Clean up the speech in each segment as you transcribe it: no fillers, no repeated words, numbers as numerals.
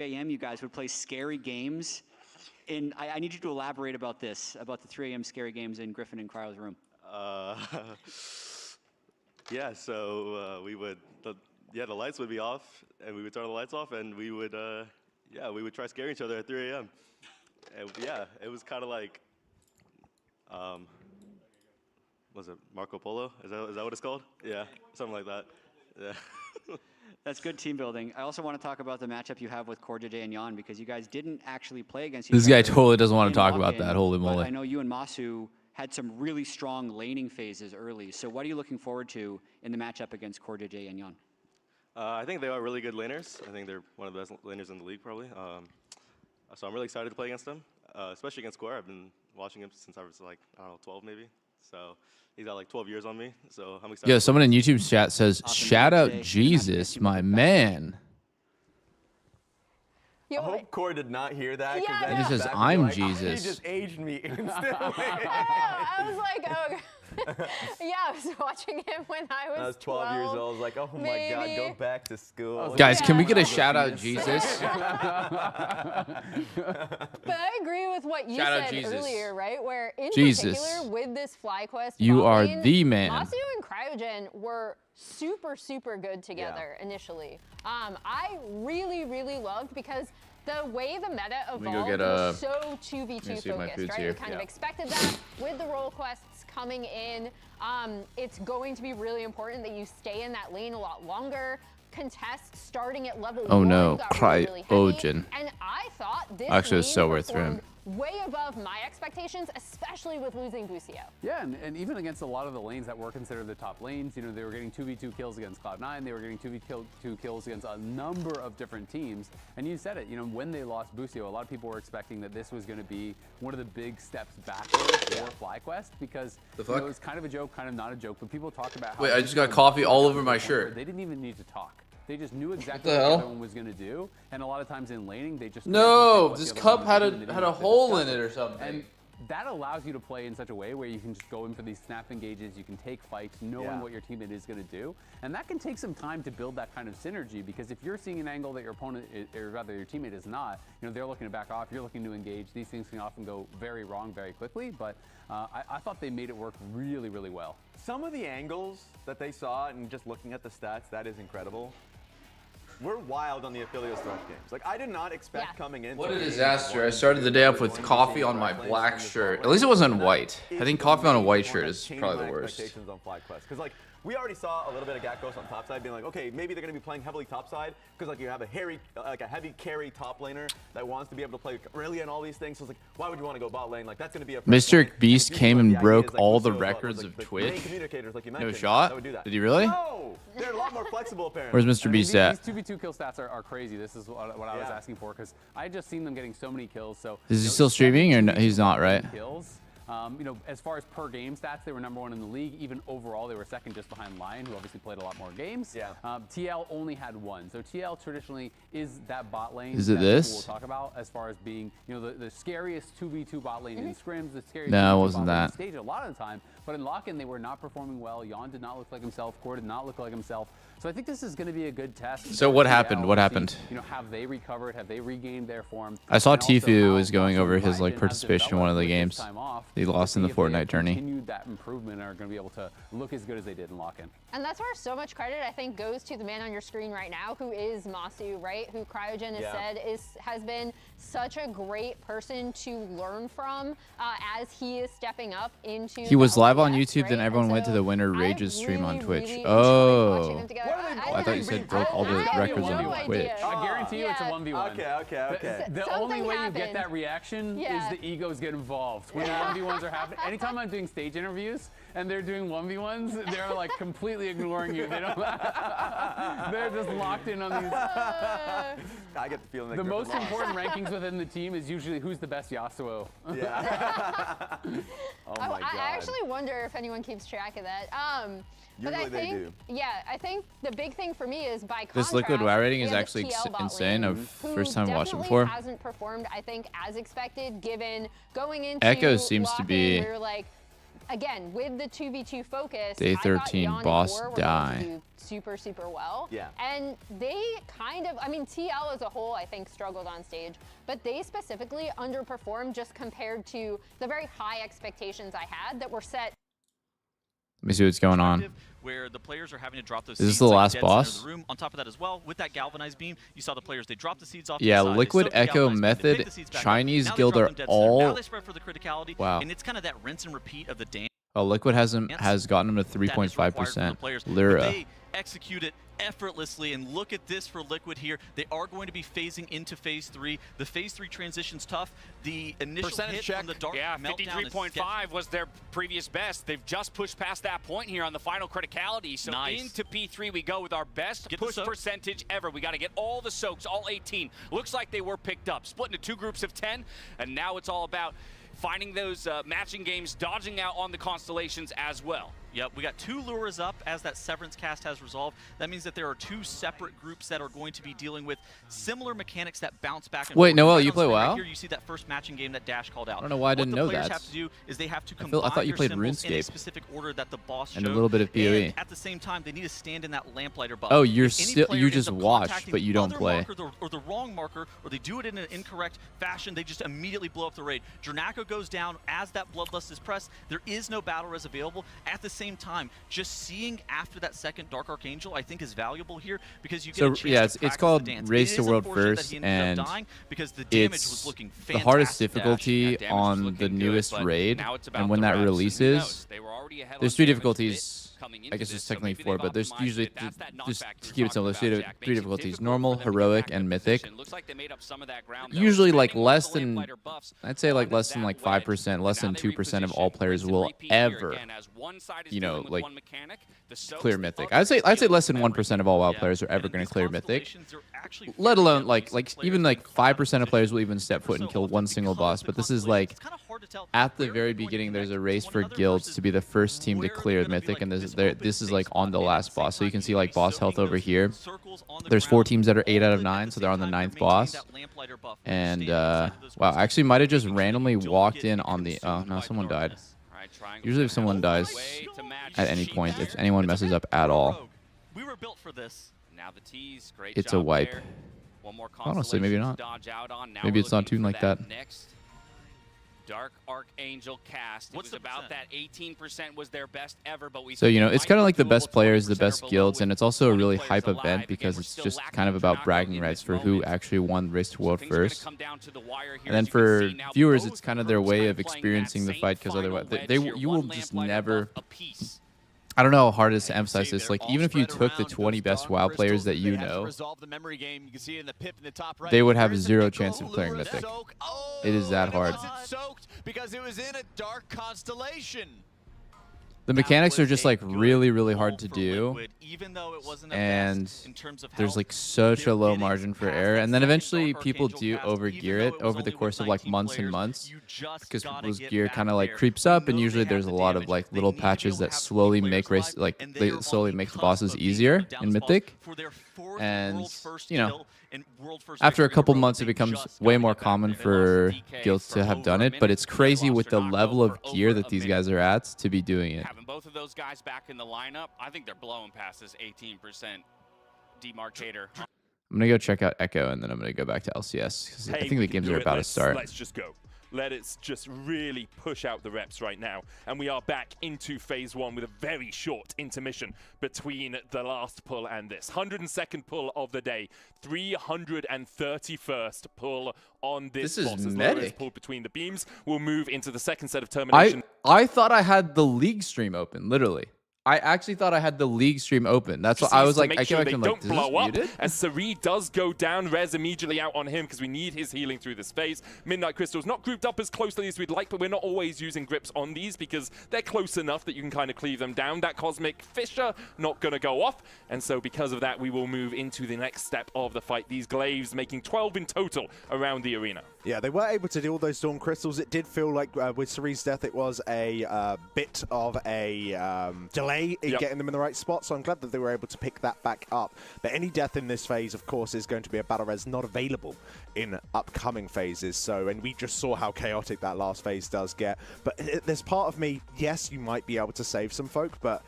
a.m. you guys would play scary games. And I need you to elaborate about this, about the 3 a.m. scary games in Griffin and Cryo's room. Yeah, so we would, the lights would be off, and we would turn the lights off, and we would try scaring each other at 3 a.m. And yeah, it was kind of like, was it Marco Polo? Is that what it's called? Yeah, something like that. Yeah. That's good team building. I also want to talk about the matchup you have with JJ and Jan, because you guys didn't actually play against each other. This guy totally doesn't want to talk about lock-in, that. Holy but moly. I know you and Masu had some really strong laning phases early. So what are you looking forward to in the matchup against JJ and Jan? I think they are really good laners. I think they're one of the best laners in the league, probably. So I'm really excited to play against them, especially against Square. I've been watching him since I was like, I don't know, 12 maybe. So he's got like 12 years on me. So I'm excited. Yeah, someone in YouTube chat says, shout out Jesus, my man. I hope Core did not hear that. Yeah, then he says, back I'm like, Jesus. He just aged me instantly. I was like, oh. Yeah, I was watching him when I was 12 years old. I was like, oh my God, go back to school. Guys, can we get a shout out Jesus? But I agree with what you Shout out said Jesus. earlier, right? Where in Jesus. particular with this FlyQuest, You are lane, the man. Masu and Cryogen were super good together initially. I really loved, because the way the meta evolved was so 2v2 focused, right? Here. We kind of expected that with the role quests coming in. It's going to be really important that you stay in that lane a lot longer. Contest starting at level 1 got really heavy, and I thought this actually was lane so worth for him. performed way above my expectations, especially with losing Busio. Yeah, and even against a lot of the lanes that were considered the top lanes, you know, they were getting 2v2 kills against Cloud9, they were getting 2v2 kills against a number of different teams. And you said it, you know, when they lost Busio, a lot of people were expecting that this was going to be one of the big steps backwards for FlyQuest, because you know, it was kind of a joke, kind of not a joke, but people talked about how— Wait, I just got coffee all over my shirt. They didn't even need to talk. They just knew exactly what the other one was going to do, and a lot of times in laning, they just— No, this cup had a hole in it or something. And that allows you to play in such a way where you can just go in for these snap engages, you can take fights knowing what your teammate is going to do, and that can take some time to build that kind of synergy, because if you're seeing an angle that your opponent, or rather your teammate is not, you know, they're looking to back off, you're looking to engage, these things can often go very wrong very quickly, but I thought they made it work really well. Some of the angles that they saw, and just looking at the stats, that is incredible. We're wild on the Affiliate Thrust games. Like, I did not expect coming in. What a disaster. I started the day off with coffee on my black shirt. At least it wasn't white. I think coffee on a white shirt is probably the worst. Expectations on FlyQuest. Because, like, we already saw a little bit of Gatghost on top side being like, okay, maybe they're going to be playing heavily top side, because like you have a heavy carry top laner that wants to be able to play Aurelia and all these things. So it's like, why would you want to go bot lane? Like, that's going to be a— Mr. Beast came and broke all the Lucio's records of the Twitch. main communicators, like you No mentioned, shot? that would do that. Did he really? No! They're a lot more flexible, apparently. Where's Mr. Beast at? These 2v2 kill stats are crazy. This is what I was asking for, because I had just seen them getting so many kills. So Is he still streaming or no? He's not, right? Kills. You know, as far as per game stats, they were #1 in the league. Even overall, they were second just behind Lion, who obviously played a lot more games. Yeah. TL only had 1. So TL traditionally is that bot lane. Is it that this? We'll talk about as far as being, you know, the scariest 2v2 bot lane in scrims, the scariest No, it 2v2 wasn't bot lane that. stage a lot of the time. But in lock-in, they were not performing well. Jan did not look like himself. Core did not look like himself. So I think this is going to be a good test. So what happened? What happened? You know, have they recovered? Have they regained their form? I saw And also Tfue how was going over Masu his and like Raiden have participation in one of the developed with this games. time off He lost in to the see if they Fortnite have tourney. continued that improvement and are going to be able to look as good as they did in lock-in. And that's where so much credit, I think, goes to the man on your screen right now, who is Masu, right? Who Cryogen has said has been such a great person to learn from as he is stepping up into— He was live on LCS, YouTube, then right? everyone And went to so the Winter I've Rages stream on really, Twitch. really enjoyed watching Oh. them together. I thought you said broke all the I have records no on idea. Twitch. I guarantee you it's a Yeah. 1v1. Okay. The Something only way you happened. get that reaction is the egos get involved. When the 1v1s are happening, anytime I'm doing stage interviews and they're doing 1v1s, they're like completely ignoring you. They don't. They're just locked in on these. I get the feeling that The Griffin most lost. important rankings within the team is usually who's the best Yasuo. Yeah. Oh my God. I actually wonder if anyone keeps track of that. But I Usually they think, do. I think the big thing for me is by contrast, This liquid WoW rating we is have a actually TL bot insane. lane I've who first time watched it definitely before. hasn't performed, I think, as expected, given going into Echo seems to lock-in, be we were like, again, with the 2v2 focus, Day I thought 13, Yanni boss War were going die. to do super, super well. Yeah. And they kind of, I mean, TL as a whole, I think, struggled on stage, but they specifically underperformed just compared to the very high expectations I had that were set. Let me see what's going on. Where the players are having to drop those Is this seeds the like last dead center of boss? the room. On top of that as well, with that galvanized beam, you saw the players, they dropped the seeds off Yeah, to the side, Liquid, they soaked the Echo, galvanized beam, they Method, picked the seeds back up, Chinese now they Guild drop are them dead center. Now all... they spread for the criticality, Wow. and it's kind of that rinse and repeat of the dance. Oh, Liquid has gotten him to That is required from the 3.5%. players, but Lyra. they execute it effortlessly, and look at this for Liquid here. They are going to be phasing into phase 3. The phase 3 transition's tough. The initial Percentage hit check. from the dark Yeah, meltdown is 53.5 was their previous best. They've just pushed past that point here on the final criticality. So Nice. into P3 we go with our best Get the push soak. percentage ever. We got to get all the soaks, all 18. Looks like they were picked up. Split into 2 groups of 10, and now it's all about finding those matching games, dodging out on the constellations as well. Yep, we got 2 lures up as that Severance cast has resolved. That means that there are 2 separate groups that are going to be dealing with similar mechanics that bounce back and Wait, forth. Noel, Right you on play screen right WoW? here, you see that first matching game that Dash called out. I don't know why I didn't know What the players that. have to do is they have to I combine thought you their played symbols in a RuneScape. specific order that the boss And a showed, little bit of PoE. and at the same time, they need to stand in that lamplighter buff. Oh, you're If any still- player you ends just up watch, contacting but you the don't other play. marker or the wrong marker, or they do it in an incorrect fashion, they just immediately blow up the raid. Dranako goes down as that Bloodlust is pressed. There is no battle res available. At the same time, just seeing after that second Dark Archangel, I think is valuable here, because you get a chance yeah, to it's practice called the dance. Race It to is World unfortunate that First, he ended up and dying because the damage was it's looking the hardest fantastic. difficulty Yeah, damage was on looking the good, newest but raid, now it's about and when the that reps, and who releases, knows? They were already ahead there's on 3 damage difficulties. bit coming I into guess this, there's so technically maybe 4, they've but there's optimized usually it. That's that just knockback to keep it simple. There's you were 3 talking about, Jack. difficulties: Makes it normal, difficult for them to get heroic, back and into mythic. position. Looks like they made up some of that ground, though. Usually like Spending less all the than, lamplighter buffs I'd say like on less than that like wedge. 5%, less than Now they 2% of reposition. all players Rinse and will repeat here ever, again, as one side is you know, dealing with like, one mechanic, the soaks, clear the mythic. other I'd say is less than dealing 1% of all WoW Yeah. players are ever And going these to clear mythic. constellations are actually Let very alone deadly. like Players even that like come out 5% of position players will even step foot so and kill often one single because boss. the But this is constellations, like it's kinda hard to tell at the where very they're going to beginning. There's connect a race one for another guilds versus to be the first team to where they're clear gonna be, mythic, like, and this this is open like safe on the spot, and last at the boss. So same you can time, see you like be boss soaking health over those here. circles on the There's 4 ground, teams that are 8 out all of the 9, at so the they're on same the time, 9th you're boss. maintaining that lamplighter buff, And you're standing inside of those wow, groups, actually might have just making sure that you randomly don't walked get in on the. Oh consumed no, by someone the died. darkness. All right, triangle Usually if now. someone dies Way to match at any Sheep point, there. if anyone messes up at all, We were built for this. Now the T's, great it's a job wipe. there. One more Honestly, maybe constellation not. to dodge out on. Now Maybe we're it's not looking tuned for like that. Next Dark Archangel cast. What's It the was about percent? that 18% was their best ever, but we So, you know, think it's they kind of might like the be best doable, players, the 20% or best below guilds, with and it's also a 20 really players hype alive. event Again, because we're it's still just lacking kind of about Dranako bragging in rights this for who moment. actually won Race to World Things are gonna first. come down to the wire here, And then as you can for see. Now viewers, both it's kind of their groups way kind of playing that experiencing the same fight because final otherwise wedge here. you One will just lamplighter never. buff apiece. I don't know how hard it is to And you emphasize see this. they're Like all even if you spread took the around 20 those best dark WoW players crystals that you they have to know, resolve the memory game. You can see it in the pip in the top right. they would have There's a zero Nickel chance of clearing Lure mythic. soak. Oh, It is that and hard. It wasn't soaked because it was in a dark constellation. The mechanics are just like really, really hard to do, even though it wasn't a and best in terms of there's health, like such they're a low getting margin for past error, that and then second eventually Dark people Archangel do cast, overgear even though it it was over the only course with of like 19 months and players, months, you just because gotta people's get gear back kind of like there. creeps We up, and know usually they there's have a the lot of damage. like They little need to be patches able to that have three slowly players make race alive, like and they they are slowly on make the cusp bosses of being easier on the in down Mythic. spots for their fourth And world first you know, kill and world first after a victory in couple row. months, it They becomes just way gotta more get back common there. They for lost DK guilds for to have over done a it, but minute. it's They crazy lost with the Dranko level of for gear over that a these minute. guys are at to be doing it. Having both of those guys back in the lineup, I think they're blowing past this 18% demarcator. I'm gonna go check out Echo, and then I'm gonna go back to LCS because I think the games are about to start. Let's just go. Let it just really push out the reps right now. And we are back into phase 1 with a very short intermission between the last pull and this. 102nd pull of the day. 331st pull on this This is boss. As Laura is medic. pulled between the beams. We'll move into the second set of termination. I thought I had the league stream open, literally. I actually thought I had the league stream open. That's what I was to like. make I sure came back they and don't like, is this blow up. muted? As Sari does go down, Rez immediately out on him because we need his healing through this phase. Midnight Crystals not grouped up as closely as we'd like, but we're not always using grips on these because they're close enough that you can kind of cleave them down. That Cosmic Fissure not going to go off, and so because of that, we will move into the next step of the fight. These glaives making 12 in total around the arena. Yeah, they were able to do all those Dawn Crystals. It did feel like with Sari's death, it was a bit of a delay delay in getting them in the right spot, so I'm glad that they were able to pick that back up. But any death in this phase, of course, is going to be a battle res not available in upcoming phases. So, and we just saw how chaotic that last phase does get. But there's part of me, yes, you might be able to save some folk, but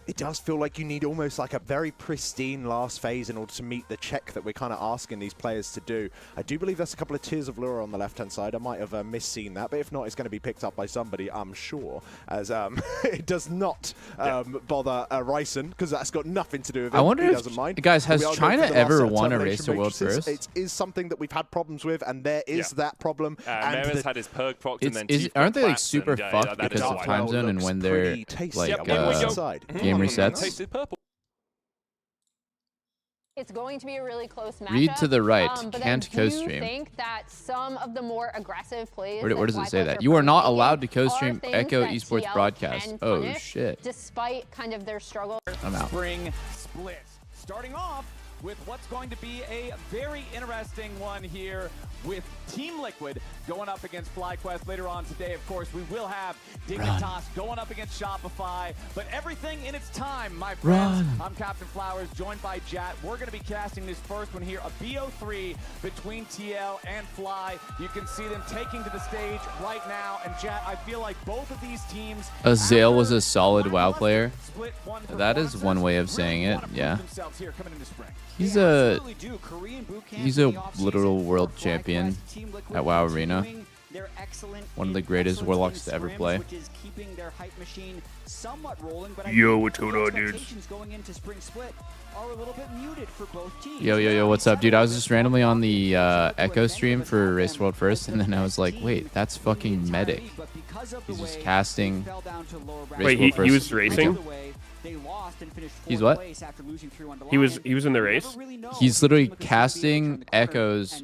it does feel like you need almost like a very pristine last phase in order to meet the check that we're kind of asking these players to do. I do believe there's a couple of Tears of Lure on the left-hand side. I might have misseen that, but if not, it's going to be picked up by somebody, I'm sure, as it does not bother Ryson, because that's got nothing to do with it. I wonder he if, doesn't mind. guys, has China ever won a Termination race to world matrices. first? It is something that we've had problems with, and there is that problem. And Mera's had his perk proc and then aren't they like super fucked because of time zone and when they're like game resets? It's going to be a really close matchup. Read to the right. But Can't do you co-stream. think that some of the more aggressive plays Where does it say that? You are not allowed to co-stream Echo Esports broadcast. Oh shit. Despite kind of their struggle. I'm out. Spring split. Starting off with what's going to be a very interesting one here with Team Liquid going up against FlyQuest. Later on today, of course, we will have Dignitas going up against Shopify. But everything in its time, my friends. I'm Captain Flowers, joined by Jat. We're going to be casting this first one here, a BO3 between TL and Fly. You can see them taking to the stage right now. And Jat, I feel like both of these teams... Azale was a solid WoW player. That is one way of saying it, yeah. He's a literal world champion at WoW Arena. One of the greatest warlocks to ever play. Yo, what's going on, dudes? Yo, what's up, dude? I was just randomly on the Echo stream for Race World First, and then I was like, wait, that's fucking Medic. He's just casting. Wait, he was racing? He's what? He was in the race? He's literally casting Echo's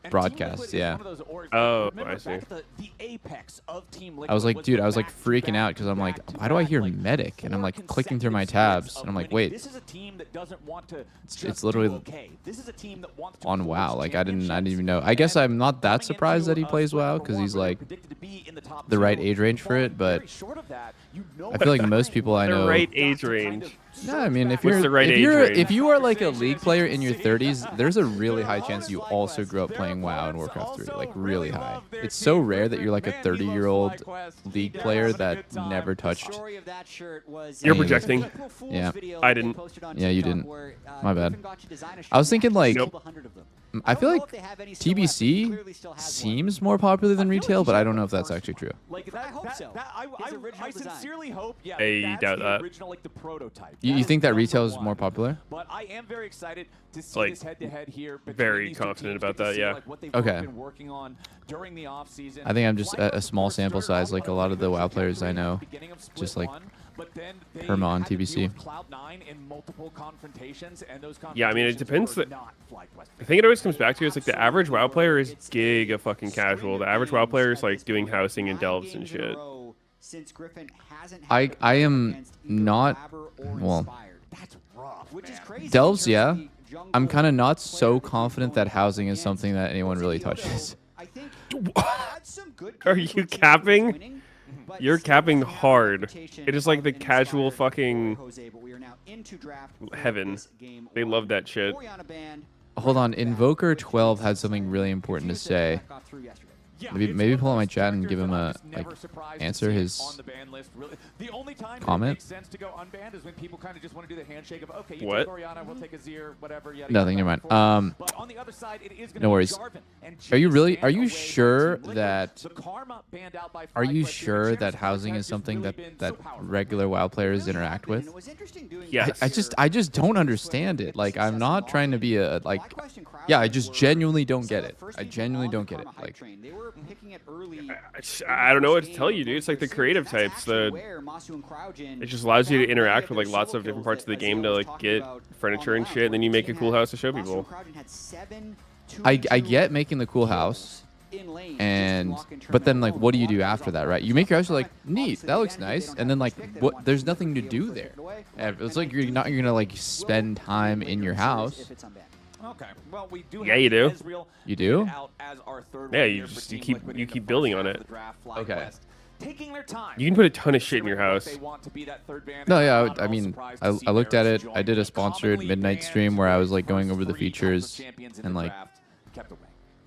broadcast, yeah. Oh, I see. I was like, dude, I was like freaking out because I'm like, why do I hear Medic? And I'm like clicking through my tabs, and I'm like, wait, it's literally on WoW. Like I didn't even know. I guess I'm not that surprised that he plays WoW because he's like the right age range for it, but I feel like most people I know. The right age range. No, I mean, if you are like a League player in your 30s, there's a really high chance you also grew up playing WoW and Warcraft 3, like really high. It's so rare that you're like a 30-year-old League player that never touched. You're projecting. Yeah. I didn't. Yeah, you didn't. My bad. I was thinking like, I feel like TBC seems more popular than retail, but I don't know if that's actually true. I sincerely hope, yeah, I doubt that. Original, like the prototype. You think that retail is more popular? But I am very excited to see like, this head-to-head here. Very confident about that, yeah. Okay. During the off season. I think I'm just a small sample size, like a lot of the WoW players I know, just like Perma on TBC. Yeah, I mean, it depends. The thing it always comes back to is like the average WoW player is giga fucking casual. The average WoW player is like doing housing and delves and shit. I am not, well, delves, yeah. I'm kind of not so confident that housing is something that anyone really touches. Are you capping? You're capping hard. It is like the casual fucking heaven. They love that shit. Hold on, Invoker 12 had something really important to say. Maybe pull out my chat and give him a answer his comment. What? Nothing. Never mind. No worries. Are you sure that housing is something that regular WoW players interact with? Yes. I just don't understand it. Like I'm not trying to be yeah, I just genuinely don't get it. I genuinely don't get it. Like I don't know what to tell you, dude. It's like the creative types. It just allows you to interact with like lots of different parts of the game to like get furniture and shit, and then you make a cool house to show people. I get making the cool house, but then like what do you do after that, right? You make your house, you're like, neat, that looks nice, and then like what? There's nothing to do there. It's like you're gonna like spend time in your house. Okay. Well, we do. Yeah, you do. You do? Yeah, you keep building on it. Okay. taking their time. You can put a ton of shit in your house. No, yeah, I mean, I looked at it. I did a sponsored midnight stream where I was like going over the features and like.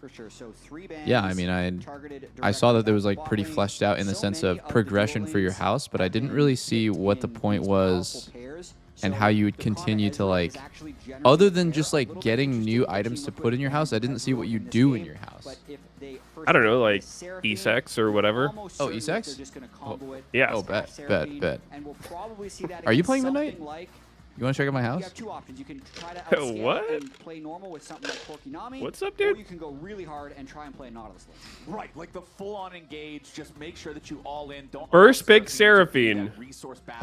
For sure. So 3 bands. Yeah, I mean, I saw that there was like pretty fleshed out in the sense of progression for your house, but I didn't really see what the point was and how you would continue to like, other than just like getting new items to put in your house. I didn't see what you do in your house. I don't know, like E-Sex or whatever. Oh, E-Sex? Oh, yeah. Oh, bet. Are you playing Midnight? You want to check out my house? You have 2 options. You can try to outscale What? and play normal with something like Corky Nami. What's up, dude? Or you can go really hard and try and play Nautilus Link. Right, like the full-on engage. Just make sure that you all in. Don't First pick Seraphine.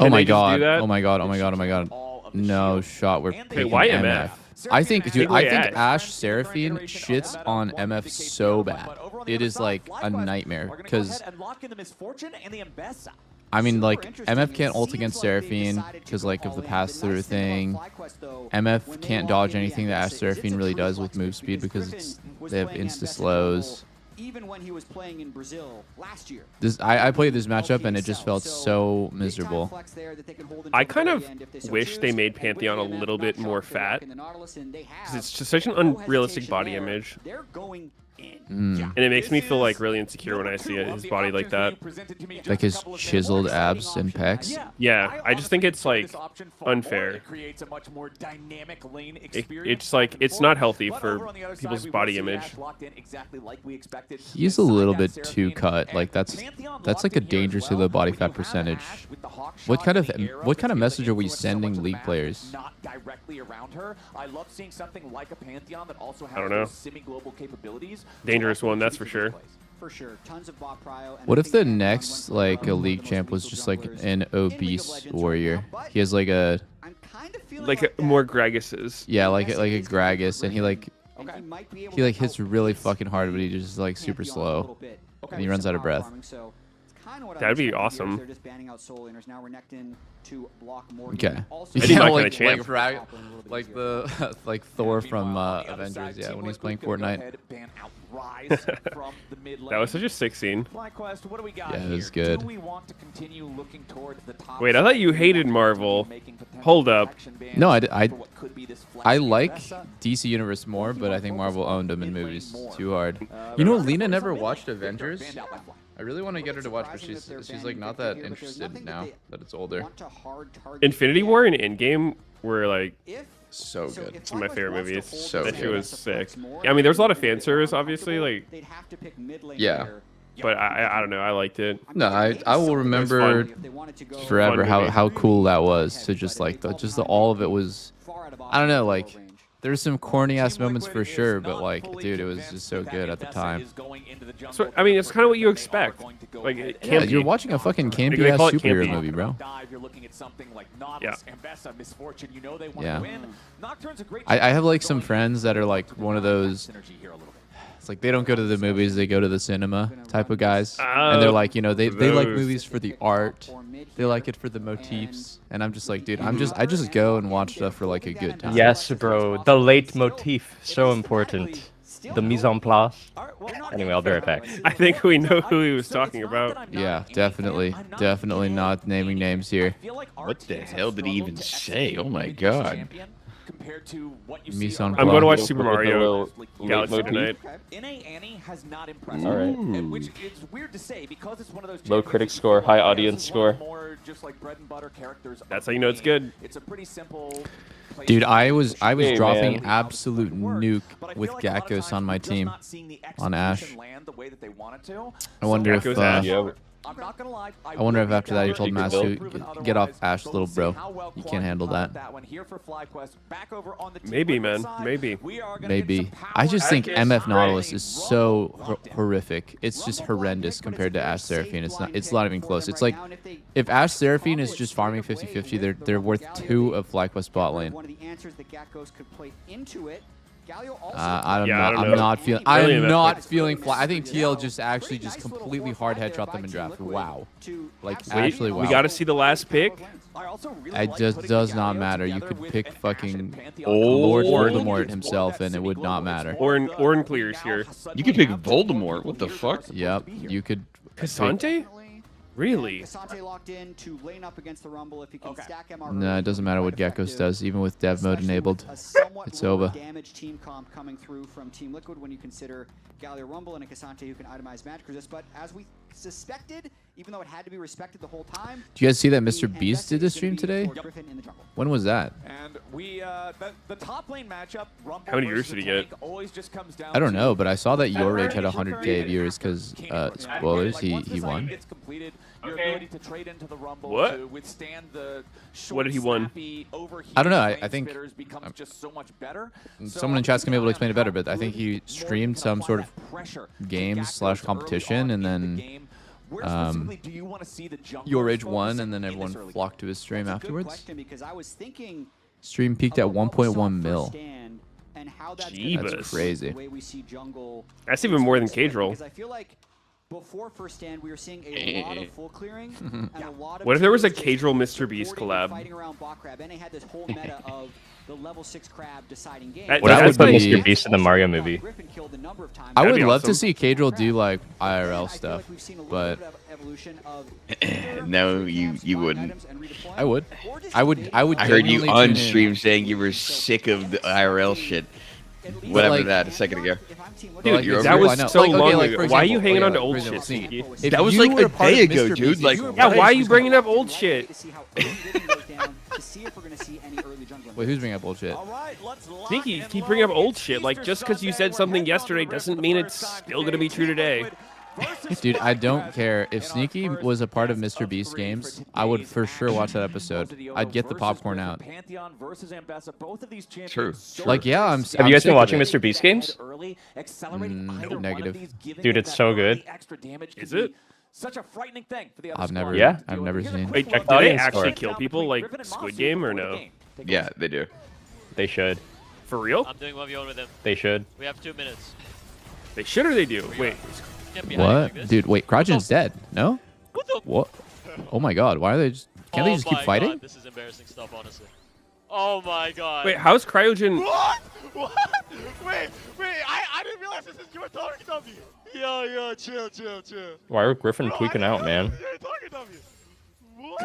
Oh my god. Oh my god. Oh my god. Oh my god. No shot. We're picking why MF. MF? I think, dude, Why I think Ash? Ash Seraphine shits on MF so bad. It is like a nightmare because I mean, like, MF can't ult against Seraphine because, like, of the pass-through thing. MF can't dodge anything that Ash Seraphine really does with move speed because they have insta-slows. Even when he was playing in Brazil last year. I played this matchup, and it just felt so miserable. I kind of wish they made Pantheon a little bit more fat because it's just such an unrealistic body image. And it makes me feel like really insecure when I see his body like that. Like his chiseled abs and pecs? Yeah, I just think it's like unfair. It's like, it's not healthy for people's body image. He's a little bit too cut. Like that's like a dangerously low body fat percentage. What kind of message are we sending League players? I don't know. Dangerous one, that's for sure. What if the next like a League champ was just like an obese warrior? He has like a more Gragas's. Yeah, like a Gragas, and he hits really fucking hard, but he just is like super slow, and he runs out of breath. That'd be awesome. Okay. Yeah, like the like Thor from Avengers, yeah, when he's playing Fortnite. That was such a sick scene. Yeah, it was good. Wait, I thought you hated Marvel. Hold up. No, I like DC Universe more, but I think Marvel owned them in movies too hard. You know, Lena never watched Avengers. I really want to get her to watch, but she's like not that interested now that it's older. Infinity War and Endgame were like so good. It's one of my favorite movies. So that shit was sick. Yeah, I mean, there's a lot of fan service, obviously, like. Yeah. But I don't know. I liked it. No, I will remember forever how cool that was. To just like all of it was. I don't know, like. There's some corny ass moments for sure, but like, dude, it was just so good at the time. So I mean, it's kind of what you expect. Like, yeah, you're watching a fucking campy ass superhero movie, bro. Yeah. Yeah. I have like some friends that are like one of those. It's like they don't go to the movies, they go to the cinema type of guys, and they're like, you know, they like movies for the art. They like it for the motifs, and I'm just like, dude, I just go and watch stuff for like a good time. Yes, bro, the leitmotif, so important. The mise en place. Anyway, I'll be right back. I think we know who he was talking about. Yeah, definitely not naming names here. What the hell did he even say? Oh my god. I'm going to watch Super Mario Galaxy tonight. Anny has not impressed. All right. Which is weird to say because it's one of those low critic score, high audience score. That's how you know it's good. It's a pretty simple. Dude, I was dropping absolute nuke with Gakkos on my team on Ash. I wonder if I wonder if after that you told Masu, get off Ash, little bro. You can't handle that. Maybe, man. Maybe. Maybe. I just think MF Nautilus is so horrific. It's just horrendous compared to Ash Seraphine. It's not even close. It's like if Ash Seraphine is just farming 50-50, they're worth 2 of FlyQuest bot lane. I don't know. I'm not feeling fly. I think TL just actually completely hard headshot them in draft. Wow. Like actually wow. We got to see the last pick. It just does not matter. You could pick fucking Lord Voldemort himself and it would not matter. Orin clears here. You could pick Voldemort. What the fuck? Yep. You could. Cassante? Really? Cassante locked in to lane up against the Rumble. If he can stack MR. No, it doesn't matter what Geckos does, even with dev mode enabled. It's over. Damage team comp coming through from Team Liquid when you consider Galio Rumble and a Cassante who can itemize match cruisers. But as we suspected, even though it had to be respected the whole time. Do you guys see that Mr. Beast did a stream today? When was that? And we the top lane matchup. Rumble How many viewers did he get? Always just comes down I don't know, but I saw that Your Rage had 100K viewers because spoilers, he won. What? What did he win? I don't know. I think someone in chat's gonna be able to explain it better, but I think he streamed some sort of games/competition, and then Your Rage won, and then everyone flocked to his stream afterwards. Stream peaked at 1.1 mil. Jeebus. That's crazy. That's even more than Cage Roll. Before first stand, we were seeing a lot of full clearing and a lot of What if there was a Cage Roll Mr. Beast collab? Fighting around bot crab, and they had this whole meta of the level 6 crab deciding game. What if I put Mr. Beast in the Mario movie? I would love to see Cage Roll do like IRL stuff, but no, you wouldn't. I would. I heard you genuinely on tune in. stream saying you were sick of the IRL shit. Whatever like- that a second ago. Dude, Like, that I was know. so Like, okay, long like, ago. for Why are you example, hanging okay, on to like, old for shit, example, Sneaky? If That was you like were a part day of ago, Mr. dude. Beast, Like, Yeah, why are you bringing up old shit? Wait, who's bringing up bullshit? Sneaky, keep bringing up old shit. Like, just because you said something yesterday doesn't mean it's still going to be true today. Dude, I don't care. If Sneaky was a part of Mr. Beast games, I would for sure watch that episode. I'd get the popcorn out. True. Like, yeah, Have you guys been watching Mr. Beast games? Negative. Dude, it's so good. Is it? Such a frightening thing for the other I've never, Yeah. I've never seen. Wait, Jack, do they Audience actually score. kill people like Squid Game or no? Yeah, they do. They should. For real? I'm doing 1v1 with him. They should. We have 2 minutes. They should or they do? Wait. Get behind me like What? this. Dude, wait, Cryogen's dead. No? What? Oh my god, why are they just... Can't they just keep my fighting? God, this is embarrassing stuff, honestly. Oh my god. Wait, how's Cryogen... What? What? Wait, I didn't realize this is your target W. Yo, chill. Why are Griffin tweaking out, man? Your target W. What?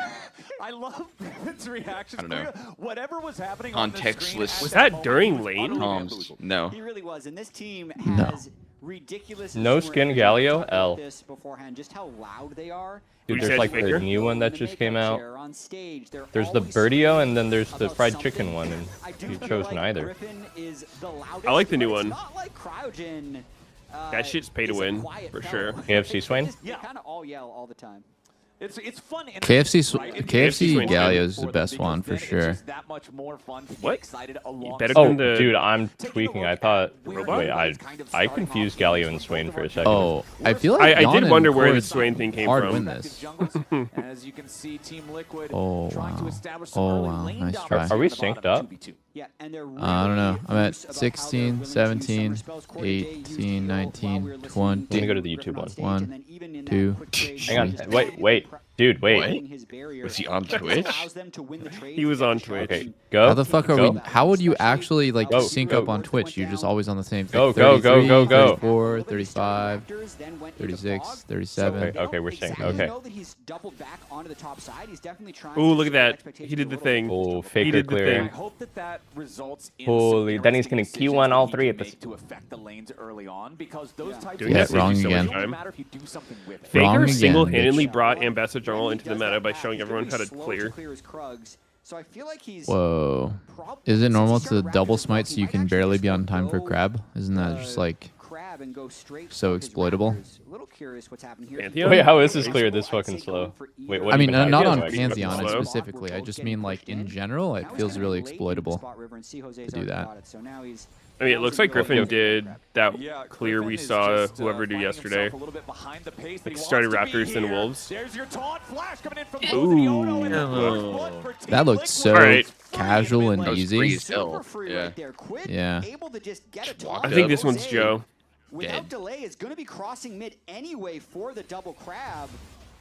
I love Griffin's reactions. I don't know. Whatever was happening on the screen Contextless. Was that during lane? Toms. No. He really was, and this team No. has ridiculous. No skin Galio, L. This beforehand, just how loud they are. Dude, You there's said like Faker? the new one that just came out. They're on stage, they're There's the always Birdio, and then there's the about fried something. chicken one, and I do you feel chose like neither. Griffin is the loudest, I like the new but it's one. not like Cryogen, That shit's pay to is a win, quiet for fellow. sure. KFC Swain? They kind of all yell all the time. It's fun. KFC Swain's Galio good. is the best one for sure. That much more fun to What? get excited better Oh, than the dude, I'm tweaking. I thought. robot? Wait, I confused Galio and Swain for a second. Oh, I feel like I Jan did and wonder where the Cord Swain thing came hard from. win this. As you can see, Team Liquid Oh, trying to wow. establish some Oh, early wow. lane Nice dominance try. Are we in the bottom synced up? 2v2. Yeah, and they're I don't know. I'm at loose about how they're 16, willing to use 17, summer spells. Corey J used 18, heal while we 19, were listening 20. Let me go to the Griffin YouTube on one. stage, 1, and then even in that 2. quick trade, Hang on. just Wait. Dude, wait. breaking his barrier. Was he on That Twitch? allows them to win the trade. He was on Twitch. Okay, go. How the fuck are go. we? How would you actually like Go, sync go. up on Twitch? You're just always on the same thing. Go, go, go, 33, go, go. 34, 35, 36, 37. Okay, we're synced. Okay. Ooh, look at that. He did the thing. Oh, He faker did the clear. thing. Hope that results in Holy, some then he's gonna interesting Q1 all decisions three you at need the to make to affect the lanes early on, because those types Doing Yeah, that saves wrong you so much again. time. matter if you do something with it. Wrong Faker again, single-handedly bitch. brought Ambassador Jungle into the meta by showing everyone how to clear. So I feel like he's Whoa. Is it normal to double smite so you can barely be on time for crab? Isn't that just like crab and go straight so for his exploitable? Raptors. A little curious what's happening here. Pantheon? Wait, how is this clear this fucking slow? Wait, what? I mean, even not happened? on Like, Pantheon slow? specifically. I just mean like in general, it feels really exploitable to do that. So now he's I mean, it looks like Griffin did that clear we saw whoever do yesterday. Like started Raptors then Wolves. There's your taunt flash coming in from Ooh. That looked so Alright. casual and That was free easy. as hell. Yeah. Yeah. able to just get a Just taunt walked I think up. this one's Joe. without Dead. delay is going to be crossing mid anyway for the double crab.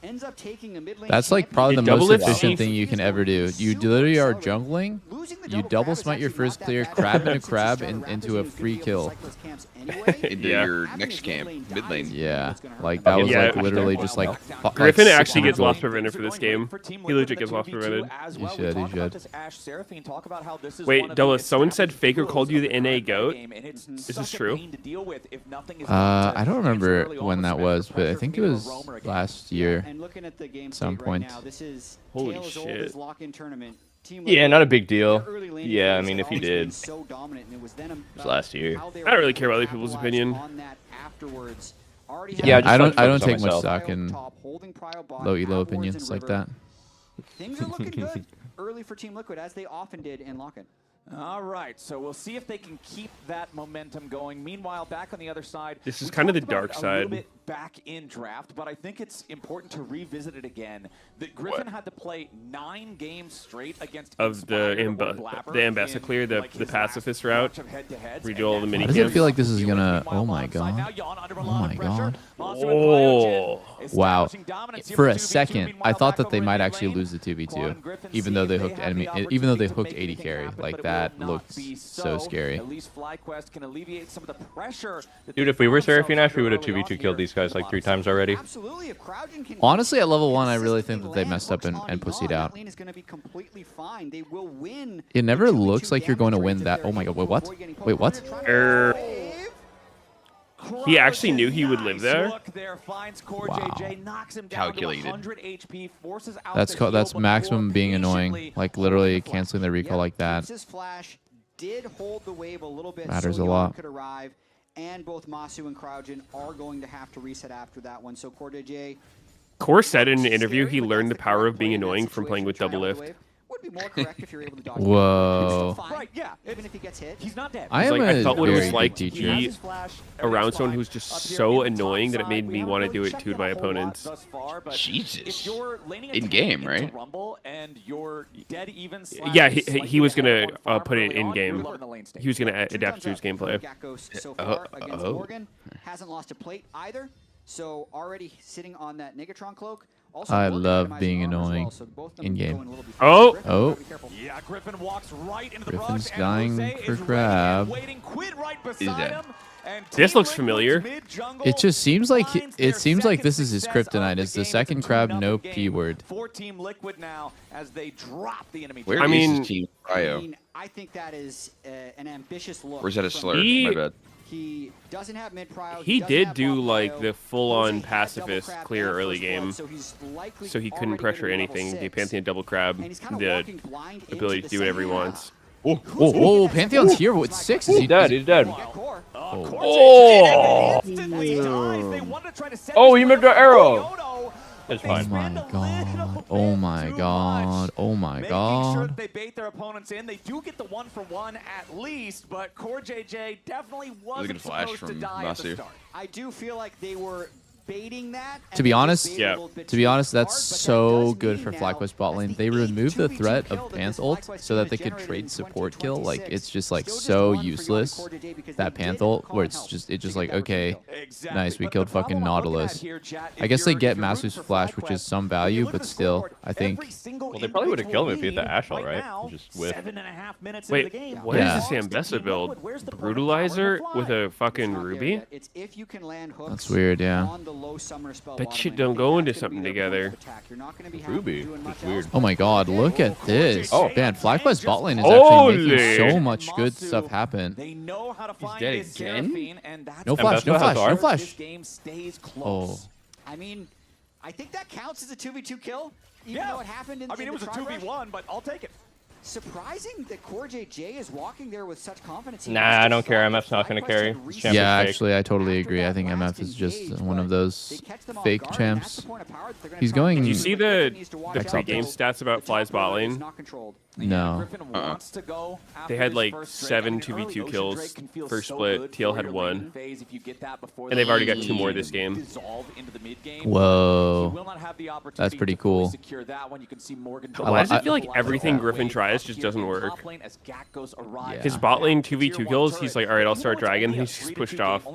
ends up taking a mid lane. That's like probably the most Doublelift efficient is- thing you can ever do. You literally are jungling, you double smite your first clear, crab into crab into a free kill. Into Yeah. your next camp, mid lane. Yeah, like that was Yeah. like literally just like Griffin like actually gets 600 loss prevented for this game. He legit gets loss prevented. He should, he should. Wait, Doublelift, someone said Faker called you the NA GOAT. Is this true? I don't remember when that was, but I think it was last year. And looking at the game Some right point. now, this is Holy Tale as Old shit. as lock-in tournament. Team Yeah, Liquid, not a big deal. their early lane Yeah, I phase mean, had if he always been did. so dominant, and it was then It was last year. how they I were don't really able care to about other people's capitalize opinion. on that afterwards. Already Yeah, had just I don't like I don't focus on take much myself. stock in top, holding prio bot, low elo out wards opinions and like river. that. Things are looking good early for Team Liquid, as they often did in lock-in. All right, so we'll see if they can keep that momentum going. Meanwhile, back on the other side, This is we kind of the talked about dark it a side. little bit back in draft, but I think it's important to revisit it again. That Griffin had to play 9 games straight against Of the Ambassa clear, the pacifist route. Redo all the mini Why does it camps. feel like this is gonna? Oh my god! Oh my god! Oh. Wow. For a second, I thought that they might actually lose the 2v2, even though they hooked enemy, even though they hooked 80 carry. Like that looks so scary. At least FlyQuest can alleviate some of the pressure. Dude, if we were Seraphine Ash, we would have 2v2 killed these guys like 3 times already. Absolutely, if Crowdgen can Honestly, at level 1, I really think that they messed up and pussied out. lane is going to be completely fine. They will win. It never looks like you're going to win that. Oh my god! Wait, what? Wait, what? He actually knew he would live there. Wow. Calculated. That's maximum being annoying. Like literally canceling the recall like that. This flash did hold the wave a little bit. Matters so a Yon lot. could arrive, and both Masu and Crowdgen are going to have to reset after that one. So CoreJJ Core said in an interview he learned the power of being annoying from playing with Doublelift. would be more correct if you're able to dodge. Whoa. Right, yeah. Even if he gets hit, he's not dead. I It's am like, I a felt what it very was like good to teacher. be around someone who's just so annoying that it made me want to do it to my opponents. Jesus. In game, right? Yeah, he was gonna put it in game. He was gonna adapt to his gameplay. So far against Morgan, hasn't lost a plate either. So already sitting on that Negatron cloak. Also I Morgan love itemizing being armor as well, annoying so both of them in game. going a little bit Oh. Griffin, Oh. be careful. Yeah, Griffin walks right into the Griffin's brush, dying and Jose for is ready crab. and waiting. Quid right Is beside that? him, and This Team looks Liquid's familiar. mid-jungle It just seems like finds their this is his second success kryptonite. of Is the game. second It's a crab 2-0 no game P word? for Team Liquid now as they drop the enemy. Where I is mean- his team I Cryo? mean, I think that is an ambitious look. Or is that a from slur? He- My bad. He doesn't have mid prio. He doesn't did have do bot like prio. the full-on Jose had double pacifist crab clear and early first blood, game, so he's likely so he couldn't already pressure gonna be level anything. The 6. Pantheon double crab, And he's kind of the walking blind into ability the to do whatever he second half. wants. Oh, Pantheon's here with 6. Is he He's dead. He's dead. Core. Oh! Oh, he made the arrow. It's Oh fine. my god. Oh my god. Oh my Making sure that god. they bait their opponents in. They do get the 1-for-1 at least, but CoreJJ definitely wasn't flash supposed to from die at the Masu. start. I do feel like they were baiting that. To be honest, that's that's so good for FlyQuest bot lane. They removed the threat of Panth ult so that they could trade support kill. Like it's just like so useless, that Panth ult, where it's just like, okay, nice, we killed fucking Nautilus. I guess they get Masu's flash, which is some value, but still, I think. Well, they probably would have killed him if he hit the Ashel, right? Just whiff. Wait, what is this Ambessa build? Brutalizer with a fucking Ruby? It's if you can land hooks That's weird, yeah. on the low summoner spell That bottom shit lane. don't I think go that's into gonna something be their together. mode of attack. You're not gonna be having Ruby. to do much It's weird. else. Oh my god, look at this. Oh. Man, FlyQuest bot lane is actually making Holy. so much good stuff happen. They know how to find dead this again? Seraphine, and that's No why flash, no Ambessa has flash, no R? flash. this game stays Oh. close. I mean, I think that counts as a 2v2 kill, even though it happened in I mean, it was a 2v1, but I'll take it. Surprising that CoreJJ is walking there with such confidence. He Nah, must I have don't care. thought MF's not gonna FlyQuest carry. had This reset champ is Yeah, fake. actually, I totally after agree. I that think last MF is just engage, one of but those they catch them off fake guard, and that's champs. the point of power that they're gonna He's try and going- Did you use. see Liquid the needs to watch the out, pre-game though. stats about The Fly's top bot road is lane? not controlled. No. They had like 7 2v2 kills first split. TL had 1. And they've already got 2 more this game. Whoa. That's pretty cool. Why does it feel like everything Griffin tries just doesn't work? His bot lane 2v2 kills, he's like, all right, I'll start Dragon. He's just pushed off.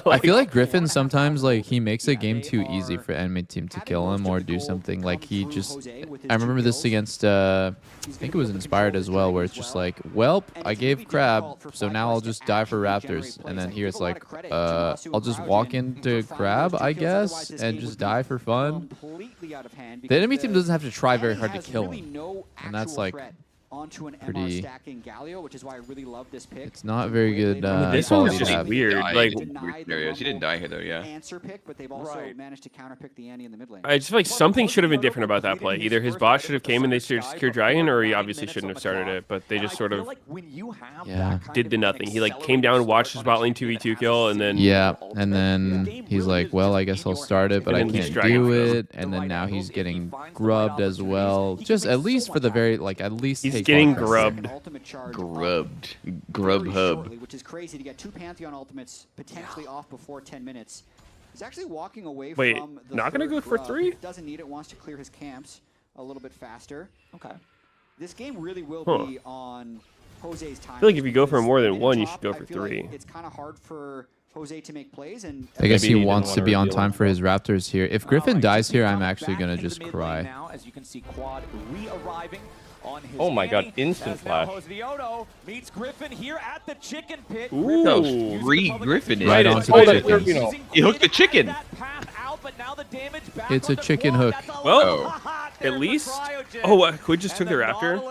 I feel like Griffin sometimes, like, he makes a game too easy for enemy team to kill him or do something. Like, he just... I remember this against, I think it was Inspired as well, where it's just like, well, I gave Crab, so now I'll just die for Raptors. And then here it's like, I'll just walk into Crab, I guess, and just die for fun. The enemy team doesn't have to try very hard to kill him. And that's like... pretty. Which is why I really love this pick. It's not very good. This one's just weird. Like, weird scenarios. He didn't die here though, yeah. Answer pick, but they've also managed to counterpick the Annie in the mid lane. I just feel like something should have been different about that play. Either his bot should have came and they secured Dragon, or he obviously shouldn't have started it. But they just sort of did the nothing. He like came down and watched his bot lane 2v2 kill, and then and then he's like, well, I guess I'll start it, but I can't do it. And then now he's getting grubbed as well. Just at least for the very at least he's getting grubbed. Grubhub. Which is crazy to get 2 Pantheon ultimates potentially off before 10 minutes. He's actually walking away from the not gonna go for 3? Doesn't need it, wants to clear his camps a little bit faster. Okay. This game really will be on Jose's time. I feel like if you go for more than 1, you should go for 3. It's kind of hard for Jose to make plays, and I guess he wants to be on time for his Raptors here. If Griffin dies here, I'm actually gonna just cry. As you can see, Quad re-arriving on his oh my god, instant flash. Meets Griffin here at the chicken pit. Ooh. No, Griffin is right onto the chicken. He hooked the chicken. It's a chicken hook. Well, at least... Oh, Quid just took the Raptor.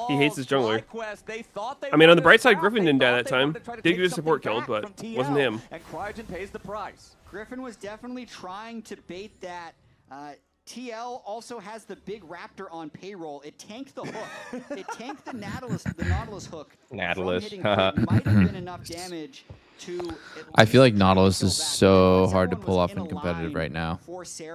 He hates his jungler. I mean, on the bright side, Griffin didn't die that time. Did get his support killed, but wasn't him. Griffin was definitely trying to bait that. TL also has the big Raptor on payroll. It tanked the hook. It tanked the Nautilus hook. Nautilus. Might have been enough damage to... I feel like Nautilus is so hard to pull off in competitive right now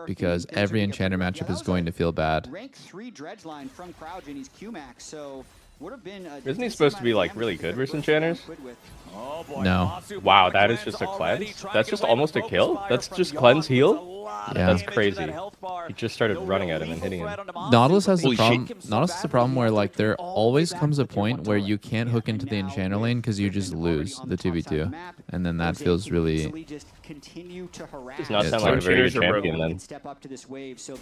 because every Enchanter matchup is going to feel bad. Rank 3 dredge line from Crouch and he's Qmax, so would have been... Isn't he supposed to be like really good versus Enchanters? No. Wow, that is just a cleanse? That's just almost a kill? That's just cleanse heal? Yeah. That's crazy. He just started running at him and hitting him. Nautilus has the problem. Nautilus has the problem where like there always comes a point where you can't hook into the Enchanter lane because you just lose the 2v2, and then that feels really. Does not sound like a very good champion then.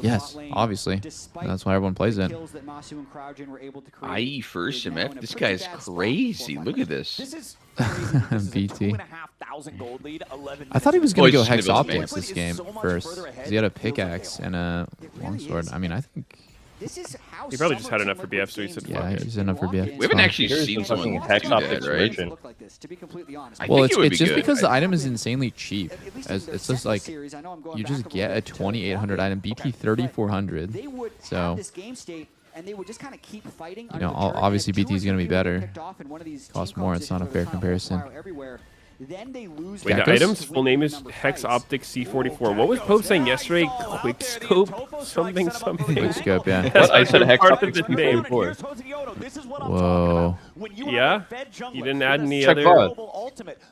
Yes, obviously. That's why everyone plays it. IE first MF. This guy's crazy. Look at this. BT. I thought he was going to go Hex Optics this game first. Because he had a pickaxe and a longsword. I mean, I think... He probably just had enough for BF, so he said, yeah, he's enough for BF. We haven't actually seen someone Hex Optics, right? Well, it's just because the item is insanely cheap. It's just like, you just get a 2,800 item, BT 3,400. So... and they would just kind of keep fighting. You know, obviously BT is going to be better. Cost more. It's not a fair comparison. Then they lose. Wait, the item's full name is Hex Optics C44. What was Pope saying yesterday? Quickscope? Something. Quickscope, yeah. What? I said Hex part Optics of the name. Whoa. Yeah? You didn't add any Check other...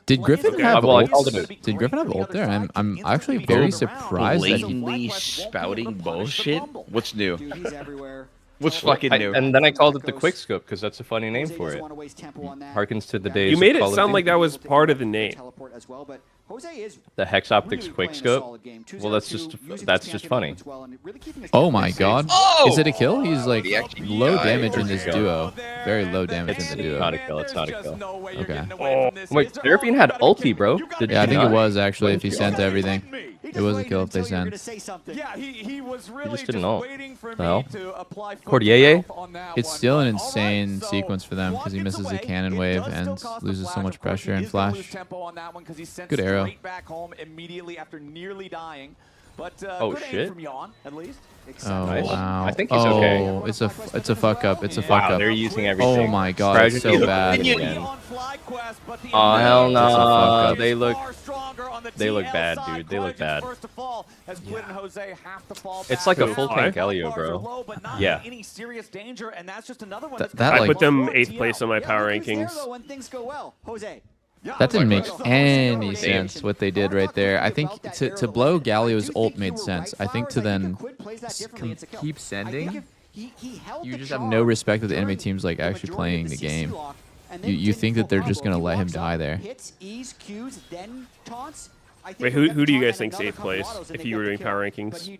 Did Griffin have well, ult? Did Griffin have ult there? I'm actually very surprised that he... Blatantly spouting bullshit? What's new? What's fucking new? And then I called it the Quickscope because that's a funny name for it. Harkens to the days. You made of it Call of sound Duty. like that was part of the name. The Hex Optics Quickscope. Well, that's just funny. Oh my god. Oh! Is it a kill? He's like He actually low died. damage in this duo. Very low damage in the duo. Not a kill. It's not a kill. Okay. Oh, wait, Seraphine had ulti, bro. Did Yeah, I she think it not? was actually if he sent everything. It was a kill if they sent. Yeah, he was really just didn't know. waiting for The hell? me to apply Cordier? It's still an insane sequence for them because he misses the cannon wave and loses so much pressure and flash. Good arrow. Immediately after nearly dying. But Oh, good aim shit. from Yon, at least. Oh wow! I think he's okay. Oh, it's a fuck up. It's a fuck Wow, up. they're using everything. Oh my god, it's so bad. Oh hell It's a fuck no! up. They look. They look bad, dude. They look bad. It's It's like a full tank Elio, bro. Yeah. Any serious danger, and that's just another one. I like, put them 8th place on my power rankings. When things go well, Jose. that didn't make any sense what they did right there. I think to blow Galio's ult made sense. I think to then keep sending, you just have no respect that the enemy team's like actually playing the game. You think that they're just gonna let him die there. Wait, who do you guys think's 8th place if you were doing power rankings?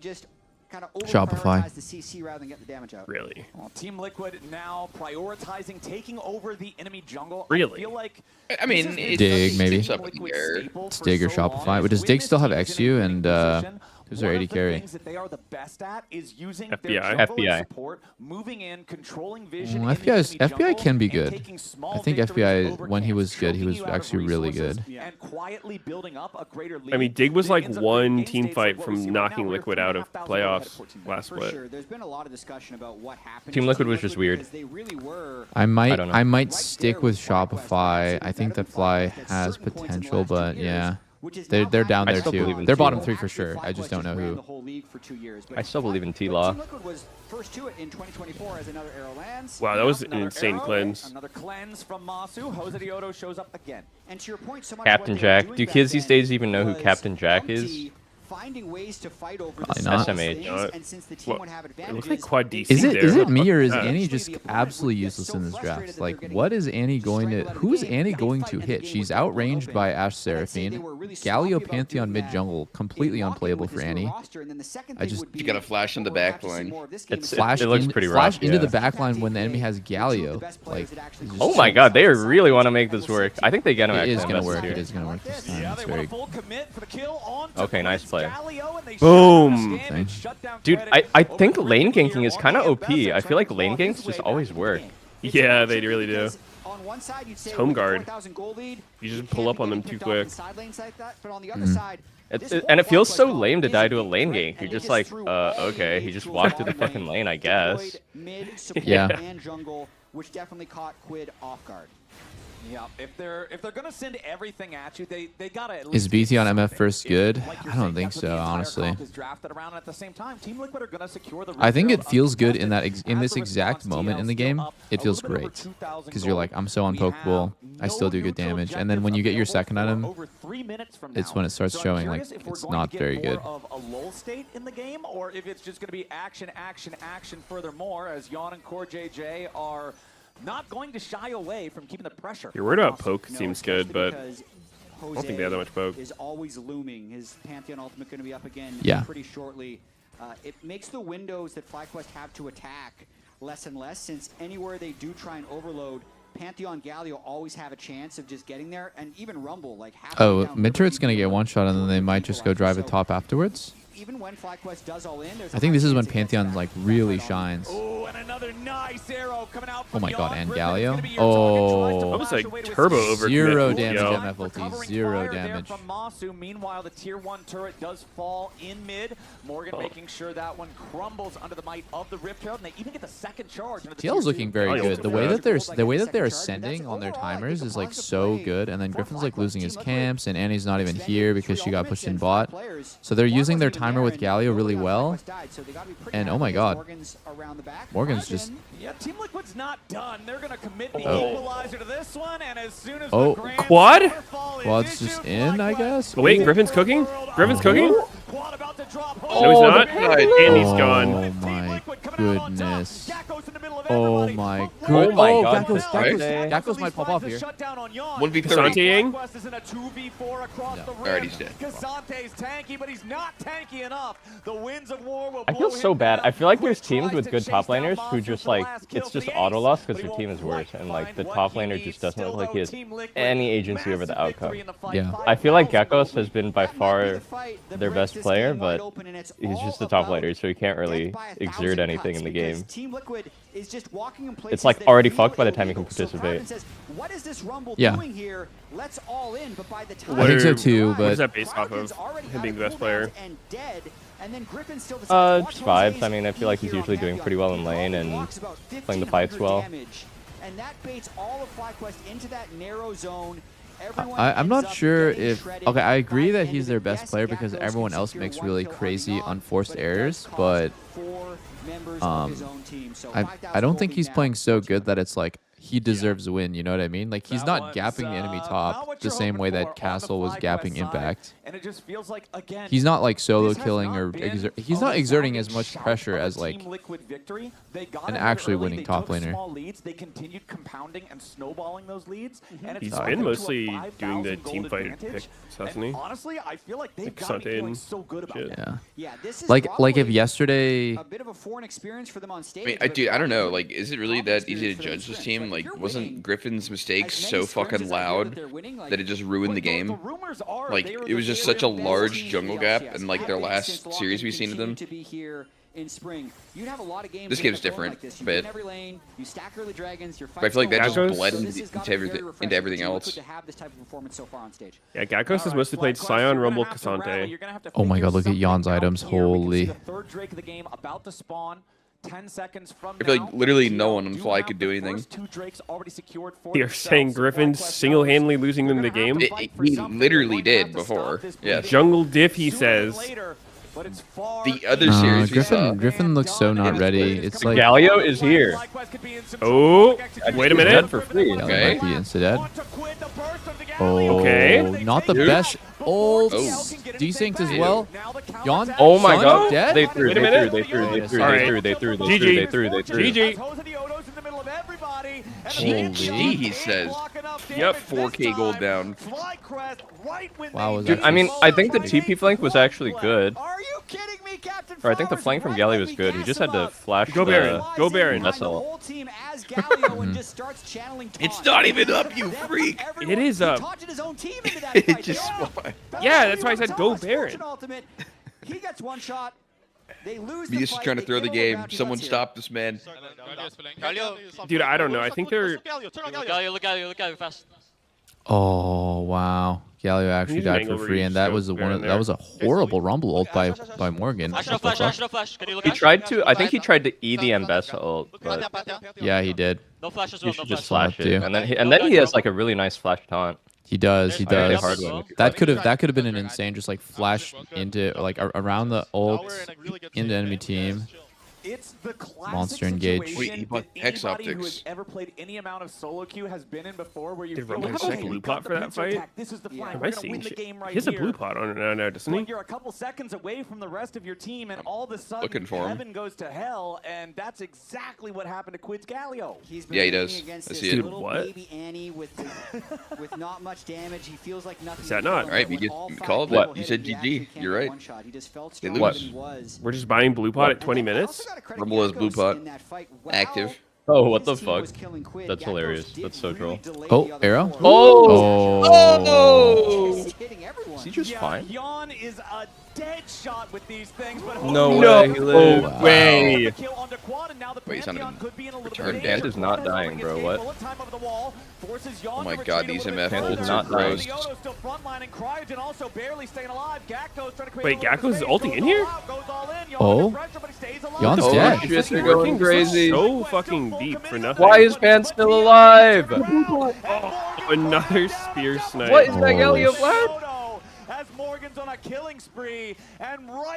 Shopify. Really? Well, Team Liquid now prioritizing taking over the enemy jungle. Really? I feel like I mean, Dig, maybe. It's up in the air. It's Dig or Shopify. But does Dig still have XU and who's their AD carry? that they are the best at is using FBI. their FBI. support, moving in, controlling vision. FBI can be good. I think FBI, when he was good, he was actually really good. And quietly building up a greater lead. I mean, Dig was like one team fight from knocking Liquid out of playoffs last split. There's been a lot of discussion about what happened. Team Liquid was just weird. They really were. I don't know. might stick with Shopify. I think that Fly has potential, but yeah. They're down there still believe too. in They're T-Law. bottom 3 for sure. I just don't know who. I still believe in T-Law. First to it in 2024 as another arrow lands. Wow, that was an Another insane arrow, cleanse. Another cleanse from Masu. Jose Dioto shows up again. And to your point, so much Captain what they were Jack. doing Do back kids these then days even know who was Captain Jack is? Bounty finding ways to fight over Probably the not. small SMH. things, and since the team would have It advantages, looks like quad DC Is there. it me or is Yeah. Annie just absolutely useless in this draft? Like, what is Annie going to? Who's Annie going to hit? She's outranged by Ashe Seraphine. Galio Pantheon mid jungle, completely unplayable for Annie. I just You got a flash in the back line. flash it looks in- pretty flash rough, into yeah. the back line when the enemy has Galio. Like, Oh my god, they really want to make this work. I think they get him it at is gonna MS work. too. It is gonna work this time. It's very Okay, nice play. Boom. thing. Dude, I think lane ganking is kind of OP. I feel like lane ganks just always work. Yeah, they really do. On one side, you'd say Home with a guard. 4,000 gold lead, You just you pull can't up on be them getting too picked off in quick. side lanes like that, but on the other side, And it feels so lame to die to a lane gank. You're just like, okay, he just walked to the fucking lane, I guess. mid, support, Yeah. and jungle, which definitely caught Quid off guard. Yeah, if they're gonna send everything at you, they gotta at Is least BT on MF first good? like you're I don't saying, think that's what so, the entire honestly. comp is drafted around, and at the same time, Team Liquid are gonna secure the I think root it feels good in that contested. in As this the exact response, moment TL in the still game. up It a feels little bit over great 2,000 because you're like, I'm so gold. We have unpokable. I still do good no damage, neutral and then when you get your objective second item, over 3 minutes from it's now. when it starts So I'm showing like curious if we're it's going to not get very more good. of a lull state in the game, or if it's just going to be action, action, action furthermore, as Yon and Core JJ are not going to shy away from keeping the pressure. Your word about across- poke seems good, but Because I don't think they have that much poke. is always looming. His Pantheon ultimate going to be up again Yeah. pretty shortly. It makes the windows that FlyQuest have to attack less and less, since anywhere they do try and overload, Pantheon Galio always have a chance of just getting there, and even Rumble, like halfway Oh, down mid river, turret's you gonna can get run one shot, and then they might just go drive a So top afterwards. even when FlyQuest does all in, there's a I think high this is chance when it gets Pantheon back. like really shines. Oh, and another nice arrow coming out Oh from my god, Yon. and Griffin's Galio. gonna be your target, tries to Oh, That was flash like away to turbo escape. over zero commit, damage yo. MF ulti, Recovering zero fire there damage. from Masu. Meanwhile, the tier 1 turret does fall in mid. Morgan making sure that one crumbles under the might of the Rift Herald, and they even get the second charge. into the TL's tier looking 2. very Oh, good. yeah. The way that they're Second charge, ascending on their that's overall, I timers think, is a like positive so play good, and then from Griffin's like FlyQuest. losing his Team Liquid camps, and Annie's not even spending here because 3 she got ultimates pushed in and bot. 5 players. So they're Morgan using their wasn't even timer there, with and Galio really nobody on well. FlyQuest died, so they gotta be pretty And oh happy my because god, Morgan's around the back. Morgan's just Yeah, Team Liquid's not done. They're going to commit the Oh. equalizer to this one, and as soon as Oh. the grand Quad? waterfall is Quad's just issued, in, I FlyQuest guess. But wait, Ooh. Griffin's cooking? Griffin's cooking? Quad about to drop. No, he's not. And he's Oh gone. my goodness. Gakko's in the middle of Oh everybody. my But good. Oh my Oh, god, Gakkos might pop off here. Shutdown on Yon. 1v30. Cassanteing? FlyQuest is in a 2v4 across the rim. Alright, he's dead. Cassante's tanky, but he's not tanky enough. The winds of war will I feel blow so him bad. down. I feel like Quid there's teams tries with to good chase top down laners Masu who for just the like, last kill it's for just the auto ace, loss but because he their team won't is worse, quite and like find the what top he laner needs. just doesn't Still, look like though, he has Team Liquid, any agency over the massive outcome. victory in the fight. Yeah. I feel like 5,000 Gakkos gold has been by That might be far the fight that their breaks best this player, game but wide open, and it's he's all just the top about laner, so he can't really death by 1,000 exert anything cuts, in the because game. Team Liquid is just walking in It's places like that already feel fucked by the time he can illegal. So participate. Providence says, what is this Rumble Yeah. doing here? Let's all in. But by the time I think so too, What but is that based off of? Providence already Him out being of the best cooldowns player? and dead, and then Griffin still decides, watch Just vibes. Jose's I mean, I feel like he's here on usually doing Pantheon. pretty well in He lane and walks about playing the fights 1,500 well. damage, and that baits all of FlyQuest into that narrow zone. I'm not sure if... Okay, I agree that he's their best player because everyone else makes really crazy unforced errors, but I don't think he's playing so good that it's like he deserves a win, you know what I mean? Like, he's not gapping the enemy top the same way that Castle was gapping Impact. And it just feels like, again, He's not like solo killing or he's not exerting as much pressure as like an actually winning top laner. They continued compounding and snowballing those leads. And He's been mostly doing the team fight pick, hasn't he? Honestly, I feel like they've got to be feeling so good about it. Yeah. Like if yesterday... A bit of a foreign experience for them on stage. I mean, dude, I don't know. Like, is it really that easy to judge this team? Like, wasn't Griffin's mistakes so fucking loud that it just ruined the game? Like, it was just such a large jungle gap in like their last series we've seen of them. This game's different, but I feel like that just bled into everything else. Yeah, Gakkos has mostly played Scion, Rumble, Cassante. Oh my god, look at Jan's items. Holy. 10 seconds from I feel like literally no one on Fly could do anything. You're saying Griffin's single-handedly losing them the game? He literally did before. Yes. Jungle diff, he says. The other series we saw. Griffin looks so not ready. It's like Galio is here. Oh, wait a minute. For free. Okay. Might be insta-dead. Oh, okay. Not the best. Oh, desynced as well. Jan? Oh my Son god. dead? They threw. GG. GG, he says. Yep. 4K gold down. Wow, Dude, I mean, I think the TP flank was actually good. Or I think the flank from Galley was good. He just had to flash Go Baron. Go Baron. That's all. It's not even up, you freak. It is up. It just spawned. Yeah, that's why I said go Baron. He gets one shot. They lose He's just trying to throw the game. Someone stop this man. Dude, I don't know. I think they're... Look Galio, fast. Oh wow, Galio actually He's an died for angle where free, you and that choke was Baron that was a horrible rumble ult by Morgan. Flash, no flash. Can you look He at? tried to. I think he tried to E the Ambessa ult, but Yeah, he did. No flash as you well, should no just flash. flash it, and then he has like a really nice flash taunt. He does. He does. hard one. That could have been an insane just like flash into like around the ult into enemy team. It's the classic Monster engage. situation Wait, he bought that Hex anybody who Optics. has ever played any amount of solo queue has been in before, where you Did feel Rumble like, have a okay, blue we've pot got for the that pincer fight? attack. This is the flank. Am We're I gonna seeing win the shit? game right He has a here. blue pot on it now, doesn't But he? you're a couple seconds away from the rest of your team, and all of a sudden, Looking for him. heaven goes to hell, and that's exactly what happened to Quid's Galio. Yeah, he does. I see it. Dude, what? Baby Annie with not much damage. He feels like nothing. Is that not? All right, we called it. You said GG. You're right. They lose. We're just buying blue pot at 20 minutes? Rumble has blue pot. Active. Oh, what the fuck? That's hilarious. That's so troll. Oh, arrow. Oh! Oh! Is he just fine? Jan is a dead shot with these things, but No No way. He lived. way. Wait, he's not even returned Pant yet. is not dying, bro. What? Oh my god, these MF Pant is ults not are gross. Wait, Gakkos is ulting in here? Oh, Jan's Oh dead. shit, they're going crazy. So fucking deep for nothing. Why is Pant still alive? Oh, another spear snipe. What is that Galio Vlad?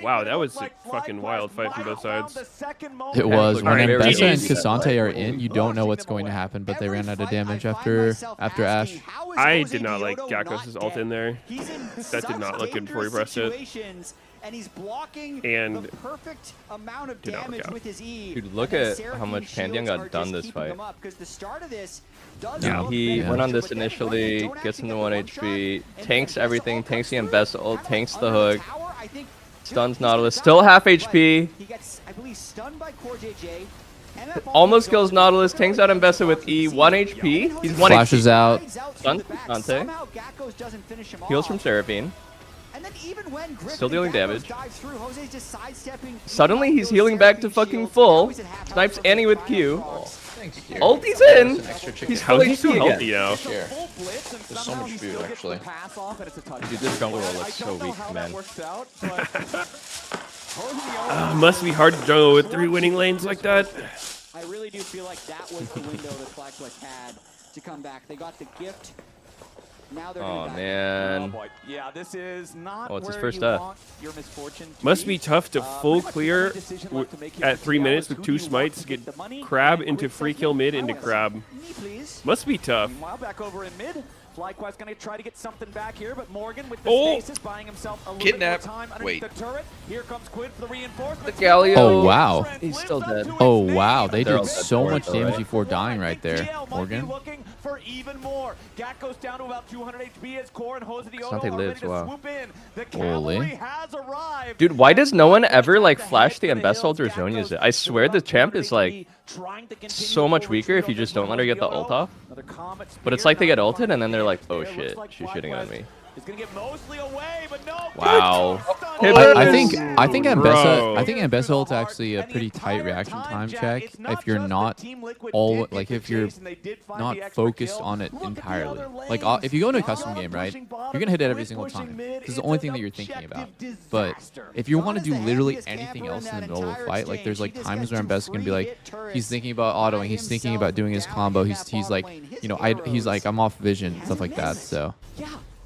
Wow, that was a fucking wild fight from both sides. It was. When Alright, Ambessa and GG. Cassante are in, you don't know what's going to happen, but they ran out of damage after Ash. I did not like Gakkos' ult in there. That did not look good before he pressed it. And he's blocking And the perfect amount of did not damage work out. with his E. Dude, look And at then how much Seraphim's Pantheon shields got are done just this keeping fight. him up, 'cause the start of this does Yeah. look He better, went on but this then initially, don't gets actually into get 1 the HP, shot, and tanks Ambessa everything, all tanks the comes Ambessa through. ult, tanks the Under hook, tower, I think stuns he's gonna Nautilus, die, still half but HP, he gets, I believe, stunned by Core JJ. MF almost also kills goes Nautilus, down. tanks out Ambessa with E, 1 HP, he's 1 Flashes HP. out. Stuns Dante, heals from Seraphine. And then even when Griffin Still dealing and Gakkos damage. dives through, Jose's just sidestepping. Suddenly he's healing back to fucking full, snipes Annie with Q, Thanks, ulti's in, He's How is he so full healthy again. now? Here. There's so much food, actually. Dude, this jungle roll looks so weak, man. Must be hard to jungle with 3 winning lanes like that. I really do feel like that was the window that FlyQuest had to come back. They got the gift Oh man. Yeah, this is not it's his where first you death. want your misfortune to Must be tough to full clear at 3 minutes with 2 smites to get Crab into free kill mid into Crab. Must be tough. Meanwhile, back over in mid, FlyQuest going to try to get something back here, but Morgan with the stasis buying himself a little bit more time underneath the turret. Here comes Quid for the reinforcement. The Galio. Oh, wow. He's still dead. Oh, wow. They They're did all so dead much for it, damage though, before dying right there. Morgan. Looking for even more. Gat goes down to about 200 HP as Core and Jose Diodo Sante are ready lives, to wow. swoop in. The cavalry has arrived. Dude, why does no one ever like flash the Embesselt or Zone use it? I swear the champ is like so much weaker if you just don't let her get the ult off. But it's like they get ulted and then they're like, oh shit, she's shooting at me. Wow. I think Ambessa ult's actually a pretty tight reaction time check if you're not if you're not focused on it entirely. Like if you go into a custom game, right, you're gonna hit it every single time. This is the only thing that you're thinking about. But if you want to do literally anything else in the middle of a fight, like there's like times where Ambessa's gonna be like, he's thinking about autoing, he's thinking about doing his combo, he's like, you know, he's like, I'm off vision, stuff like that. So.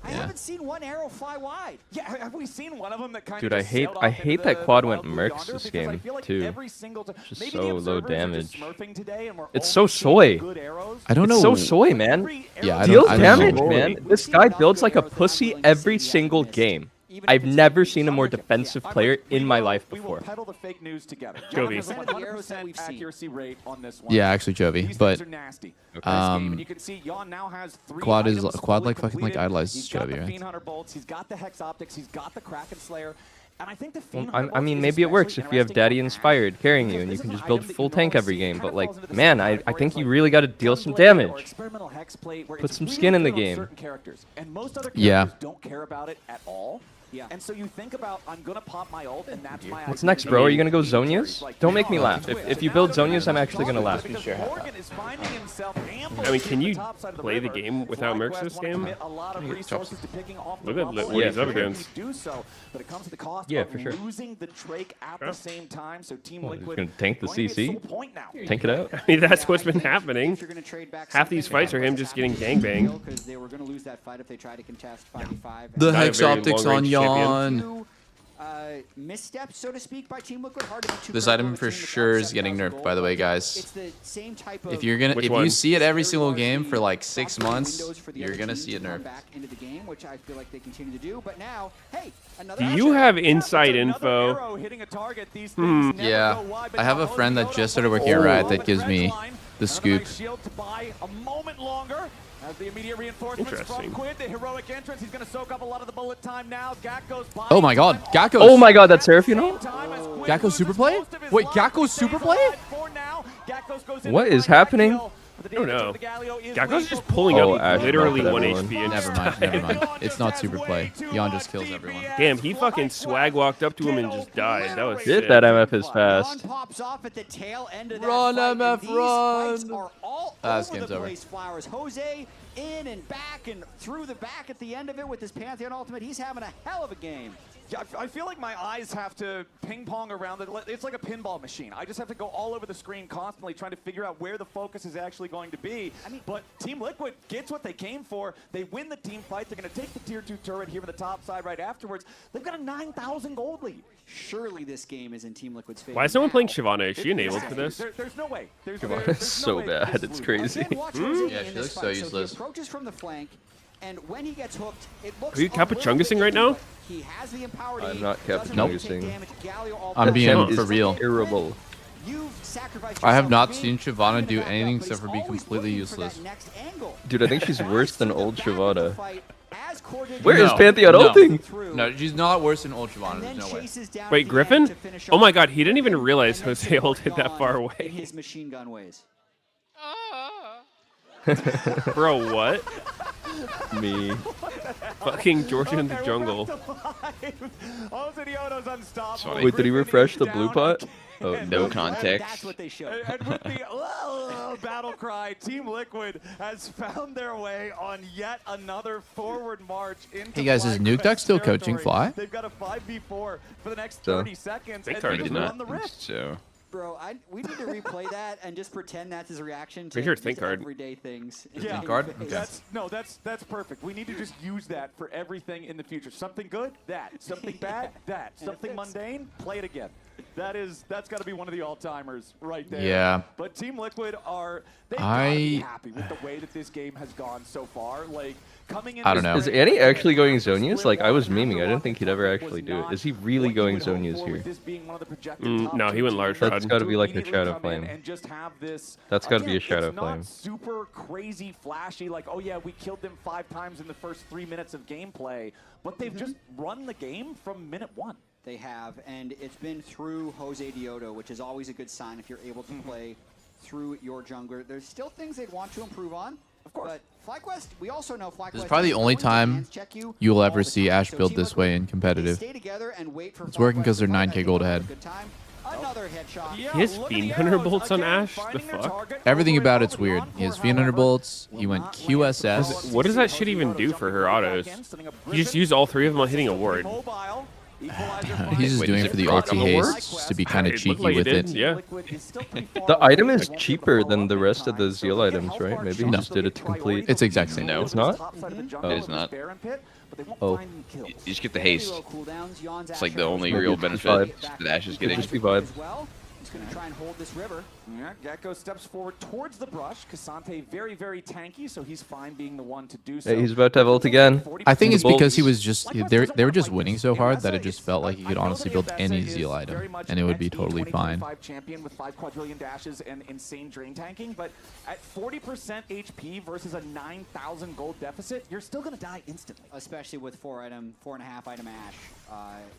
I haven't seen one arrow fly wide. Yeah, have we seen one of them that kind Dude, of I hate that quad went Mercs this game too. It's just so low damage. It's so soy. I don't know. It's so soy, man. Yeah, Deal damage, man. This guy builds like a pussy every single game. I've never seen a more defensive player in my life before. Jovi. Yeah, actually Jovi, but Quad like fucking like idolizes Jovi, right? He's got the Hex Optics, he's got the Kraken Slayer. And I think the I mean, maybe it works if you have Daddy Inspired carrying you and you can just build full tank every game. But like, man, I think you really got to deal some damage. Put some skin in the game. Yeah. Don't care about it at all. Yeah. And so you think about, I'm going to pop my ult, and that's my What's next, bro? Are you going to go Zonias? Don't make me laugh. If you build Zonias, I'm actually going to laugh. I mean, can you play the game without Mercs this game? Look at what he's up against. Yeah, for sure. Losing the Drake at the same time, so Team He's Liquid going to tank the CC. Tank it out. I mean, that's what's been happening. Half these fights are him just getting gangbanged. The Hex Optics on Yawn. Missteps, so to speak, by Team Liquid. Hard to be too This critical item for returning the sure is front getting 7,000 nerfed, by the way, guys. It's the same type of If you one? see it every single game for like 6 months, you're gonna see it nerfed. back into the game, which I feel like they continue to do. But now, hey, another Do you have inside info? Yeah, I have a friend that just started working at Riot that gives me the scoop. As the immediate reinforcements from Quid, the heroic entrance, he's going to soak up a lot of the bullet time now. Gat goes by. Oh my god, Gakko's. Oh my god, that's Seraph, you know? Gakko's super play? Wait, Gakko's super play? What is happening? I don't know. Gakko's just pulling up literally 1 HP and Never mind, never mind. It's not super play. Yon just kills everyone. Damn, he fucking swag walked up to him and just died. That was Shit, sick. that MF is fast. Run, MF, run! This game's over. Jose in and back and through the back at the end of it with his Pantheon ultimate. He's having a hell of a game. Yeah, I feel like my eyes have to ping pong around it. It's like a pinball machine. I just have to go all over the screen constantly trying to figure out where the focus is actually going to be. But Team Liquid gets what they came for. They win the team fight. They're going to take the tier 2 turret here on the top side right afterwards. They've got a 9,000 gold lead. Surely this game is in Team Liquid's favor. Why is someone playing Shyvana? Is she enabled for this? There's no way. Shyvana's so bad. It's crazy. Yeah, she looks so useless. He approaches from the flank, and when he gets hooked, it looks Are you Capuchungusing right now? He has the empowered I'm not Capuchungusing. I'm being for real. Terrible. I have not seen Shyvana do anything except for be completely useless. Dude, I think she's worse than old Shyvana. Where is Pantheon ulting? No, she's not worse than old Shyvana. There's no way. Wait, Griffin? Oh my god, he didn't even realize Jose ulted that far away. His machine gun ways. Bro, what? Me. Fucking Georgia in the jungle. Wait, did he refresh the blue pot? Oh, No context. That's what they showed. And with the battle cry, Team Liquid has found their way on yet another forward march into Hey guys, is Nuke Duck still coaching Fly? They've got a 5v4 for the next 30 seconds. They and started just not. run the rift. So Bro, we need to replay that and just pretend that's his reaction to Make sure it's just think card. everyday things. Yeah, card? Okay. That's perfect. We need to just use that for everything in the future. Something good, that. Something bad, that. Something mundane, play it again. That's got to be one of the all-timers right there. Yeah. But Team Liquid they've got to be happy with the way that this game has gone so far. Like, coming in, I don't know. Is Annie actually going Zonias? Like, I was memeing. I didn't think he'd ever actually do it. Is he really going Zonias here? No, he went large rod. That's got to be like a Shadow Flame. That's got to be a Shadow Flame. It's not super crazy flashy, like, oh yeah, we killed them 5 times in the first 3 minutes of gameplay, but they've just run the game from minute 1. They have, and it's been through Jose Dioto, which is always a good sign if you're able to play through your jungler. There's still things they'd want to improve on, of course. But FlyQuest, we also know FlyQuest. This is probably the only time you'll ever see Ash build this way in competitive. It's working because they're 9k gold ahead. He has Fiend Hunter bolts on Ash? The fuck? Everything about it's weird. He has Fiend Hunter bolts. He went QSS. What does that shit even do for her autos? You just use all 3 of them on hitting a ward. He's just doing it for the ulti haste, just to be kind of cheeky like with it. Yeah. The item is cheaper than the rest of the Zeal items, right? Maybe he just did it to complete. It's exact same. No, it's not. It is not. Oh. You just get the haste. It's like the only real benefit that Ash is getting. Just be vibe. He's going to try and hold this river. Yeah, Gecko steps forward towards the brush. Cassante very, very tanky, so he's fine being the one to do so. Hey, he's about to have ult again. I think it's because he was just they were just winning so hard that it just felt like he could honestly build any Zeal item and it would be totally fine. Champion with 5 quadrillion dashes and insane drain tanking, but at 40% HP versus a 9,000 gold deficit, you're still going to die instantly. Especially with 4.5 item Ash.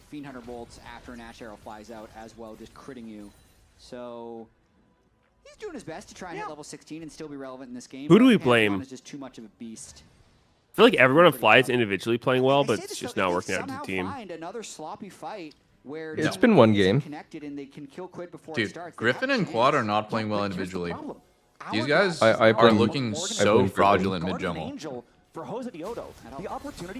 Fiend Hunter bolts after an Ash arrow flies out as well, just critting you. So he's doing his best to try and hit level 16 and still be relevant in this game. Who do we blame? Is just too much of a beast. I feel like everyone on Fly is individually playing well, but it's just not working out as a team. Another sloppy fight where it's been one game. And they can kill Quid before Dude, it starts. Griffin and Quad are not playing well individually. These guys are looking so fraudulent mid-jungle.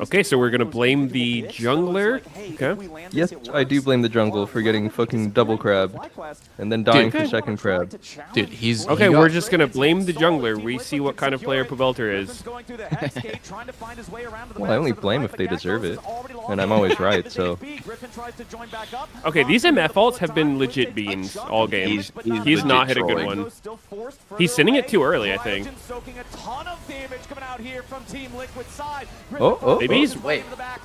Okay, so we're gonna blame the jungler. Okay. Yes, I do blame the jungle for getting fucking double crab and then dying for second crab. Dude, he's okay. We're just gonna blame the jungler. We see what kind of player Pabelter is. Well, I only blame if they deserve it, and I'm always right. So. Okay, these MF ults have been legit beans all game. He's not hit a good one. He's sending it too early, I think. Oh, maybe he's wait.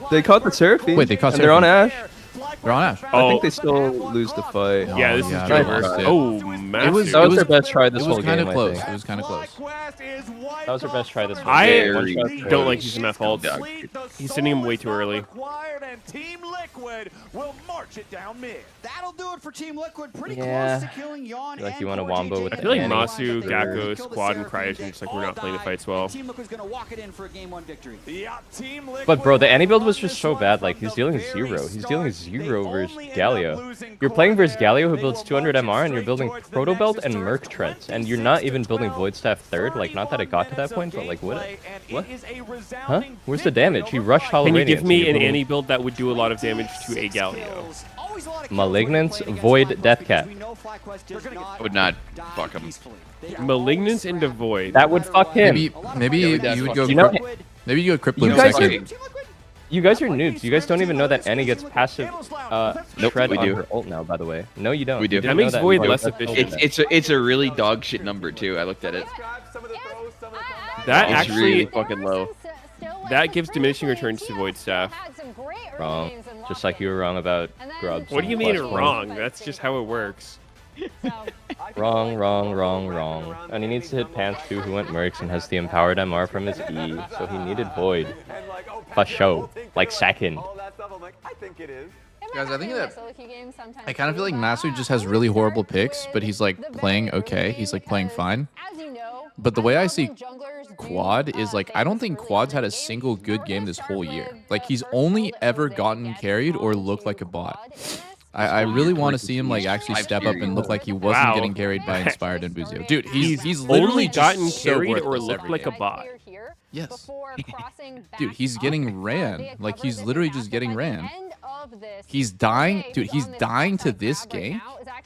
They caught the Seraphine. Wait, they caught They're on Ash. They're on Ash. I think they still lose the fight. Yeah, this is Jover. Oh, massive. That was their best try this whole game. It was kind of close. It was kind of close. That was their best try this whole game. I don't like these MF ults. He's sending him way too early. Team Liquid will march it down mid. That'll do it for Team Liquid. Pretty Yeah. close to killing Yawn Like and you want a wombo with I feel like Annie. Masu, Gakko, Squad, and Cryogen just like we're not playing the fights well. Team Liquid's going to walk it in for a game 1 victory. Yeah, Team Liquid. But bro, the Annie build was just so bad. Like he's dealing 0. He's dealing 0 versus Galio. You're playing versus Galio who builds 200 MR, and you're building Proto Belt and Merc Treads, and you're not even building Void Staff 3rd. Like not that it got to that point, but like what? Huh? Where's the damage? He rushed Hollow Can you Radiance. give me an Annie build that would do a lot of damage to a Galio? Malignance, Void, Deathcat. I would not fuck him. Malignance into Void. That would fuck him. Maybe you would go. Maybe you go Crippling You guys second. You guys are noobs. You guys don't even know that Annie gets passive shred we on do. her ult now, by the way. No, you don't. We do. You That didn't know makes Void until less I told you efficient. that. It's a really dog shit number too. I looked at it. That It's actually really fucking low. that gives diminishing returns to Void Staff. Wrong. Just like you were wrong about Grubs. What do you mean wrong? That's just how it works. Wrong, wrong, wrong, wrong. And he needs to hit Pants too, who went Mercs and has the empowered MR from his E, so he needed Void. For show. Like second. Guys, I think that I kind of feel like Masu just has really horrible picks, but he's like playing okay. He's like playing fine. But the way I see Quad is like, I don't think Quad's had a single good game this whole year. Like he's only ever gotten carried or looked like a bot. I really want to see him like actually step up and look like he wasn't getting carried by Inspired and Buzio. Dude, he's literally only gotten just so carried or worthless looked every like a game. bot. Yes. Dude, he's getting ran. Like he's literally just getting ran. He's dying. Dude, he's dying to this game.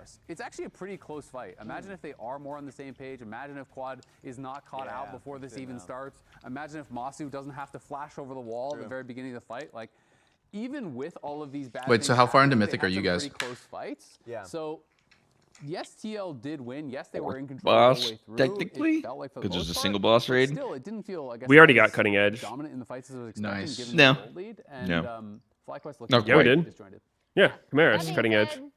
Mars. It's actually a pretty close fight. Imagine if they are more on the same page. Imagine if Quad is not caught out before this even starts. Imagine if Masu doesn't have to flash over the wall at the very beginning of the fight. Like, even with all of these bad Wait, things so how far into happening, Mythic they are had you some guys? pretty close fights. Yeah. So yes, TL did win. Yes, they were in control all the Boss, way through. technically, because there's a single boss raid. Still, it didn't feel, I guess, We already as got cutting edge. dominant in the fights as I was expecting, Nice. given No. the gold lead. And No. FlyQuest looked Not Yeah, we quite. did. disjointed. Yeah, Chimera's That being cutting edge. said,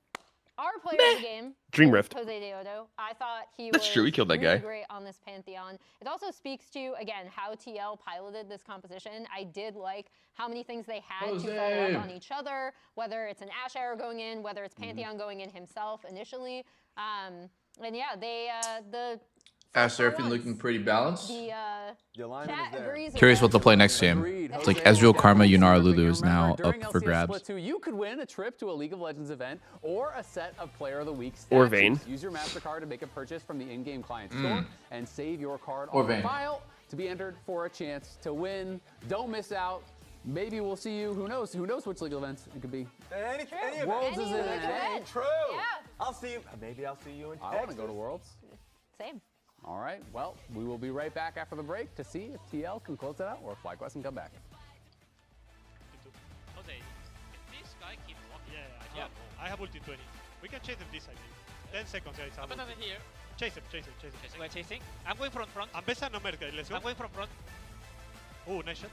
our player of the game, Dream is Rift. Jose Deodo. I thought he That's was true, he killed that really guy. great on this Pantheon. It also speaks to, again, how TL piloted this composition. I did like how many things they had to follow up on each other, whether it's an Ashe arrow going in, whether it's Pantheon going in himself initially. And yeah, the Ash Seraphine looking pretty balanced. the chat agrees with Curious that. what they'll play next game. It's like Ezreal, Karma, Yunara, Lulu is now During up for LCS grabs. Split 2, you could win a trip to a League of Legends event or a set of Player of the Week Or statues. Vayne. Use your MasterCard to make a purchase from the in-game client store and save your card Or on Vayne. file to be entered for a chance to win. Don't miss out. Maybe we'll see you. Who knows? Who knows which League of events it could be? Any Worlds is in League it. event. True. Yeah. I'll see you. Maybe I'll see you in I want to Texas. go to Worlds. Same. All right. Well, we will be right back after the break to see if TL can close it out or if FlyQuest can come back. Jose, if this guy keeps walking, Yeah, I have ulti 20. We can chase them this, I think. 10 seconds, guys. I'm over here. Chase him, chase him, chase him. We're chasing. I'm going front. Ambessa no merca, let's go. I'm going front. Oh, nice shot.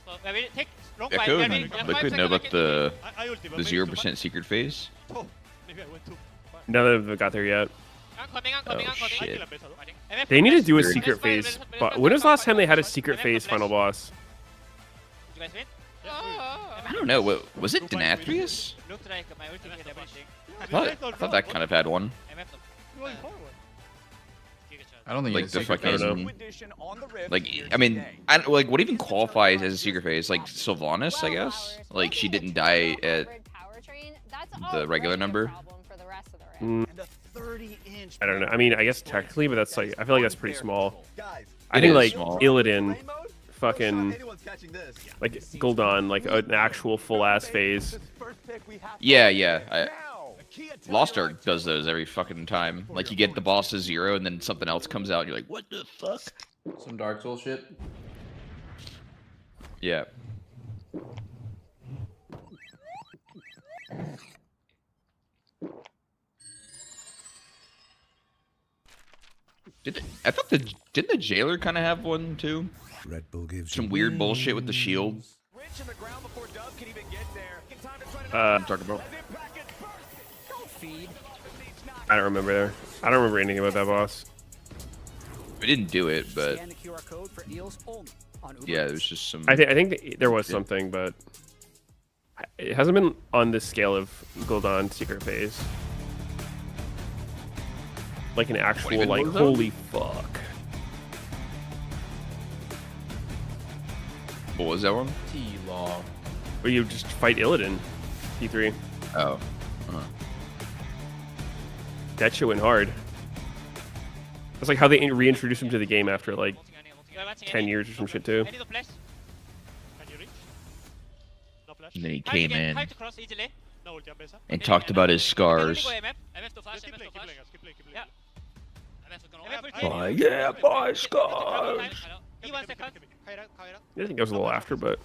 So, take long Echo fight. and Maybe- yeah, 5 Liquid know seconds, about the I ulti, but the maybe too 0% secret phase. far. Oh, maybe I went too far. None of them got there yet. I'm coming. Oh, I'm coming. shit. I kill Ambessa, though. MF They need to flash. do a MF secret flash, phase. MF But flash, when was the last MF time they had a flash, secret MF phase flash. final boss? You guys win? I don't know. Was it Denathrius? Looks like my ulti hit everything. I thought that kind of had one. MF them. Going forward. I don't think Like it's the secret fucking, phase. like I mean, like what even qualifies as a secret phase? Like Sylvanas, I guess. Like she didn't die at the regular number. I don't know. I mean, I guess technically, but that's like I feel like that's pretty small. I It think is like small. Illidan, fucking like Gul'dan, like an actual full ass phase. Yeah. Lost Ark does those every fucking time. Like you get the boss to 0 and then something else comes out and you're like, what the fuck? Some Dark Souls shit. Yeah. I thought didn't the jailer kind of have one too? Red Bull gives Some weird bullshit with the shield. Uh, Talk about. I don't remember there. I don't remember anything about that boss. We didn't do it, but Scan the QR code for eels only on Uber yeah, Eats. it was just some. I think there was something, but it hasn't been on the scale of Gul'dan secret phase. Like an actual even like was that? holy fuck. What was that one? T-Law. Where you just fight Illidan, T3. Oh. That shit went hard. That's like how they reintroduced him to the game after like 10 years or some shit too. Can you reach? No flash. And then he came in Hide to cross easily. No ulti, Ambessa. and talked about his scars. Go MF to flash. Keep MF playing, to keep flash. playing us, keep playing, keep playing. Yeah. MF is gonna Oh, yeah, my scars. He 1 second. I think it was a little after, but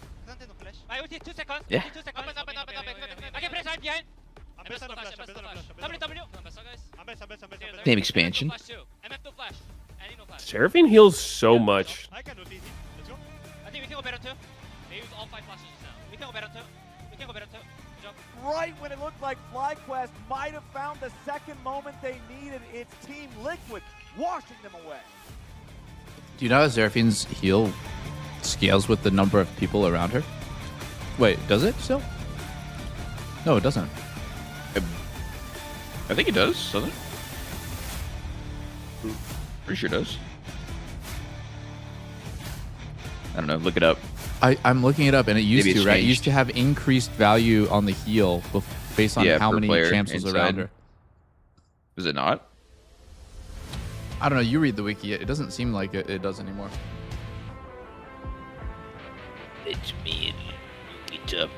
My ulti 2 seconds. Yeah. 2 seconds. Up. I can press right behind. Ambessa no flash, Ambessa no flash. W. Ambessa. Same expansion. MF to flash. Annie no flash. Seraphine heals so much. I can do this. Let's go. I think we can go better too. They use all 5 flashes now. We can go better too. Good job. Right when it looked like FlyQuest might have found the second moment they needed, it's Team Liquid washing them away. Do you know how Seraphine's heal scales with the number of people around her? Wait, does it still? No, it doesn't. I think it does, doesn't it? Pretty sure it does. I don't know. Look it up. I'm looking it up, and it used Maybe to, it's right? It changed. used to have increased value on the heal based on Yeah, how per many player champs was inside. around her. Is it not? I don't know. You read the wiki. It doesn't seem like it does anymore. It's me. Look it up.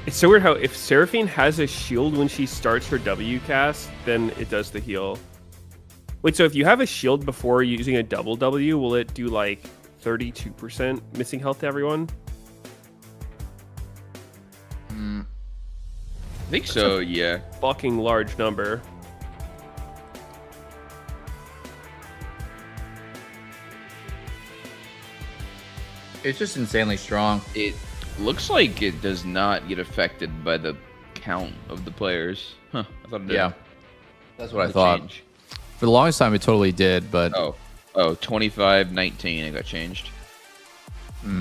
It's so weird how if Seraphine has a shield when she starts her W cast, then it does the heal. Wait, so if you have a shield before using a double W, will it do like 32% missing health to everyone? I think so, yeah. Fucking large number. It's just insanely strong. It looks like it does not get affected by the count of the players. Huh, I thought it did. Yeah, that's what I thought. Change. For the longest time, it totally did, but... Oh, 25-19, it got changed.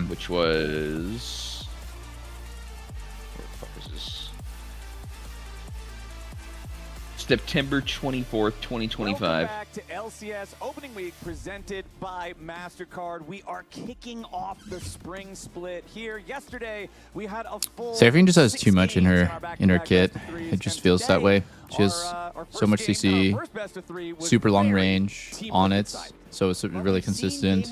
Which was... Where the fuck is this? September 24th, 2025. Welcome back to LCS Opening Week presented by MasterCard. We are kicking off the spring split here. Yesterday, we had a full... Seraphine just has too much in her kit. It just feels that way. She has so much CC, super long range on it, so it's really consistent.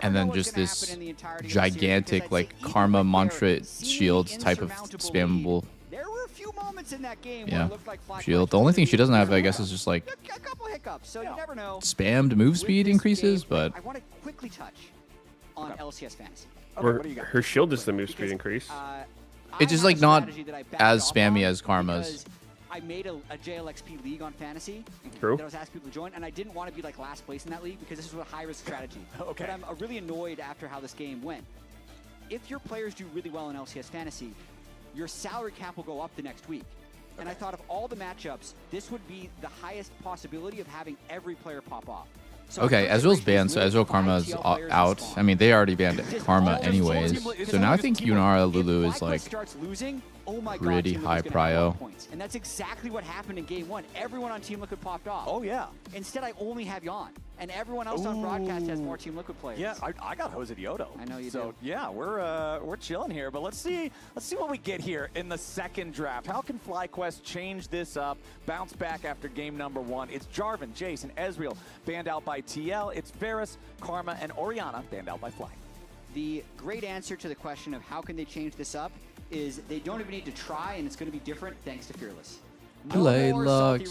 And then just this gigantic, like, Karma Mantra Shield type of spammable. There were a few moments in that game Yeah, where it looked like shield. The only thing she doesn't have, I guess, is just like a couple hiccups, so you never know. spammed move speed increases, but I want to quickly touch on LCS Fantasy. Her shield is the move speed increase. it's just like not as spammy as Karma's. I made a JLXP league on Fantasy True. that I was asking people to join, and I didn't want to be like last place in that league because this was a high-risk strategy. Okay. But I'm really annoyed after how this game went. If your players do really well in LCS Fantasy, your salary cap will go up the next week. And I thought of all the matchups, this would be the highest possibility of having every player pop off. So Okay, Ezreal's banned, so Ezreal Karma's out. I mean, they already banned Karma anyways. So now I think Yunara Lulu is like pretty high prio. And that's exactly what happened in game 1. Everyone on Team Liquid popped off. Oh, yeah. Instead, I only have Yon. And everyone else on broadcast has more Team Liquid players. Yeah, I got Jose Diodo. I know you so, do. yeah, we're chilling here. But let's see what we get here in the second draft. How can FlyQuest change this up, bounce back after game number 1? It's Jarvan, Jace, and Ezreal banned out by TL. It's Varus, Karma, and Orianna banned out by Fly. The great answer to the question of how can they change this up is they don't even need to try, and it's going to be different thanks to Fearless. Play Lux.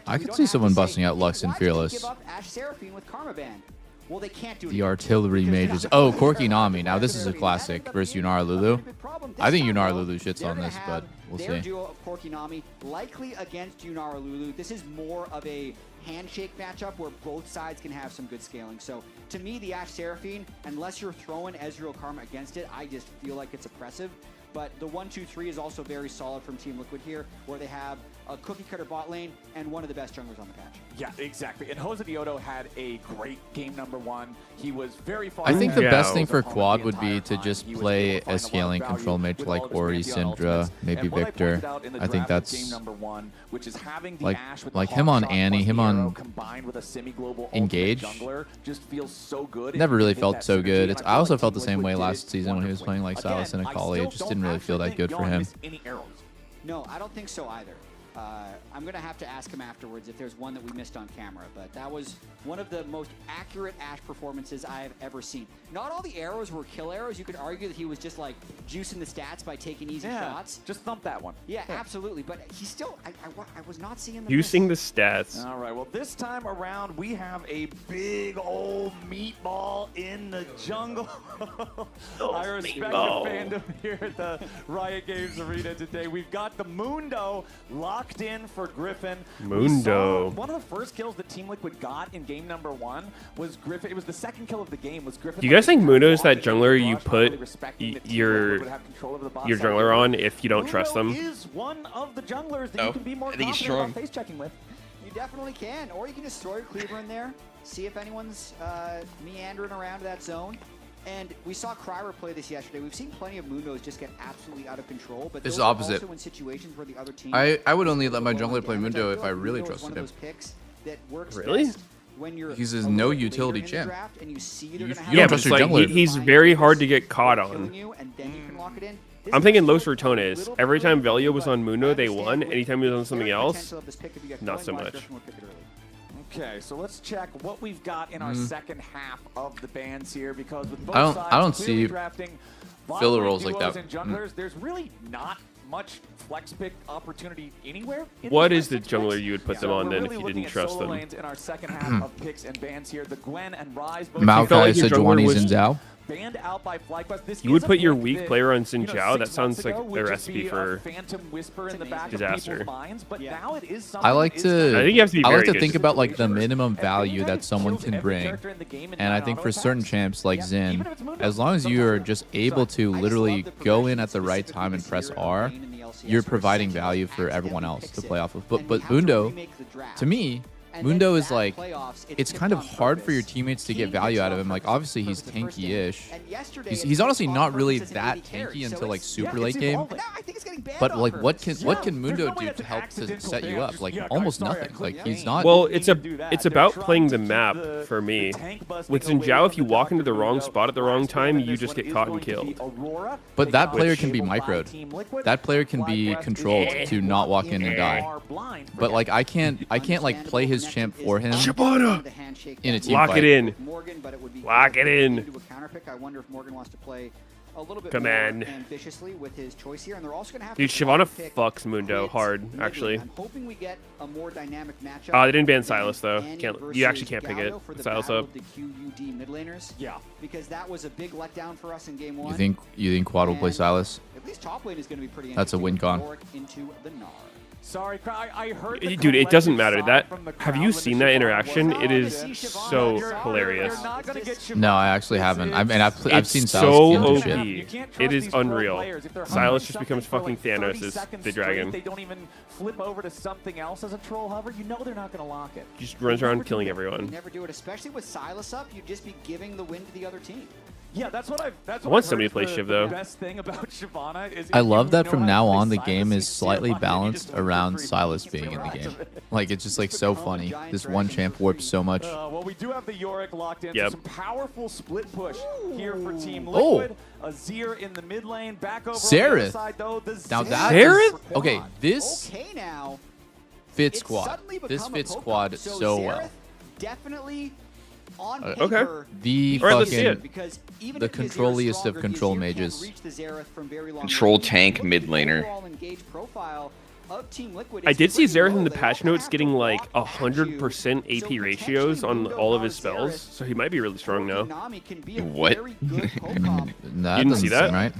I could see someone busting out Lux and Fearless. Give up Ashe Seraphine with Karma ban. Well, they can't do it. The artillery mages. Oh, Corki Nami. Now this is a classic versus Yunara Lulu. I think Yunara Lulu shits on this, but we'll their see. duo of Corki Nami likely against Yunara Lulu. This is more of a handshake matchup where both sides can have some good scaling. So to me, the Ashe Seraphine, unless you're throwing Ezreal Karma against it, I just feel like it's oppressive. But the 1-2-3 is also very solid from Team Liquid here, where they have a cookie cutter bot lane and one of the best junglers on the patch. Yeah, exactly. And Jose Diodo had a great game number 1. He was very far. I think the best thing for Quad would be to just play a scaling control mage like Ori, Syndra, maybe Victor. I think that's like him on Annie, him on Engage. Never really felt so good. I also felt the same way last season when he was playing like Silas and Akali. It just didn't really feel that good for him. No, I don't think so either. I'm going to have to ask him afterwards if there's one that we missed on camera, but that was one of the most accurate Ashe performances I have ever seen. Not all the arrows were kill arrows. You could argue that he was just like juicing the stats by taking easy shots. Just thump that one. Yeah, absolutely. But he still, I was not seeing the Using the stats. All right, well, this time around, we have a big old meatball in the jungle. I respect the fandom here at the Riot Games Arena today. We've got the Mundo locked in for Griffin. Mundo. One of the first kills that Team Liquid got in game number 1 was Griffin. It was the second kill of the game. Was Griffin? Do you guys think Mundo is that jungler you put your jungler on if you don't trust them? Mundo is one of the junglers that you can be more confident about face checking with. You definitely can, or you can just throw your cleaver in there, see if anyone's meandering around that zone. And we saw Kryber play this yesterday. We've seen plenty of Mundos just get absolutely out of control. But this is those are opposite. also in situations where the other team I would only let my jungler play Mundo if I really trusted him. Really? He's a no utility champ. Yeah, but like, he's very hard to get caught on. I'm thinking Los Ratones. Every time Velio was on Mundo, they won. Anytime he was on something else, not so much. Okay, so let's check what we've got in our second half of the bans here, because with both I don't see drafting filler roles like that. and junglers, there's really not much flex pick opportunity anywhere. What is the jungler you would put them on then if you didn't trust them? In our second half of picks and bans here, the Gwen and Rise both Maokai, Sejuani, Xin Zhao. Banned out by FlyQuest. You would put your weak player on Xin Zhao? That sounds like a recipe for disaster. I like to. I think you have to be I very like to good. think about like the minimum value that someone can bring, and I think for certain champs like Xin, as long as you are just able to literally go in at the right time and press R, you're providing value for everyone else to play off of. But Mundo, to me, Mundo is like, it's kind of hard for your teammates to get value out of him. Like, obviously, he's tanky-ish. He's honestly not really that tanky until, like, super late game. But, like, what can Mundo do to help to set you up? Like, almost nothing. Like, he's not... Well, it's about playing the map for me. With Xin Zhao, if you walk into the wrong spot at the wrong time, you just get caught and killed. But that player can be microed. That player can be controlled to not walk in and die. But, like, I can't like, play his champ for him in a team Lock fight. it in. Lock it in. I wonder if Morgan wants to play a little bit Come more on. ambitiously with his choice here, and they're also going to have Dude, to Shyvana pick fucks Mundo hard, actually. I'm hoping we get a more dynamic matchup. They didn't ban Silas, though. Anny You actually can't pick it. versus Gallo for the Silas battle up. of the QUD mid laners. Yeah, because that was a big letdown for us in game one. You think Quad will play Silas? At least top lane is going to be pretty That's a win con. into the Gnar. Sorry, I heard Dude, it doesn't matter. Have you seen that interaction? It is so hilarious. No, I actually haven't. I mean, I've seen It's Silas so skins OP. and shit. It is unreal. Silas just becomes fucking Thanos as the dragon. They don't even flip over to something else as a troll hover. You know they're not going to lock it. Just runs around killing You everyone. never do it, especially with Silas up. You'd just be giving the win to the other team. Yeah, that's what I've. I want somebody to play Shiv though. The best thing about Shyvana is I love that from now on the game is slightly balanced around Silas being in the game. Like, it's just like so funny. This one champ warps so much. Well, we do have the Yorick locked in. Yep. So some powerful split push here for Team Oh. Liquid. Azir in the mid lane, back over on the Xerath. other side though. The Now Xerath that is- is, okay, this Okay, now fits it's squad. suddenly This become a fits poke squad up. So so Xerath well. definitely on Okay. paper. The All right, let's see fucking it. Because even the if Azir is controlliest of stronger, control Azir can't mages. reach the Xerath from very long Control range. tank Look, mid the laner. overall engaged profile of Team Liquid I is did see pretty Xerath low. in the They patch also notes have getting to like walk at you. 100% AP ratios on all of his spells, so he might be really strong now. Nami can be a What? very good poke-op. That You didn't doesn't see that? seem right.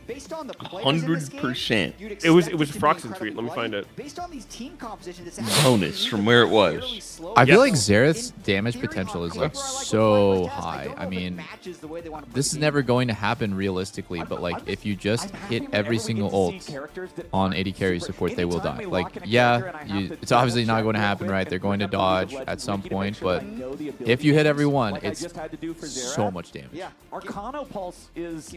Based on the players in this game, 100%. you'd It was expect to be Frox's incredibly tweet. Let me bloody. find it. Based on these team compositions, it's Bonus from where it was. I feel like Yes. Xerath's damage potential is like so high. I mean, this is never going to happen realistically, but like if you just hit every single ult on AD carry support, they will die. Like, yeah, it's obviously not going to happen, right? They're going to dodge at some point, but if you hit every one, it's so much damage. Yeah, Arcano Pulse is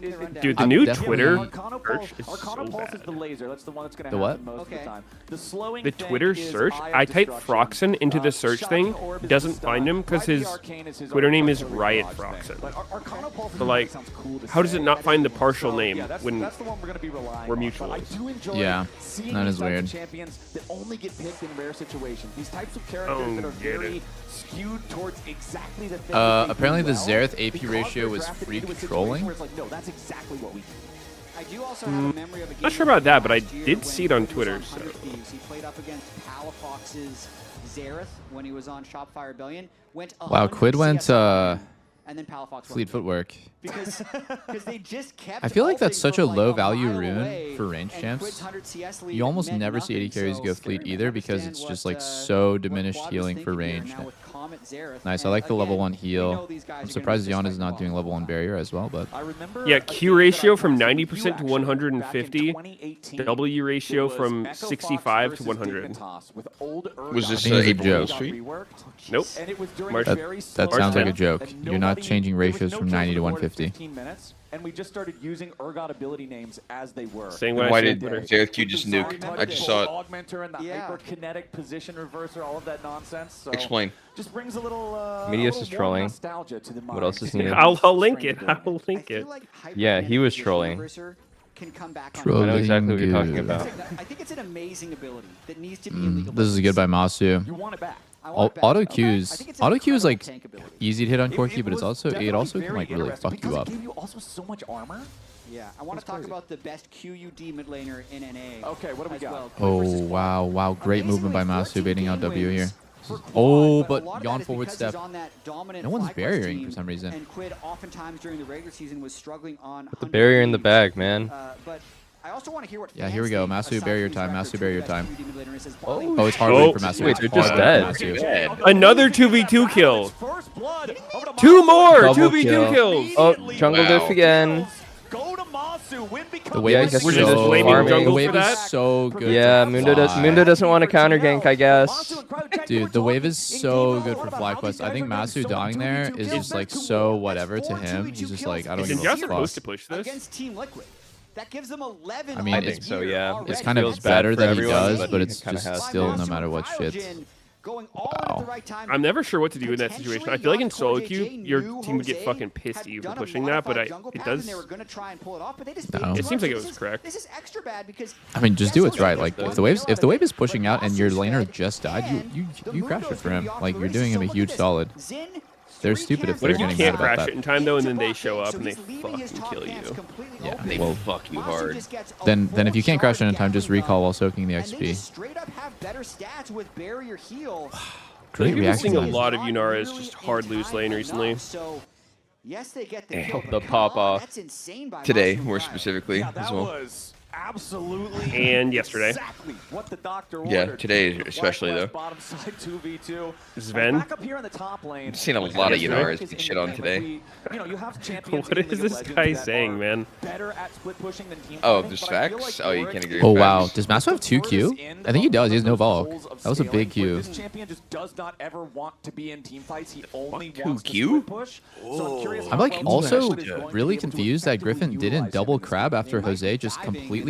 Dude, the new definitely- Twitter Arcano search Pulse, is so Arcano Pulse is bad. the laser. That's the one that's going The to what? happen most of the time. The slowing The thing Twitter is search, Eye of I type Destruction. Froxen into the search thing, Shocking Orb is doesn't the find stun. him because Right, his the Arcane is his Twitter name is artificial Riot dodge Froxen. thing. But Arcano Pulse So like, sounds cool to how does say. it not find the partial name Yeah, that's when the one we're going to be relying we're on. mutual? But I do enjoy Yeah, seeing that these is types weird. of champions that only get picked in rare situations. These types of characters that are get very it. skewed towards exactly the thing that they Apparently do the well, Xerath AP because ratio they're was drafted free into a situation controlling. where it's like, no, that's exactly what we do. I do also have a memory of a game Not sure about that, but I last year did when see it on he was Twitter, 100 so. Thieves. He played up against Palafox's Xerath when he was on Shopify Rebellion. Went Wow, 100 Quid went CS and then Palafox Fleet Footwork. because they just kept I feel like that's ulting such from, a like, low a value mile rune away, for range and champs. Quid's 100 CS lead You almost meant never see nothing, AD carries so go Fleet Scared either to because understand it's just what, like so what diminished Quad was healing for thinking here range. now with Comet Xerath. Nice, I And like the level again, 1 we know heal. these guys are I'm gonna surprised be Zion is suspect not doing level 1 barrier as well, but Yeah, Q ratio from 90% to 150, W ratio from 65 to 100. Was this I think it's a April joke. Street? Nope. That sounds like a joke. You're not changing ratios from 90 to 150. And we just started using Urgot ability names as they were. Saying what I Why said did on Twitter. Xerath Q just nuke? I just saw it. Augmenter and the hyperkinetic position reverser, all of that nonsense. So Explain. Just brings a little. Medius is trolling. What else is needed? I'll link it. I'll link it. Yeah, he was trolling. Can come back on I know exactly what you're talking Trolling about. I think it's an amazing ability that needs to be in League of This is good by Masu. You want it back. Auto Q is like easy to hit on Corki, but it also can like really fuck you up. Because it gave you also so much armor. Yeah, I want to talk about the best QUD mid laner in NA. Okay, what do we got? Well. Oh, wow, wow. Great movement by Masu, baiting out W here. Oh, but yawn forward step. No one's barriering for some reason. And Quid oftentimes during the regular season was struggling on Put the barrier in the bag, man. But I also want to hear what yeah, here we go. Masu barrier time. Masu barrier time. Oh, it's hard wait for Masu. Wait, they're just dead. Another 2v2 kill. 2 more 2v2 kills. Oh, jungle diff again. The wave is we're just blaming jungle for that. So good. Yeah, Mundo doesn't want to counter gank, I guess. Dude, the wave is so good for FlyQuest. I think Masu dying there is just like so whatever to him. He's just like, I don't give a fuck. Supposed to push this? Against Team Liquid. That gives them 11. I mean, I think so, yeah. It's kind of better than he does, but it's just still no matter what shit. Wow. I'm never sure what to do in that situation. I feel like in solo queue, your team would get fucking pissed at you for pushing that, but it does. No. It seems like it was correct. This is extra bad because I mean, just do what's right. Like if the wave is pushing out and your laner just died, you crash it for him. Like you're doing him a huge solid. They're stupid if they're getting mad about that. What if you can't crash it in time though, and then they show up and they fucking kill you? Yeah, they will fuck you hard. Then if you can't crash it in time, just recall while soaking the XP. Straight up have better stats with barrier heal. Great reaction. I've been seeing a lot of Yunaras just hard lose lane recently. So yes, they get the kill, the pop off. That's insane by Today, Masu more Prime. specifically, as well. Absolutely. And yesterday. Exactly what the doctor Yeah, ordered. today especially though. Bottom side 2v2. Sven? Back up here in the top lane. I've seen a lot of Yunaras get shit on today. What is this guy saying, man? Oh, there's facts? Oh, you can't agree with Oh facts. wow, does Masu have 2 Q? I think he does. He has no Volk. That was a big Q. This champion just does not ever want to be in team fights. He only Fuck, wants 2Q? to split push. So I'm curious I'm how like well also Rashford is going to really be able to confused that effectively Griffin didn't utilize double him. crab after Jose just completely.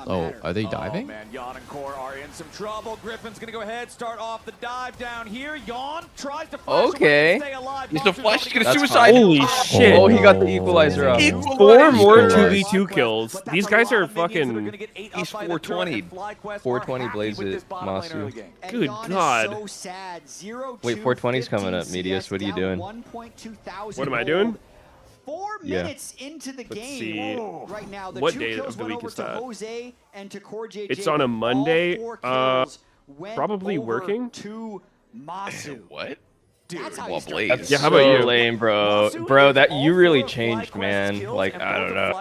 Oh, are they diving? Oh, man, Yawn and Core are in some trouble. Griffin's going to go ahead, start off the dive down here. Yawn tries to flash Okay. away to stay alive. He's the flash. He's gonna That's suicide. Holy shit. Oh, he got the equalizer up. 4 more 2v2 kills. These guys are fucking. He's 420. 420 blaze it, Masu. Good God. So sad. 0, Wait, 420's coming up, Medius. What are you doing? What am I doing? 4 Yeah. minutes into the Let's game see. right now. The What 2 day kills of the went week over is to that? Jose and to Core JJ. It's on a All Monday. 4 kills went Probably over working. to Masu. What? That's how Well, you start. Blaze. Yeah, how about you? Lame, bro. Bro, that you really changed, man. Like, I don't know.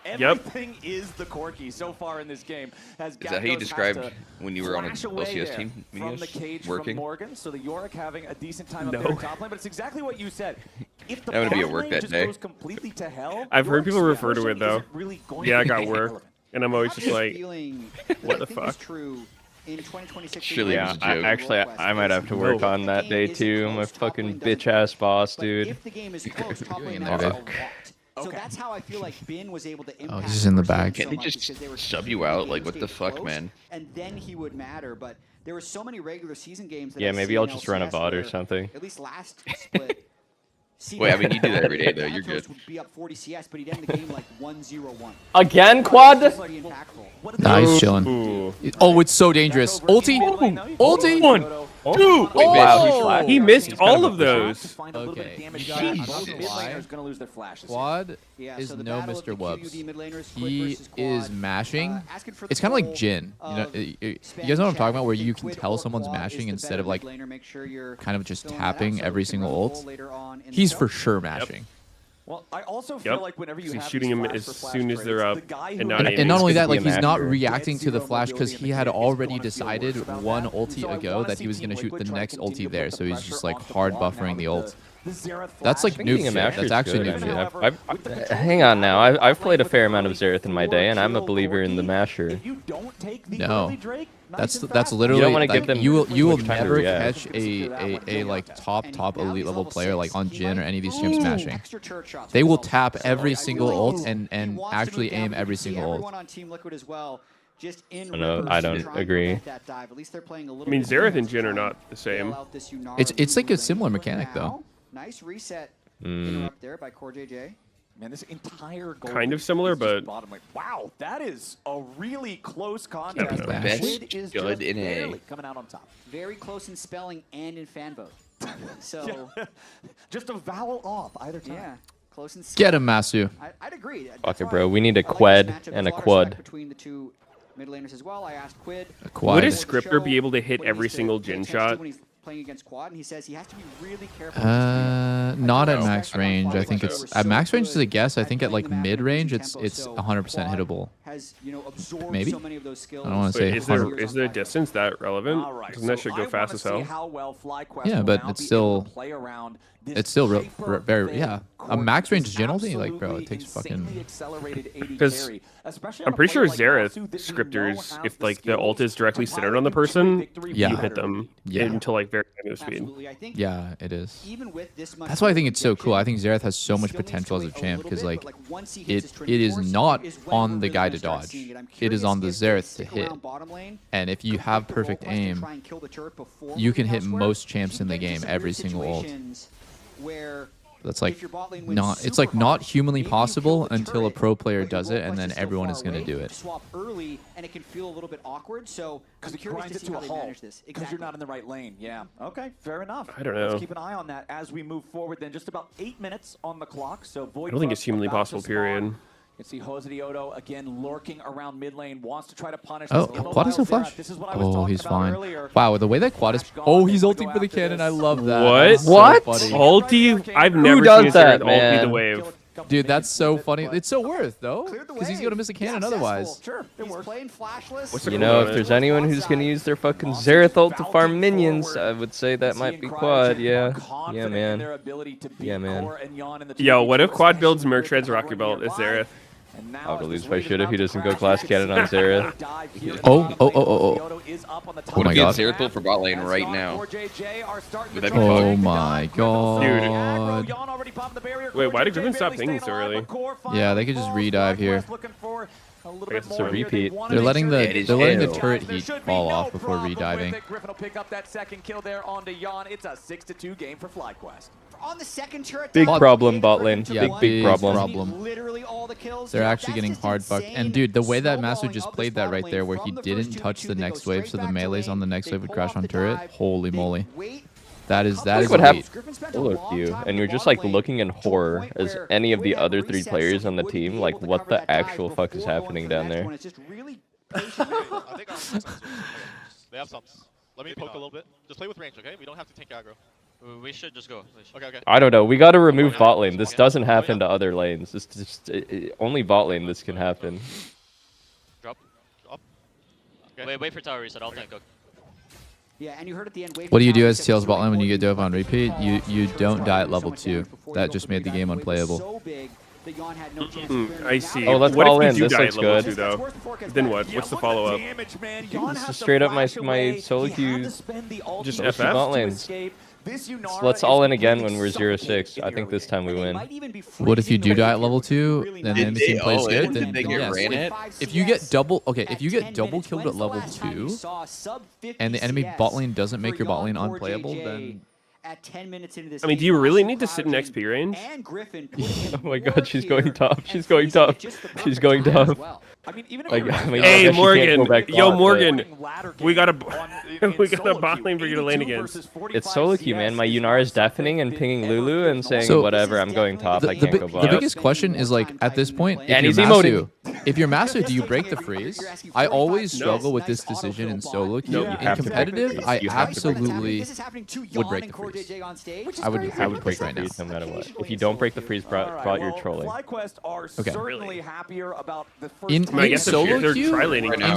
Everything is the Corki so far in this game. Is that how you described when you were on an LCS team? From the cage working? from Morgan, so the Yorick having a decent time No. up there in top lane, but it's exactly what you said. If the I'm gonna be at bot work lane that just day. goes completely to hell, I've heard people Yorick's refer to it though. isn't really going Yeah, I to got be work, relevant. and I'm always just like, Feeling what I the think is fuck? true in 2026. Surely it Yeah, was a joke. actually, I might have to work on that day too. My fucking bitch-ass boss, dude. If the game is close, top lane there, is babe. unlocked. So that's how I feel like Bin was able to impact. he's just in the bag. Can't they just sub you out? Like, what the fuck, man? And then he would matter, but there were so many regular season games. That Yeah, I've maybe seen I'll in just run a LCS bot or where, something. At least last split. Wait, I mean, you do that every day, though. You're good. Would be up 40 CS, but he'd end the game like 1-0-1. Again, quad? Pretty impactful. Nah, he's chilling. Ooh. Oh, it's so dangerous. Ulti. Ulti. 1, 2. Oh, wow, He missed all of those. Okay. Jesus. Quad Yeah, is so the no battle of Mr. the Wubbs. QUD mid laners, Quid He versus is Quad. mashing. Asking for It's the kind of like goal Jin. You know, of you guys spam know what I'm chat. talking about, where If you can Quid tell or someone's Quad is mashing the instead better of like mid laner, make sure you're kind of just filling that tapping out so every we can single run the ult. poll later on in the He's show. for sure mashing. Well, I also feel Yep. like whenever you He's have shooting these him flash as for flash soon as they're trades, up the guy and who not wins aiming. And not only It's that, gonna like be a he's not masher. reacting to the Zero flash because mobility he in had the pit is already gonna feel decided worse about one that. ulti So I ago wanna that see he was Team going to shoot Liquid the try to next continue ulti to there. put So he's pressure just like onto hard Quad now buffering the with ult. the Xerath That's like flash. noob Thinking shit. of That's Masher's actually good. noob I shit. mean, hang on now. I've played a fair amount of Xerath in my day, and I'm a believer in the Masher. If you don't take the No. early Drake, That's nice and that's fast, literally You don't wanna like, give them you will much time to never react. catch a like top elite level player like on Jin or any of these champs mashing. Extra turret shots They with will his tap ult. every So I single feel ult like and he wants to actually move down, aim but every you see single ult. everyone on Team Liquid as well, just in No, reverse I don't trying to agree. prevent that dive. At least they're playing a little I mean, bit Xerath and different Jin are to try not the same. bail out this Yunara It's like a lane. similar But mechanic though. now, nice reset interrupt there by Core JJ. Man, this entire goal Kind of is similar, just but- bottom lane. Wow, that is a really close contest. Best Quid is stud just in A. barely coming out on top. Very close in spelling and in fan vote. So Just a vowel off either time. yeah. close and Get him, Masu. I'd agree. Fuck it, bro. We need a qued and a quad. Between the two mid laners as well. I asked Quid. Would a scripter be able to hit every single Jin shot? Playing against quad, and he says he has to be really careful. Not at max range. I think it's at max range is a guess. I think at like mid range, it's 100% hittable. Maybe. I don't want to say. Is there distance that relevant? Doesn't that shit go fast as hell? Yeah, but it's still very A max range generally, like, bro, it takes fucking. Because I'm pretty sure Xerath scripters, if like the ult is directly centered on the person, you hit them into like very negative speed. Yeah, it is. That's why I think it's so cool. I think Xerath has so much potential as a champ because like it is not on the guy to dodge. It is on the Xerath to hit. And if you have perfect aim, you can hit most champs in the game every single ult. That's like not humanly possible until a pro player does it, and then everyone is going to do it. Swap early, and it can feel a little bit awkward. So because you grind it to a halt because you're not in the right lane. Yeah. Okay. Fair enough. I don't know. Let's keep an eye on that as we move forward. Then just about 8 minutes on the clock. So Void. I don't think it's humanly possible. Period. You can see Jose Diodo again lurking around mid lane, wants to try to punish. Oh, Quad has no flash. Oh, he's fine. Wow, the way that Quad is. Oh, he's ulting for the cannon. I love that. What? So ulti? I've never seen that ulti the wave. Dude, that's so funny. It's so worth though, because he's gonna miss a cannon otherwise. Sure, he's playing flashless. You know, if there's anyone who's gonna use their fucking Xerath ult to farm minions, I would say that might be Quad. Yeah, yeah, man. Yeah, man. Yo, what if Quad builds Merc Shred's Rocket Belt as Xerath? I would lose my shit if he doesn't go class cannon on Xerath. Oh my god. Xerath build for bot lane right now. Oh my god. Dude. Wait, why did Griffin stop pinging so early? Yeah, they could just redive here. I guess it's a repeat. They're letting the turret heat fall off before rediving. Griffin will pick up that second kill there onto Jan. It's a 6-2 game for FlyQuest. On the second turret, big problem bot lane. Yeah, big problem. Literally all the kills. They're actually getting hard fucked. And dude, the way that Masu just played that right there, where he didn't touch the next wave, so the melees on the next wave would crash on turret. Holy moly. That is what happened. Look you, and you're just like looking in horror as any of the other 3 players on the team, like what the actual fuck is happening down there. They have some. Let me poke a little bit. Just play with range, okay? We don't have to tank aggro. We should just go. Okay. I don't know. We got to remove bot lane. This doesn't happen to other lanes. This just only bot lane this can happen. Drop. Up. Okay. Wait for tower reset. I'll tank. Yeah, and you heard at the end. What do you do as Tails bot lane when you get dove on repeat? You don't die at level 2. That just made the game unplayable. I see. Oh, let's what all if in. you This looks looks good. 2, though? Then what? What's the follow-up? This is straight up my solo queue. Just FF FF? lanes. So let's all in again when we're 0-6. I think this time we win. What if you do die at level 2 and the enemy team plays good? Then yes. If you get double killed at level 2 and the enemy bot lane doesn't make your bot lane unplayable, then at 10 minutes into this. I mean, do you really need to sit in XP range? Oh my god, she's going top. She's going top. She's going top. Hey Morgan, yo Morgan, we got a bot lane for you to lane against. It's solo queue, man. My Yunar is deafening and pinging Lulu and saying whatever. I'm going top. I can't go bot. The biggest question is like at this point, if you're Masu, do you break the freeze? I always struggle with this decision in solo queue. In competitive, I absolutely would break the freeze. I would break right now. No matter what. If you don't break the freeze, brought you're trolling. Okay. In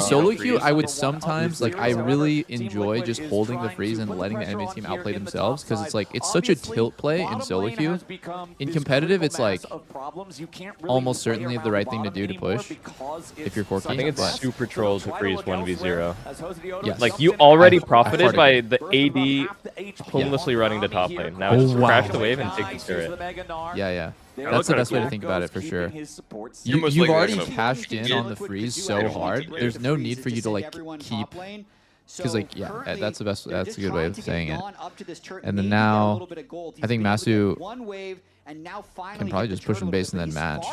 solo queue, I would sometimes I really enjoy just holding the freeze and letting the enemy team outplay themselves because it's like it's such a tilt play in solo queue. In competitive, it's like almost certainly the right thing to do to push if you're Corky. I think it's super troll to freeze 1v0. Yes. Like you already profited by the AD homelessly running the top lane. Now it's crash the wave and take the turret. Yeah. That's the best way to think about it for sure. You've already cashed in on the freeze so hard. There's no need for you to keep, because that's the best. That's a good way of saying it. And then now, I think Masu can probably just push him base and then match.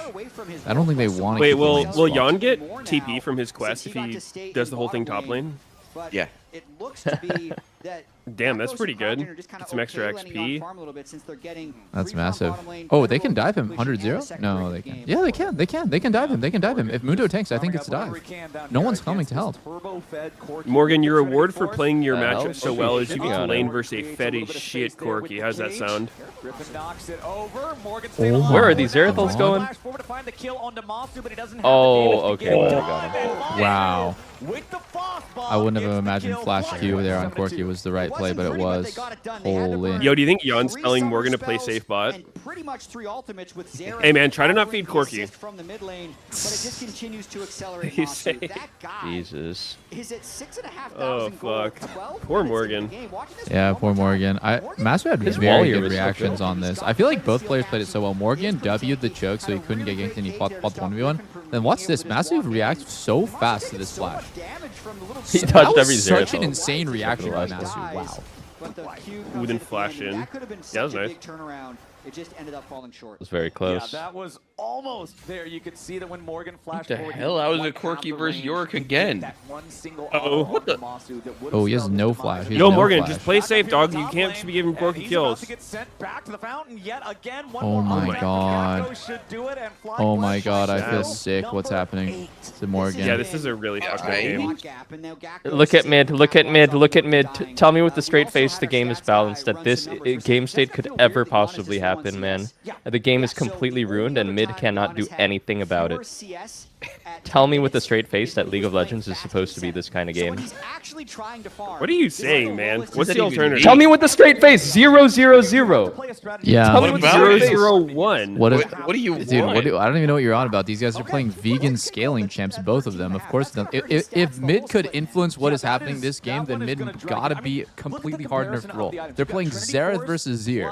I don't think they want to. Wait, will Jan get TP from his quest if he does the whole thing top lane? but yeah. it looks to be that. Damn, that's pretty good. Get some extra XP. That's massive. Oh, they can dive him 100-0? No, they can. Yeah, they can. They can. They can dive him. They can dive him. If Mundo tanks, I think it's a dive. No one's coming to help. Morgan, your reward for playing your matchup so well is you get to lane versus a fed as shit Corki. How's that sound? Oh, where are these Zerathals going? Oh, okay. Wow. I wouldn't have imagined Flash Q there on Corki was the right play, but it was. Holy. Yo, do you think Jan's telling Morgan to play safe bot? Hey man, try to not feed Corki. From the mid lane, but it just continues to accelerate. That guy Jesus. is at 6,500 Oh fuck. Poor Morgan. Yeah, poor Morgan. Masu had very good reactions on this. I feel like both players played it so well. Morgan W'd the choke so he couldn't get ganked and he fought the 1v1. Then watch this. Masu reacts so fast to this flash. He touched every Zerathal. Such Zerathal. an insane reaction by Masu. Wow. Ooh, then flash in. Yeah, that was nice. It just ended up falling short. It was very close. Yeah, that was almost there. You could see that when Morgan flashed What the hell? I was a Corki versus York again. Uh-oh. What the? Oh, he has no flash. Yo, Morgan, just play safe, dog. You can't just be giving Corki kills. Oh my god. Oh my god, I feel sick. What's happening to Morgan? Yeah, this is a really fucked up game. Look at mid, look at mid, look at mid. Tell me with the straight face the game is balanced, that this game state could ever possibly happen, man. The game is completely ruined and mid cannot do anything about it. Tell me with a straight face that League of Legends is supposed to be this kind of game. What are you saying, man? What's the alternative? Tell me with a straight face. 0-0-0. Yeah. Tell me with 0-0-1. What do you dude, want? I don't even know what you're on about. These guys are playing vegan scaling champs, both of them. Of course, if mid could influence what is happening this game, then mid gotta be completely hard nerfed role. They're playing Xerath versus Zir.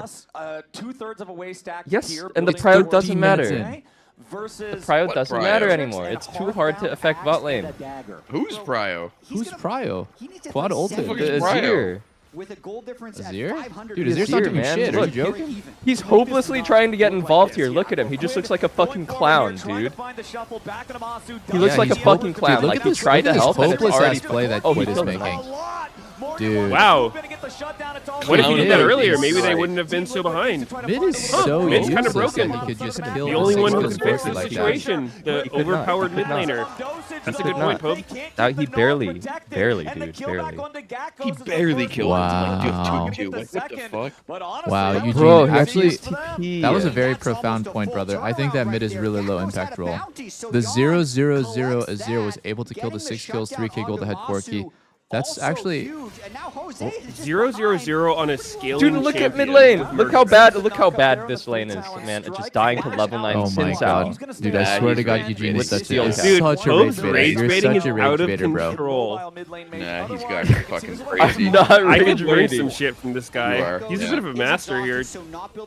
Yes, and the prio doesn't matter. The prio doesn't matter anymore. It's too hard to affect bot lane. Who's prio? Who's prio? Quad ulted. Azir. With a goal difference Azir? at 500. Dude, Azir's not doing man. shit. Are you Look, joking? He's hopelessly trying to get involved here. Look at him. He just looks like a fucking clown, dude. He looks like a fucking clown. Dude, like he tried to help and it's already play that he Quid is killed making. Dude. Wow. What if you did that earlier? Maybe they wouldn't have been so behind. Mid is so Mid's kind of useless broken. that he could just kill The only one who six could fix kills the like that. situation. The overpowered mid laner. That's a good point, Pope. He barely, dude, barely. He barely killed Wow. him. Like, what the fuck? Wow, Eugene, Bro, actually, that was a very profound point, brother. I think that mid is really low impact role. The 0-0-0 Azir was able to kill the 6 kills, 3k gold ahead Corki. That's actually 0-0-0 on a scaling dude, look at mid lane. Look how bad this lane is, man. It's just dying to level 9 oh my Sins god. out. Dude, I swear to god, Eugene is such a rage Pope's baiter. You're such a rage out baiter, of bro. control. Nah, he's got fucking crazy. I'm not I could rage learn baiting. some shit from this You guy. are, He's a yeah. bit of a master here. Yo,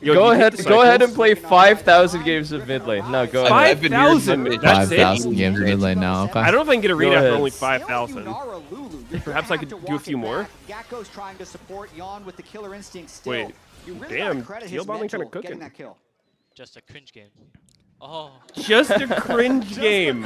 Go do you ahead think and play 5,000 games of mid lane. No, go ahead. 5,000. That's 5,000 it. games in mid lane now. Okay. I don't know if I can get a read Go after ahead. only 5,000. Perhaps I could do a few more. Gakko's trying to support Jan with the killer instinct still. Wait, You really damn, gotta credit Teal his bombing kinda mental getting cooking. that kill. Just a cringe game. Oh. Just a cringe game.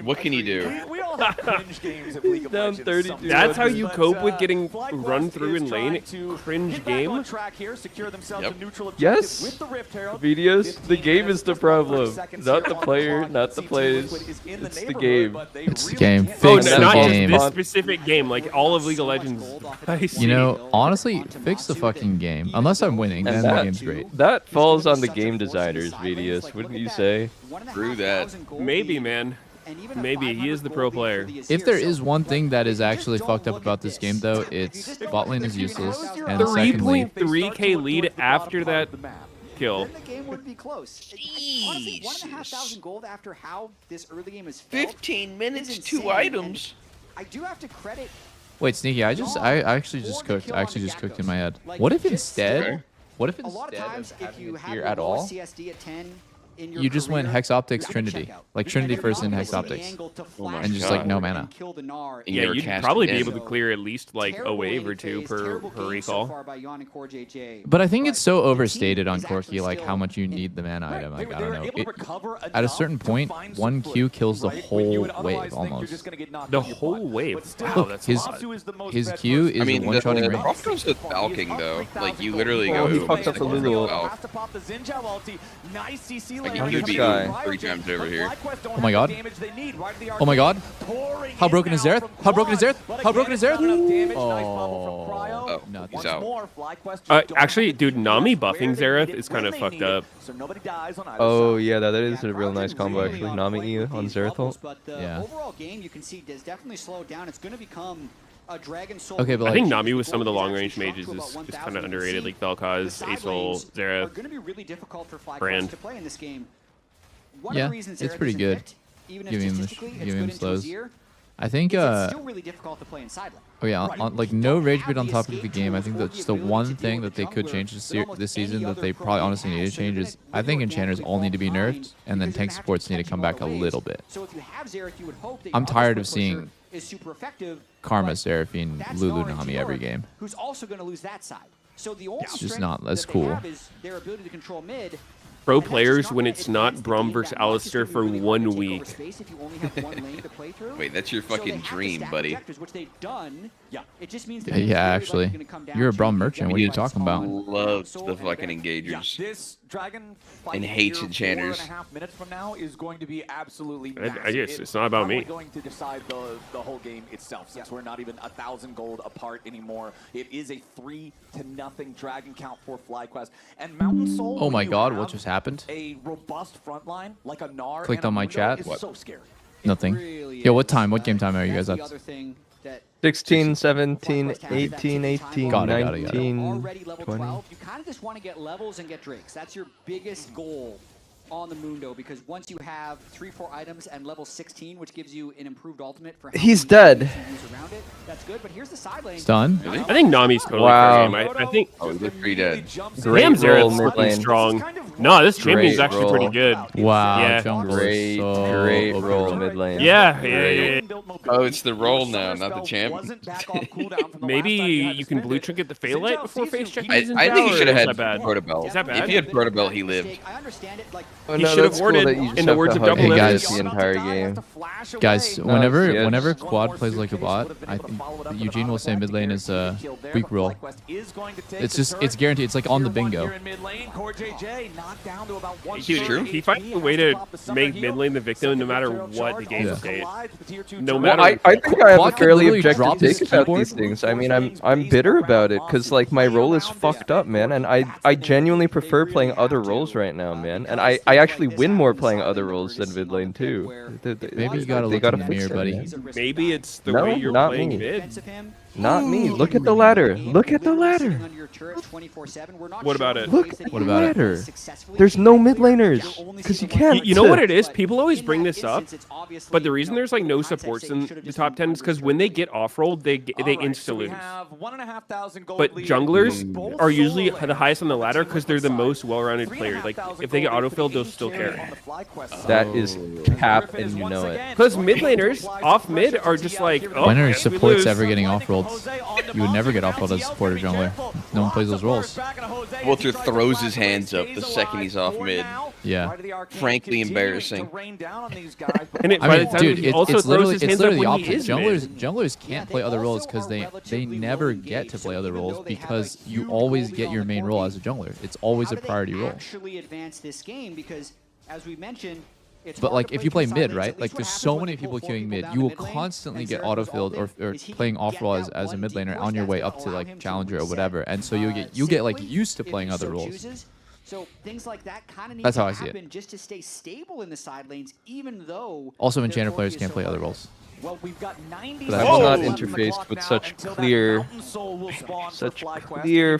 What can you do? We all have cringe games at League of Down Legends. 32. That's how you But, cope with getting FlyQuest run through is in lane. trying to Cringe get back game. on track here, secure themselves Yep. a neutral objective Yes. with the Rift Herald. Videos, the 15 game minutes is the just 1 problem. seconds Not here the on player, clock. not the CT plays. Liquid is in the It's the neighborhood, game. but they It's the really game. can't Oh, Fix get the not just game. this specific game, like all of League of Legends. I see. You know, honestly, fix the fucking game. Unless I'm winning, then the game's great. That falls on the game designers, Videos, wouldn't you say? True that. Maybe, man. Maybe he is the pro player. If there is one thing that is actually fucked up about this game, though, it's bot lane is useless. And secondly, 3.3k lead after that kill. Then the game wouldn't be close. Honestly, 1,500 gold after how this early game is felt 15 minutes, is 2 insane. items. And I do have to credit. wait, Sneaky, I actually just cooked. I actually just cooked in my head. What if instead? What if A lot of instead times, of if having you it have here your at all? CSD at 10, you just went Hex Optics Trinity, like Trinity first in Hex Optics, and just like no mana. Yeah, you'd probably be able to clear at least like a wave or two per recall. But I think it's so overstated on Corki, like how much you need the mana item. Like I don't know. At a certain point, 1 Q kills the whole wave almost. The whole wave. Wow, that's his Q is I mean, one-shotting the range. problem goes with balking though. Like you literally go. He fucked up the Lulu. Like you could be 3 times over here. Oh my god. Oh my god. How broken is Zereth? How broken is Zereth? How broken is Zereth? Oh, no, he's out. Actually, dude, Nami buffing Zereth is kind of fucked up. Oh yeah, that is a real nice combo actually. Nami E on Zereth ult. Yeah. Overall game, you can see, does definitely slow down. It's going to become a Dragon Soul. Okay, but I think like, Nami with some of the long range mages is kind of underrated. Like Vel'Koz, Aesol, Zereth, are going to be really difficult for Brand. to play in this game. Yeah, it's pretty good. Giving him slows. I think it's still really difficult to play in side lane. Oh yeah, on, like no rage bait on top of the game. I think that's just the one thing that they could change this season that they probably honestly need to change is I think enchanters all need to be nerfed and then tank supports need to come back a little bit. I'm tired of seeing Karma, Seraphine, Lulu, Nami every game. Who's also going to lose that side. So the only It's just not as cool. their ability to control mid. Pro players when it's not Brum versus Alistair for 1 week. Wait, that's your fucking dream, buddy. Yeah, actually. You're a Brum merchant. What are you talking about? Loves the fucking engagers. And hates enchanters. I guess it's not about me. Going to decide the whole game itself, since we're not even 1,000 gold apart anymore. It is a 3-0 Dragon count for FlyQuest. And Mountain Soul. Oh my god, what just happened? A robust front line like a Gnar. Clicked on my chat. What? So scary. Nothing. Yo, what time? What game time are you guys at? 16, 17, 18, 18, Got it. 19, Already level 20. 12. You kind of just want to get levels and get drakes. That's your biggest goal on the Mundo, because once you have 3-4 items and level 16, which gives you an improved ultimate for He's dead. around it, that's good. But here's the side lane. It's done. I think Nami's totally Wow. fair game. I think. Oh, he's pretty dead. Great Damn, roll Zereth's mid fucking lane. strong. No, this champion's Great actually roll. pretty good. Wow, Yeah. jungle Great, is so great OP. roll mid lane. Yeah. Oh, it's the roll now, not the champ. Maybe you can blue trinket the Phaelite before face checking. I think he should have had Protobelt. Protobelt. Is that bad? If he had Protobelt, he lived. I understand it. Like, Oh, He no, should have that's cool warded that you just in the have words to of hug Hey, him guys. the entire game. Guys, Yes. whenever Quad plays like a bot, I think Eugene will say mid lane is a weak roll. It's guaranteed. It's like on the bingo. True. He finds a way to make mid lane the victim no matter what the game state. No Well, matter. I think I have a Quad can fairly literally objective drop his take about keyboard. these things. I mean, I'm bitter about it because like my role is fucked up, man, and I genuinely prefer playing other roles right now, man, and I actually win more playing other roles than mid lane too. Maybe you gotta look in the mirror, buddy. Maybe it's the No, way you're not playing me. mid. Not me. Look at the ladder. Look at the ladder. What about it? Look at What the about it? ladder. There's no mid laners because you can't. You know what it is? People always bring this up, but the reason there's like no supports in the top 10 is because when they get off-rolled, they insta lose. But junglers are usually the highest on the ladder because they're the most well-rounded players. Like if they get autofilled, they'll still carry. That is cap, and you know it. Because mid laners off mid are just like, oh, When are guess we supports lose. ever getting off-rolled? You would never get off-rolled as a supporter jungler. No one plays those roles. Walter throws his hands up the second he's off mid. Yeah. Frankly embarrassing. And I by mean, the time dude, he also it's throws literally his hands up the when he opposite. is mid. Junglers can't play other roles because they never get to play other roles because you always get your main role as a jungler. It's always a priority role. Actually advance this game because, as we mentioned, But like if you play mid, right? Like there's so many people queuing mid. You will constantly get auto-filled or playing off-roll as a mid laner on your way up to like challenger or whatever. And so you get like used to playing other roles. So things like that kind of need That's to how I see it. happen just to stay stable in the side lanes, even though Also, enchanter players can't play other roles. Well, we've got 90 I will not interface with such clear folly. Such clear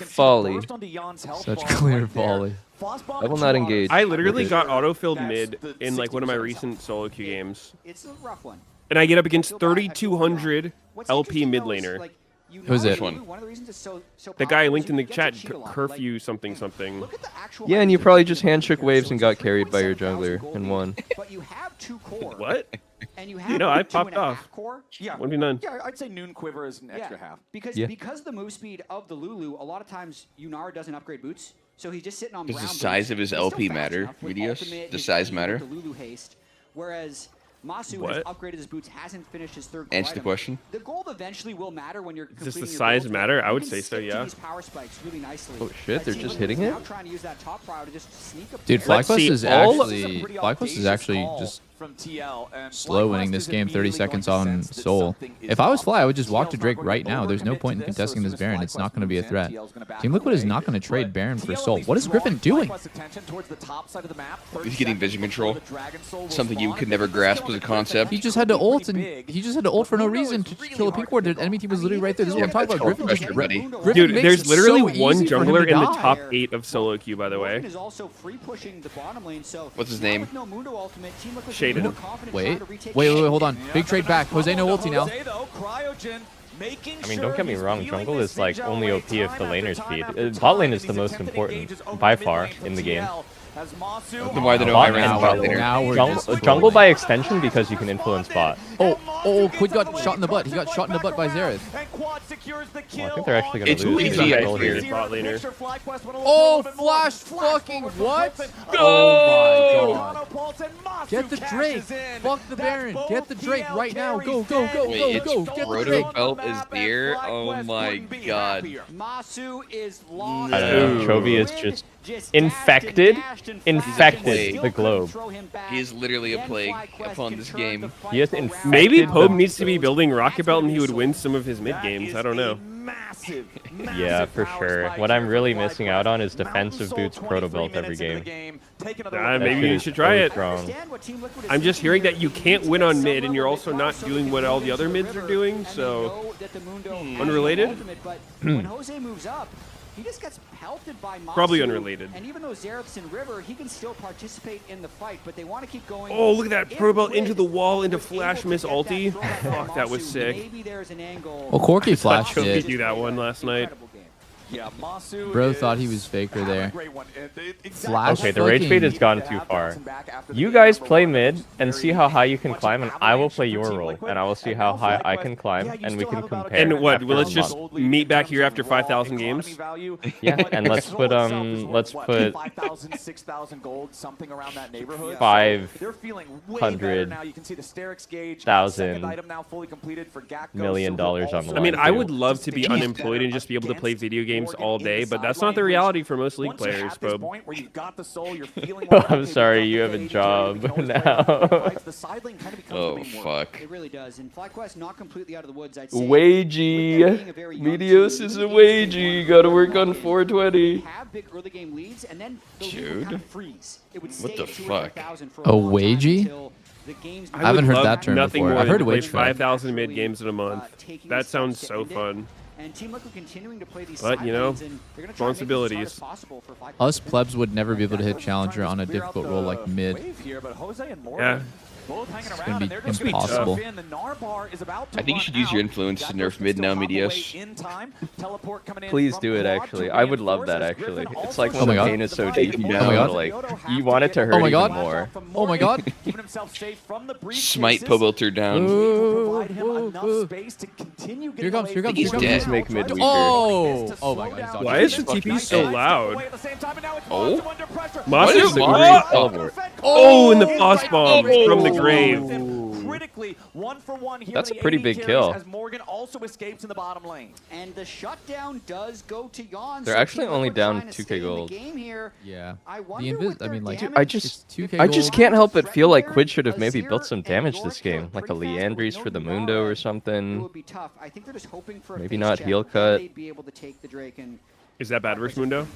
folly. I will not engage. I literally got autofilled mid in like one of my recent solo queue games. It's a rough one. And I get up against 3,200 LP mid laner. Who's it? One. One of the reasons it's so The guy powerful is linked you in the can chat, get to cheat a lot. curfew something something. Look at the actual Yeah, and you items probably that just you can handshook get. waves So and it's got carried by your 3,700 jungler gold and lead, won. But you have 2 core. What? And you have No, I 2.5 popped off. core. Yeah, 1v9. yeah, I'd say Noon Quiver is an extra half. Because the move speed of the Lulu, a lot of times Yunara doesn't upgrade boots, so he's just sitting on Does the brown size boots. of his He's still LP fast matter, enough with Medios? ultimate, The his size E with matter? The Lulu haste, whereas Masu What? has upgraded his boots, hasn't finished his 3rd core Answer the item. question. The gold eventually will matter when you're Does completing the your size builds, matter? but I you would can say so, stick to yeah. these power spikes really nicely. Oh shit, they're Team just Liquid's hitting it? now trying to use that top power to just sneak a Dude, pair. FlyQuest is actually just from TL, and slow winning this game 30 seconds on Soul. If I was Fly, I would just walk to Drake right now. There's no point in contesting this Baron. It's not going to be a threat. Team Liquid is not going to trade Baron for Soul. What is Griffin doing? He's getting vision control. Something you could never grasp as a concept. He just had to ult, and he just had to ult for no reason to kill a pink ward. The enemy team was literally right there. This is what I'm talking about. Griffin just Griffin Dude, makes there's it literally so one easy for him jungler to in the die. top 8 of solo queue, by the way. Is also free pushing the bottom lane, so What's his name? with no Mundo ultimate, Team Liquid's Shaded. more confident Wait, trying to retake wait, the hold on. Big trade back. Jose no ulti now. I mean, don't get me wrong, jungle is like only OP if the laners feed. Bot lane is the most important, by far, in the game. Then why they don't high rank bot laner? Now we're just Jungle by extension because you can influence bot. Oh, Quid got shot in the butt. He got shot in the butt by Xerath. Well, I think they're actually going It's to lose easy the at jungle here. bot laner. Oh, flash fucking what? Oh Oh my god. Get the Drake. Fuck the Baron. Get the Drake right now. Go, go, go, Wait, go, it's go. Get the Drake. Proto Belt is there? Oh my god. Masu is lost. I don't know, Chovy is just infected the globe. He is literally a plague upon this game. He is infected. Maybe the- Pope needs to be building Rocket Belt and he would win some of his mid games. I don't know. Yeah, for sure. What I'm really missing out on is defensive boots proto belt every game. Maybe you should try it. I'm just hearing that you can't win on mid and you're also not doing what all the other mids are doing, so unrelated? When Jose moves up, he just gets pelted by Masu. Probably unrelated. And even though Xerath's in River, he can still participate in the fight, but they want to keep going. Oh, look at that. Proto Belt into the wall, into flash miss ulti. Fuck, that was sick. Maybe there's an angle. Well, Corky I thought flashed Chovy it. do that one last night. Yeah, Masu Bro thought he was faker there. Flash Okay, the rage bait has gone too far. You guys play mid and see how high you can climb, and I will play your role, and I will see how high I can climb, and we can compare. And what? after Well, let's a just month. meet back here after 5,000 games. Yeah, and let's put 5,000, 6,000 gold, something around that neighborhood. 500,000 million dollars on the line. I mean, I too. would love to be unemployed and just be able to play video games all day, but that's not the reality for most League players, Bob. I'm sorry, you have a job now. Oh, fuck. It really does. And FlyQuest not completely out of the woods, I'd say. Wagey. Medios is a wagey. Gotta work on 420. Have big early game leads, and then Dude. What the fuck? A wagey? I haven't heard that term before. I've heard wage play fed. 5,000 mid games in a month. That sounds so fun. And Team Liquid continuing to play these But, you know, side lanes, and they're gonna try and make it as hard as responsibilities. possible for FlyQuest. Us plebs would never be able to hit Challenger on a difficult role like mid. Yeah. It's going to be impossible. I think you should use your influence to nerf mid now, Medios. Please do it, actually. I would love that, actually. It's like Oh when my the god. pain is so deep Oh my down, god. like, you want it to hurt Oh my even god. more. Oh my god. Smite Pobilter down. Here comes, here comes, He's here dead. comes. Make mid weaker. Oh! Oh my god, he's dodging. Why is the TP so loud? Oh? Masu? What is the green teleport? Oh, and the boss bomb from the grave. That's a pretty big kill. As Morgan also escapes in the bottom lane. And the shutdown does go to Yon. They're so actually Team only Liquid down trying to 2K stay in the gold. game here. Yeah. I The wonder what I mean, their like, damage I it's just 2K I just gold. can't help but feel like Quid should have maybe built some damage this game, like a Leandries for the Mundo or It something. would be tough. I think they're just hoping for a Maybe face not check. heel Can cut. they be able to take the Drake and Is that bad versus Mundo?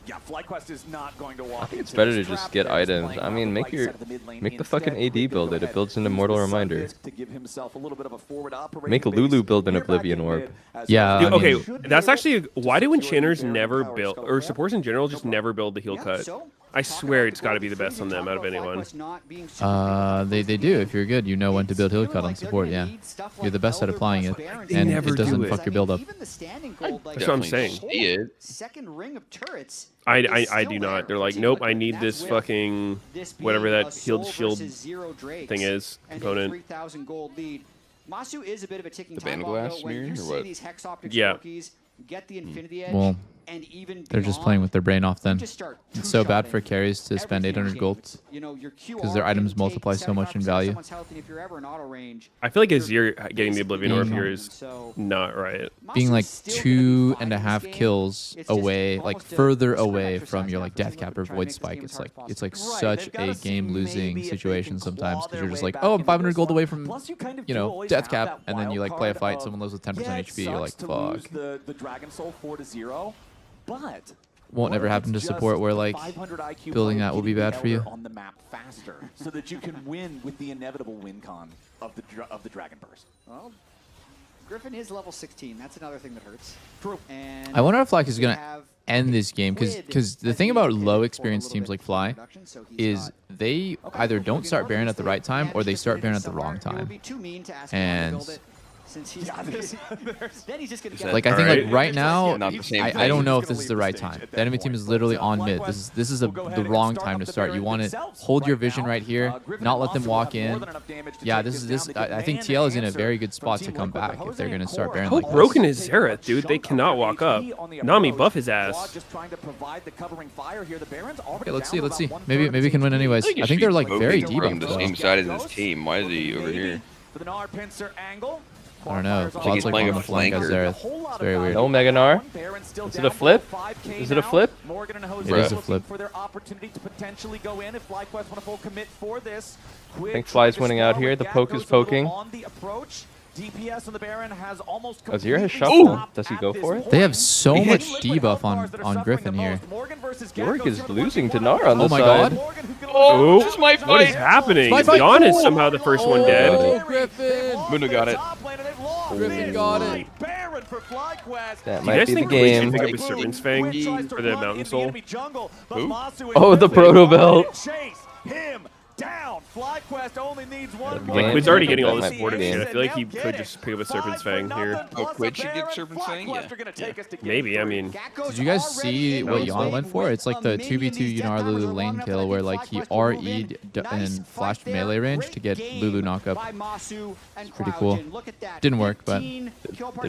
Yeah, FlyQuest is not going to walk. I think it's better to just get items. I mean, make the fucking AD build it. It builds an Immortal Reminder. Make Lulu build an Oblivion Orb. Yeah. Dude, I okay, mean, that's actually why do enchanters never build, or supports in general just never build the heal cut? I swear it's got to be the best on them out of anyone. They do. If you're good, you know when to build heal cut on support. Yeah, you're the best at applying it, and it doesn't fuck your build up. That's what I'm saying. Second ring of turrets. I do not. They're like, nope, I need this fucking whatever that healed shield thing is component. Masu is a bit of a ticking time bomb, though. When you see these hex optics rookies get the Infinity Edge, well, and even they're just playing with their brain off then. It's so bad for carries to spend 800 gold because their items multiply so much in value. I feel like Azir getting the Oblivion Orb here is not right. Being like 2.5 kills away, like further away from your like Death Cap or Void Spike, it's like such a game-losing situation sometimes because you're just like, oh, I'm 500 gold away from Death Cap, and then you like play a fight, someone lives with 10% HP, you're like, fuck. The Dragon Soul 4-0, but won't ever happen to support where like building that will be bad for you. On the map faster, so that you can win with the inevitable win con of the Dragon Burst. Well, Griffin is level 16. That's another thing that hurts. True. And I wonder if Flack is gonna end this game because the thing about low experience teams like Fly is they either don't start Baron at the right time or they start Baron at the wrong time. And since he's then he's just gonna like I think like right now I don't know if this is the right time. The enemy team is literally on mid. This is the wrong time to start. You want to hold your vision right here, not let them walk in. Yeah, I think TL is in a very good spot to come back if they're gonna start Baron. How broken is Xerath, dude? They cannot walk up. Nami, buff his ass. Okay, let's see. Maybe we can win anyways. I think they're like very debuffed. The same side as his team. Why is he over here? For the Nar pincer angle. I don't know. Quad's like on the flank as Xerath. It's very weird. No Mega Gnar. Is it a flip? Is it a flip? It is a flip. I think Fly's winning out here. The poke is poking. Azir has shuffle. Does he go for it? They have so much debuff on Griffin here. Yorick is losing to Gnar on the side. Oh my god. Oh, this is my fight. What is happening? Jon is somehow the first one dead. Oh, Griffin. Mundo got it. Griffin got it. That Do you might guys be the think Queen should game. pick up a Serpent's Fang for the Mountain Soul? Who? Oh, the Proto Belt. Down. FlyQuest only needs one Like, Quid's already getting all this That border might be shit. the I feel like he could just pick up a Serpent's Fang here. Oh, Quid should get Serpent's Fang? Yeah. Maybe, I mean. Did you guys see what Jan went for? It's like the 2v2 Yunar Lulu lane kill where like he RE'd and flashed melee range to get Lulu knock up. It's pretty cool. Didn't work, but did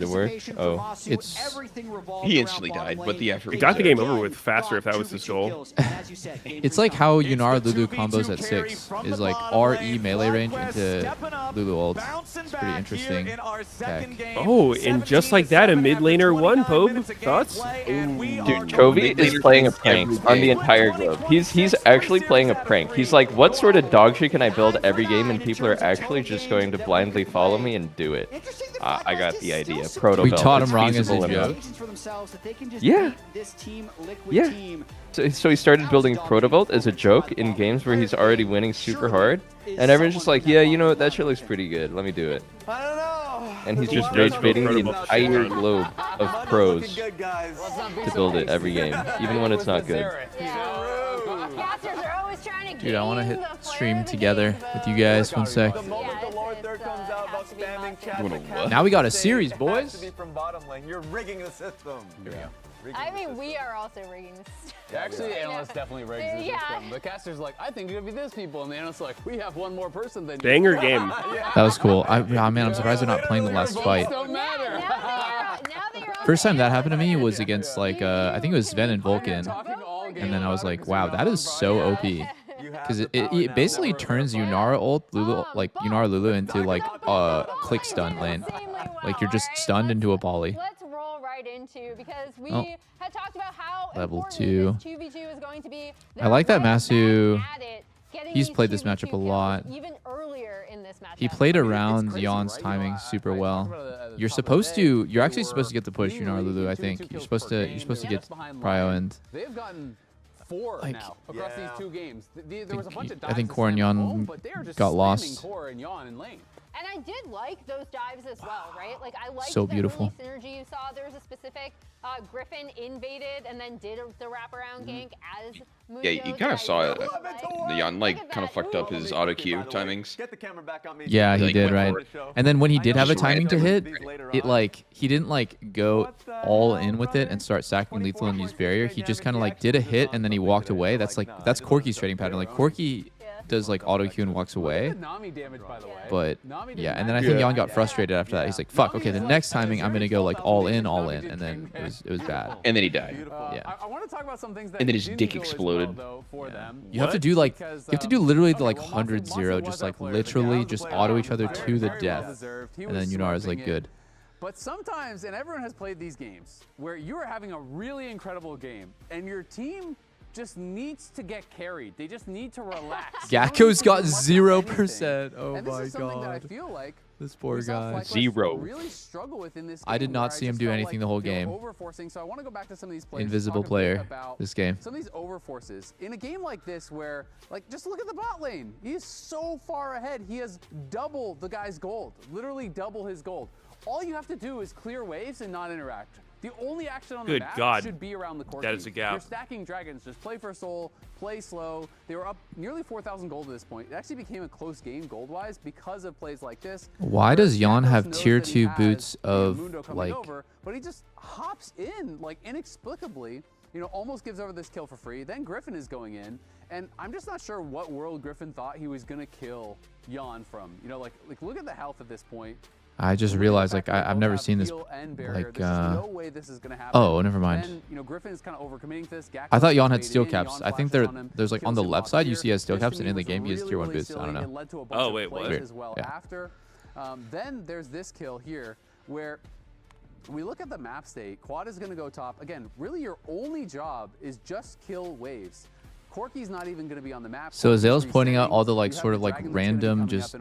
it work? Oh, He instantly died, but the effort. It got the game over with faster if that was his goal. it's like how Yunar Lulu combos at 6 is like RE melee range into Lulu ults. It's pretty interesting tech. Oh, and just like that, a mid laner won, Pobe. Thoughts? dude, Chovy is playing a prank on the entire globe. He's actually playing a prank. He's like, what sort of dog shit can I build every game and people are actually just going to blindly follow me and do it? I got the idea. Proto We Belt. taught It's him wrong as a feasible joke. enough. Yeah. So he started building Protobelt as a joke in games where he's already winning super hard, and everyone's just like, yeah, you know what, that shit looks pretty good, let me do it. And he's just rage baiting the entire globe of pros to build it every game, even when it's not good. Dude, I want to hit stream together with you guys. One sec. Now we got a series, boys. You're rigging the system. Here we go. I mean, we are also rigging the system. Actually, the analyst definitely rigs the system. The caster's like, I think it could be this people, and the analyst's like, we have one more person than you. Banger game. That was cool. Man, I'm surprised they're not playing the last fight. First time that happened to me was against like I think it was Sven and Vulcan, and then I was like, wow, that is so OP. Because it basically turns Yunar ult Lulu, like Yunar Lulu into like a click stun lane. Like you're just stunned into a poly. Let's roll right into because we had talked about how Level important 2. this 2v2 is going to be. I like that Masu. He's played this matchup a lot. Even earlier in this matchup. He played around Jan's timing super well. You're actually supposed to get the push, Yunar Lulu. I think you're supposed to get prio and. They've gotten 4 now across these 2 games. There was a bunch of I think dives Core and this time Jan alone, but they are just got slamming lost. Core and Jan in lane. And I did like those dives as well, right? Like I liked So the beautiful. early synergy you saw. There was a specific Griffin invaded and then did the wraparound gank as Mujo. Yeah, you kind of saw it. Jan like kind of fucked up his auto queue timings. Get the camera back on me. Yeah, he Like, did, went right? for it. And then when he did have a Just ran timing to through hit, it like he didn't like go all in with it and start sacking lethal and use barrier. He just kind of like did a hit and then he walked away. That's Corki's trading pattern. Like Corki does like auto queue and walks away. Nami damage, by the way. But yeah, and then I think Jan got frustrated after that. He's like, "Fuck, okay, the next timing I'm gonna go like all in," and then it was bad. And then he died. Yeah. I want to talk about some things that And then his didn't dick go as exploded. well, though, for them. You have to do like literally the like 100-0, just like literally just auto each other to the death, and then Yunara's like good. But sometimes, and everyone has played these games, where you are having a really incredible game, and your team just needs to get carried. They just need to relax. Gakko's got 0%. Oh and this my is something that I god. feel like This poor guy. really struggle with in this I did game, not where see him just do felt anything like the whole they game. were overforcing. So I want to go back to some of these plays. Invisible talk a bit player about this game. some of these overforces in a game like this, where like just look at the bot lane. He is so far ahead. He has double the guy's gold, literally double his gold. All you have to do is clear waves and not interact. The only action on the Good map God. should be around the core. That is a gap. You're stacking dragons. Just play for soul, play slow. They were up nearly 4,000 gold at this point. It actually became a close game gold-wise because of plays like this. Why does Jan have knows tier that he 2 has, boots of Mundo coming like over, but he just hops in like inexplicably, you know, almost gives over this kill for free. Then Griffin is going in, and I'm just not sure what world Griffin thought he was gonna kill Jan from. You know, like look at the health at this point. I just realized like I've never seen this like oh, never mind. Then, you know, Griffin is kind of overcommitting to this. I thought Jan had steel caps. I think there's like on the left side you see he has steel caps, and in the game he has tier 1 boots. I don't know. Oh wait, what? As well after. Then there's this kill here where we look at the map state. Quad is going to go top. Again, really your only job is just kill waves. Corki's not even going to be on the map. So Azale's pointing out all the like sort of like random just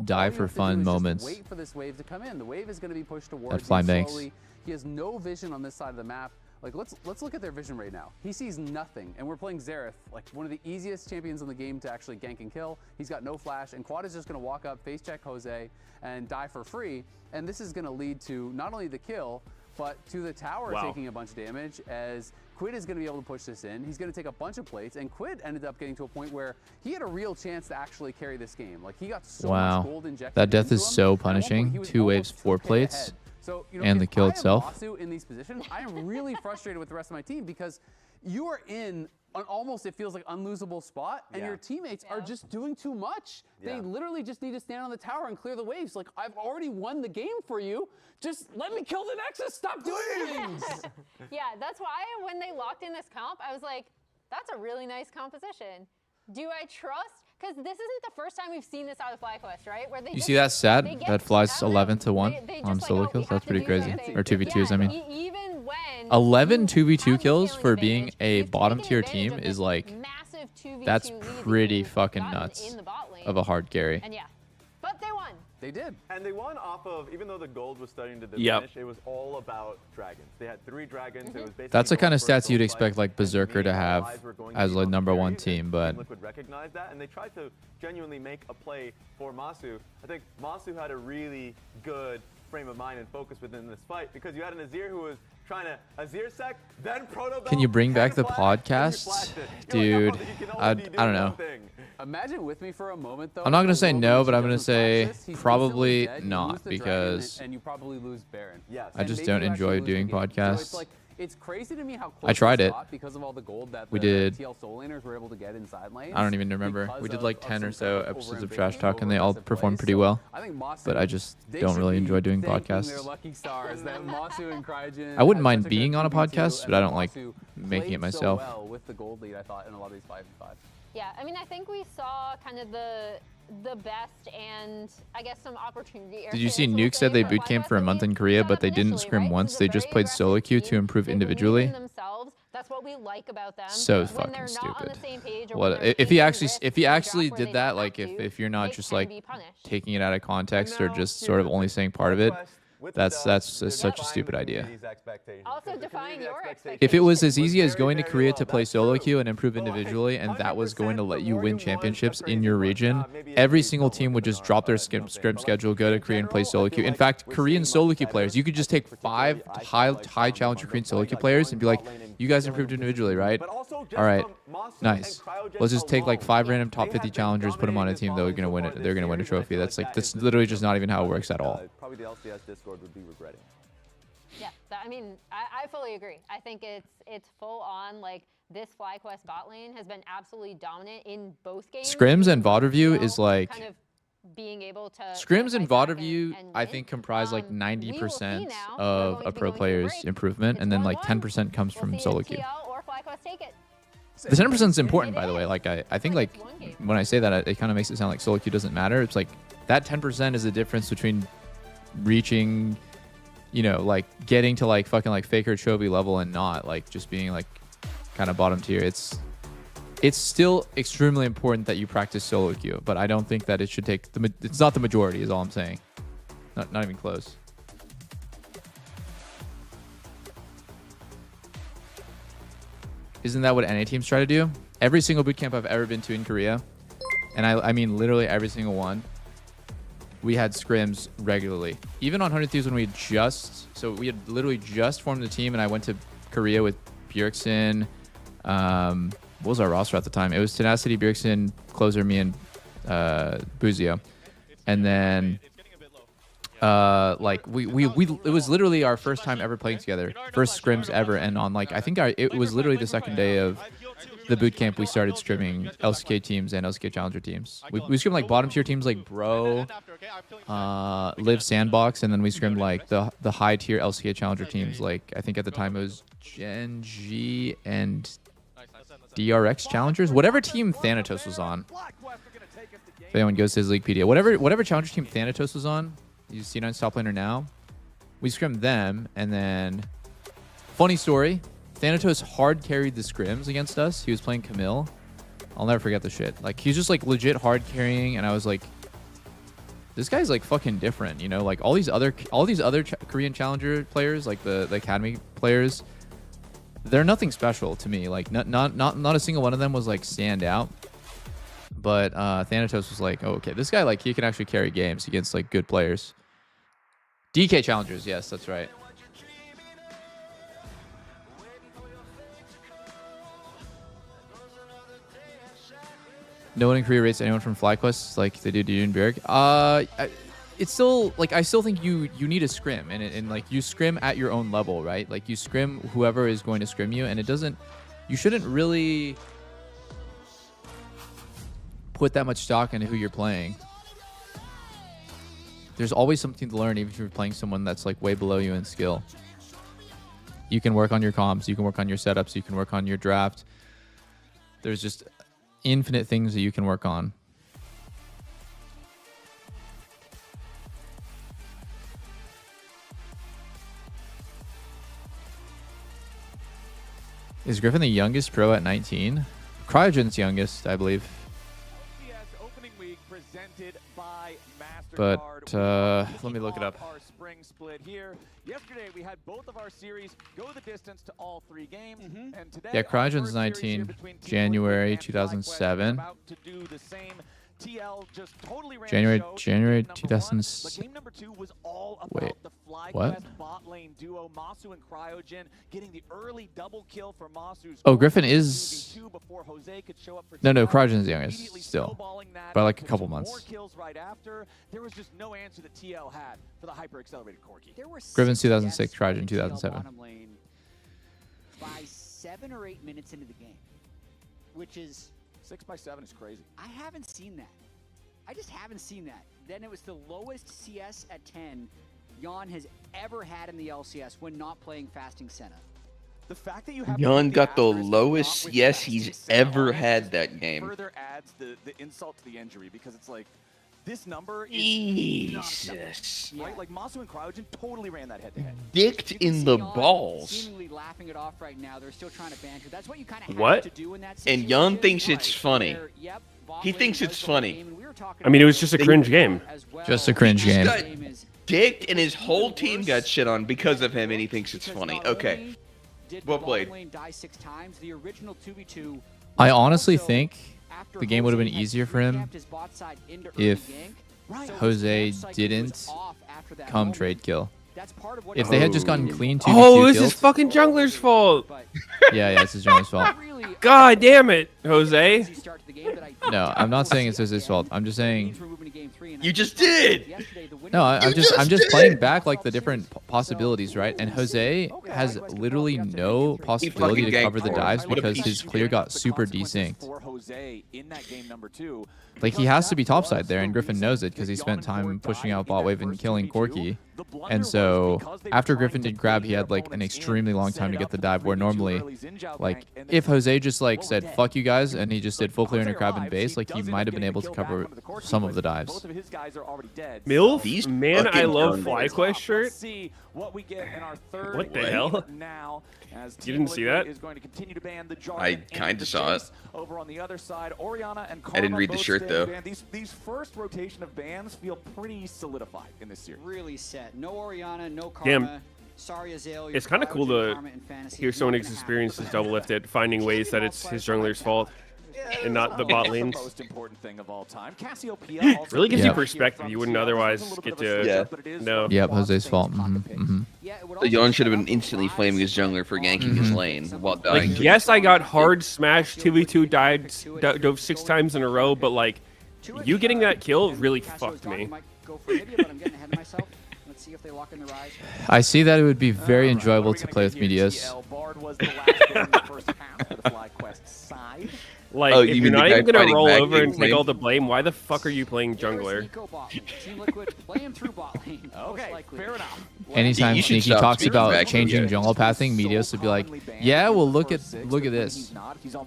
die for fun moments. Wait for this wave to come in. The wave is going to be pushed towards Flying Banks. slowly. He has no vision on this side of the map. Like let's look at their vision right now. He sees nothing, and we're playing Xerath, like one of the easiest champions in the game to actually gank and kill. He's got no flash, and Quad is just going to walk up, face check Jose, and die for free. And this is going to lead to not only the kill, but to the tower taking a bunch of damage, as Quid is going to be able to push this in. He's going to take a bunch of plates, and Quid ended up getting to a point where he had a real chance to actually carry this game. Like he got so much gold injected. That death is into him. so At one point, punishing. he was 2 waves, almost 4 2K plates, ahead. So, you know, and the if kill I have itself. Masu in these positions, I am really frustrated with the rest of my team because you are in an almost, it feels like, unlosable spot, and your teammates are just doing too much. They literally just need to stand on the tower and clear the waves. Like, I've already won the game for you. Just let me kill the Nexus. Stop doing things. Yeah, that's why when they locked in this comp, I was like, that's a really nice composition. Do I trust? Because this isn't the first time we've seen this out of FlyQuest, right? Where they You see that stat that flies 11 to 1 on solo kills? That's pretty crazy. Or 2v2s, I mean. Even when 11 2v2 kills for being a bottom tier team is like, that's pretty fucking nuts of a hard carry. And yeah, but they won. They did. And they won off of, even though the gold was starting to diminish, it was all about dragons. They had 3 dragons. It was basically That's the kind of gold first, stats you'd gold expect like Berserker to have as like #1 team, but Liquid recognized that, and they tried to genuinely make a play for Masu. I think Masu had a really good frame of mind and focus within this fight, because you had an Azir who was trying to Azir sec, then Proto. Can you bring back the podcast? Dude, I don't know. Imagine with me for a moment, though. I'm not going to say no, but I'm going to say probably not, because and you probably lose Baron. Yes. I just don't enjoy doing podcasts. It's crazy to me how close I tried it. because of all the gold that We the did. TL soul laners were able to get inside lanes. I don't even remember. because We did of- like of 10 or some so kind of episodes of overambition, Trash Talk, and they all overaggressive performed plays. pretty So well. I think Masu, But I just they don't should really be enjoy doing thanking podcasts. Their lucky stars that Masu and Crygen I wouldn't had mind such a being good on a 2v2, podcast, and but I don't like Masu making it played so myself. well with the gold lead, I thought, in a lot of these 5v5. Yeah, I mean, I think we saw kind of the best and I guess some opportunity. Did you see Nuke said they boot camped for a month in Korea, but they didn't scrim once. They just played solo queue to improve individually. That's what we like about them. So When fucking they're not stupid. on the same page or when What they're if he taking actually risks if he to actually drop where did they that? don't Like have to, if you're not they just can like be punished. taking it out of context or just sort of only saying part of it, That's such a stupid idea. Also define your expectations. If it was as easy as going to Korea to play solo queue and improve individually, and that was going to let you win championships in your region, every single team would just drop their scrim schedule, go to Korea and play solo queue. In fact, Korean solo queue players, you could just take 5 high challenger Korean solo queue players and be like, you guys improved individually, right? All right, nice. Let's just take like 5 random top 50 challengers, put them on a team that are gonna win it. They're gonna win a trophy. That's literally just not even how it works at all. Probably the LCS Discord would be regretting. Yeah, I mean, I fully agree. I think it's full on, like, this FlyQuest bot lane has been absolutely dominant in both games. Scrims and VOD review is like kind of being able to scrims and VOD review, I think, comprise like 90% of a pro player's improvement, and then like 10% comes from solo queue. The 10% is important, by the way. Like I think like when I say that, it kind of makes it sound like solo queue doesn't matter. It's like that 10% is the difference between reaching, you know, like getting to like fucking like Faker Chovy level and not like just being like kind of bottom tier. It's still extremely important that you practice solo queue, but I don't think that it should take it's not the majority is all I'm saying. Not even close. Isn't that what NA teams try to do? Every single bootcamp I've ever been to in Korea, and I mean literally every single one, we had scrims regularly. Even on 100 Thieves when we had literally just formed the team, and I went to Korea with Bjergsen. What was our roster at the time? It was Tenacity, Bjergsen, Closer, me, and Buzio. And then like it was literally our first time ever playing together, first scrims ever, and on like I think it was literally the second day of the boot camp we started scrimming LCK teams and LCK challenger teams. We scrimmed like bottom tier teams like Bro, Live Sandbox, and then we scrimmed like the high tier LCK challenger teams. Like I think at the time it was Gen G and DRX challengers, whatever team Thanatos was on. If anyone goes to his Leaguepedia, whatever challenger team Thanatos was on. You see C9's top laner now. We scrimmed them, and then funny story, Thanatos hard carried the scrims against us. He was playing Camille. I'll never forget the shit. Like he's just like legit hard carrying, and I was like, this guy's like fucking different, you know? Like all these other Korean challenger players, like the academy players, they're nothing special to me. Like not a single one of them was like stand out. But Thanatos was like, oh, okay, this guy, like, he can actually carry games against like good players. DK challengers, yes, that's right. No one in Korea rates anyone from FlyQuest like they do Dunberg. It's still like I still think you need a scrim, and like you scrim at your own level, right? Like you scrim whoever is going to scrim you, and you shouldn't really put that much stock into who you're playing. There's always something to learn, even if you're playing someone that's like way below you in skill. You can work on your comms, you can work on your setups, you can work on your draft. There's just infinite things that you can work on. Is Griffin the youngest pro at 19? Cryogen's youngest, I believe. But let me look it up. Yesterday we had both of our series go the distance to all 3 games, and today yeah, Cryogen's 19, January 2007. January 2007. Game number 2 was all about Wait, the what? bot lane duo, Masu and Cryogen getting the early double kill for Masu's. Oh, Griffin is no, Cryogen's the youngest still, by like a couple months. More kills right after. There was just no answer that TL had for the hyper accelerated Corki. Griffin's 2006, Cryogen 2007. By 7 or 8 minutes into the game, which is 6 by 7 is crazy. I haven't seen that. I just haven't seen that. Then it was the lowest CS at 10 Jan has ever had in the LCS when not playing Fasting Senna. The fact that you have Jan got the lowest CS he's ever had that game. Further adds the insult to the injury, because it's like this number is Jesus. right? Like Masu and Cryogen totally ran that head-to-head. Dicked in the balls. Seemingly laughing it off right now. They're still trying to banter. That's what you kind of What? have to do in that And Jan thinks it's funny. He thinks it's funny. I mean, it was just a cringe game. Just a cringe game. dicked, and his whole team got shit on because of him, and he thinks it's funny. Okay. Well played. I honestly think the game would have been easier for him if Jose didn't come trade kill. If they had just gotten clean 2v2 Oh, this kills. is fucking jungler's fault. Yeah, it's his jungler's fault. God damn it, Jose. No, I'm not saying it's Jose's fault. I'm just saying. You just did. No, I'm just playing back like the different possibilities, right? And Jose has literally no possibility to cover the dives because his clear got super desynced. Like, he has to be topside there, and Griffin knows it because he spent time pushing out bot wave and killing Corki. And so after Griffin did grab, he had like an extremely long time to get the dive, where normally, like, if Jose just like said fuck you guys and he just did full clear and a crab and base, like, he might have been able to cover some of the dives. MILF? Man, I love FlyQuest shirt. What the hell? You didn't see that? I kind of saw it. I didn't read the shirt though. These first rotation of bans feel pretty solidified in this series. Really set. No Orianna, no Karma. Damn. Sorry, Azale. It's kind of cool to hear someone who's experienced as Doublelift at finding ways that it's his jungler's fault and not the bot lanes. Really gives you perspective you wouldn't otherwise get to know. Yep, Jose's fault. Yon should have been instantly flaming his jungler for ganking his lane while dying. Like, yes, I got hard smashed 2v2 dove 6 times in a row, but like, you getting that kill really fucked me. I see that it would be very enjoyable to play with Medios. Like, oh, if you're not even going to roll over and take all the blame, why the fuck are you playing jungler? Okay, fair enough. Anytime Sneaky talks about changing jungle pathing, Medios would be like, yeah, well, look at this.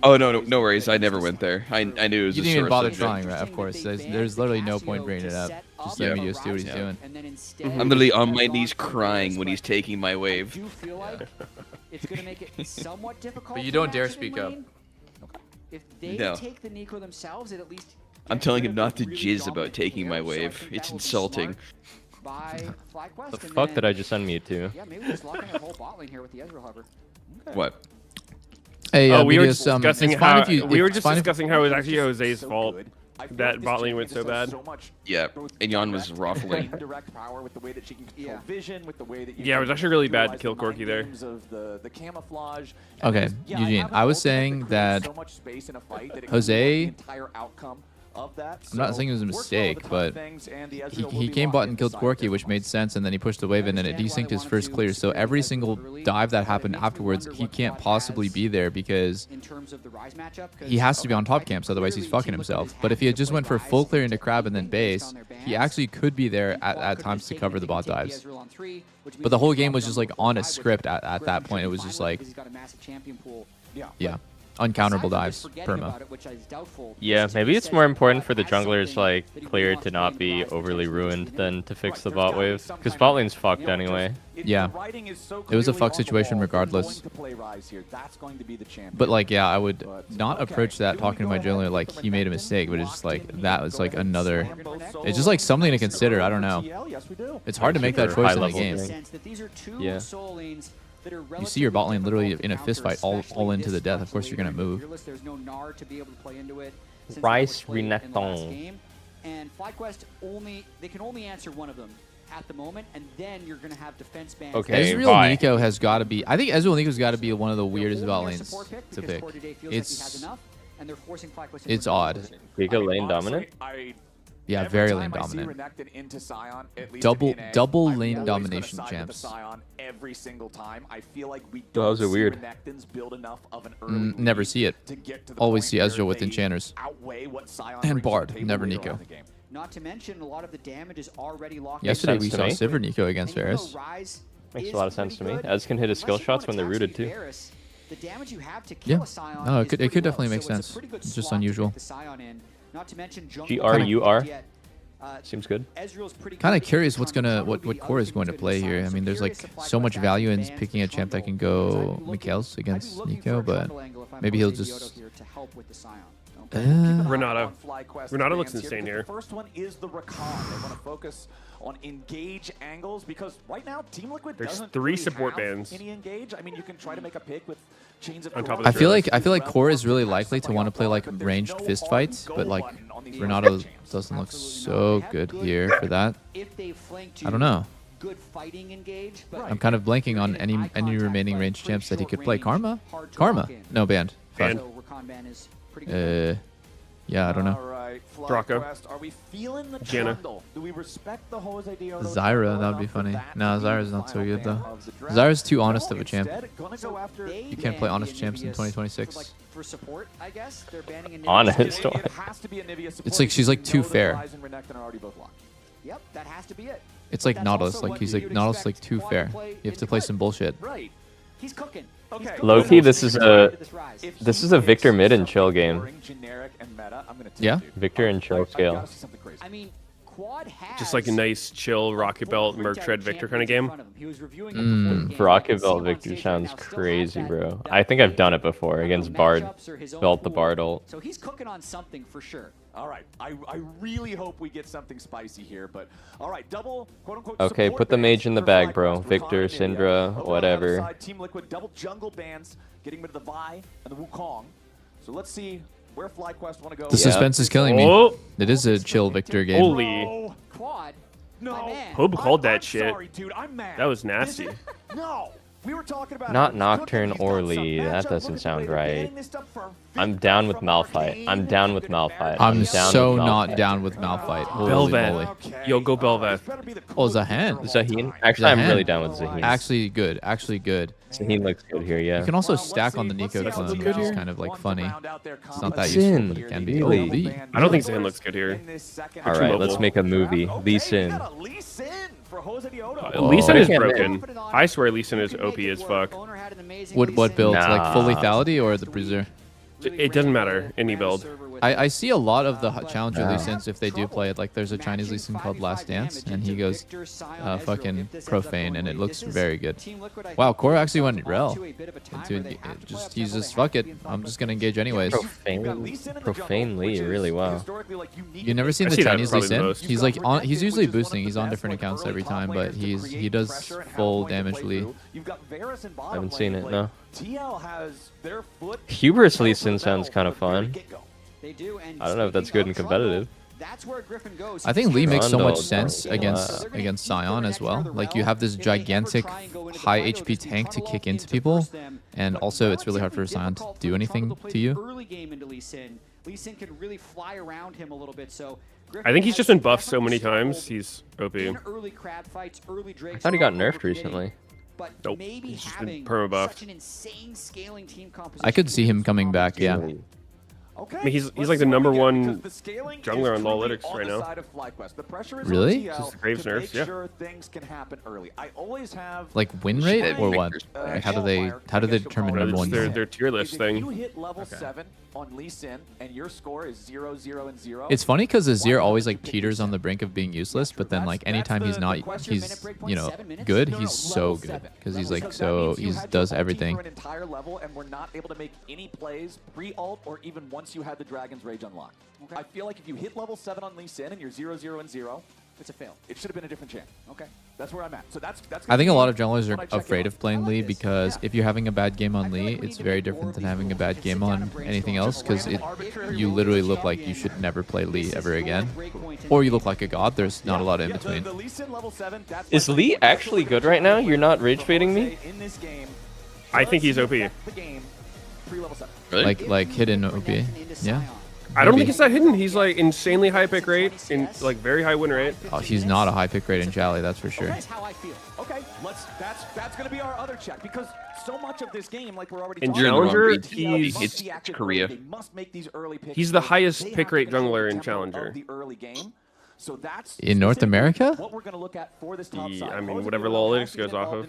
Oh, no worries. I never went there. I knew it was You a didn't even bother subject. trying, right? Of course. There's literally no point bringing it up. Just let Medios do what he's doing. I'm literally on my knees crying when he's taking my wave. But you don't dare speak up. If they No. take the Nico themselves, it at least I'm telling him not to jizz about taking my wave. It's insulting. The fuck did I just unmute to? Yeah, maybe just lock in our whole bot lane here with the Ezreal hover. What? Hey, we were Medios, just discussing it's fine how if you- we were it's just fine if- discussing how it was actually Jose's fault that bot lane went so bad. Yeah, and Yon was ruffling. Yeah, it was actually really bad to kill Corki there. Okay, Eugene, I was saying that Jose, I'm not saying it was a mistake, but he came bot and killed Corki, which made sense, and then he pushed the wave in and it desynced his first clear. So every single dive that happened afterwards, he can't possibly be there because he has to be on top camps, otherwise he's fucking himself. But if he had just went for full clear into crab and then base, he actually could be there at times to cover the bot dives. But the whole game was just like on a script at that point. It was just like, yeah. Uncounterable dives, perma. Yeah, maybe it's more important for the junglers like clear to not be overly ruined than to fix the bot wave, because bot lane's fucked anyway. Yeah, it was a fuck situation regardless. But like, yeah, I would not approach that talking to my jungler like he made a mistake, but it's just like that was like another. It's just like something to consider. I don't know. It's hard to make that choice in the game. Yeah. You see your bot lane literally in a fist fight, all into the death. Of course, you're gonna move. Rice Renekton. And FlyQuest they can only answer one of them at the moment, and then you're gonna have defense bans. Okay, Ezreal Nico has got to be. I think Ezreal Nico's got to be one of the weirdest bot lanes to pick. It's odd. Nico lane dominant. Yeah, very lane dominant. Double lane domination champs. Every single time, I feel like we Those are weird. build enough of an early Never see it. Always see Ezreal with enchanters. And Bard, never Nico. Not to mention, a lot of the damage is already locked. Yesterday we saw Sivir Nico against Varus. Makes a lot of sense to me. Ez can hit his skill shots when they're rooted too. The damage you have to Yeah, kill a Scion no, is it could pretty definitely low, make so it's a sense. pretty good It's just slot to unusual. get the Scion in. Not to mention GRUR. Seems good. Kind of curious what core is going to play here. I mean, there's like so much value in picking a champ that can go Mikhails against Nico, but maybe he'll just Renata looks insane here. The first one is the Rakan. They want to focus on engage angles because right now Team Liquid doesn't 3 really support have bans. any engage. I mean, you can try to make a pick with chains of On top of I feel like Core is really likely to want to play like ranged fist fights, but like Renato doesn't look so good here for that. I don't know. Good fighting engage, but I'm kind of blanking on any remaining ranged champs that he could play. Karma? No, banned. Fuck. Yeah, I don't know. Draco. Are we feeling the Janna. trundle? Do we respect the Jose Dios? Zyra, that would be funny. No, Zyra's not so good though. Zyra's too honest of a champ. You can't play honest champs in 2026. For support, I guess they're banning an Honest. It's like she's like too fair. Yep, that has to be it. It's like Nautilus. Like he's like Nautilus like too fair. You have to play some bullshit. Right. He's cooking. Low-key, this is a Victor mid and chill game. Yeah. Victor and chill scale. I mean, Quad has Just like a nice, chill, Rocket Belt, Merc Tread Victor kind of game. Rocket Belt Victor sounds crazy, bro. I think I've done it before against Bard. Belt the Bard ult. So he's cooking on something for sure. All right, I really hope we get something spicy here, but all right, double quote-unquote. Okay, put the mage in the bag, bro. Victor, Syndra, whatever. Team Liquid double jungle bans, getting rid of the Vi and the Wukong. So let's see where FlyQuest want to go. The suspense is killing me. Oh. It is a chill Victor game. Holy. Quad. No. Hope called that shit. Sorry, dude, I'm mad. That was nasty. No. We were talking about Not Nocturne or Lee. That doesn't sound right. I'm down with Malphite. I'm down with Malphite. I'm down so with not Malphite. down with Malphite. Holy moly. Bel'Veth. Yo, go Bel'Veth. Oh, Zahan. Zaheen? Actually, I'm really down with Zaheen. Actually good. Actually good. Zaheen looks good here, yeah. You can also stack on the Nico clone, which is kind of like funny. It's not that Sin. useful, but it can be. Really? Oh, Lee. I don't think Zan looks good here. Alright, let's make a movie. Lee Sin. Lee Sin is Oh. broken. I swear Lee Sin is OP as fuck. What build? Nah. Like full lethality or the Bruiser? It doesn't matter. Any build. I see a lot of the Challenger Lee Sins if they do play it. Like there's a Chinese Lee Sin called Last Dance, and he goes fucking profane, and it looks very good. Wow, Core actually went rel. He's just fuck it. I'm just gonna engage anyways. Profane Lee, really wow. You never seen the Chinese Lee Sin? He's like on. He's usually boosting. He's on different accounts every time, but he does full damage Lee. I haven't seen it, no. Hubris Lee Sin sounds kind of fun. I don't know if that's good and competitive. I think Lee makes so much sense against Sion as well. Like you have this gigantic high HP tank to kick into people, and also it's really hard for Sion to do anything to you. Early game into Lee Sin can really fly around him a little bit. So I think he's just been buffed so many times. He's OP. in early crab fights, early I thought he got nerfed recently. But Nope. maybe He's just been having perma-buffed. such an insane scaling team composition. I could see him coming back. Yeah. I mean, he's like the #1 jungler on Lawlytics right now. Really? Just Graves nerfs, yeah. Like win rate or what? Like how do they determine Well, number it's one? their tier list thing. You hit level 7 on Lee Sin and your score is 0, 0, and 0. It's funny because Azir always like teeters on the brink of being useless, but then like anytime he's not, he's good. He's so good because he's like he does everything. For an entire level and we're not able to make any plays pre-ult or even once you had the Dragon's Rage unlocked. Okay. I feel like if you hit level 7 on Lee Sin and you're 0, 0, and 0, it's a fail. It should have been a different champ. Okay, that's where I'm at. So that's. I think a lot of junglers are afraid of playing Lee because if you're having a bad game on Lee, it's very different than having a bad game on anything else because you literally look like you should never play Lee ever again, or you look like a god. There's not a lot in between. Is Lee actually good right now? You're not rage baiting me? I think he's OP. Really? Like hidden OP. Yeah. I don't think it's that hidden. He's like insanely high pick rate, in like very high win rate. Oh, he's not a high pick rate in Jally, that's for sure. That's how I feel. Okay, that's gonna be our other check because so much of this game, like we're already In talking Challenger, about, he's it's Korea. They must make these early picks. He's the highest pick rate jungler in Challenger. The early game. So that's In North America? what we're going to look at for this top side. I mean, whatever Lawlytics goes off of.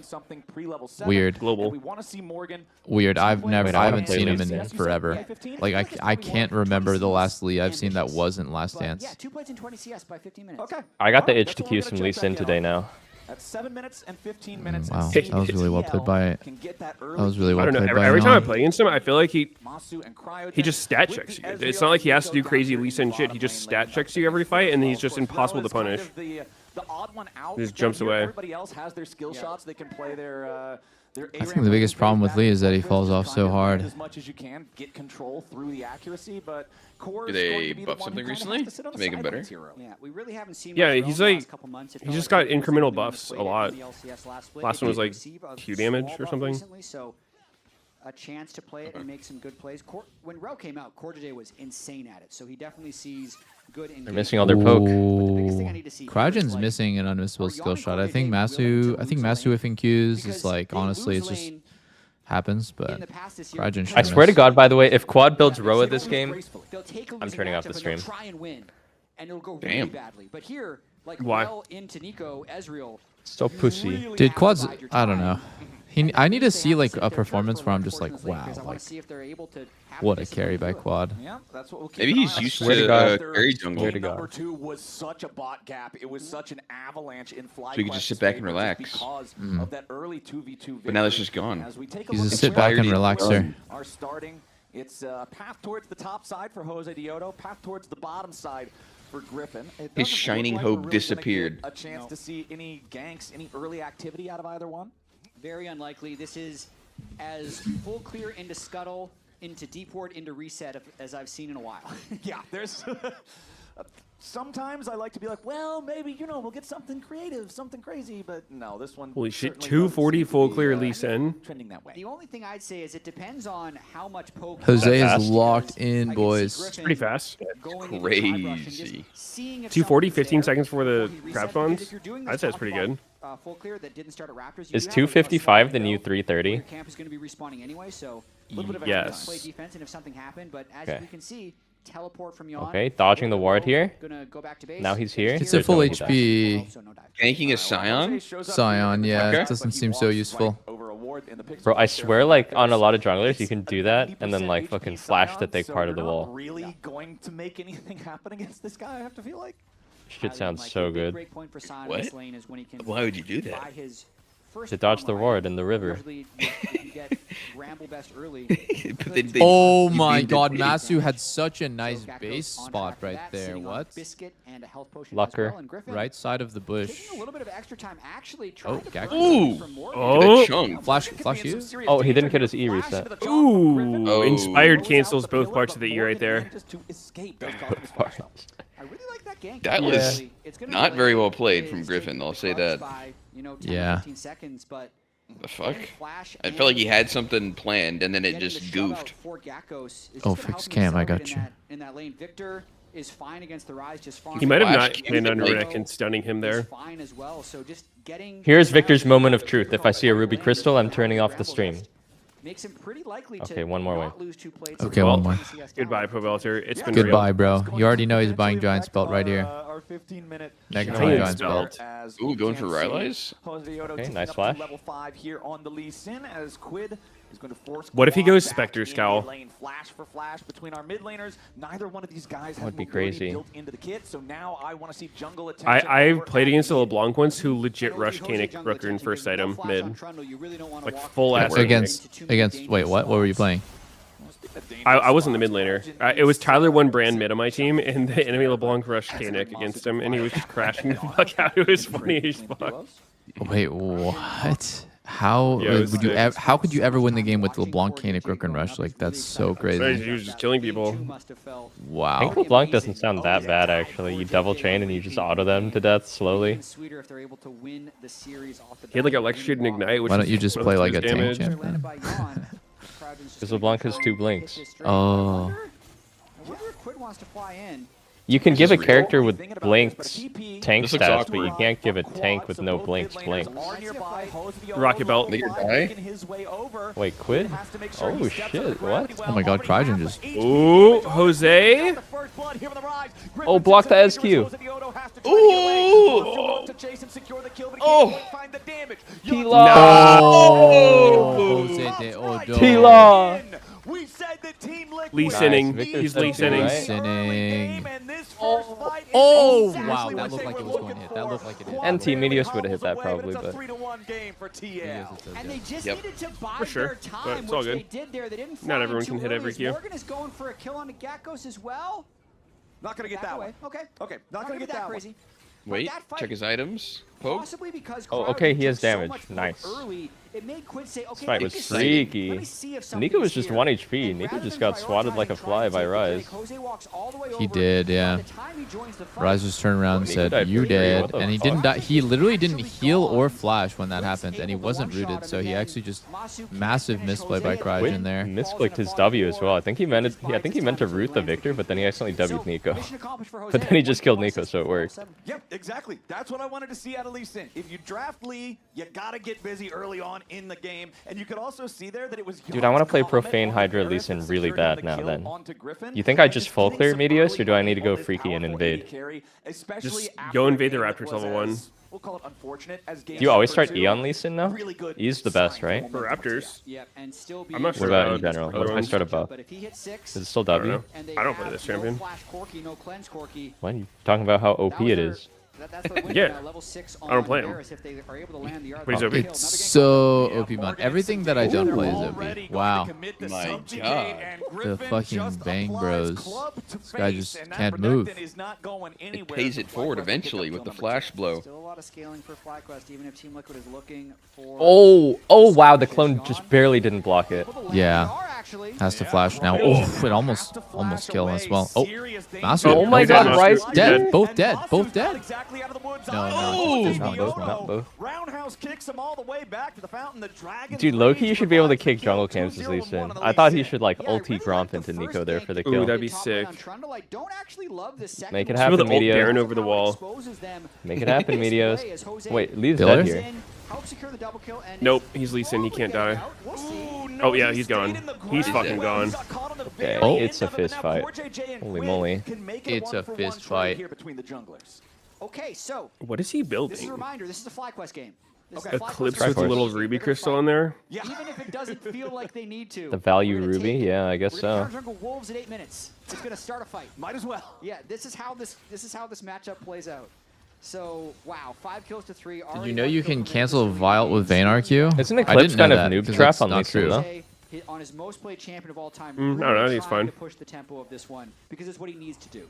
Weird. Global. We want to see Morgan. Weird. I haven't seen him in forever. Like I can't remember the last Lee I've seen that wasn't Last Dance. Yeah, 2 points in 20 CS by 15 minutes. Okay. I got the itch to queue some Lee Sin today now. At 7 minutes and 15 minutes. Wow, that was really well played by it. That was really well I don't played know. by Every time I Anny. play against him, I feel like he just stat checks you. It's not like he has to do crazy Lee Sin shit. He just stat checks you every fight, and he's just impossible to punish. The odd one out. He just jumps away. Everybody else has their skill shots. They can play their I think the biggest problem with Lee is that he falls off so hard. as much as you can, get control through the accuracy, but Core Did is going they to be the buff one something who kind of recently has to sit on to the make him better? sidelines here. Yeah, we really haven't seen Yeah, much he's Realm the like, last couple months. It he felt just like got he was incremental playing buffs in a lot. the LCS last split. Last They one was did like receive a Q small damage or buff something. recently, so a chance to play it and make some good plays. When Rel came out, Core today was insane at it, so he definitely sees good engagement. They're missing all their poke. Cryogen's missing an unmissable skill shot. I think Masu whiffing Qs is like, honestly, it's just happens, but Cryogen should I swear to miss. God, by the way, if Quad builds Roa this game, I'm turning off the stream. And it'll go Damn. really badly. But here, like Why? Rel into Nico, Ezreal. So pussy. Dude, Quad's, I don't know. I need to see like a performance where I'm just like, wow, like, what a carry by Quad. Yeah, that's what we'll keep Maybe an he's eye on. used Swear to to God. carry jungle. Swear to God. Number 2 was such a bot gap. It was such an avalanche in FlyQuest's So you could just sit back and favor relax. because Mhm. of that early 2v2 But now it's victory. just gone. As we take a He's a look at sit back and where relaxer. are starting. It's a path towards the top side for Jose Diodo, path towards the bottom side for Griffin. It His doesn't shining look like we're hope really gonna disappeared. get a chance to see any ganks, any early activity out of either one. Very unlikely. This is as full clear into Scuttle, into Deep Ward, into Reset as I've seen in a while. Yeah, there's sometimes I like to be like, well, maybe, you know, we'll get something creative, something crazy, but no, this one Holy shit, certainly 240 doesn't seem full to be, clear Lee Sin. trending that way. The only thing I'd say is it depends on how much poke. Jose fast? is locked in, boys. It's pretty fast. Crazy. 240, 15 seconds for the crab spawns. I'd say it's pretty good. Full clear that didn't start at Raptors. Is 255 the new 330? Your camp is going to be respawning anyway, so a little bit of Yes. play defense, and if something happened, but as Okay. we can see, teleport from Yon. Okay, dodging the ward here. Gonna go back to base. Now he's here. It's a full HP Ganking a Scion? Scion, yeah. Okay. It doesn't seem so useful. Bro, I swear, like, on a lot of junglers, you can do that and then, like, fucking flash to take part of the You're not wall. really going to make anything happen against this guy, I have to feel like. Shit sounds so good. What? Why would you do that? To dodge the ward in the river. But then Oh you my need God, the- Masu had such a nice base spot right there. What? Lucker. Right side of the bush. A little bit of extra time actually Oh, trying to Gak. Ooh! Oh! Chunk. Flash you? Oh, he didn't get his E reset. Ooh! Oh. Inspired cancels both parts of the E right there. That was not very well played from Griffin, I'll say that. Yeah. The fuck? I felt like he had something planned and then it just goofed. Oh, fix cam, I got you. In that lane, Victor is fine against the Rise, just fine. He might have Flash not came planned on like- Rick and stunning him there. Fine as well. So just getting Here's Victor's moment of truth. If I see a ruby crystal, I'm turning off the stream. makes him pretty likely Okay, to one more not wave. lose 2 plates. Okay, Well, one more. Goodbye, Pobelter. It's been Goodbye, real. bro. You already know he's buying Giant's belt right here. Our 15-minute Next Giant's Giant's belt. belt. Ooh, going for Rylai's? Okay, nice flash. Level 5 here on the Lee Sin as Quid is going to force What if he Quad goes back Spectre in Scowl? lane. Flash for flash between our mid laners. Neither one of these guys That has would be mobility crazy. built into the kit, so now I want to see jungle attention. I've over played at against the mid. LeBlanc once who legit rushed Kanik Rooker in first item mid. Like full ass. Against wait, what were you playing? I wasn't the mid laner. It was Tyler one brand mid on my team, and the enemy LeBlanc rushed Kanik against him, and he was just crashing the fuck out. It was funny as fuck. Wait, what? How Yeah, it was would you? sick. How could you ever win the game with LeBlanc, Kanik, Rook, and Rush? Like that's so He crazy. was just killing people. Wow. Pink LeBlanc doesn't sound that bad, actually. You double chain and you just auto them to death slowly. He had like electrocuted and ignite. Which Why don't was you just both play of like his a tank damage. champ then? Because LeBlanc has 2 blinks. Oh. I wonder if Quid wants to fly in. You can give a character with blinks tank This looks stats, awkward. but you can't give a tank with no blinks blink. Rocket belt. Make it die? Wait, Quid? Oh shit, what? Oh my God, Cryogen just. Ooh, Jose. Oh, block the SQ. Ooh! Oh! T-Law! Oh, Jose de Odo. T-Law! We said that Team Liquid Lee Sinning. Victor He's said Lee too, Sinning. right? Sinning. and this first blood Oh, wow, that looked like it was going to hit. That looked like it did. And Team Medios would have hit that probably, but. And they just Yep. needed to buy For sure, their but time, it's all which good. they did there. They didn't Not fly everyone too can hit early. every Is Q. Morgan is going for a kill on the Gakkos as well. Not gonna get that one. Okay. Okay, not gonna get that crazy. Wait, check his items. Poke. Possibly because Oh, Crowd okay, he has took so damage. much Nice. early, it made Quid say, okay, This fight let was me see- freaky. let me see if Nico was something's just here. 1 HP. And Nico rather just than got swatted like a prioritizing fly by trying to Rise. take the Jose walks all the way He over. did, yeah. By the time he joins the fight, Rise just turned around and Nico said, died "You for free, dead," what the and he fuck? didn't die. He literally didn't heal or flash when that happened, and he wasn't rooted, so he actually just massive misplay by Crowd in there. Misclicked his W as well. I think he meant to root the Victor, but then he accidentally W'd Nico. But then he just killed Nico, so it worked. Yep, exactly. That's what I wanted to see out of Lee Sin. If you draft Lee, you gotta get busy early on in the game, and you could also see there that it was. Dude, I want to play Profane Hydra Lee Sin really bad now then. You think I just full clear Medios, or do I need to go freaky and invade? Just go invade the Raptors level 1. We'll call it unfortunate as Do you always start E on Lee Sin now? E's the best, right? For Raptors. Yep, and still be I'm not What sure about about in general? other What if I ones. start above? But if he hits 6, Is it still I don't W? know. and they I don't play have this no champion. flash Corki, no cleanse Corki. What? You talking about how OP it is? That's their win Yeah. now, level 6 I don't play on him. Varus if they are able to land the But he's OP. It's so OP, man. Everything that I don't play is OP. Wow. My God. The fucking Bang Bros. This guy just can't move. It pays it forward eventually with the flash blow. Still a lot of scaling for FlyQuest, even if Team Liquid is looking for. Oh wow, the clone just barely didn't block it. Yeah. Has to flash now. Oh, it almost kill as well. Oh, Master. Oh my dead. God, Rise dead. Both dead. Both dead. No, not both, not both. Roundhouse kicks him all the way back to the fountain. The dragon. Dude, Loki, you should be able to kick jungle camps as Lee Sin. I thought he should like ulti Gromp into Nico there for the Ooh, kill. that'd be sick. Make it Some happen, of the ult Medios. Baron over the wall. Make it happen, Medios. Wait, Lee's Diller? dead here. Nope, he's Lee Sin. He can't die. Oh yeah, he's gone. He's fucking gone. Okay, Oh. it's a fist fight. Holy moly. It's a fist fight. Okay, so What is he this is a building? reminder. This is a FlyQuest game. This is A FlyQuest Clips game. with a little ruby crystal in there? Even if it doesn't feel like they need to. The value we're gonna ruby? take it. Yeah, I guess We're gonna so. counter jungle wolves at 8 minutes. It's gonna start a fight. Might as well. Yeah, this is how this matchup plays out. So wow, 5 kills to 3. Did you know you can cancel Vial with Vayne RQ? Isn't I Eclipse didn't know kind of that, noob 'cause trap that's on not Lee Sin, true. though? On his most played champion of all time, I don't know, I really think it's trying fine. to push the tempo of this one because it's what he needs to do.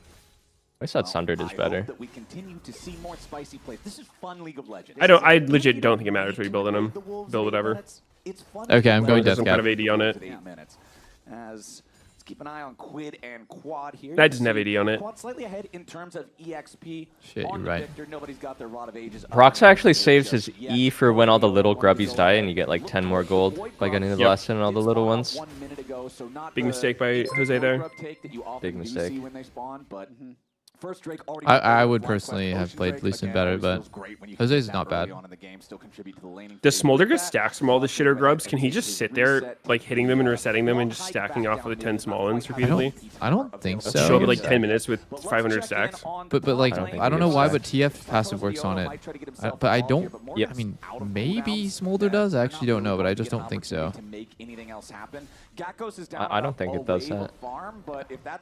I thought Sundered is better. That we continue to see more spicy plays. This is fun League of Legends. I legit don't think it matters what you build in him. Build whatever. It's fun. Okay, I'm going There's Death some kind Cap. of AD on it. 8 minutes. As let's keep an eye on Quid and Quad here. That doesn't have AD on it. Quad slightly ahead in terms of EXP. Shit, on you're right. Victor. Nobody's got their Rod of Ages. Prox actually saves his E for when all the little grubbies die and you get like 10 more gold by getting the Yep. last in all the little ones. 1 minute ago, so not Big the mistake by Jose there. grub take that you often Big do mistake. see when they spawn, but first Drake already I would personally have played Lee Sin better, but Jose's not bad. Does Smolder get stacks from all the shitter grubs? Can he just sit there, like hitting them and resetting them and just stacking off of the 10 small ones repeatedly? I don't think so. Show up at like 10 minutes with 500 stacks. But like I don't know why, but TF passive works on it. But I don't. Yep. I mean, maybe Smolder does. I actually don't know, but I just don't think so. I don't think it does that.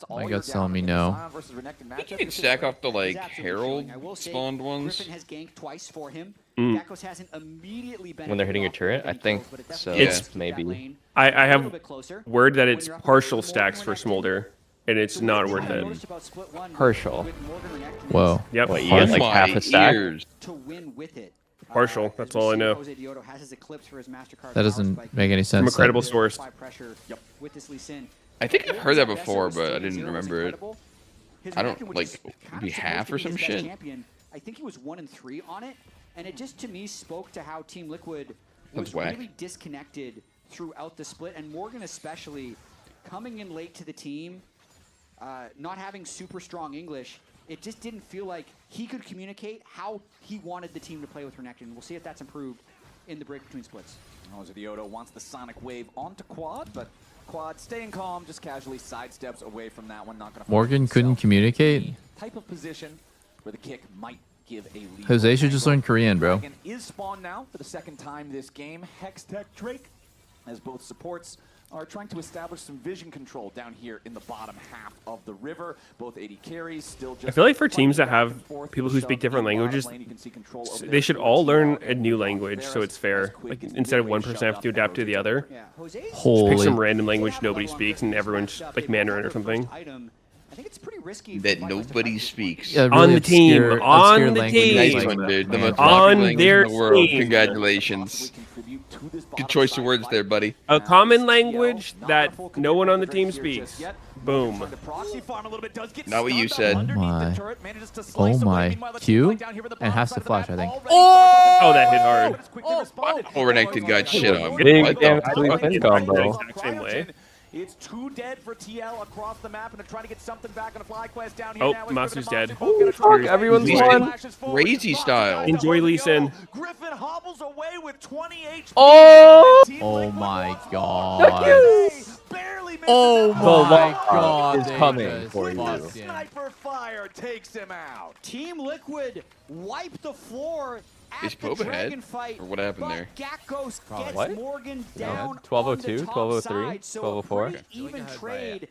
My gut's telling me no. I think you can stack off the like Herald spawned ones. Griffin has ganked twice for him. Mm. Gakkos hasn't immediately When they're hitting your turret? I think so. It's- Maybe. I have word that it's partial stacks for Smolder, and it's not worth it. Partial. Whoa. Yep. What, you get like half a stack? To win with it. Partial, that's all I know. Jose Dioto has his Eclipse for his MasterCard That doesn't power spike. make any sense. From a credible source. Pressure with this Lee Sin. I think I've heard that before, but I didn't remember it. His I record don't was like just kind be of half or supposed to some be his best shit. champion. I think he was 1 and 3 on it, and it just to me spoke to how Team Liquid was That's whack. really disconnected throughout the split, and Morgan especially coming in late to the team, not having super strong English. It just didn't feel like he could communicate how he wanted the team to play with Renekton. We'll see if that's improved in the break between splits. Jose Dioto wants the Sonic Wave onto Quad, but Quad staying calm, just casually sidesteps away from that one. Not gonna Morgan couldn't communicate. type of position where the kick might give a lead. Jose should just learn Korean, bro. Dragon is spawned now for the second time this game. Hextech Drake as both supports are trying to establish some vision control down here in the bottom half of the river. Both AD carries still just I feel like for teams that have people who speak different languages, they should all learn a new language so it's fair. Like instead of one person have to adapt to the other, just pick some random language nobody speaks and everyone's like Mandarin or something. I think it's pretty risky that nobody speaks. Yeah, really on the team, obscure on the team, nice one, dude. The most on language their in the world. team. Congratulations. Good choice of words there, buddy. A common language that no one on the team speaks. Boom. Not what you said. Oh my. Q and has to flash, I think. Oh, that hit hard. Overconnected got shit on. Big What damn the fuck? three-pin combo. Exact same way. It's 2 dead for TL across the map, and they're trying to get something back on a FlyQuest down here. Oh, now. Masu's dead. Oh, fuck, everyone's won. Crazy style. Enjoy Lee Sin. Griffin hobbles away with 20 HP. Oh my god. Barely misses Oh out. my god. is they coming just for you. fucked him. Sniper fire takes him out. Team Liquid wipe the floor at Is the Pope ahead? Dragon fight. Or what happened but there? Gakkos gets What? Morgan Yeah, down 1202, on the top 1203, side, so 1204. a pretty even trade.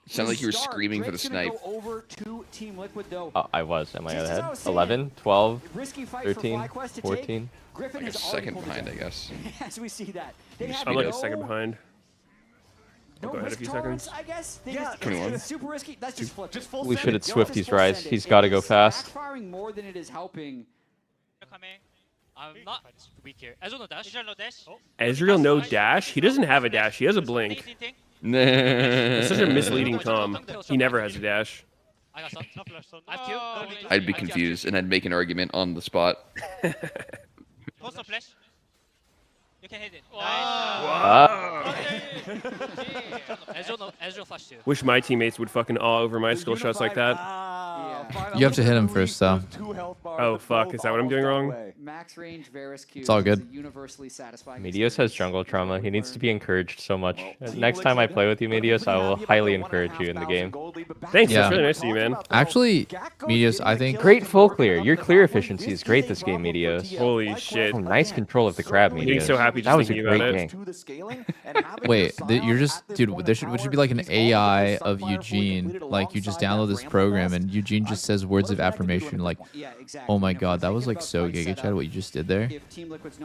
Sounded like you were to start. screaming for the Drake's gonna snipe. go over to Team Liquid though. Oh, I was. Am I Just as I ahead? was saying, 11, 12, risky fight for 13, FlyQuest to 14. take. Griffin Like a has already second pulled it behind, I down. guess. As we see that. They have I'm like a no- second behind. No I'll go ahead a risk few tolerance, seconds. I guess. They Yeah, just, 21. it's super risky. That's just flip. Just full We send should it. have Go. Swifties Rise. He's got to go fast. Backfiring more than it is helping. I'm not weak here. Ezreal no dash. Ezreal no dash. Ezreal no dash? He doesn't have a dash. He has a blink. It's such a misleading com. He never has a dash. I got some. I have Q. I'd be confused and I'd make an argument on the spot. Post no flash. You can hit it. Ezreal flash too. Wish my teammates would fucking awe over my skill shots like that. You have to hit him first, though. Oh, fuck. Is that what I'm doing wrong? Max range Varus Q. It's all good. is a universally satisfying Medios has jungle trauma. He needs to be encouraged so much. Next time I play with you, Medios, I will highly encourage you in the game. Thanks. Yeah. That's really nice of you, man. Actually, Medios, I think Great full clear. Your clear efficiency is great this game, Medios. Holy shit. Oh, nice control of the crab, I'm getting Medios. so happy just That was a thinking about great it. game. wait, you're just, dude, there should be like an AI of Eugene. Like, you just download this program and Eugene just says words of affirmation. Like, oh my god, that was like so Giga Chad what you just did there.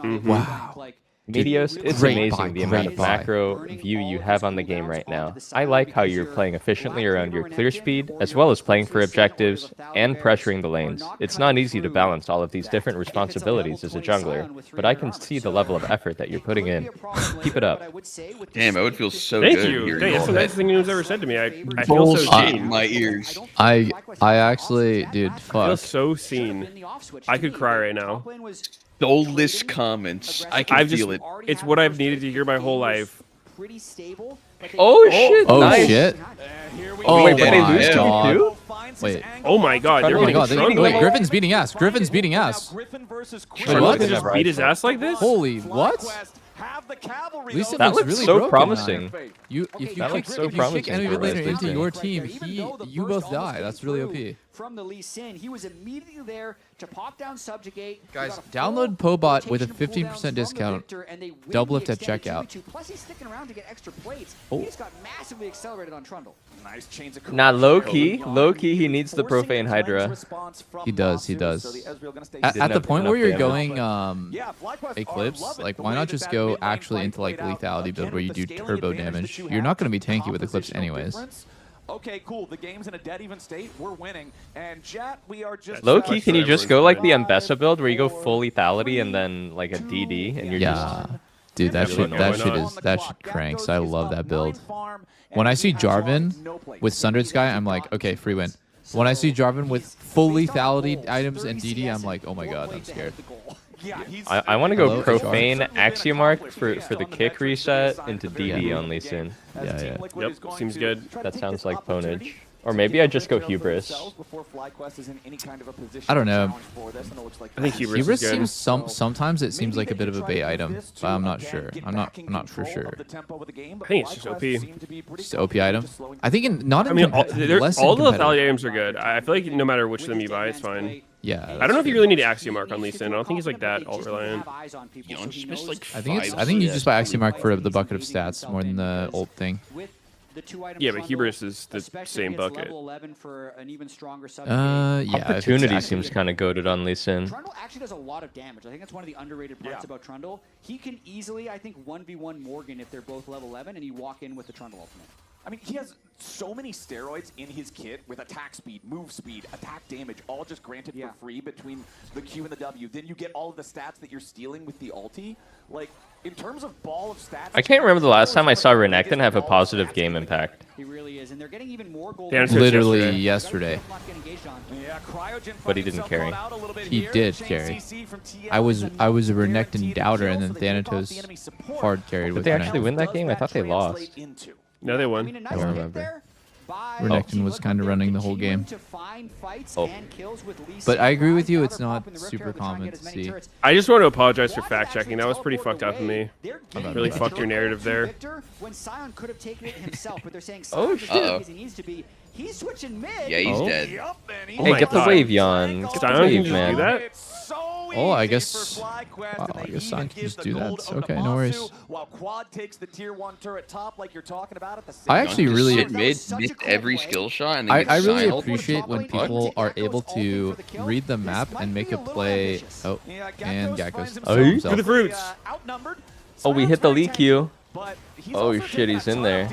Wow. Medios, it's Great amazing buy, the amount of great buy. macro view you have on the game right now. I like how you're playing efficiently around your clear speed, as well as playing for objectives and pressuring the lanes. It's not easy to balance all of these different responsibilities as a jungler, but I can see the level of effort that you're putting in. Keep it up. Damn, I would feel so Thank good you. hearing Thank you. That's all the that. nicest thing anyone's ever said to me. I feel so Bullshit seen. in my ears. I actually, dude, I feel fuck. so seen. I could cry right now. Soulless comments. I can I've just, feel it. it's what I've needed to hear my whole life. Pretty stable. Oh shit! Oh nice. shit. Oh, wait, my did they lose to god. me too? Wait. Oh my god, they're Oh my getting god, strong. wait, Griffin's beating ass. Griffin's beating ass. Wait, Charlotte what? could just beat his ass like this? Holy, what? Lee Sin That looks looks really so broken. promising. If you That looks so kick promising enemy for laner Red into Dead. your team, you both die. That's really OP. From the Lee Sin, he was immediately there to pop down Subjugate. Guys, download Pobot with a 15% discount. Doublelift at checkout. Plus, he's sticking around to get extra plates. Oh. He just got massively accelerated on Trundle. Nice chains of Nah, low key, he needs the profane Hydra. He does. At the point where you're going Eclipse, like why not just go actually into like lethality build where you do turbo damage? You're not going to be tanky with Eclipse anyways. Okay, cool. The game's in a dead even state. We're winning. And Jet, we are just Low key, can you just go like the Ambessa build where you go full lethality and then like a DD and you're Yeah. Dude, that shit cranks. I love that build. When I see Jarvan with Sundered Sky, I'm like, okay, free win. When I see Jarvan with full lethality items and DD, I'm like, oh my god, I'm scared. I want to go Hello, profane Axiomark for the kick reset into DD Yeah. on Lee Sin. Yeah. Yep, seems good. That sounds like ponage. Or maybe I just go Hubris. I don't know. I think Hubris is good. seems sometimes it seems like a bit of a bait item, but I'm not sure. I'm not for sure. I think it's just OP. Just OP item. I think not. I mean, all the lethality items are good. I feel like no matter which of them you buy, it's fine. Yeah. I don't know if you really need Axiomark on Lee Sin. I don't think he's like that alt reliant. I think you just buy Axiomark for the bucket of stats more than the ult thing. Yeah, but Hubris is the same bucket. Yeah. Opportunity seems kind of goated on Lee Sin. Trundle actually does a lot of damage. I think that's one of the underrated parts about Trundle. He can easily, I think, 1v1 Morgan if they're both level 11, and you walk in with the Trundle ultimate. I mean, he has so many steroids in his kit with attack speed, move speed, attack damage, all just granted for free between the Q and the W. Then you get all of the stats that you're stealing with the ulti. Like, in terms of ball of stats... I can't remember the last time I saw Renekton have a positive game impact. He really is, and they're getting even more gold. Literally yesterday. But he didn't carry. He did carry. I was a Renekton doubter, and then Thanatos hard carried. Did they actually win that game? I thought they lost. No, they won. I don't remember. Renekton was kind of running the whole game. Oh. But I agree with you, it's not super common to see. I just want to apologize for fact-checking. That was pretty fucked up of me. Really fucked your narrative there. Oh, shit. He's switching mid. Yeah, he's dead. Hey, get the wave, Yon. Get the wave, man. Oh, I guess Sion can just do that. It's okay, no worries. While Quad takes the tier 1 turret top like you're talking about at the same I actually really missed every skill shot. And I really appreciate when people are able to read the map and make a play. Oh, and Gakko's. To the fruits. Oh, we hit the leak Q. Oh shit, he's in there.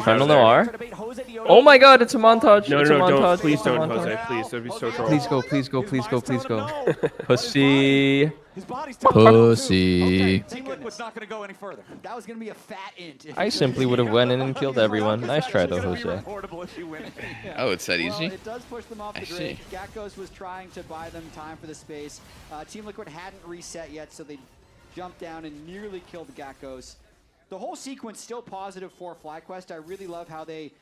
Trundle Noir? Oh my god, it's a montage. No, it's a montage. Don't. Please don't, Jose. Please, that'd be so troll. Please go, please go, please go, please go. Pussy. Pussy. Team Liquid's not going to go any further. That was going to be a fat int. I simply would have went in and killed everyone. Nice try though, Jose. Oh, it's that easy? It does push them off the grid. Gakko's was trying to buy them time for the space. Team Liquid hadn't reset yet, so they jumped down and nearly killed Gakko's. The whole sequence still positive for FlyQuest. I really love how they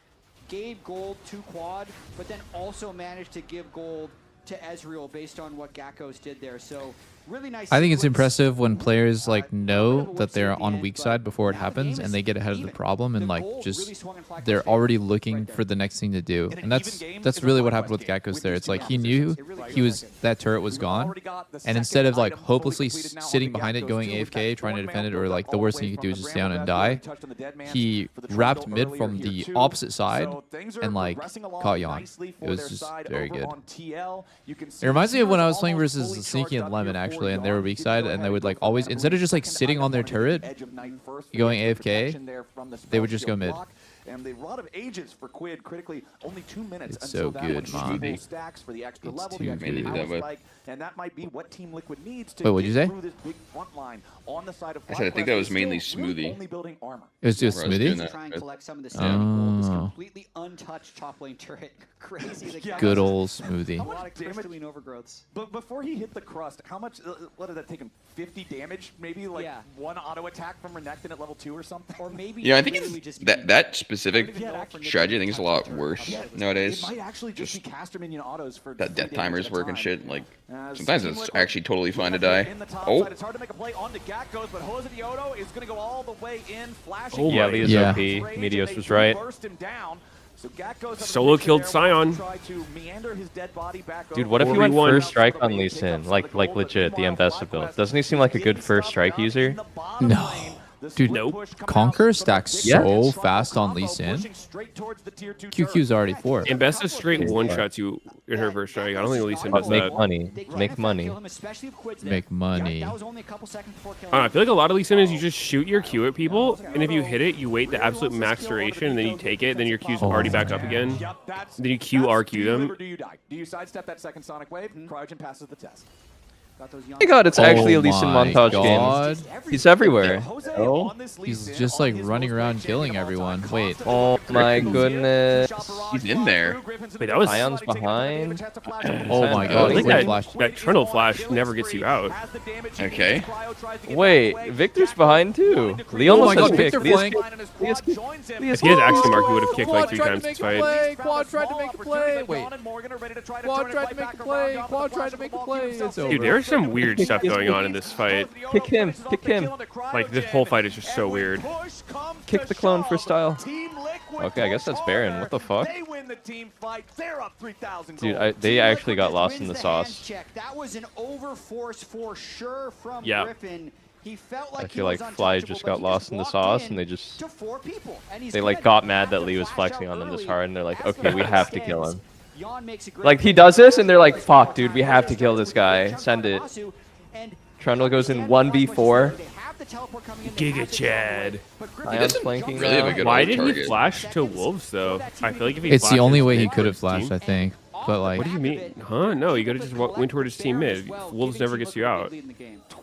gave gold to Quad, but then also managed to give gold to Ezreal based on what Gakko's did there. So really nice. I think it's impressive when players like know that they're on weak side before it happens and they get ahead of the problem and like just they're already looking for the next thing to do. And that's really what happened with Gakko's there. It's like he knew that turret was gone, and instead of like hopelessly sitting behind it going AFK trying to defend it, or like the worst thing you could do is just stay down and die, he wrapped mid from the opposite side and like caught Yon. It was just very good. It reminds me of when I was playing versus Sneaky and Lemon actually, and they were weak side, and they would like always, instead of just like sitting on their turret going AFK, they would just go mid. And the Rod of Ages for Quid critically only 2 minutes. It's so good, man. Stacks for the extra It's level, too good. And that might be what Team Liquid needs to Wait, what'd you say? through this big front line on the side of I said I think that was mainly Smoothie. It was just Smoothie? Try and collect some of the gold. This completely untouched top lane turret. Crazy. Good old Smoothie. How much damage overgrowths? But before he hit the crust, how much? What did that take him? 50 damage, maybe like one auto attack from Renekton at level 2 or something. Or maybe yeah, I think it's that specific strategy. I think is a lot worse nowadays. It might actually just be caster minion autos for that death timers work and shit. Like sometimes it's actually totally fine to die. Oh. It's hard to make a play on the Gakko's, but Jose Diodo is going to go all the way in, flashing. Oh yeah, Leo's OP. Meteos was right. Solo killed Sion. Dude, what if he went first strike on Lee Sin? Like legit, the Ambessa build. Doesn't he seem like a good first strike user? No. Dude, Conquer stacks so fast on Lee Sin. QQ's already 4. Ambessa straight one-shots you in her first strike. I don't think Lee Sin does make that. Money. Make money. Make money. I feel like a lot of Lee Sin is you just shoot your Q at people, and if you hit it, you wait the absolute max duration, and then you take it, then your Q's already back up again. Then you QRQ them. Do you sidestep that second Sonic Wave? Cryogen passes the test. Oh my god, it's actually a Lee Sin my montage God. game. He's everywhere. Oh, he's just like running around killing everyone. Wait. Oh my goodness. He's in there. Wait, that was Ion's behind. Oh my god, I think Quick Flash. that Trundle Flash never gets you out. Okay. Wait, Victor's behind too. Lee Oh almost my has god, kicked. Victor flank. If he had Action Mark, he would have kicked like 3 times this fight. Quad tried to make a play. Wait. Quad tried to make a play. Quad tried to make a play. It's over. Dude, there's some weird stuff going on in this fight. Kick him. Kick him. Like, this whole fight is just so weird. Kick the clone for style. Okay, I guess that's Baron. What the fuck? Dude, they actually got lost in the sauce. That was an overforce for sure from Yeah. Griffin. He felt like I feel like Fly just got lost in the sauce, and they just to 4 people. And they like got mad that Lee was flexing on them this hard, and they're like, okay, we have to kill him. Like he does this, and they're like, fuck, dude, we have to kill this guy. Send it. Trundle goes in 1v4. Giga Chad. Ion's flanking really have a now. good Why ult didn't he target. flash to Wolves, though? I feel like if he It's the flashes, only way he went could have towards his flashed, I team. think. But like, What do you mean? Huh? No, you gotta just went towards his team mid. Wolves never gets you out.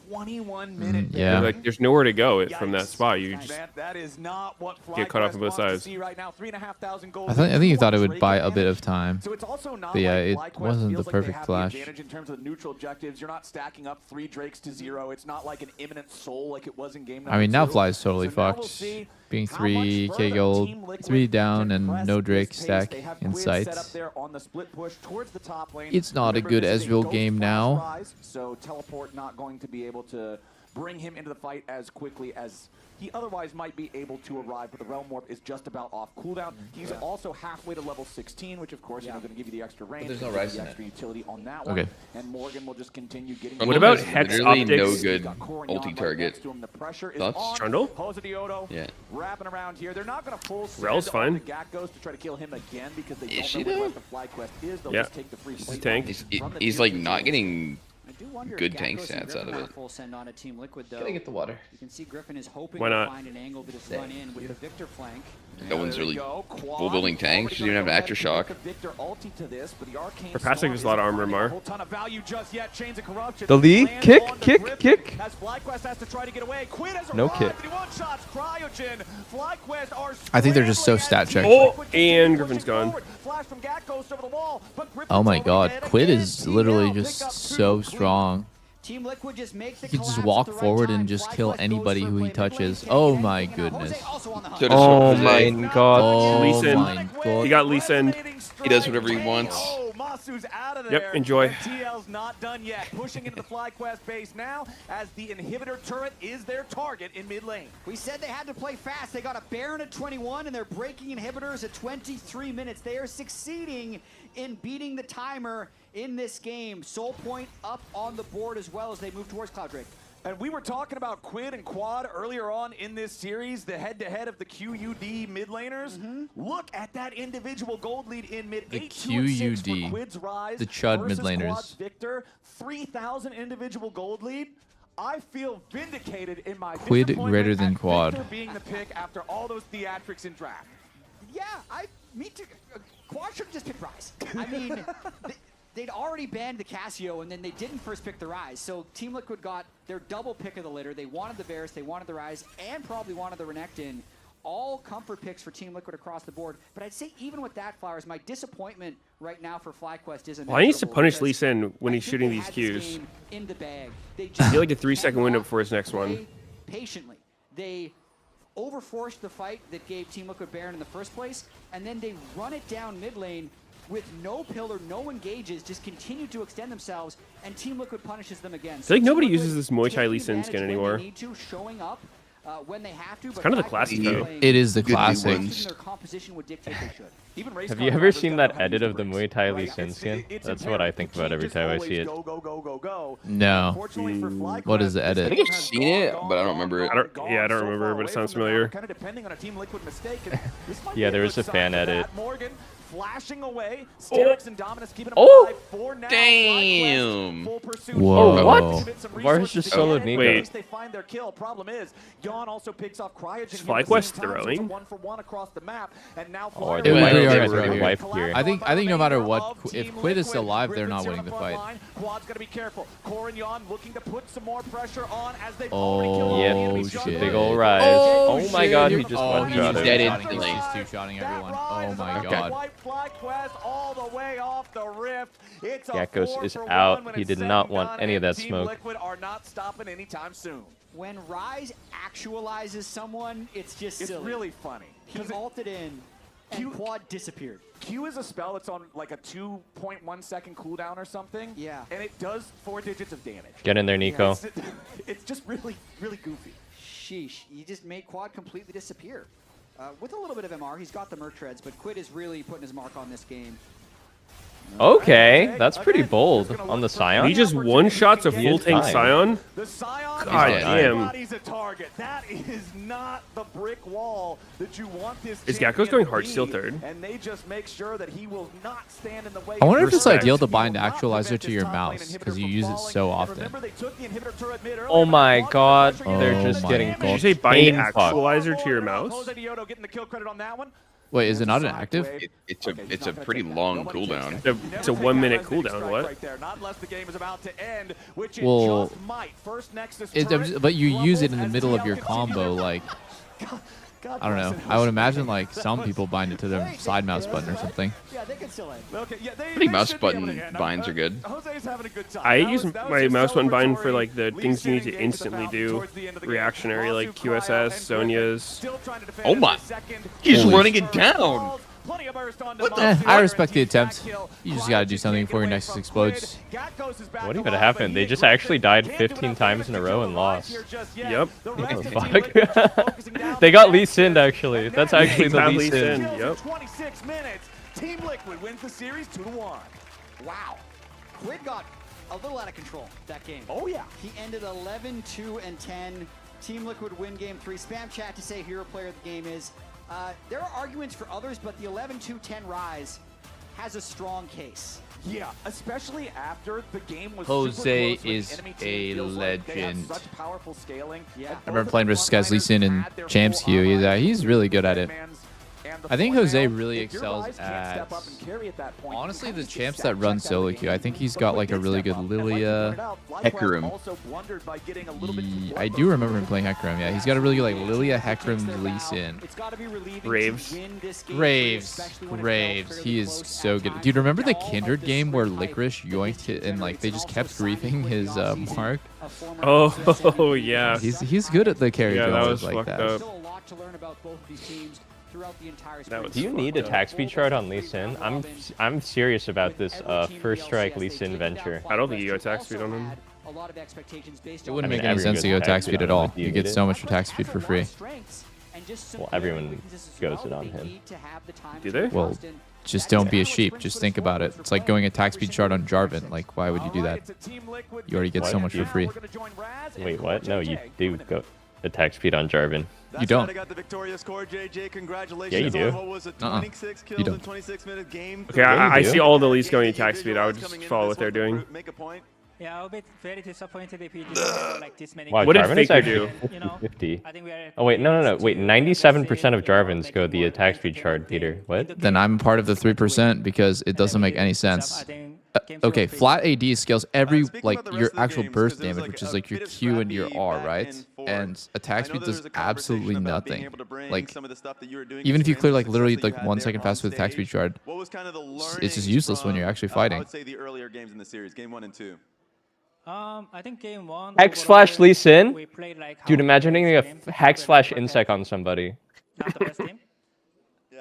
21 minute. yeah. Like, there's nowhere to go from that spot. You just That is not what get cut off on both sides. right now. 3,500 gold. I think you thought it would buy a bit of time. So it's also not But yeah, like it FlyQuest wasn't the feels like they perfect have flash. The advantage in terms of the neutral objectives. You're not stacking up 3 Drakes to 0. It's not like an imminent soul like it was in game number I mean, now 2. Fly's totally So now we'll fucked. see Being how 3k much further gold, Team Liquid 3 down, can and press no this Drake pace. stack They have in Quid set up sights. there on the split push towards the top lane. It's not a Remember, good this is a Ezreal ghost game flash now. rise, so teleport not going to be able to bring him into the fight as quickly as he otherwise might be able to arrive, but the Realm Warp is just about off cooldown. He's also halfway to level 16, which of course, going to give you the extra range. there's no give you rise the in it. extra utility on that one. Okay. And Morgan will just continue getting. What about There's Hex literally Optics? no good ulti target. The pressure is Thoughts? on. Trundle? Posidioto Yeah. wrapping around here. They're not going to full Rel's send on fine. the Gakgos to try to kill him again because they Is don't she know though? what the fly quest is. They'll Yeah. just take the free He's a plate tank. from the He's tier like 2 not teams. getting I do wonder good if tank Gakos and stats Griffin out of want it. a full send on a Team Liquid, though. Can I get the water? You can see Griffin is hoping Why to not? find an angle to just run in with the Victor flank. No one's really full building tanks. You don't have an aftershock. Her passive is a lot of armor, Mar. The Lee, kick. No kick. I think they're just so stat checked. Oh, and Griffin's gone. Oh my god, Quid is literally just so strong. Team Liquid just make the He could just collapse walk at the right forward time. and just FlyQuest kill goes anybody for who he play mid lane. touches. Can't Oh get my anything out. goodness. Jose also on the hunt. So does Oh Jose. my god. Oh Lee Sin. my god. He got Lee Sin. He does whatever he wants. Masu's out of Yep, there. enjoy. And TL's not done yet. Pushing into the FlyQuest base now as the inhibitor turret is their target in mid lane. We said they had to play fast. They got a Baron at 21, and they're breaking inhibitors at 23 minutes. They are succeeding in beating the timer in this game. Soul Point up on the board as well as they move towards Cloud Drake. And we were talking about Quid and Quad earlier on in this series, the head-to-head of the QUD mid laners. Look at that individual gold lead in mid. The 8-2-6 for QUD, Quid's rise the Chud mid versus laners. Quad's Victor, 3,000 individual gold lead. I feel vindicated in my Quid disappointment greater than at Quad. Victor being the pick after all those theatrics in draft. Yeah, me too. Quad should have just picked Rise. I mean, they'd already banned the Casio, and then they didn't first pick the Rise. So Team Liquid got their double pick of the litter. They wanted the Varus, they wanted the Rise, and probably wanted the Renekton. All comfort picks for Team Liquid across the board. But I'd say even with that, Flowers, my disappointment right now for FlyQuest isn't. Well, he needs to punish Lee Sin when he's shooting these Qs. In the bag. They I just feel like a 3-second window before his next one. patiently. They overforced the fight that gave Team Liquid Baron in the first place, and then they run it down mid lane with no pillar, no engages, just continue to extend themselves, and Team Liquid punishes them again. I feel like nobody Team Liquid uses this Muay Thai taking Lee Sin advantage skin when they anymore. need to, showing up when they have to. It's kind of the classic, though. It is the Good new classic. ones. Their composition would dictate they should. Have you ever seen that edit of the Muay Thai Lee Sin skin? That's what I think about every time I see it. No. What is the I edit? think I've seen it, but I don't remember it. I don't remember, but it sounds familiar. Yeah, there was a fan edit. flashing away. Oh. Sterix and Dominus keeping him alive for now. Damn. Full pursuit. Whoa. What? Varus just soloed Nico. At least they find their kill. Problem is, Yawn also picks off Cryogen. Is FlyQuest throwing? 1-for-1 across the map, and now Oh, It they would might be have alright your wife here. I think no matter what, if Quid is still alive, they're not winning the fight. Quad's got to be careful. Core and Yawn looking to put some more pressure on as they've Oh, shit. big ol' rise. Oh my god, he just one-shotted. dead He's instantly. two-shotting everyone. Oh my god. Gekos is out. He did not want any of that smoke. Liquid are not stopping anytime soon. When Rise actualizes someone, it's just silly. It's really funny. He ulted in, and Quad disappeared. Q is a spell that's on like a 2.1 second cooldown or something. Yeah. And it does 4 digits of damage. Get in there, Nico. Yeah, it's just really, really goofy. Sheesh. You just made Quad completely disappear. With a little bit of MR, he's got the Merc Treads, but Quid is really putting his mark on this game. Okay, that's pretty bold on the Scion. He just one-shots a full tank Scion? The Scion God damn. is a target. That is not the brick wall that you want this Is Gekko's going Heartsteel third? And they just make sure that he will not stand in the way. I wonder if it's ideal to bind Actualizer to your mouse, because you use it so often. Oh my god, they're just getting Did you say bind pain fucked. Actualizer to your mouse? Wait, is it not an active? It's a pretty long cooldown. It's a 1 minute cooldown. What? Well, but you use it in the middle of your combo, like, I don't know. I would imagine like some people bind it to their side mouse button or something. I think mouse button binds are good. I use my mouse button bind for like the things you need to instantly do, reactionary, like QSS, Sonya's. Oh my! He's running it down. I respect the attempt. You just gotta do something before your Nexus explodes. What even happened? They just actually died 15 times in a row and lost. Yep. What the fuck? They got Lee Sin actually. That's actually the Lee Sin. Yep. 26 minutes. Team Liquid wins the series 2-1. Wow. Quid got a little out of control that game. Oh yeah. He ended 11-2-10. Team Liquid win game 3. Spam chat to say hero player of the game is. There are arguments for others, but the 11-2-10 Rise has a strong case. Yeah, especially after the game was Jose super close is a legend. Such powerful scaling. Yeah. I remember playing versus guys Lee Sin and Champs Q. He's really good at it. I think Jose really excels at, honestly, the champs that run solo queue. I think he's got like a really good Lilia. Hecarim. I do remember him playing Hecarim. Yeah, he's got a really good like Lilia, Hecarim, Lee Sin. Raves. Raves. He is so good. Dude, remember the Kindred game where Licorice yoinked it and like they just kept griefing his mark? Oh yeah. He's good at the carry that was like fucked that. up. Do you need attack speed chart on Lee Sin? I'm serious about this first strike Lee Sin venture. I don't think you go attack speed on him. It wouldn't make any sense to go attack speed at all. You get so much attack speed for free. Well, everyone goes it on him. Do they? Well, just don't be a sheep. Just think about it. It's like going attack speed chart on Jarvan. Like, why would you do that? You already get so much for free. Wait, what? No, you do go attack speed on Jarvan. You don't. Yeah, you do. You don't. Okay, I see all the least going attack speed. I would just follow what they're doing. Yeah, I'll be very disappointed if you didn't like this many. Wow, What did Jarvan is Faker actually do? 50. Oh wait, no. Wait, 97% of Jarvans go the attack speed chart, Peter. What? Then I'm part of the 3% because it doesn't make any sense. Okay, flat AD scales every like your actual burst damage, which is like your Q and your R, right? And attack speed does absolutely nothing. Like even if you clear like literally like 1 second faster with attack speed shard, it's just useless when you're actually fighting. I would say the earlier games in the series, game 1 and 2. I think game 1. Hex Flash Lee Sin? We played like Dude, imagining a Hex Flash Insec on somebody. not the best team.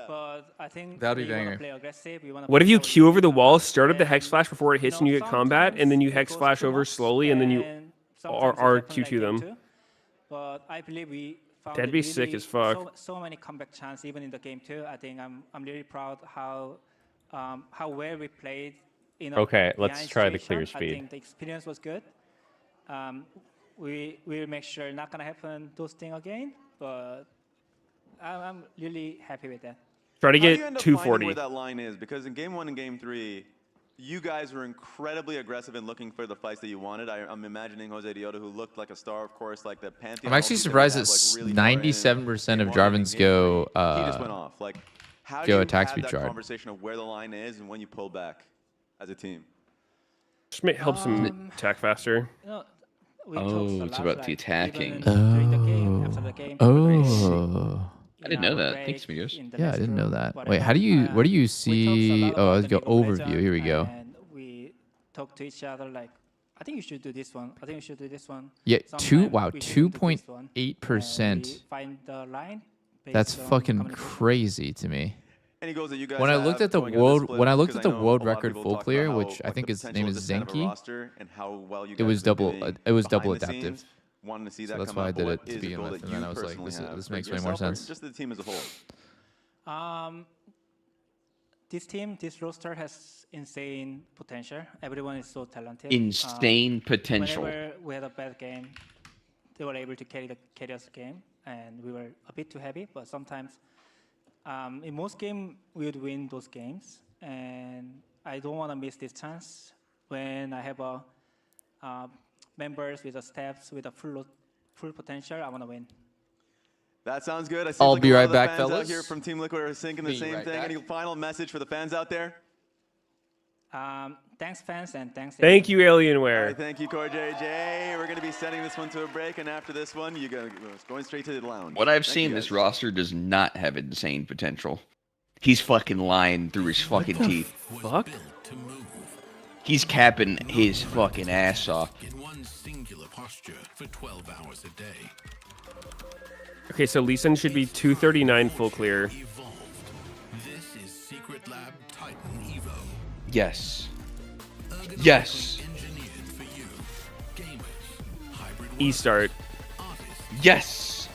But I think That'd be we wanna banger. play aggressive. We wanna What if play you forward. Q over the wall, start up the Hex Flash before it hits and you get combat, and then you Hex Flash over slowly, and then you sometimes it R happen like Q2 game them? 2. But I believe we found That'd it be sick really as fuck. So many comeback chances even in the game 2. I think I'm really proud how well we played. Okay, let's behind try the situation. clear I speed. think the experience was good. We will make sure not gonna happen those things again. But I'm really happy with that. Try to How do you get end up 240. finding where that line is? Because in game 1 and game 3, you guys were incredibly aggressive in looking for the fights that you wanted. I'm imagining Jose Diota, who looked like a star, of course, like the Pantheon. I'm actually surprised that 97% of Jarvan's go he just went off. Like, how do go you attack have speed that Jarvan. conversation of where the line is and when you pull back as a team? Just helps him attack faster. Oh, it's about the attacking. Oh. I didn't know that. Thanks, Migos. Yeah, I didn't know that. Wait, how do you? Where do you see? Oh, let's go overview. Here we go. And we talk to each other like, I think you should do this one. I think you should do this one. Yeah, Sometimes we should do this one. 2.8%. Find the line. That's fucking crazy to me. Any goals that you guys When I looked at the going into this world, split, when I looked because at the know world a lot of record people full talk clear, about which how, I like, think the his name potential is of this kind of a Zenki. roster and how well you It was guys have been double. doing It was behind double the scenes. adaptive. Wanting to see So that that's come why I out, did but it what to is a begin goal with, that and then you I was like, personally have this for makes way more yourself or sense. just the team as a whole? This team, this roster has insane potential. Everyone is so talented. Insane potential. Whenever we had a bad game, they were able to carry us game, and we were a bit too heavy. But sometimes, in most games, we would win those games, and I don't want to miss this chance. When I have members with the steps with a full potential, I want to win. That sounds good. I see I'll like be a lot right of the back, fans out fellas. here from Team Liquid are thinking the Be same right thing. back. Any final message for the fans out there? Thanks, fans, and thanks. Thank you, All Alienware. right, thank you, Core JJ. We're going to be sending this one to a break, and after this one, you're going straight to the lounge. What I've Thank seen, you, this guys. roster does not have insane potential. He's fucking lying through his fucking teeth. Fuck? He's capping his fucking ass off. In one singular posture for 12 hours a day. Okay, so Lee Sin should be 239 full clear. This is Secret Lab Titan Evo. Yes. Yes. E start. Yes.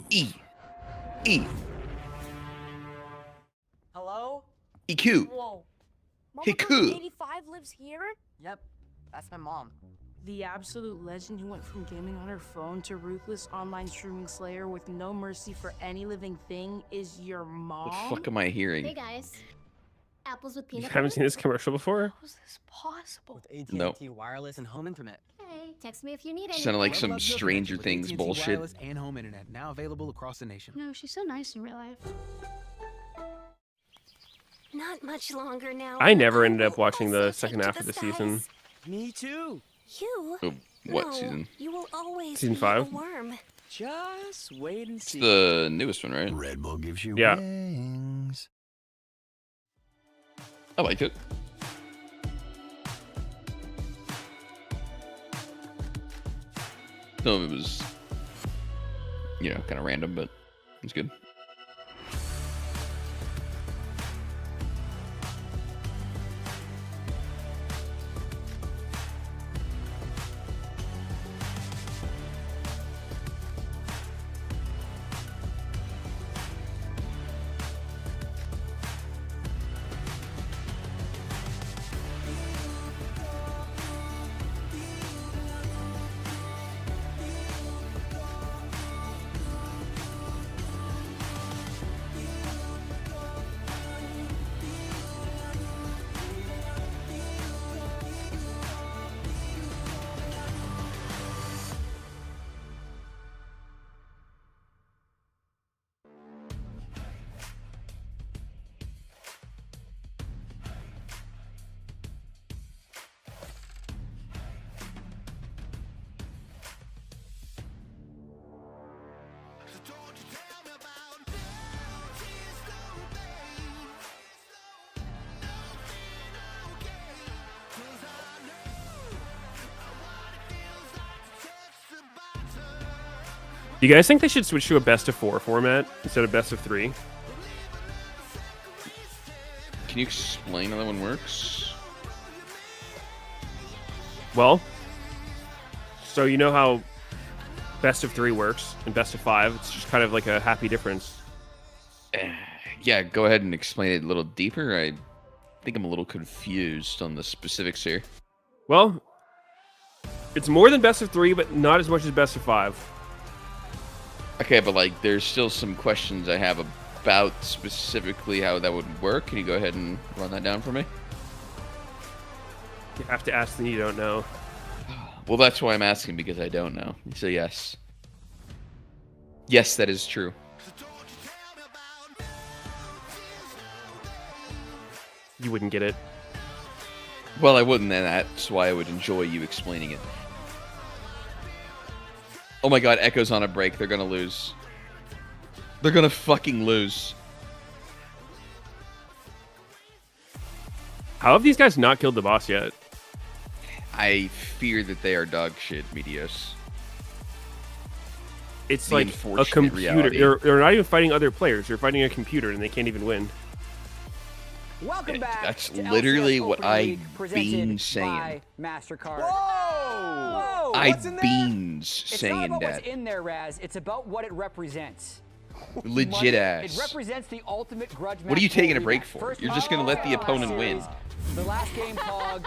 E. E. Hello? EQ. Whoa. Hey, Mama cool. 85 lives here? Yep, that's my mom. The absolute legend who went from gaming on her phone to ruthless online streaming slayer with no mercy for any living thing is your mom? What the fuck am I hearing? Hey guys, apples with You peanut haven't butter? seen this commercial before? How is this possible? With AT&T Nope. wireless and home internet. Hey, text me if you need anything. Sounded like some Stranger Things bullshit. Wireless and home internet now available across the nation. No, she's so nice in real life. Not much longer now. I never ended up watching the second half of the season. Me too. You? Oh, what No, season? You will always Season be 5? a worm. Just wait and It's see. the newest one, right? Red Bull gives you Yeah. wings. I liked it. No, it was, kind of random, but it was good. Do you guys think they should switch to a best of 4 format instead of best of 3? Can you explain how that one works? Well, so you know how best of 3 works and best of 5? It's just kind of like a happy difference. Yeah, go ahead and explain it a little deeper. I think I'm a little confused on the specifics here. Well, it's more than best of 3, but not as much as best of 5. Okay, but there's still some questions I have about specifically how that would work? Can you go ahead and run that down for me? You have to ask and you don't know. Well, that's why I'm asking, because I don't know. So yes. Yes, that is true. You wouldn't get it. Well, I wouldn't, and that's why I would enjoy you explaining it. Oh my god, Echo's on a break. They're gonna lose. They're gonna fucking lose. How have these guys not killed the boss yet? I fear that they are dog shit, Meteos. It's The like a unfortunate computer. reality. You're not even fighting other players. You're fighting a computer, and they can't even win. Welcome back. That's to literally LCS what Open I've League, presented been by saying. MasterCard. Whoa! What's in I've there? been It's saying not about that. what's in there, Raz. It's about what it represents. Legit It ass. represents the ultimate grudge match. What are you taking a bowl break rematch. for? First You're just gonna let the round, opponent last win. series, The last game, Pog.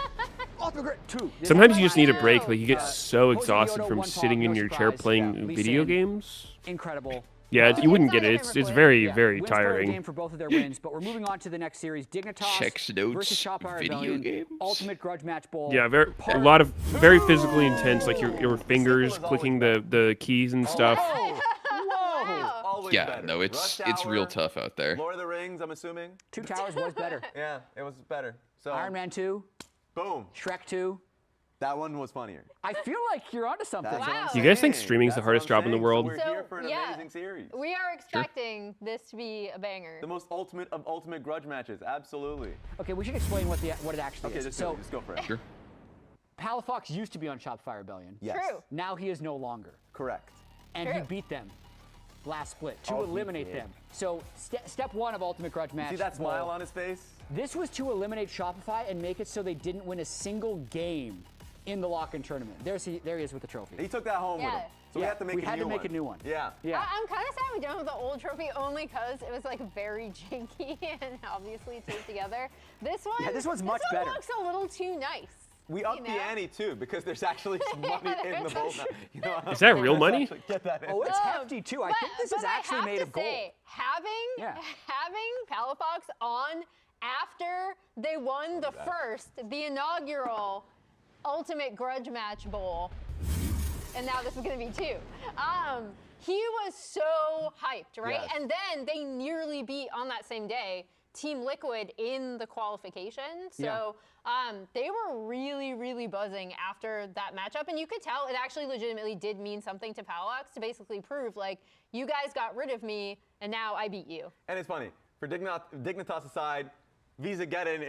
Ultimate Grid 2. Sometimes you just need a break. Like you get so exhausted from sitting in your chair playing video games. Incredible. Yeah, you wouldn't get it. It's very, very Wins part of the tiring. game for both of their wins, but we're moving on to the next series. Dignitas Checks notes, versus Shopify video Rebellion. games. Ultimate Grudge Match Bowl. Yeah, a lot of very physically intense. Like your fingers clicking the keys and stuff. Always Yeah, better. no, it's Rush real Hour, tough out there. Lord of the Rings, I'm assuming. Two Towers was better. Yeah, it was better. So Iron Man 2. Boom. Shrek 2. That one was funnier. I feel like you're onto something. That's what I'm Do you guys think saying. streaming is the That's hardest what I'm job in the saying. world? So we're here for an amazing series. We are expecting this to be a banger. The most ultimate of ultimate grudge matches. Absolutely. Okay, we should explain what it actually Okay, is. just So, go for it. Sure. Palafox used to be on Shopify Rebellion. Yes. True. Now he is no longer. Correct. And he True. beat them last split to Oh, he eliminate did. them. So step one of Ultimate Grudge Match. See that smile Bowl. on his face? This was to eliminate Shopify and make it so they didn't win a single game in the lock-in tournament. There he is with the trophy. He took that home with him. So we Yeah, have to make we a had new to make one. a new one. Yeah. Yeah. I'm kind of sad we don't have the old trophy only because it was like very janky and obviously taped together. This one, Yeah, this one's much better. looks a little too nice. We upped the ante too because there's actually some money in the bowl now. You know, Is that real let's money? actually Get that in. Oh, it's hefty too. I think this is but actually I have made to of gold. say, having Palafox on after they won the inaugural Ultimate Grudge Match Bowl, and now this is going to be 2. He was so hyped, right? Yes. And then they nearly beat on that same day Team Liquid in the qualification. So they were really, really buzzing after that matchup. And you could tell it actually legitimately did mean something to Palafox to basically prove, like, you guys got rid of me, and now I beat you. And it's funny, for Dignitas aside, Visa get it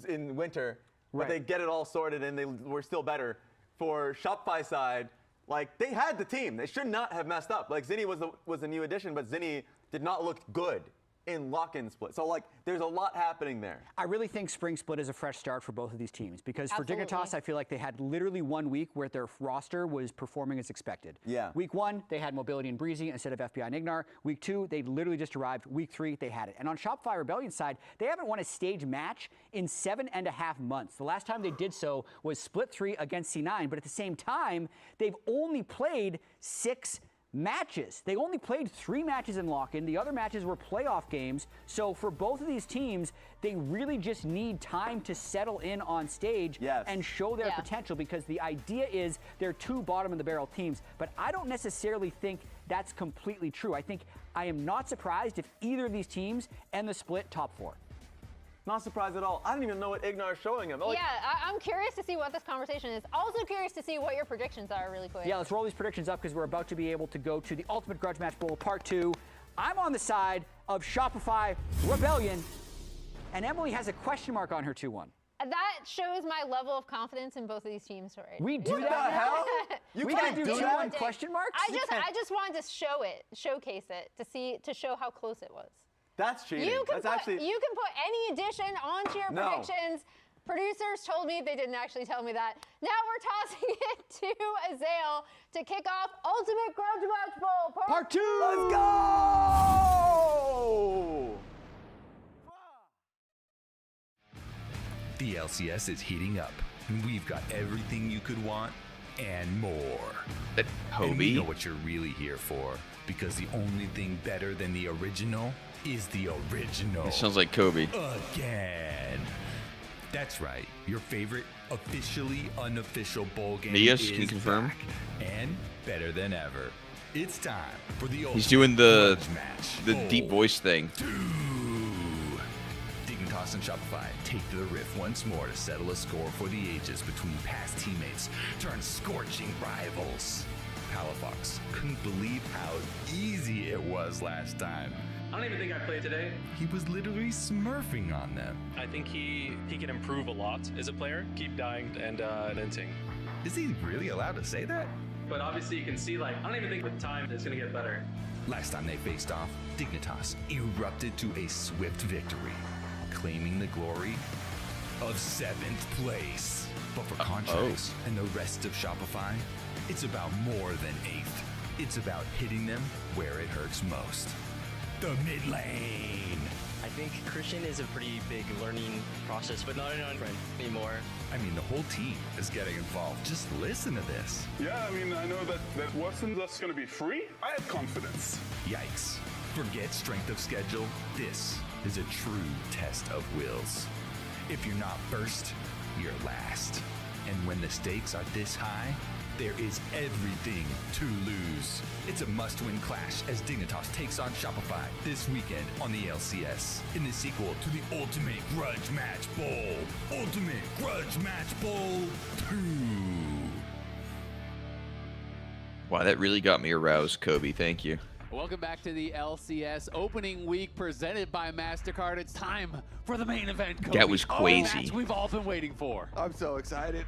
in winter, but they get it all sorted and they were still better. For Shopify side, like, they had the team. They should not have messed up. Like, Zinni was a new addition, but Zinni did not look good in lock-in split. So, like, there's a lot happening there. I really think Spring Split is a fresh start for both of these teams because Absolutely. for Dignitas, I feel like they had literally 1 week where their roster was performing as expected. Yeah. Week 1, they had Mobility and Breezy instead of FBI and Ignar. Week 2, they literally just arrived. Week 3, they had it. And on Shopify Rebellion side, they haven't won a stage match in 7.5 months. The last time they did so was Split 3 against C9, but at the same time, they've only played 6 matches. They only played 3 matches in lock-in. The other matches were playoff games. So for both of these teams, they really just need time to settle in on stage and show their potential because the idea is they're 2 bottom-of-the-barrel teams. But I don't necessarily think that's completely true. I am not surprised if either of these teams end the split top 4. Not surprised at all. I don't even know what Ignar is showing him. Like, I'm curious to see what this conversation is. Also curious to see what your predictions are really quick. Yeah, let's roll these predictions up because we're about to be able to go to the Ultimate Grudge Match Bowl Part 2. I'm on the side of Shopify Rebellion, and Emily has a question mark on her 2-1. That shows my level of confidence in both of these teams already. We do What the that? hell? You We can't gotta do do 2-1 that? question marks? I just wanted to showcase it to show how close it was. That's cheating. You can That's put any addition onto your No. predictions. Producers told me, they didn't actually tell me that. Now we're tossing it to Azale to kick off Ultimate Grudge Match Bowl Part 2. Let's go! The LCS is heating up, and we've got everything you could want and more. And we know what you're really here for, because the only thing better than the original is the original. It sounds like Kobe. Again. That's right. Your favorite officially unofficial bowl game Yes, is can confirm. back and better than ever. It's time for the He's doing the Bowl deep voice thing. Dignitas and Shopify take to the riff once more to settle a score for the ages between past teammates turned scorching rivals. Palafox couldn't believe how easy it was last time. I don't even think I played today. He was literally smurfing on them. I think he can improve a lot as a player. Keep dying and inting. Is he really allowed to say that? But obviously you can see, like, I don't even think with time it's going to get better. Last time they faced off, Dignitas erupted to a swift victory, claiming the glory of 7th place. But for Contracts and the rest of Shopify, it's about more than 8th. It's about hitting them where it hurts most. The mid lane. I think Christian is a pretty big learning process, but not on friend anymore. I mean, the whole team is getting involved. Just listen to this. Yeah, I mean, I know that wasn't just going to be free. I have confidence. Yikes. Forget strength of schedule. This is a true test of wills. If you're not first, you're last. And when the stakes are this high, there is everything to lose. It's a must-win clash as Dignitas takes on Shopify this weekend on the LCS in the sequel to the Ultimate Grudge Match Bowl. Ultimate Grudge Match Bowl 2. Wow, that really got me aroused, Kobe. Thank you. Welcome back to the LCS opening week presented by MasterCard. It's time for the main event, Kobe. That was crazy. The match we've all been waiting for. I'm so excited.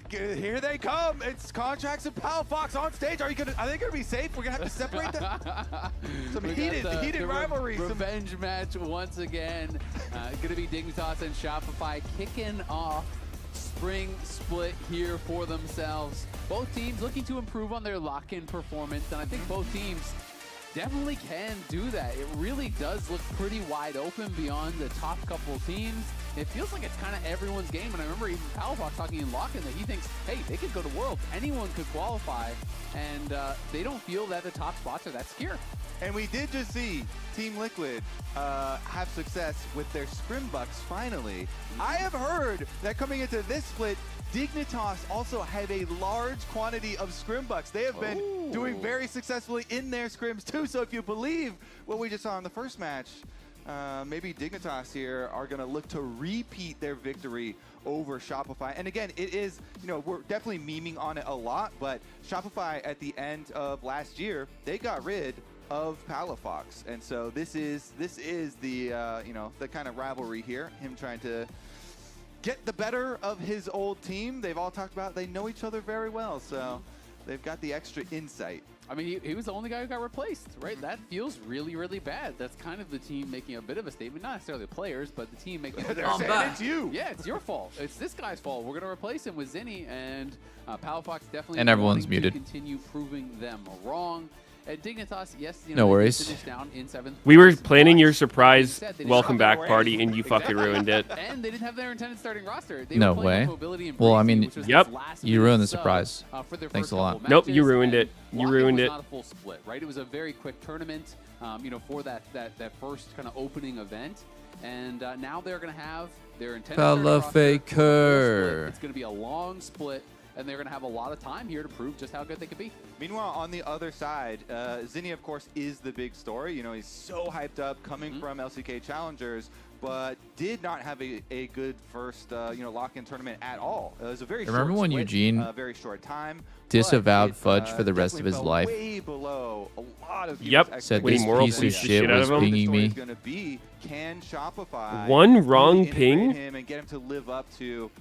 Here they come. It's Contracts and Palafox on stage. Are they gonna be safe? We're gonna have to separate them. Some heated rivalry. Revenge match once again. Gonna be Dignitas and Shopify kicking off spring split here for themselves. Both teams looking to improve on their lock-in performance, and I think both teams definitely can do that. It really does look pretty wide open beyond the top couple teams. It feels like it's kind of everyone's game, and I remember even Palafox talking in lock-in that he thinks, hey, they could go to Worlds. Anyone could qualify, and they don't feel that the top spots are that secure. And we did just see Team Liquid have success with their Scrimbucks finally. I have heard that coming into this split, Dignitas also have a large quantity of Scrimbucks. They have been doing very successfully in their scrims too. So if you believe what we just saw in the first match, maybe Dignitas here are going to look to repeat their victory over Shopify. And again, it is, we're definitely memeing on it a lot, but Shopify at the end of last year, they got rid of Palafox. And so this is the, the kind of rivalry here, him trying to get the better of his old team. They've all talked about they know each other very well, so they've got the extra insight. I mean, he was the only guy who got replaced, right? That feels really, really bad. That's kind of the team making a bit of a statement. Not necessarily the players, but the team making a bit of a statement. It's you. Yeah, it's your fault. It's this guy's fault. We're going to replace him with Zinni, and Palafox definitely and everyone's muted. Continue proving them wrong. At Dignitas, yes, no worries. Down in 7th. We were planning your surprise welcome back party, and you fucking ruined it. And they didn't have their intended starting roster. They no way. Well, I mean, you ruined the surprise. Thanks a lot. Nope, you ruined it. You ruined it. Not a full split, right? It was a very quick tournament, for that first kind of opening event. And now they're going to have their intended starting roster. It's going to be a long split. And they're going to have a lot of time here to prove just how good they could be. Meanwhile, on the other side, Zinni, of course, is the big story. He's so hyped up coming from LCK Challengers, but did not have a good first, lock-in tournament at all. It was a very Remember short when split, Eugene very short time, disavowed Fudge for the rest of his life? Way below a lot of said this piece of shit was pinging me. Can Shopify one wrong ping him and get him to live up to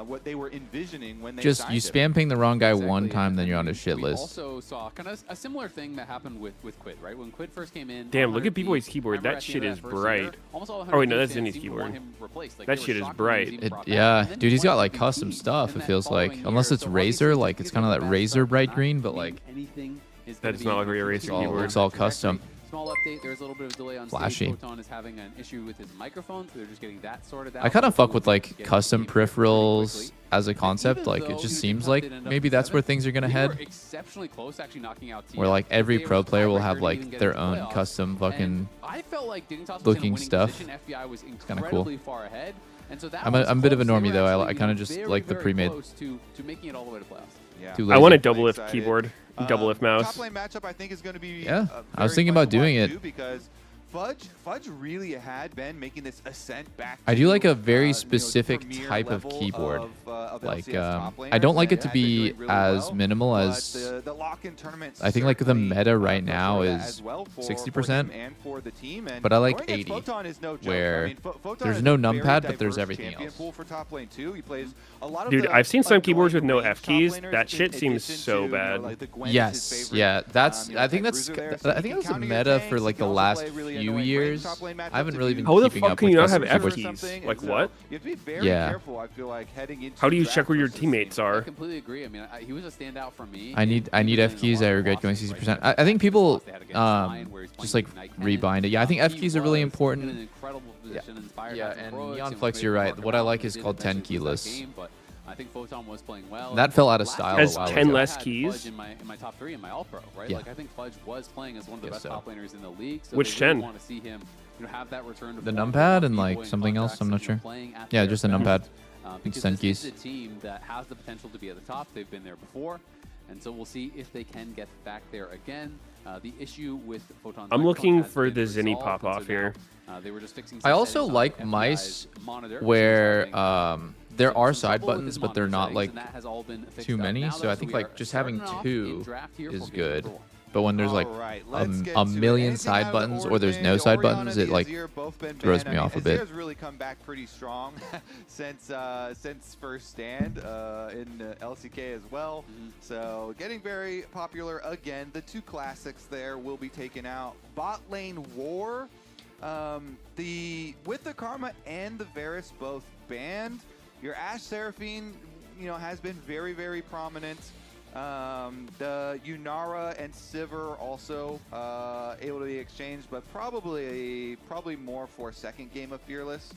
what they were envisioning when they just you spam ping the wrong guy one time, then you're on a shit list. We also saw kind of a similar thing that happened with Quid, right? When Quid first came in. Damn, look at B-Boy's keyboard. That shit is bright. Oh wait, no, that's Zinni's keyboard. That shit is bright. Yeah, dude, he's got like custom stuff. It feels like, unless it's Razer, like it's kind of that Razer bright green, but like that does not look like a Razer keyboard. It's all custom. Small update, there's a little bit of delay on flashy. Photon is having an issue with his microphone, so they're just getting that sorted out. I kind of fuck with like custom peripherals as a concept, like it just seems like maybe that's where things are gonna head. Exceptionally close, actually knocking out Where like every pro player will have like their own custom fucking looking stuff. FBI was kind of cool. far ahead, and so that I'm a bit of a normie though. I kind of just like the pre-made. To making it all the way to playoffs. I want a Doublelift keyboard, Doublelift mouse. Top lane matchup I think is going to be I was thinking about doing it. Because Fudge really had been making this ascent back. I do like a very specific type of keyboard. Like I don't like it to be as minimal as I think like the meta right now is 60%, but I like 80, where there's no numpad, but there's everything else. Dude, I've seen some keyboards with no F keys. That shit seems so bad. Yes, yeah, I think that's the meta for like the last few years. I haven't really been How the keeping fuck up can with you not have custom F keyboards. keys? Like what? Yeah. How do you check where your teammates I are? completely agree. I mean, he was a standout for me. I need F keys. I regret going 60%. I think people just like rebind it. Yeah, I think F keys are really important. Yeah, and Neon Flex, you're right. What I like is called 10 keyless. I think Photon was playing well. That fell out of style Has a while 10 ago. less keys? In my top 3 in my All-Pro, right? Yeah. Like I think Fudge was playing as one of the best top laners in the league. So Which they really 10? want to see him, have that return to The form. numpad and like something else. I'm not sure. Yeah, just a numpad. Because 10 this keys. is a team that has the potential to be at the top. They've been there before, and so we'll see if they can get back there again. The issue with Photon's I'm microphone looking has for been the Zinni resolved, pop and so off here. now, they were just fixing I some also settings on like FBI's mice monitor, where there are some side trouble in buttons, the but they're not monitor like settings, and that has all been fixed too up many. now, So though, I think we are like just having starting off 2 in draft here is for game good. number 1. But when there's like a million side buttons or there's no side buttons, it like throws me off a bit. Azir's really come back pretty strong since first stand in LCK as well. So getting very popular again. The 2 classics there will be taken out. Bot lane war. With the Karma and the Varus both banned, your Ashe Seraphine, has been very, very prominent. The Yunara and Sivir also able to be exchanged, but probably more for second game of Fearless.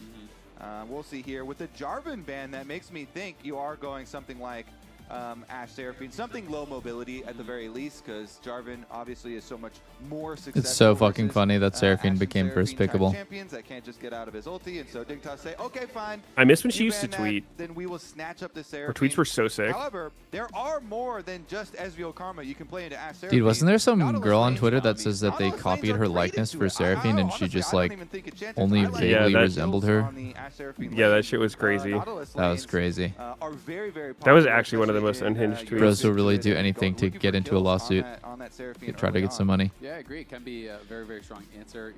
We'll see here. With the Jarvan ban, that makes me think you are going something like Ashe Seraphine, something low mobility at the very least, because Jarvan obviously is so much more successful. It's so fucking funny that Seraphine became first pickable. Champions that can't just get out of his ulti, and so Dignitas say, okay, fine. I miss when she used to tweet. Then we will snatch up the Seraphine. Her tweets were so sick. However, there are more than just Ezreal Karma. You can play into Ashe Seraphine. Dude, wasn't there some girl on Twitter that says that they copied her likeness for Seraphine and she just like only vaguely resembled her? Yeah, that shit was crazy. That was crazy. That was actually one of the most unhinged tweets. Bros will really do anything to get into a lawsuit. Try to get some money. Yeah, I agree. It can be a very, very strong answer.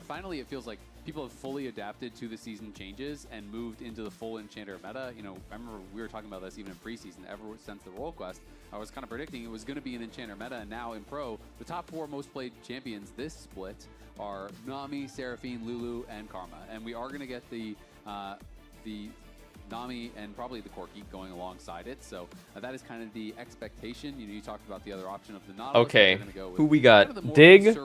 Finally, it feels like people have fully adapted to the season changes and moved into the full Enchanter meta. I remember we were talking about this even in preseason. Ever since the Roll Quest, I was kind of predicting it was going to be an Enchanter meta, and now in Pro, the top 4 most played champions this split are Nami, Seraphine, Lulu, and Karma. And we are going to get the Nami and probably the Corki going alongside it. So that is kind of the expectation. You talked about the other option of the Nautilus. Okay, who we got? Dig.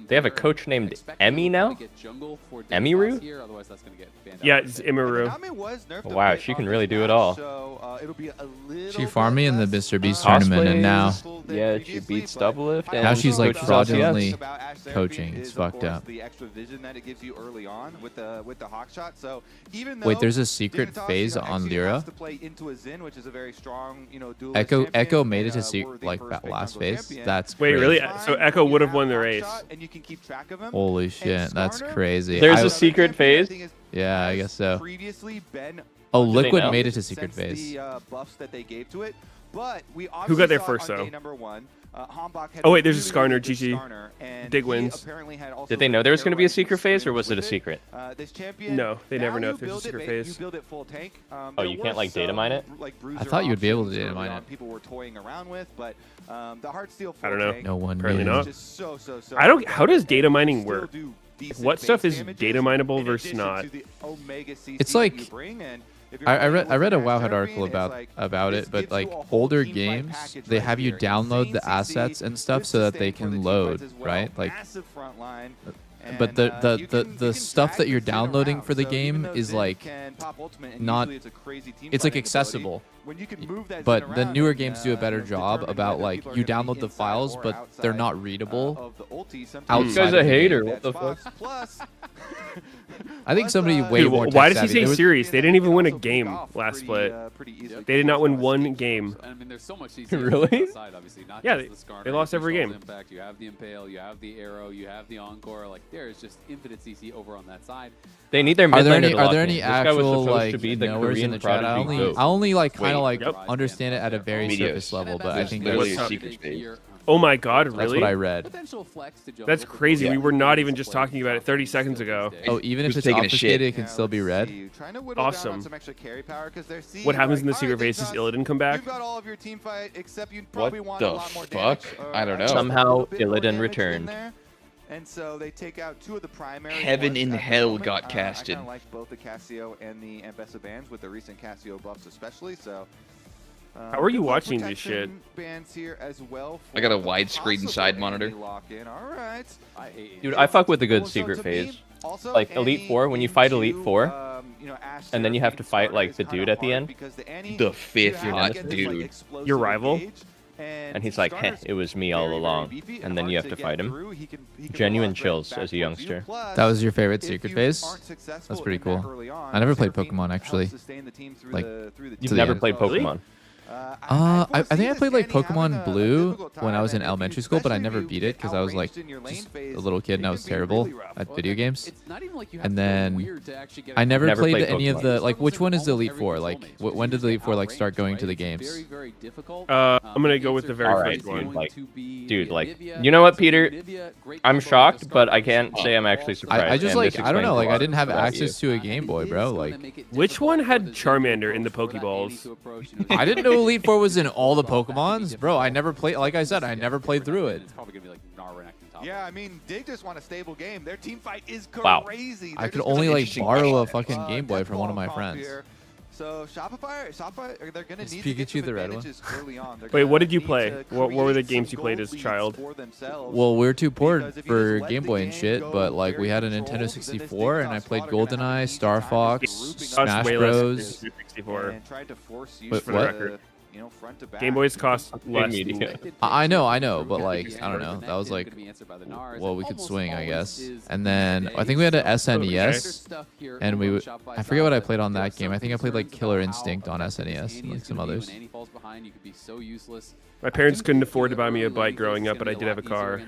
They have a coach named Emmy now? Emiru? Yeah, it's Emiru. Wow, she can really do it all. She farmed me in the Mr. Beast tournament, and now yeah, she beats Doublelift. Now she's like fraudulently coaching. It's fucked up. The extra vision that it gives you early on with the Hawkshot. So even Wait, there's a secret phase on Lyra. Echo made it to secret like that last phase. That's wait, crazy. really? So Echo would have won the race. Holy shit, that's crazy. There's a secret phase. Yeah, I guess so. Oh, Liquid made it to secret phase. Who got there first though? Oh wait, there's a Skarner. GG. Dig wins. Did they know there was going to be a secret phase, or was it a secret? No, they never know if there's a secret phase. Oh, you can't like data mine it? I thought you would be able to data mine it. People were toying around with, but the Heartsteel I don't know. No one Apparently knew. not. I don't. How does data mining work? What stuff is data mineable versus not? It's like I read a Wowhead article about it, but like older games, they have you download the assets and stuff so that they can load, right? Like, but the stuff that you're downloading for the game is like not. It's like accessible. But the newer games do a better job about like you download the files, but they're not readable. This guy's a hater. What the fuck? I think somebody way more. Why does he say serious? They didn't even win a game last split. They did not win one game. I mean, there's so much Really? Side, obviously. Not Yeah, just the they lost every game. Impact. You have the Impale, you have the Arrow, you have the Encore. Like there is just infinite CC over on that side. They need their mid laner to Are lock there in. any This guy was actual supposed like to be the knowers in Korean the chat? I only like kind of like understand it at a very surface level, but I think literally that's a secret space. Oh my God, really? That's what I read. That's crazy. We were not even just talking about it 30 seconds ago. Oh, even if it's obfuscated, it can still be read. Awesome. What happens in the secret base is Illidan come back? What the fuck? I don't know. Somehow Illidan returned. And so they take out two of the primary. Heaven in hell got casted. I kind of like both the Cassio and the Ambessa bands with the recent Cassio buffs, especially. So. How are you watching this shit? Bands here as well. I got a widescreen side monitor. Dude, I fuck with a good secret phase. Like Elite 4, when you fight Elite 4, and then you have to fight like the dude at the end. The fifth hot dude. Your rival? And he's like, heh, it was me all along. And then you have to fight him. Genuine chills as a youngster. That was your favorite secret phase? That's pretty cool. I never played Pokemon actually. Like, you've never played Pokemon? I think I played like Pokemon Blue when I was in elementary school, but I never beat it because I was like just a little kid and I was terrible at video games. And then I never played any of the like. Which one is the Elite Four? Like, when did the Elite Four like start going to the games? I'm gonna go with the very first one. Like, dude, like, you know what, Peter? I'm shocked, but I can't say I'm actually surprised. I just like I don't know. Like, I didn't have access to a Game Boy, bro. Like, which one had Charmander in the Pokeballs? I didn't know Elite Four was in all the Pokemons, bro. I never played. Like I said, I never played through it. Yeah, I mean, they just want a stable game. Their team fight is crazy. I could only like borrow a fucking Game Boy from one of my friends. So Shopify, they're gonna need Pikachu, the red one. Wait, what did you play? What were the games you played as a child? Well, we were too poor for Game Boy and shit, but like we had a Nintendo 64, and I played GoldenEye, Star Fox, Smash Bros. 64. Wait, for the record. Game Boys cost less. I know, but like I don't know. That was like, well, we could swing, I guess. And then I think we had an SNES, and I forget what I played on that game. I think I played like Killer Instinct on SNES and like some others. My parents couldn't afford to buy me a bike growing up, but I did have a car.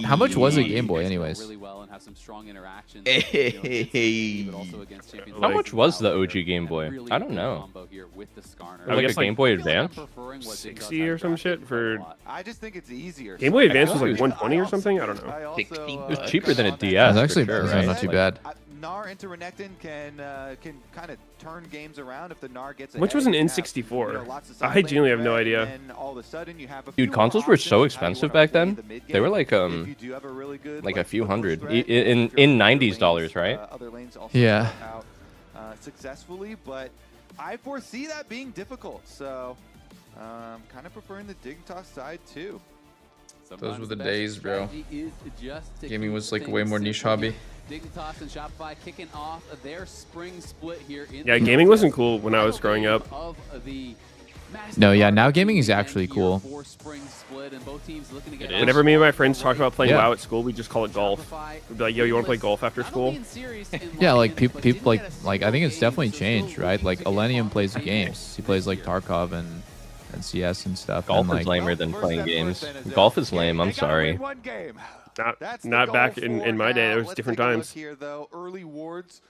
How much was a Game Boy, anyways? How much was the OG Game Boy? I don't know. Like a Game Boy Advance? 60 or some shit for. I just think it's easier. Game Boy Advance was like 120 or something. I don't know. It was cheaper than a DS. It's actually right? not too bad. Nar into Renekton can kind of turn games around if the Nar gets Which was an N64? I genuinely have no idea. Dude, consoles were so expensive back then. They were like a few hundred in $90s dollars, right? Yeah. Successfully, but I foresee that being difficult. So, kind of preferring the Dignitas side too. Those were the days, bro. Gaming was like a way more niche hobby. Dignitas and Shopify kicking off their spring split here. Yeah, gaming wasn't cool when I was growing up. No, yeah, now gaming is actually cool. Whenever me and my friends talk about playing WoW at school, we just call it golf. We'd be like, yo, you want to play golf after school? Yeah, like people like I think it's definitely changed, right? Like Elenium plays games. He plays like Tarkov and CS and stuff. Golf is lamer than playing games. Golf is lame, I'm sorry. Not back in my day. There was different times. Here, though, early wards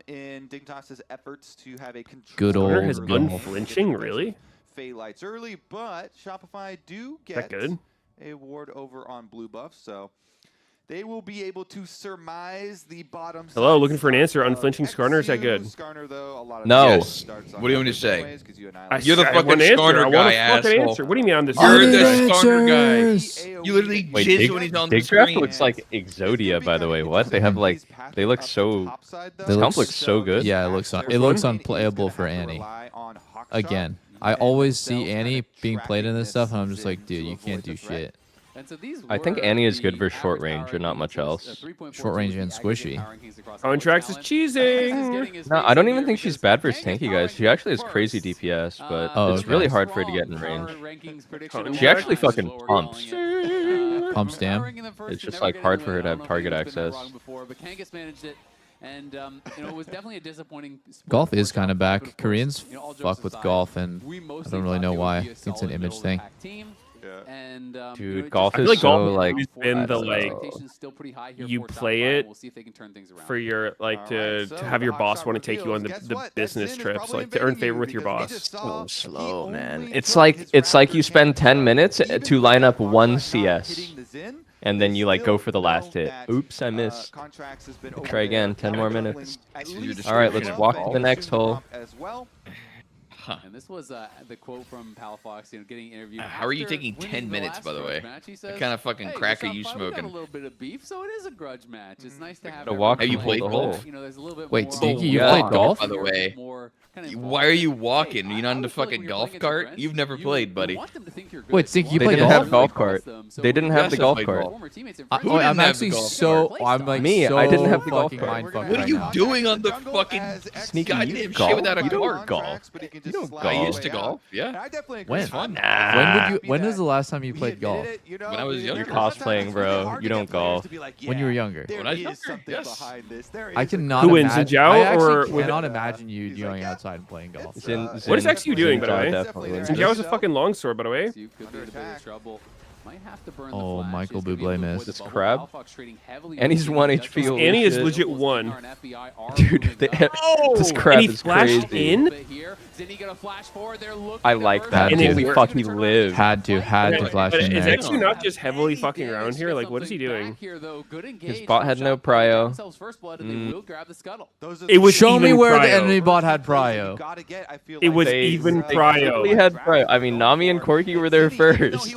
in Dignitas's efforts to have a good old has unflinching, really? Fey lights early, but Shopify do get a ward over on blue buff, so they will be able to surmise the bottom. Hello, looking for an answer. Unflinching Skarner, is that good? No. Yes. What do you want me to say? You're the fucking Skarner guy, asshole. What do you mean on this? You're the Skarner guy. You literally jizz when he's on the screen. Digdraft looks like Exodia, by the way. What? They have like, they look so. This comp looks so good. Yeah, it looks unplayable for Annie. Again. I always see Annie being played in this stuff, and I'm just like, dude, you can't do shit. I think Annie is good for short range and not much else. Short range and squishy. Contracts is cheesing. No, I don't even think she's bad for tanky guys. She actually has crazy DPS, but it's really hard for her to get in range. She actually fucking pumps. Pumps, damn. It's just like hard for her to have target access. And it was definitely a disappointing. Golf is kind of back. Koreans fuck with golf, and I don't really know why. I think it's an image thing. Dude, golf I feel is like so golf like has been the like you play it for your like to have your boss want to take you on the business trips, like to earn favor with your boss. So slow, man. It's like you spend 10 minutes to line up one CS. And then you like go for the last hit. Oops, I missed. Try again. 10 more minutes. All right, let's walk to the next hole. And this was the quote from Palafox, getting interviewed. How are you taking 10 minutes, by the way? What kind of fucking crack are you smoking? Got a little bit of beef, so it is a grudge match. It's nice to have. Have you played golf? Wait, Stinky, you played golf? By the way, why are you walking? You're not in the fucking golf cart? You've never played, buddy. Wait, Stinky, you They played didn't golf? have golf cart. They didn't have the golf cart. I'm actually so I'm like me. So I didn't have the golf fucking cart. mindfucked What are right you now. doing on the fucking Sneaky goddamn golf? shit without a You don't cart? golf. You don't golf. I used to golf. Yeah. When? It's fun. When was the last time you played golf? When I was younger. You're cosplaying, bro. You don't golf. When you were younger. When I was younger, yes. I cannot Who wins, imagine. Zhao I actually or with- cannot imagine you going outside and playing golf. What is XU doing, by the way? Definitely. Zhao is a fucking longsword, by the way. Oh, Michael Bublé missed. This crab. And he's 1 HP. Holy Annie is shit. legit 1. Dude, this crab And he is flashed crazy. in? I like that. Had Holy to. fuck, he lived. Had to flash But in is there. XU not just heavily fucking around here? Like, what is he doing? His bot had no prio. It was Show me even where the prio. enemy bot had prio. It was They- even They prio. definitely had prio. I mean, Nami and Corky were there first.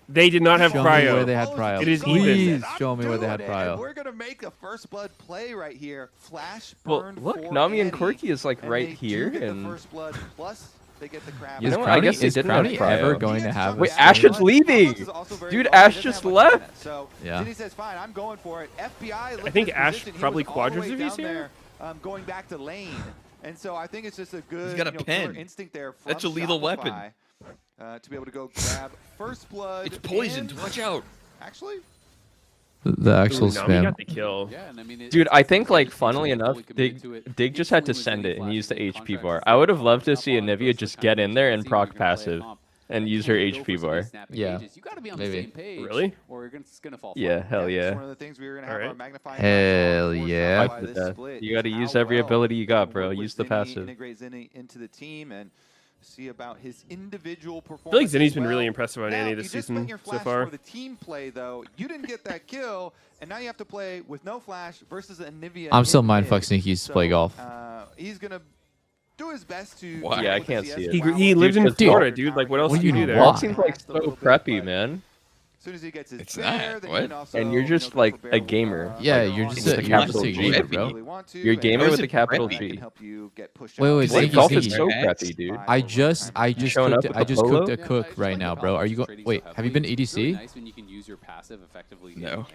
They did not have Show me prio. where they had prio. It is Please even. show me where they had And prio. we're gonna make a first blood play right here. Flash Well, burn look, for Nami and Annie, Corky is like and right they do here, get the and first blood, plus they get the crab. You Is know what? I guess they is didn't have Crowny prio. ever going to have? Wait, a Ash stream? is leaving. Dude, Ash just left. So Yeah. Ginny says, "Fine, I'm going for it." FBI. I think Ash position. He probably was all the way quadras if he's down here. there, going back to lane, and so I think it's just a good. got a killer pen. instinct there. From That's a lethal weapon. To be able to go grab first blood. It's poisoned. and- Watch out. Actually. The actual Ooh, Nami spam. got the kill. Dude, I think, like, funnily enough, Dig just had to send it and use the HP bar. I would have loved to see Anivia just get in there and proc passive and use her HP bar. Yeah, maybe. Really? Yeah, hell yeah. One of the things we were gonna have Alright. our magnifying Hell glass on yeah. by this Yeah. split. You gotta How use every well ability you got, can bro. work with Use the Zinni, passive. Integrate Zinni into the team and see about his individual performance. I feel like Zinni's as been really well. impressive on Now, Annie you this just season spent your so flash far. For the team play, though, you didn't get that kill, and now you have to play with no flash versus Anivia. I'm still in mindfuck mid. Sneaky's to So, play golf. He's gonna do his best to. Why? Yeah, I with can't the see CS it. while He lives in Dude, Florida, dude. Like, what else What do do you you do there? want? Golf seems like so preppy, man. As soon as he gets his It's bear, not. then What? he can also, And you're just like a gamer. Yeah, you're just With a the you're just capital a G. gamer, bro. You're a gamer How with is a it capital preppy? G. Wait, Like, Sneaky, golf is Sneaky. so preppy, dude. I just showing up with cooked, the polo? a cook right now, bro. Are you going? Wait, have you been to EDC? No.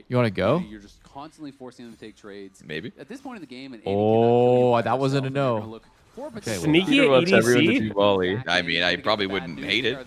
You want to go? You're just constantly forcing them to take trades. Maybe. At this point in the game, and Oh, that wasn't a no. Okay, well, Sneaky Peter at wants everyone to EDC? do volley. I mean, I probably wouldn't hate it.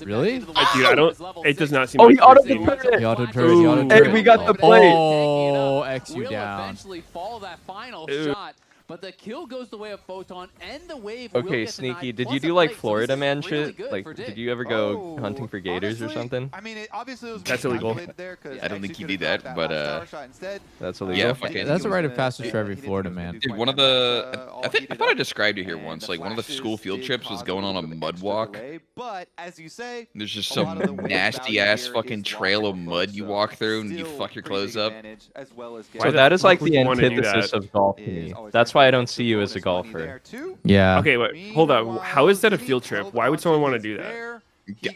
Really? Dude, I don't. It does not seem. Oh, like he auto your team. turret. He auto turret. He auto Ooh. turret. Hey, we got the play. Oh, X you will down. eventually fall that final Ooh. shot, but the kill goes the way of Photon, and the wave will Okay, get Sneaky, denied, did plus you a do like plate, so Florida this is man really shit? good Like, for did Dig. you ever go hunting for gators or honestly, something? I mean, it obviously was That's illegal. there 'cause I don't think Exy you could've need got that, but, last star shot instead. That's Uh, illegal. Yeah, I fuck didn't it. think That's he a was rite of gonna- passage for every he didn't Florida think he was man. gonna do Dude, quite one of that much, the all I he thought I did described it here and once. the Like one of the flashes school field did trips was cause going a on a little bit of mud extra walk. delay, but as you say, There's just a lot of the some wave nasty value ass here fucking is trail locked of in mud front, you so walk through and you still fuck your pretty clothes big up. advantage, as well as Why So getting- the that is like fuck would the you wanna do antithesis that? of golf to is me. always That's very why I don't good. see you as a Bonus money golfer. there, too. Yeah. Okay, wait, hold up. How is that a field trip? Why would someone want to do that? There,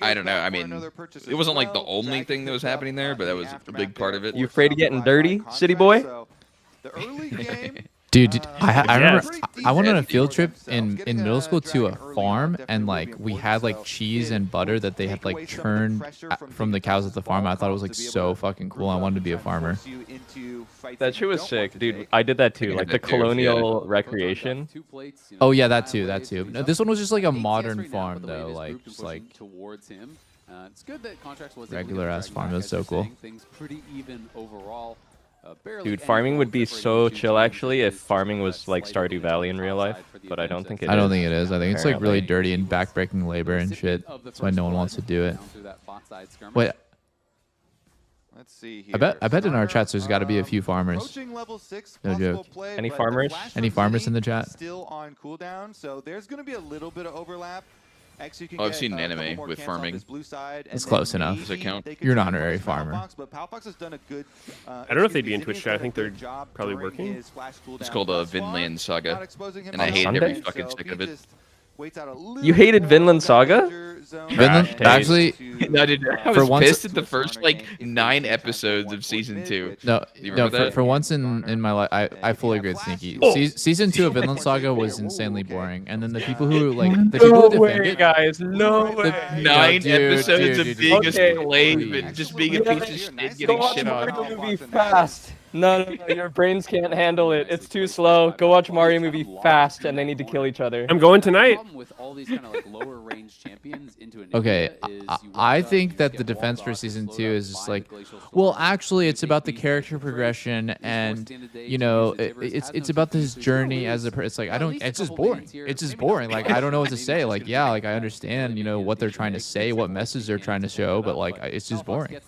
I don't know. I mean, it wasn't like the only thing that was happening there, but that was a big part of it. You afraid of getting dirty, city boy? So, the early game, Dude, I remember I went on a field trip in middle school to a farm, and like we had like cheese and butter that they had like churned from the cows at the farm. I thought it was like so fucking cool. I wanted to be a farmer. That shit was sick, dude. I did that too, like the colonial recreation. Oh yeah, that too. No, this one was just like a modern farm though, like just like it's good that Contracts was regular ass farm. It was so cool. Things pretty even overall. Dude, farming would be so chill actually if farming was like Stardew Valley in real life, but I don't think it is. I don't think it is. I think it's like really dirty and backbreaking labor and shit. That's why no one wants to do it. Wait. Let's see here. I bet in our chats there's got to be a few farmers. No joke. Any farmers? Any farmers in the chat? Still on cooldown, so there's going to be a little bit of overlap. Oh, I've seen an anime with farming. It's close enough. Does it count? You're an honorary farmer. I don't know if they'd be in Twitch chat. I think they're probably working. It's called a Vinland Saga, and I hate every fucking second of it. You hated Vinland Saga? Vinland, actually, no, dude, I was pissed at the first like 9 episodes of season 2. No, for once in my life, I fully agree with Sneaky. Season 2 of Vinland Saga was insanely boring, and then the people who like the people who defend it, guys, no way. 9 episodes of being a slave and just being a piece of shit, getting shit on. Mario movie fast. No, your brains can't handle it. It's too slow. Go watch Mario movie fast, and they need to kill each other. I'm going tonight. Okay, I think that the defense for season 2 is just like, well, actually, it's about the character progression, and you know, it's about this journey as a. It's like it's just boring. It's just boring. Like I don't know what to say. Like yeah, like I understand, you know, what they're trying to say, what message they're trying to show, but like it's just boring.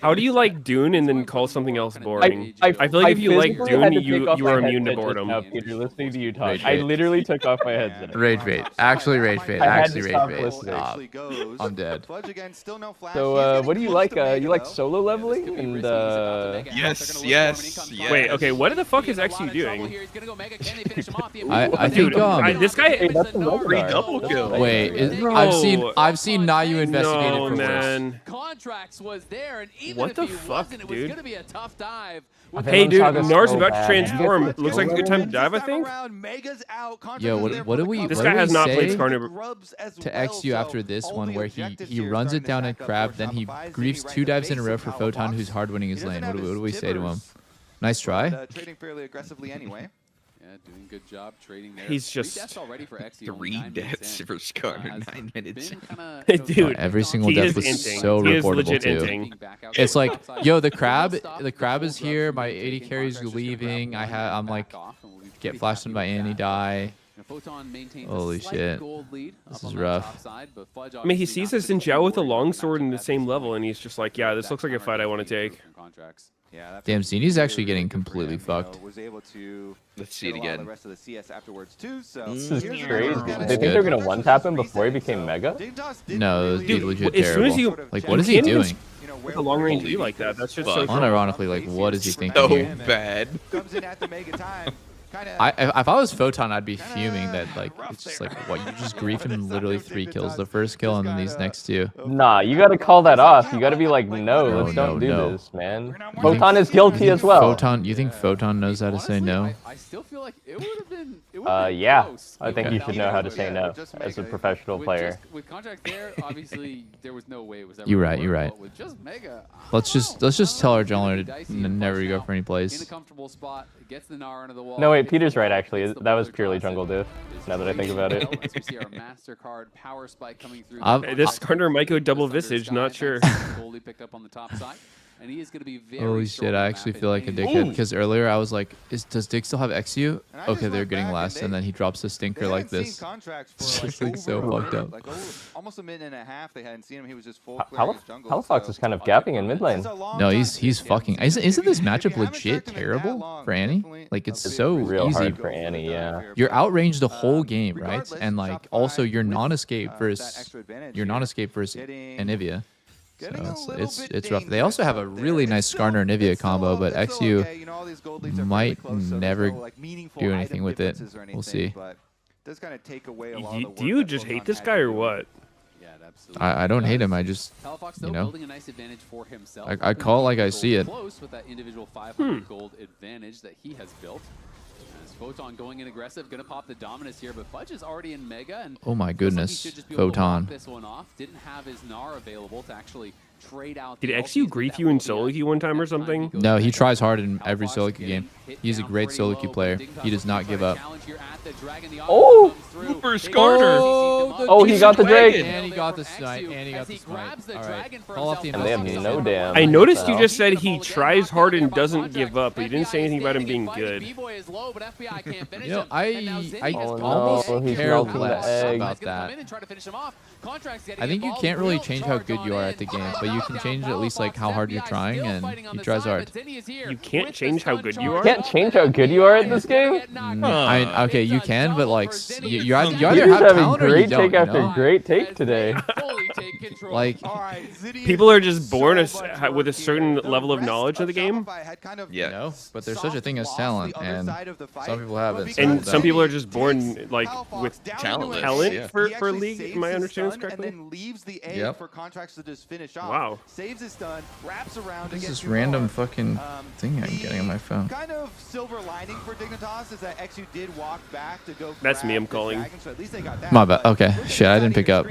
How do you like Dune and then call something else boring? I feel like if you like Dune, you are immune to boredom. Now, Peter, listening to you talk, I literally took off my headset. Rage bait. Actually, rage bait. Actually, rage bait. I'm dead. So, what do you like? You like solo leveling? And yes. Wait, okay, what the fuck is XU doing? I think this guy free double kill. Wait, I've seen Nayu investigated for man. Contracts was there, and even what if the he fuck, wasn't, it was dude? gonna be a tough dive. Hey, dude, Nar's about to transform. Looks like a good time to dive, I think. Yo, what do we? This guy has not played Skarner to XU after this one, where he runs it down at Crab, then he griefs 2 dives in a row for Photon, who's hard winning his lane. What do we say to him? Nice try. Trading fairly aggressively anyway. Yeah, doing good job trading there. He's just 3 deaths for Skarner 9 minutes. Dude, every single death was so reportable too. It's like, yo, the crab is here. My 80 carries leaving. I'm like, get flashed on by Annie, die. Holy shit, this is rough. I mean, he sees a Xin with a longsword in the same level, and he's just like, yeah, this looks like a fight I want to take. Damn, Zini's actually getting completely fucked. Let's see it again. This is crazy. They think they're gonna one-tap him before he became Mega? No, it would be legit as soon as terrible. Like, what is he doing? With a long range E like that, that's just so. Unironically, like, what is he thinking so here? bad. If I was Photon, I'd be fuming that, like, it's just like, what, you just griefed him literally 3 kills. The first kill and then these next 2. Nah, you gotta call that off. You gotta be like, no, let's don't do this, man. Photon is guilty as well. You think Photon knows how to say no? I still feel like it would have been. Yeah. I think you should know how to say no as a professional player. With Contract there, obviously, there was no way it was ever. You're right. With just Mega, let's just tell our jungler to never go for any plays. in a comfortable spot, gets the Gnar under the wall. No, wait, Peter's right, actually. That was purely jungle diff, now that I think about it. We see our MasterCard power spike coming through. This Skarner might go double visage, not sure. Picked up on the top side. And he is going to be very holy shit, I actually feel like a dickhead because earlier I was like, does Dick still have XU? Okay, they're getting less, and then he drops a stinker like this. It's just like so fucked up. Like almost a minute and a half they hadn't seen him. He was just full clearing his jungle. Halifax is kind of gapping in mid lane. No, he's fucking. Isn't this matchup legit terrible for Annie? Like it's so real easy hard for Annie, yeah. You're outranged the whole game, right? And like also your non-escape versus Anivia. So it's rough. They also have a really nice Skarner Anivia combo, but XU might never do anything with it. We'll see. Do you just hate this guy or what? I don't hate him. I just, you know, I call it like I see it. Close with that individual 500 gold advantage that he has built. As Photon going in aggressive, gonna pop the Dominus here, but Fudge is already in Mega, and Oh my goodness, he should just be able to Photon. lock this one off. Didn't have his Gnar available to actually trade out. Did the XU ulti, grief that you in will be solo queue one time or something? No, he tries hard in every solo queue game. He's a great solo queue player. He does not give up. Oh, Super Skarner. Oh, he got the dragon. And he got the smite. And he got the smite. All right. Call off the Damn, he no damn. I noticed you just said he tries hard and doesn't give up, but you didn't say anything about him being good. You know, I Oh, no, almost he's care melting the less egg. about that. I think you can't really change how good you are at the game, but you can change at least like how hard you're trying, and he tries hard. You can't change how good you are? Can't change how good you are at this game? Okay, you can, but like you either You're have just having talent or you great don't. take You after know? great take today. Like people are just born with a certain level of knowledge of the game. Yeah, no, but there's such a thing as talent, and some people have it. And some people are just born like with talent yeah. for League. Am I understanding this correctly? And then leaves the egg Yep. for Contracts to just finish off. Wow. Saves his stun, wraps around. What is against this random Umar. fucking thing I'm getting on my phone? Kind of silver lining for Dignitas is that XU did walk back to go. That's me. grab I'm the calling. dragon, so at least they got that. My bad. Okay, shit, I didn't pick up.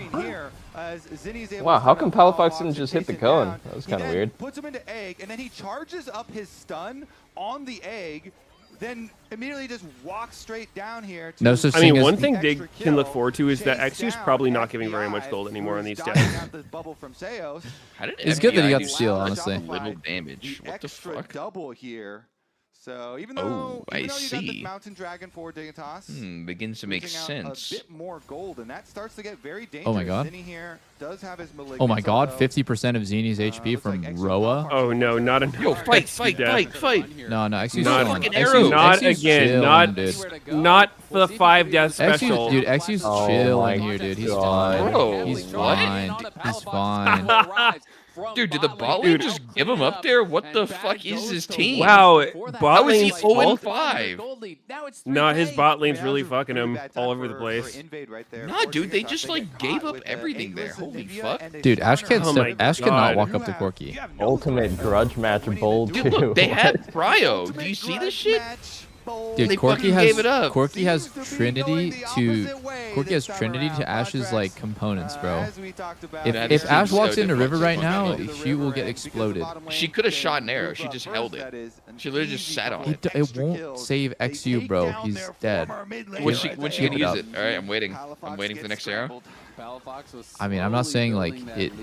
Wow, how come Palafox didn't just hit the cone? That was kind of weird. Puts him into egg, and then he charges up his stun on the egg, then immediately just walks straight down here. No such I thing mean, as one thing Dig can look forward to is that XU's probably not giving very much gold anymore on these stats. How did It's good that he FBI got do the steal, such honestly. little damage? What the Extra fuck? double here. So even Oh, though, I you got the see. Mountain Dragon for Dignitas, Begins to make losing out sense. a bit more gold, and that starts to get very dangerous. Oh my god. Zinni here does have his Oh my god, although 50% of Zini's HP from Roa. Oh no, not enough. Yo, fight! No, no, XU's Not, chilling. fucking arrow. not XU's again. chilling, Not the 5 death special. XU's, dude, XU's Oh chilling my here, dude. He's God. fine. Bro, He's what? fine. He's fine. Dude, did the bot lane just give him up there? What the fuck is his team? Wow, bot How is he lane's 0-5? No, his bot lane's really fucking him all over the place. Nah, dude, they just like gave up everything there. Holy fuck. Dude, Ash can't Oh my Ash cannot God. walk up to Corki. Ultimate grudge match bold Dude, too. look, they had Bryo. Do you see this shit? Dude, They Corki fucking has gave it up. Corki has Trinity to Ash's like components, bro. That If is Ash so walks into difficult River to right fucking now, do. she will get exploded. She could have shot an arrow. She just held it. She literally just sat on it. It won't save XU, bro. He's dead. When's she gonna Keep use up. it? All right, I'm waiting. I'm waiting for the next arrow. I mean, I'm not saying like it.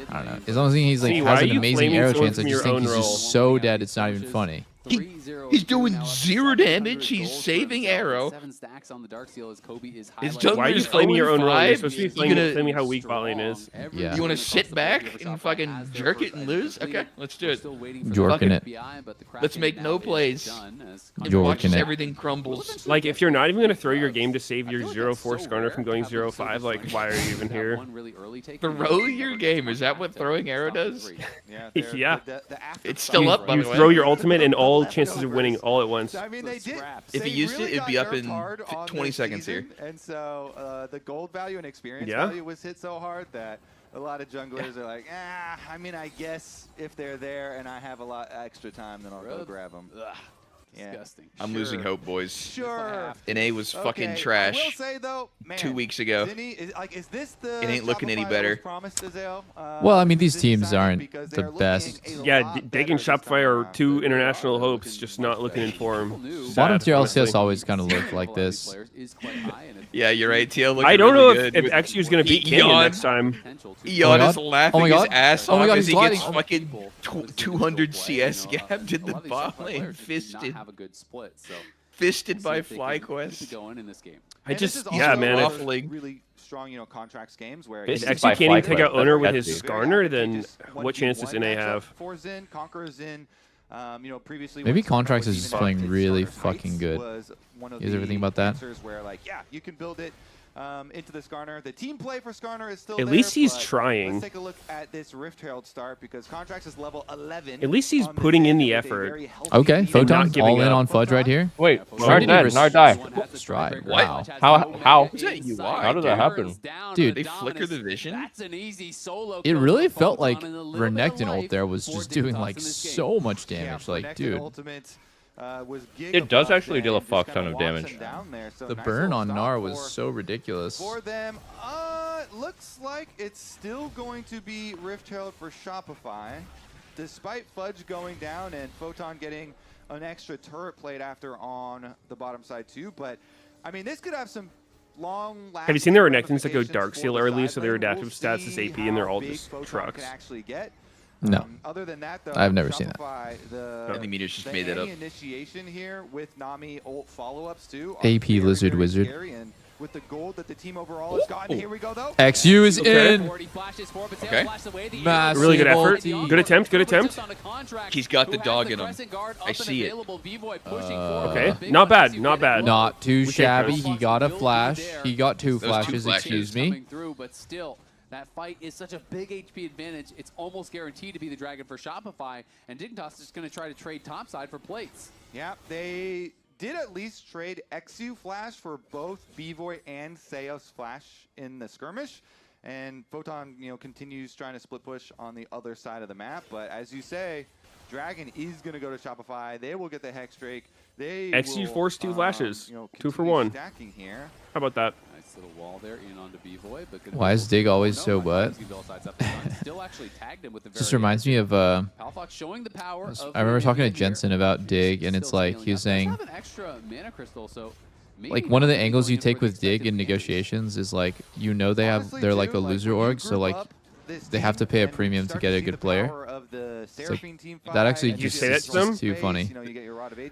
I don't know. As long as he's like See, why has are an you amazing flaming arrow someone chance, I from just your think he's own just role? so dead. It's not even funny. He's doing 0 damage. He's saving arrow. His Why are you jungler's flaming your own role? You're 0-5. supposed to be You gonna- flaming how weak bot lane is. Yeah. You want to sit back and fucking jerk it and lose? Okay, let's do it. Jorking it. Let's make no plays. And Jorking watch it. everything crumbles. Like, if you're not even gonna throw your game to save your 0-4 Skarner from going 0-5, like, why are you even here? Throw your game. Is that what throwing arrow does? Yeah. It's still up, by You the way. throw your ultimate and all chances of winning all at once. I mean, they did. If they he used really it, it'd be got up in nerfed hard on 20 this seconds season, here. And so the gold value and experience Yeah. value was hit so hard that a lot of junglers are like, I mean, I guess if they're there and I have a lot extra time, then I'll go grab them. Yeah. Disgusting. I'm losing hope, boys. Sure. NA was fucking Okay, I will trash say, though, man, 2 weeks ago. Zinni, is this the It ain't looking any Shopify that better. was promised, Azale? Well, I mean, these This teams time aren't because the they're looking best. a Yeah, lot Dig and better this Shopify time are around. two So international they are hopes, just not looking in form. Bottom Sad, tier honestly. LCS always kind of look like this. Yeah, you're right, TL. Looking I don't really know good if with XU is going to beat Canyon Eon. next time. Eon Oh my is God. laughing Oh my his God. ass Oh my off God, as he's he gets gliding. fucking 200 CS gapped in the bot lane, fisted. Fisted by FlyQuest. I And just, this is yeah, also man. one If, of those really strong, contracts games where if Fisted by XU can't even take out FlyQuest, owner with that's his good. Skarner, then what chance does NA have? For Zen, Conqueror Zen, previously Maybe when Skarner Contracts was is even playing active, really Skarner fucking Heights good. was one of You guys ever the think about that? answers where, like, yeah, you can build it into the Skarner. The team play for Skarner is still At there, least he's but trying. Let's take a look at this Rift Herald start because Contracts is level 11. At least he's on the putting in Zen the with a effort. very healthy Okay, lead. Photon Photon not giving all in up. on Fudge right here. Wait, Well, Nar did he dead, res- Nar die. Stride. What? Wow. How? Is that UI? How did that happen? Dude, They flicker the vision? it really felt like Renekton ult there was just doing like so much damage. Like, Renekton dude. ultimate, was It does actually deal a fuck ton of damage. The burn on Gnar was so ridiculous. For them, looks like it's still going to be Rift Herald for Shopify, despite Fudge going down and Photon getting an extra turret plate after on the bottom side too. But I mean, this could have some long. Have you seen their Renekton's that go Darksteel early, so their adaptive stats is AP, and they're all just trucks? No. Other than that, though, I've never seen that. The Meteors just made that up. Initiation here with Nami ult follow-ups too. AP Lizard Wizard. And with the gold that the team overall has gotten, here we go though. XU is in. Okay. Massive Really good effort. ulti. Good attempt. Good attempt. He's got the dog in him. I see it. Okay. Not bad. Not bad. Not too We shabby. take He got a flash. He got two Those two flashes. flashes. Excuse me. But still, that fight is such a big HP advantage. It's almost guaranteed to be the Dragon for Shopify, and Dignitas is just going to try to trade topside for plates. Yeah, they did at least trade XU Flash for both Bvoy and Seos Flash in the skirmish. And Photon, continues trying to split push on the other side of the map. But as you say, Dragon is going to go to Shopify. They will get the Hex Drake. They XU will, forced 2 flashes. 2 for continue 1. stacking here. How about that? Nice little wall there in onto Bvoy. Why is Dig always so butt? Just reminds me of Palfox showing the power of I remember talking to Jensen about Dig, and it's like he was saying, an extra mana crystal, so like one of the angles you take with Dig in negotiations is like they're like a loser org, so like they have to pay a premium to get a good player. It's like, that actually just is too funny.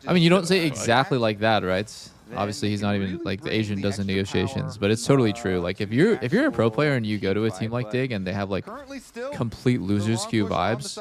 I mean, you don't say exactly like that, right? Obviously, he's not even like the Asian does the negotiations, but it's totally true. Like if you're a pro player and you go to a team like Dig and they have like complete losers queue vibes,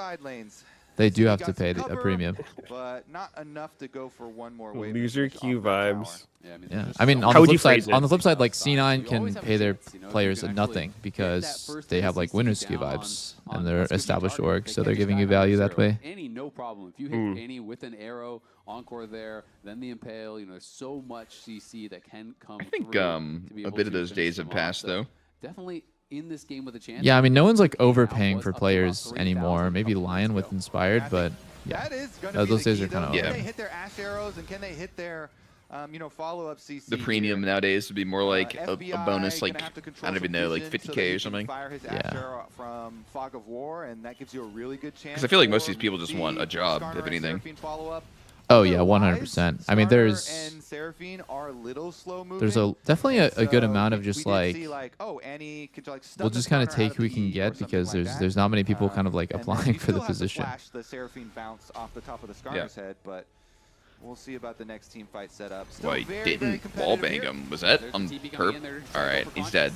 they do have to pay a premium. But not enough to go for one more wave. Loser queue vibes. Yeah, I mean, on the flip side, like C9 can pay their players nothing because they have like winners queue vibes and they're established org, so they're giving you value that way. Any, no problem. If you hit any with an arrow, Encore there, then the Impale, there's so much CC that can come. I think a bit of those days have passed though. Definitely in this game with a chance. Yeah, I mean, no one's like overpaying for players anymore. Maybe Lion with Inspired, but yeah, those days are kind of over. Can they hit their Ash arrows and can they hit their follow-up CC? The premium nowadays would be more like a bonus, like I don't even know, like 50K or something. Yeah. From Fog of War, and that gives you a really good chance. Because I feel like most of these people just want a job, if anything. Oh yeah, 100%. I mean, there's definitely a good amount of just like we'll just kind of take who we can get because there's not many people kind of like applying for the position. The Seraphine bounce off the top of the Skarner's head, but we'll see about the next team fight setup. Well, he didn't wallbang him. Was that on perp? All right, he's dead.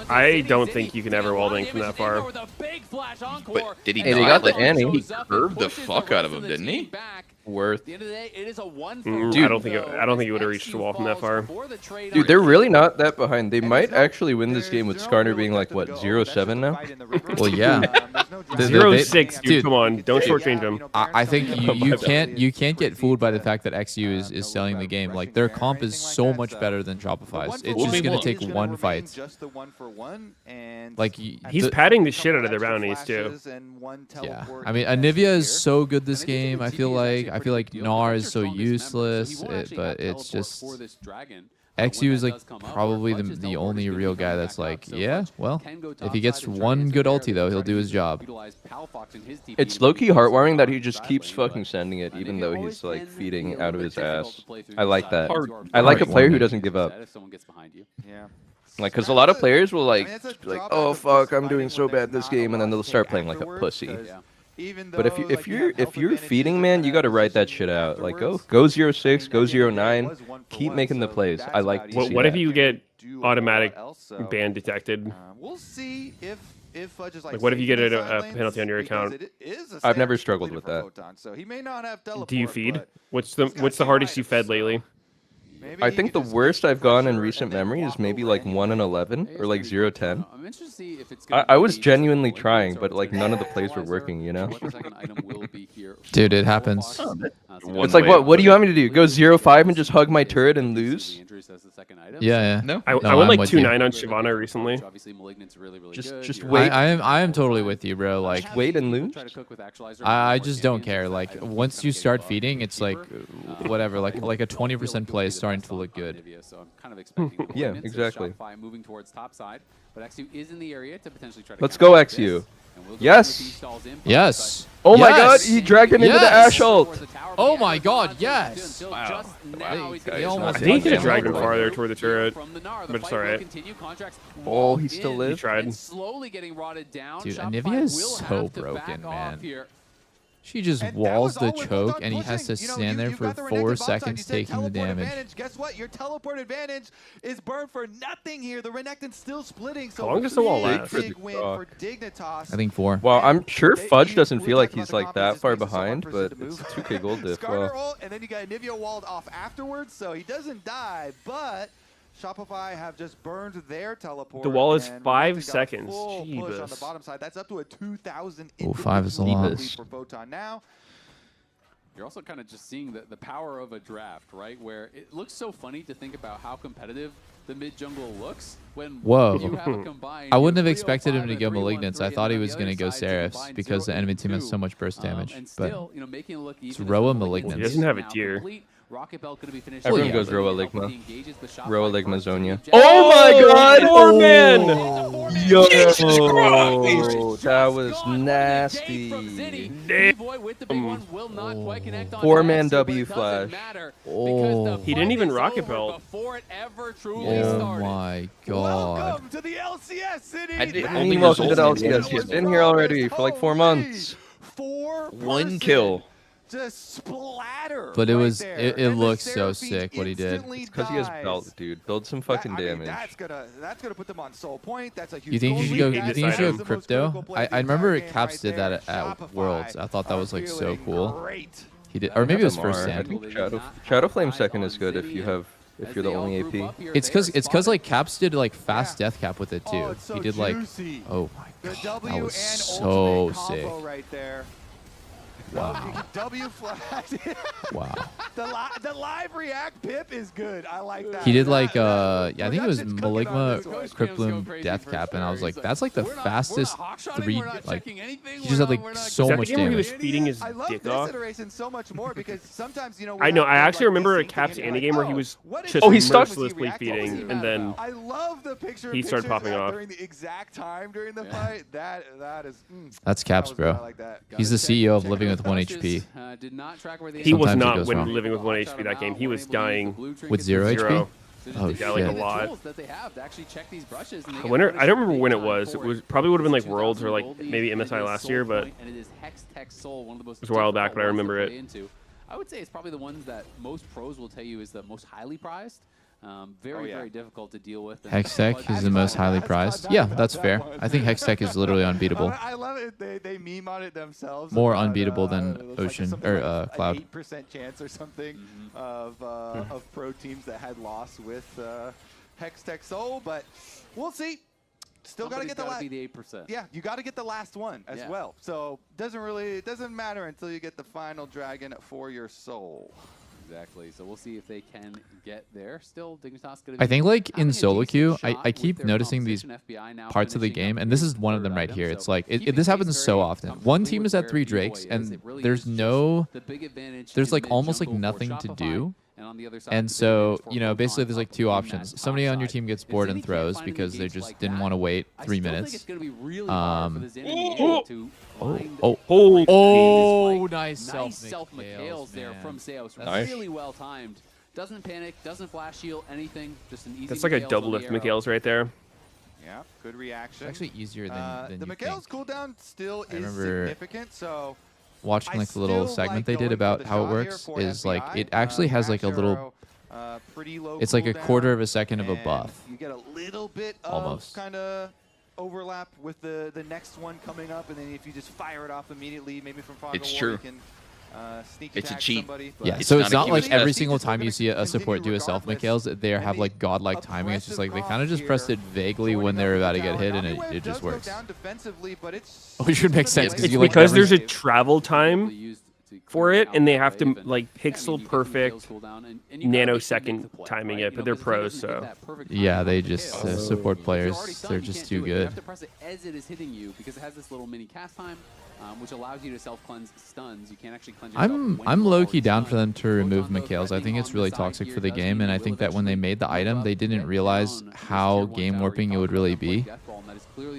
I don't think you can ever wallbang from that far. But did he Hey, they got the Annie. He curved the fuck out of him, didn't he? Worth. Dude, I don't think it would have reached the wall from that far. Dude, they're really not that behind. They might actually win this game with Skarner being like, what, 0-7 now? Well, yeah. 0-6, dude, come on. Don't shortchange them. I think you can't get fooled by the fact that XU is selling the game. Like, their comp is so much better than Shopify's. It's just going to take one fight. Like, he's padding the shit out of their bounties, too. Yeah. I mean, Anivia is so good this game, I feel like. I feel like Gnar is so useless, but it's just XU is like probably the only real guy that's like, yeah, well, if he gets one good ulti though, he'll do his job. It's low-key heartwarming that he just keeps fucking sending it, even though he's like feeding out of his ass. I like that. I like a player who doesn't give up. Like, because a lot of players will like, oh fuck, I'm doing so bad this game, and then they'll start playing like a pussy. But if you're feeding, man, you got to write that shit out. Like go 0-6, go 0-9, keep making the plays. I like. What if you get automatic ban detected? We'll see if Fudge is like what if you get a penalty on your account? I've never struggled with that. So he may not have do you feed? What's the hardest you fed lately? I think the worst I've gone in recent memory is maybe like 1-11 or like 0-10. I'm interested to see if it's I was genuinely trying, but like none of the plays were working, you know? Dude, it happens. It's like, what do you want me to do? Go 0-5 and just hug my turret and lose? Yeah. No, I went like 2-9 on Shyvana recently. Just wait. I am totally with you, bro. Like, wait and lose. I just don't care. Like, once you start feeding, it's like whatever. Like a 20% play is starting to look good. Yeah, exactly. Moving towards top side, but XU is in the area to potentially try to. Let's go XU. Yes. Yes. Oh my God! He dragged him into the Ash ult. Oh my God! Yes. Wow. They almost. I think he could have dragged him farther toward the turret, but it's all right. Oh, he still lives. He tried. Slowly getting rotted down. Dude, Anivia is so broken, man. She just walls the choke, and he has to stand there for 4 seconds taking the damage. Guess what? Your teleport advantage is burned for nothing here. The Renekton's still splitting. So how long does the wall last? Big win for Dignitas. I think 4. Well, I'm sure Fudge doesn't feel like he's like that far behind, but it's a 2K gold diff. Wow. And then you got Anivia walled off afterwards, so he doesn't die, but Shopify have just burned their teleport. The wall is and 5 seconds. Push on the Jeebus. bottom side. That's up to a 2,000 Oh, 5 is a lot. for Photon now. You're also kind of just seeing the power of a draft, right? Where it looks so funny to think about how competitive the mid jungle looks when you have a combined. I wouldn't have expected him to go Malignance. I thought he was going to go Seraphs because the enemy team has so much burst damage. But it's Roa Malignance. He doesn't have a tier. Everyone goes Roa Ligma. Roa Ligma Zonia. Oh my God! Poor man! Yo, that was nasty. Poor man W flash. Oh. He didn't even rocket belt. Oh my God. Welcome to the LCS City. I didn't even welcome to the LCS. He's been here already for like 4 months. 1 kill. Just splatter. But it right was there. it And the looks so Seraphine sick what he did. instantly Because he has dies. belt, dude. Build some fucking damage. That's gonna put them on soul point. That's a huge You think you should goal go? lead. You think you should That's go the most crypto? critical play of the I remember entire game Caps right did there. that at Shopify Worlds. I thought that was like so feeling cool. great. He did, or maybe it was first I stand. think Shadow Flame second is good if you're the only AP. It's cause like Caps did like fast death cap with it too. Oh, it's so He did like, juicy. oh my The God, W that was and so ultimate sick. combo right there. Wow. W flash. Wow. The live react pip is good. I like that. He did like yeah, I think it was Maligma Cryptloom death cap, and I was like, that's like the fastest 3. Like he just had like so Is that the much game where he was damage. feeding his I love dick this off? iteration so much more because sometimes I know. I actually remember a Caps Andy game where he was just he stopped- mercilessly feeding, and then I love the picture. he started popping off. during the exact time during the fight. That is. That's Caps, that was good. bro. I like that. He's the CEO of Living with 1 HP. Did not track where they He was Sometimes it not goes when wrong. living with 1 HP that game. He was dying With 0 HP? Oh yeah, like a shit. lot. I wonder. I don't remember when it was. It was probably would have been like Worlds or like maybe MSI last year, but it was a while back. But I remember it. I would say it's probably the ones that most pros will tell you is the most highly prized. Very difficult to deal with. Hextech is the most highly prized. Yeah, that's fair. I think Hextech is literally unbeatable. I love it. They meme on it themselves. More about, unbeatable it than looks Ocean something or like Cloud. an 8% chance or something of pro teams that had lost with Hextech Soul, but we'll see. Still got to get the last. Be the 8%. Yeah, you got to get the last one as well. So it doesn't matter until you get the final dragon for your soul. Exactly. So we'll see if they can get there. Still, Dignitas going I think like in solo queue, I keep noticing these parts of the game, and this is one of them right here. It's like this happens so often. One team is at 3 Drakes, and there's like almost like nothing to do. And so, you know, basically there's like 2 options. Somebody on your team gets bored and throws because they just didn't want to wait 3 minutes. Oh, nice self McHale's there from Seos. Nice. Really well timed. Doesn't panic, doesn't flash heal, anything. Just an easy. That's like a Doublelift McHale's right there. Yeah, good reaction. It's actually easier than the you McHale's think. cooldown still is remember significant. So watching like the little segment they did about how it works is like it actually has like a little. It's like a quarter of a second of a buff. You get a little bit of almost kind of overlap with the next one coming up, and then if you just fire it off immediately, maybe from Fog It's of War, true. you can It's a cheat. Yeah, so it's not like every single time you see a support do a self Mikhails, they have like godlike timing. It's just like they kind of just pressed it vaguely when they're about to get hit, and it just works. Which would make sense it's because there's a travel time for it, and they have to like pixel perfect nanosecond timing it, but they're pros, so yeah, they just support players. They're just too good. You have to press it as it is hitting you because it has this little mini cast time, which allows you to self-cleanse stuns. You can't actually cleanse yourself. I'm low-key down for them to remove Mikhails. I think it's really toxic for the game, and I think that when they made the item, they didn't realize how game warping it would really be.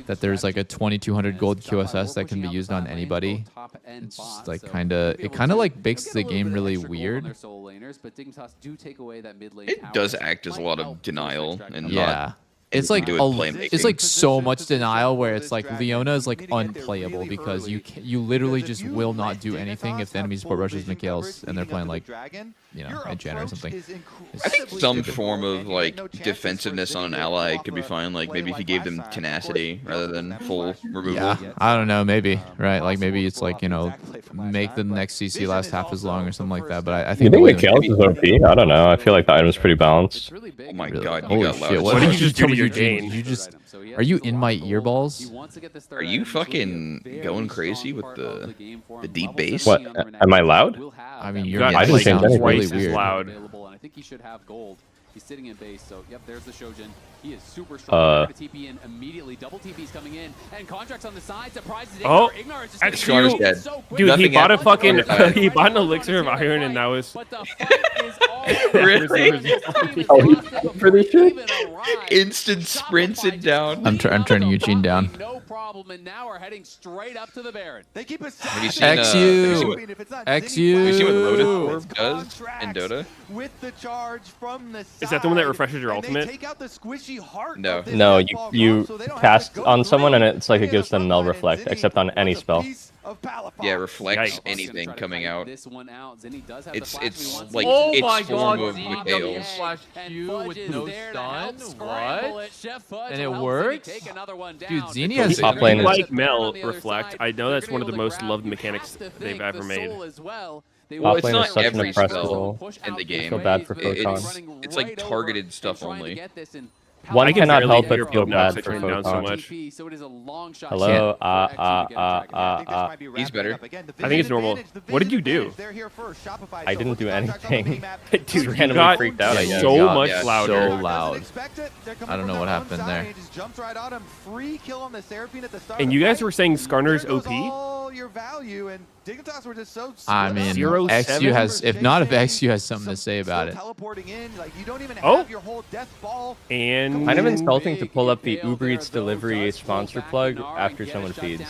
That there's like a 2200 gold QSS that can be used on anybody. It's just like it kind of like makes the game really weird. It does act as a lot of denial and yeah. It's like it's like so much denial where it's like Leona is like unplayable because you literally just will not do anything if the enemy support rushes Mikhails and they're playing like a Jen or something. I think some form of like defensiveness on an ally could be fine. Like maybe if you gave them tenacity rather than full removal. Yeah, I don't know, maybe right. Like maybe it's like make the next CC last half as long or something like that. But I think Mikhails is OP. I don't know. I feel like the item's pretty balanced. Oh my god! Holy shit! What did you just tell me, Eugene? You just are you in my earballs? Are you fucking going crazy with the deep bass? What? Am I loud? I mean, I didn't change anything. Really weird. Loud. I think he should have gold. He's sitting in base, so yep, there's the Shojin. He is super strong. TP in immediately. Double TP's coming in, and contracts on the side. Surprises Ignar. Oh, Ignar is just Scar's dead. Dude, Nothing he bought a fucking happened. he bought an elixir of iron, and that was really for this shit. Instant sprints it down. I'm turning Eugene down. No problem, and now we're heading straight up to the Baron. They keep us Have you seen XU. Have you seen what Lotus does in Dota? With the charge from the Is that the one that refreshes your ultimate? take out the squishy heart No. No, you cast on someone and it's like it gives them null reflect, except on any spell. Yeah, reflects Yikes. anything coming out. This one out. Zinni does have It's the flash we want. like Oh it's my form god, of ZW Mikhails. slash Q with no stun? What? And it works? Dude, Zinni has Top lane is Like Mel reflect. I know that's one of the most loved mechanics they've ever made. Well, Top it's lane not is such an every oppressive spell role. in the I game. feel bad for Photon. It's like targeted stuff only. One I can cannot barely help hear but feel Photon bad for turn down so Photon. much. Hello, He's better. I think it's normal. What did you do? I didn't do anything. Dude, Just you randomly got freaked out. I guess. so much Yeah, louder. So loud. I don't know what happened there. And you guys were saying Skarner's OP? I mean, 0-7? XU has, if not if XU has something to say about it. Oh, and Kind of insulting to pull up the Uber Eats delivery sponsor plug after someone feeds.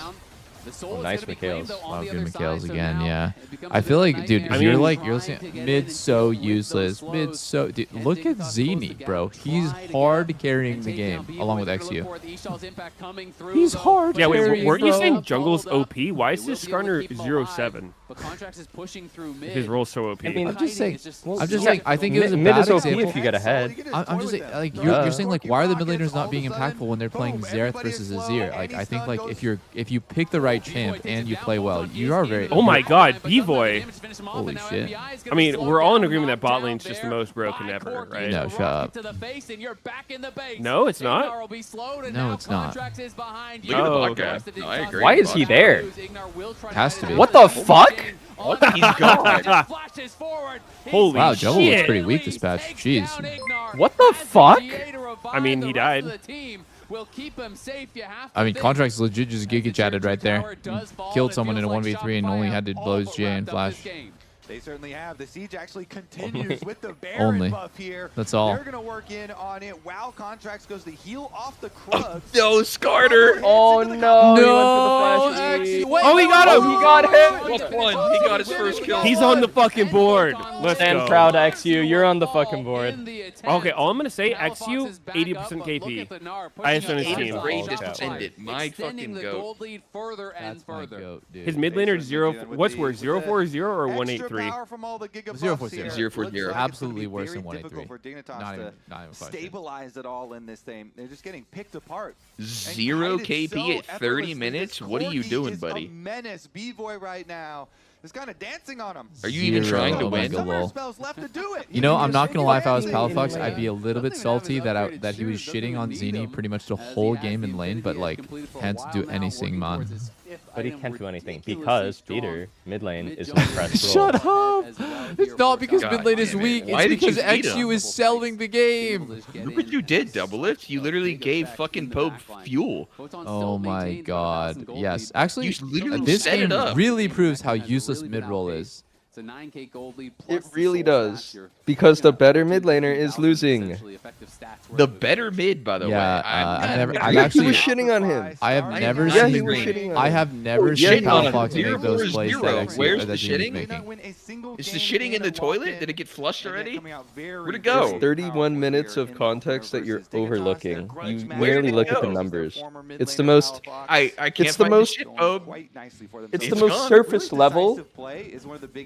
Oh, nice Mikhails. Wow, good Mikhails again, yeah. I feel like, dude, if you're listening, mid so useless, dude, look at Zinni, bro. He's hard carrying the game, along with XU. He's hard yeah, wait, carrying, weren't you bro. saying jungle's OP? Why is this Skarner 0-7? His role's so OP. I mean, I'm just saying, I think it was a mid bad is OP example. if you get ahead. I'm just saying, like, you're saying, like, why are the mid laners not being impactful when they're playing Xerath versus Azir? Like, I think, like, if you pick the right champ and you play well, you are very. Oh my god, B-Boy. Holy shit. I mean, we're all in agreement that bot lane's just the most broken ever, right? No, shut up. No, it's not. No, it's not. Look at the Oh, bot okay. draft. No, I agree. Why is he there? Has to be. What the fuck? He's gone. Holy Wow, Jungle looks shit. pretty weak this patch. Jeez. What the fuck? I mean, he died. I mean, Contract's legit just giga chatted right there. Killed someone in a 1v3 and only had to blow his GA and flash. They certainly have. The siege actually continues with the Baron Only. buff here. That's all. They're going to work in on it. WoW Contracts goes to heal off the Krugs. No, Skarner. Oh no! He Oh, he got him! He got him! Plus one. He got his first kill. He's on the fucking board. Let's Stand go. proud, XU. You're on the fucking board. Okay, all I'm gonna say, XU, 80% KP. IS on his team. Great to defend it. My fucking goat. That's my goat, dude. His mid laner is 0. What's worse, 0-4-0 or 1-8-3? 0-4-0. 0-4-0. Absolutely worse than 1-8-3. Not even question. stabilize it all in this thing. They're just getting picked apart. 0 KP at 30 minutes? What are you doing, buddy? A menace. B-Boy right now is kind of dancing on him. Are you even trying to win? Spells left to do it. You know, I'm not gonna lie. If I was Palafox, I'd be a little bit salty that he was shitting on Zini pretty much the whole game in lane, but like had to do anything, man. But he can't do anything because Peter mid lane is on press roll. Shut up! It's not because mid lane is weak. It's because XU is selling the game. Look what you did, Doublelift. You literally gave fucking Pope fuel. Oh my god. Yes. Actually, literally this set it game up. really proves how useless mid roll is. It's a 9K gold lead. It really does. Because the better mid laner is losing. The better mid, by the way. I've actually was shitting on him. I have never Yeah, seen. he was shitting on him. I have never seen Palafox make those plays that Where's the Zini's shitting? making. Is the shitting in the toilet? Did it get flushed already? Where'd it go? There's 31 minutes of context that you're overlooking. You rarely look at the numbers. It's the most. I can't It's the find most. the shit, Pope. It's the most surface level,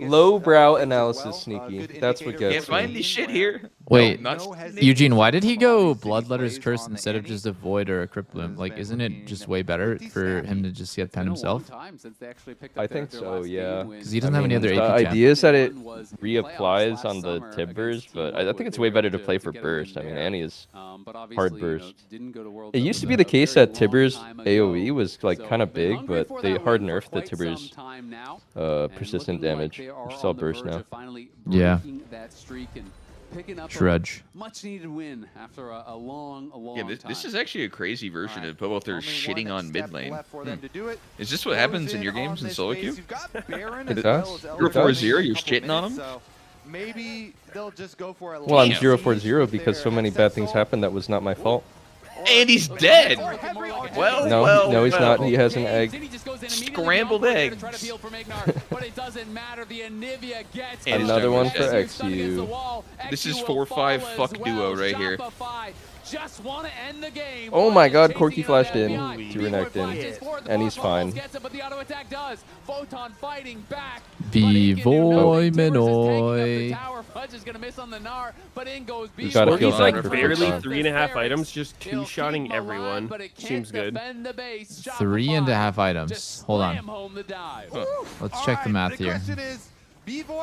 low brow analysis sneaky. That's what Can't gets find me. the shit here. Wait, No, Eugene, why did he go Bloodletter's Curse instead of just a Void or a Crypt Bloom? Like, isn't it just way better for him to just get 10 himself? I think so, yeah. Because he doesn't have any other The AP idea is that it reapplies on the Tibbers, but I think it's way better to play for burst. I mean, Annie is hard burst. It used to be the case that Tibbers AoE was like kind of big, but they hard nerfed the Tibbers persistent damage, which is all burst now. Yeah. Picking up Trudge. Much needed win after a long Yeah, time. this is actually a crazy version of both their shitting on mid lane. Is this what Goes happens in in your games on in this solo phase. queue? You've got Baron It as does. well as It does. 0-4-0, you're shitting on him? So maybe they'll just go for a Well, I'm lane 0-4-0 because so many bad things happened that was not my fault. And he's dead! Well, No, he's not. He has an egg. Scrambled eggs. Another one for XU. This is 4-5 fuck duo right here. Just want to end the game. Oh my god, Corky flashed in to Renekton, and he's fine. Vivoy Minoy. We've got to feel He's like bad for barely Photon. 3.5 items, just two-shotting everyone. Seems good. 3.5 items. Hold on. Let's check the math here.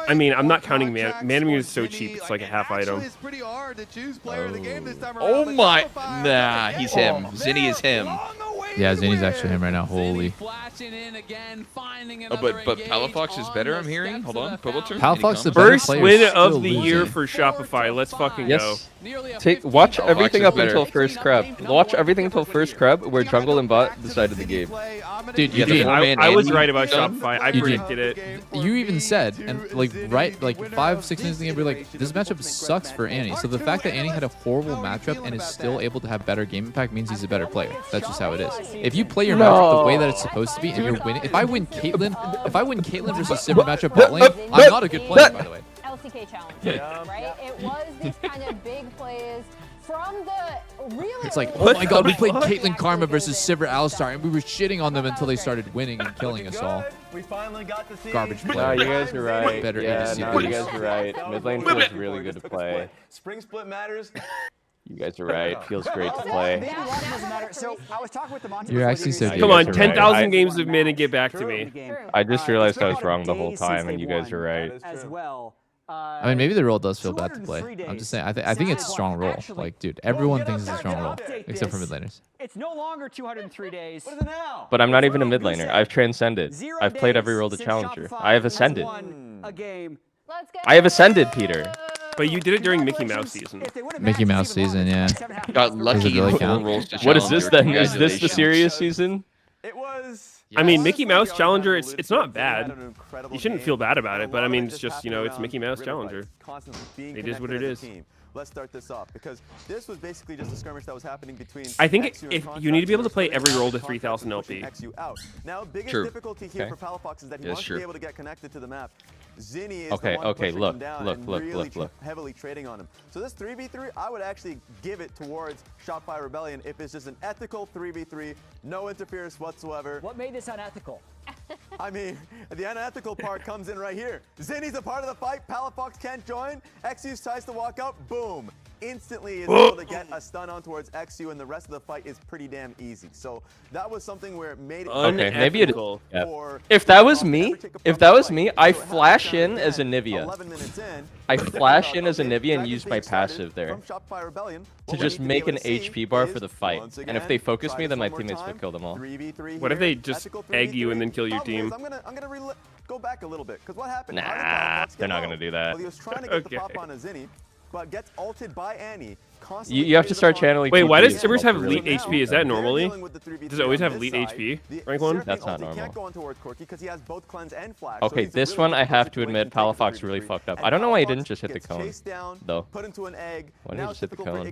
I mean, I'm not counting Manamune is so cheap, it's like a half item. Oh my. Nah, he's him. Zinni is him. Yeah, Zini's actually him right now. Holy. Oh, but Palafox is better, I'm hearing? Hold on. Palafox the better First player, win still of the year losing. for Shopify. Let's fucking Yes. Watch Palafox everything is up better. until first crab. Watch everything until first crab, where jungle and bot decided the game. Dude, Yeah, the Eugene, four-man I was Andy right about done. Shopify. I Eugene. predicted it. you even said, and like right, like 5-6 minutes in the game, we're like, this matchup sucks for Annie. So the fact that Annie had a horrible matchup and is still able to have better game impact means he's a better player. That's just how it is. If you play your matchup the way that it's supposed to be, and you're winning, if I win Caitlyn versus Simmer matchup bot lane, I'm not a good player, by the way. LCK challenge, right? It was these kind of big plays from the really. It's like, oh my god, we played Caitlyn Karma versus Sivir Alistar, and we were shitting on them until they started winning and killing us all. We finally got to see Garbage No, play. you guys are right. Better Yeah, ADC no, plays. you guys are right. Mid lane feels really good to play. Spring split matters. You guys are right. Feels great to play. So I was talking with the Monty. You're actually so Come on, 10,000 games of mid and get back to me. I just realized I was wrong the whole time, and you guys are right. As well. I mean, maybe the role does feel bad to play. I'm just saying, I think it's a strong role. Like, dude, everyone thinks it's a strong role, except for mid laners. It's no longer 203 days. What is it now? But I'm not even a mid laner. I've transcended. I've played every role to Challenger. I have ascended. A game. I have ascended, Peter. But you did it during Mickey Mouse season. Mickey Mouse season, yeah. Got lucky. Does it really with count? rolls to What is this Challenger. then? Is this the Congratulations. serious season? It was. I mean, Mickey Mouse Challenger, it's not bad. You shouldn't feel bad about it, but I mean, it's just, you know, it's Mickey Mouse Challenger. It is what it is. Let's start this off because this was basically just a skirmish that was happening between. I think XU and if Contract you need to be able to play versus every role to Contract 3000 pushing LP. XU out. Now, biggest True. difficulty here Okay. for Palafox is that he Yes, wants to sure. be able to get connected to the map. Zinni is Okay, the one okay, pushing look, him down look, and look, really look. heavily trading on him. So this 3v3, I would actually give it towards Shopify Rebellion if it's just an ethical 3v3, no interference whatsoever. What made this unethical? I mean, the unethical part comes in right here. Zinni's a part of the fight. Palafox can't join. XU tries to walk out. Boom. instantly is able to get a stun on towards XU, and the rest of the fight is pretty damn easy. So that was something where it made it okay. Maybe it. Yeah. for If that was me, I flash in as a Nivea. I flash in as a Nivea and use my passive there to just make an HP bar for the fight. And if they focus me, then my teammates will kill them all. What if they just egg you and then kill your team? I'm gonna go back a little bit, because what happened? Nah, they're not gonna do that. Well, he was trying to get the pop on a Zinni, but gets ulted by Annie. You have to start channeling. Wait, why does TPs Tibbers have really elite HP? Is that normally? Does it always have elite HP? Rank 1? That's not normal. Can't go on towards Corki because he has both cleanse and flash. Okay, this one I have to admit, Palafox really fucked up. I don't know why he didn't just hit the cone, though. Put into an egg. Why didn't he just hit the cone? I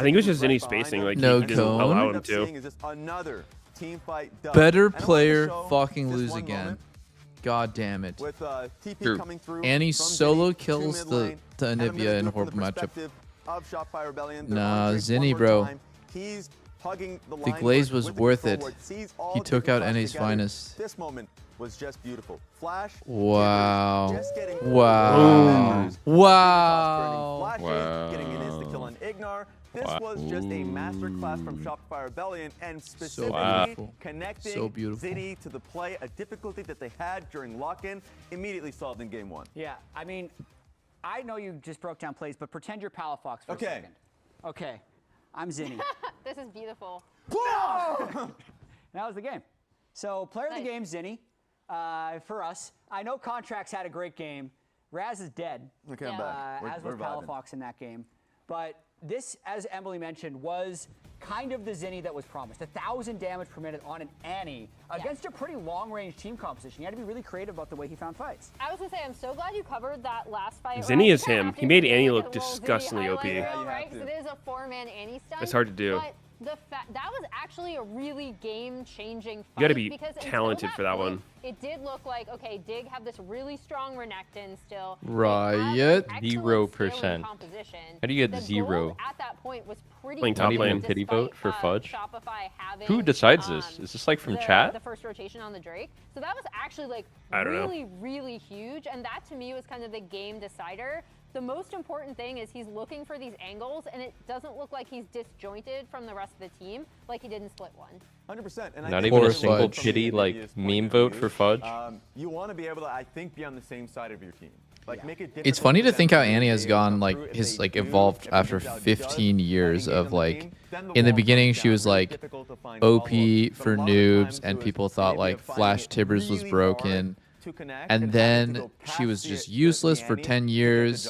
think it was just Zinni spacing. Like, no he didn't allow him cone. Another team fight dub. Better player fucking lose again. God damn it. With TP coming through Annie solo kills the Anivia in a horrible matchup. Nah, Zinni, bro. The glaze was worth it. He took out Annie's finest. This moment was just beautiful. Flash. Wow. Wow. Wow. Getting an insta kill on Ignar. This was just a masterclass from Shopify Rebellion, and specifically connecting Zinni to the play, a difficulty that they had during lock-in, immediately solved in game 1. Yeah, I mean, I know you just broke down plays, but pretend you're Palafox for a second. Okay, I'm Zinni. This is beautiful. Whoa! That was the game. So, player of the game, Zinni. For us, I know Contracts had a great game. Raz is dead. Okay, I'm back. As was Palafox in that game. But this, as Emily mentioned, was kind of the Zinni that was promised. 1,000 damage per minute on an Annie against a pretty long-range team composition. He had to be really creative about the way he found fights. I was going to say, I'm so glad you covered that last fight. Zinni is him. He made Annie look disgustingly OP. Right? Because it is a 4-man Annie stun. It's hard to do. But that was actually a really game-changing fight. You got to be talented for that one. It did look like, okay, Dig have this really strong Renekton still. Riot. 0%. How do you get 0? At that point was pretty playing top lane. Pity vote for Fudge. Who decides this? Is this like from chat? The first rotation on the Drake. So that was actually like really huge, and that to me was kind of the game decider. The most important thing is he's looking for these angles, and it doesn't look like he's disjointed from the rest of the team, like he did in split 1. 100%. And not even a single pity like meme vote for Fudge. You want to be able to, I think, be on the same side of your team. Like, make it it's funny to think how Annie has gone, like, his, like, evolved after 15 years of, like, in the beginning she was, like, OP for noobs, and people thought, like, Flash Tibbers was broken. And then she was just useless for 10 years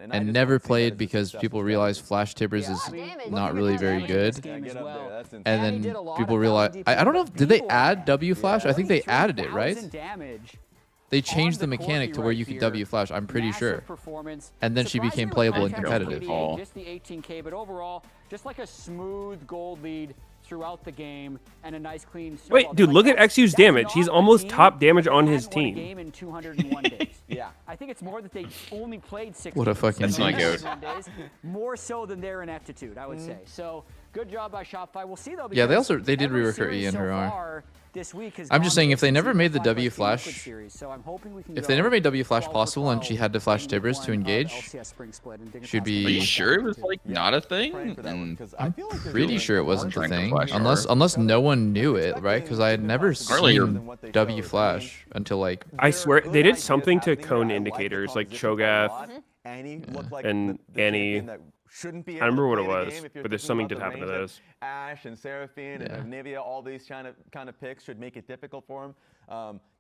and never played because people realized Flash Tibbers is not really very good. And then people realized, I don't know, did they add W Flash? I think they added it, right? They changed the mechanic to where you could W Flash, I'm pretty sure. And then she became playable and competitive. Just the 18K, but overall, just like a smooth gold lead throughout the game and a nice clean snowball. Wait, dude, look at XU's damage. He's almost top damage on his team. Game in 201 days. Yeah. I think it's more that they only played 6 What a fucking days. More so than their ineptitude, I would say. So, good job by Shopify. We'll see though. Yeah, they did rework her E and her R. I'm just saying, if they never made the W Flash, if they never made W Flash possible and she had to flash Tibbers to engage, she'd be. Are you sure it was like not a thing? I'm pretty sure it wasn't a thing, unless no one knew it, right? Because I had never seen W Flash until like. I swear they did something to cone indicators like Cho'Gath and Annie. Shouldn't be I remember what it was, but there's something did happen to those. Ashe and Seraphine and Nivea, all these kind of picks should make it difficult for him.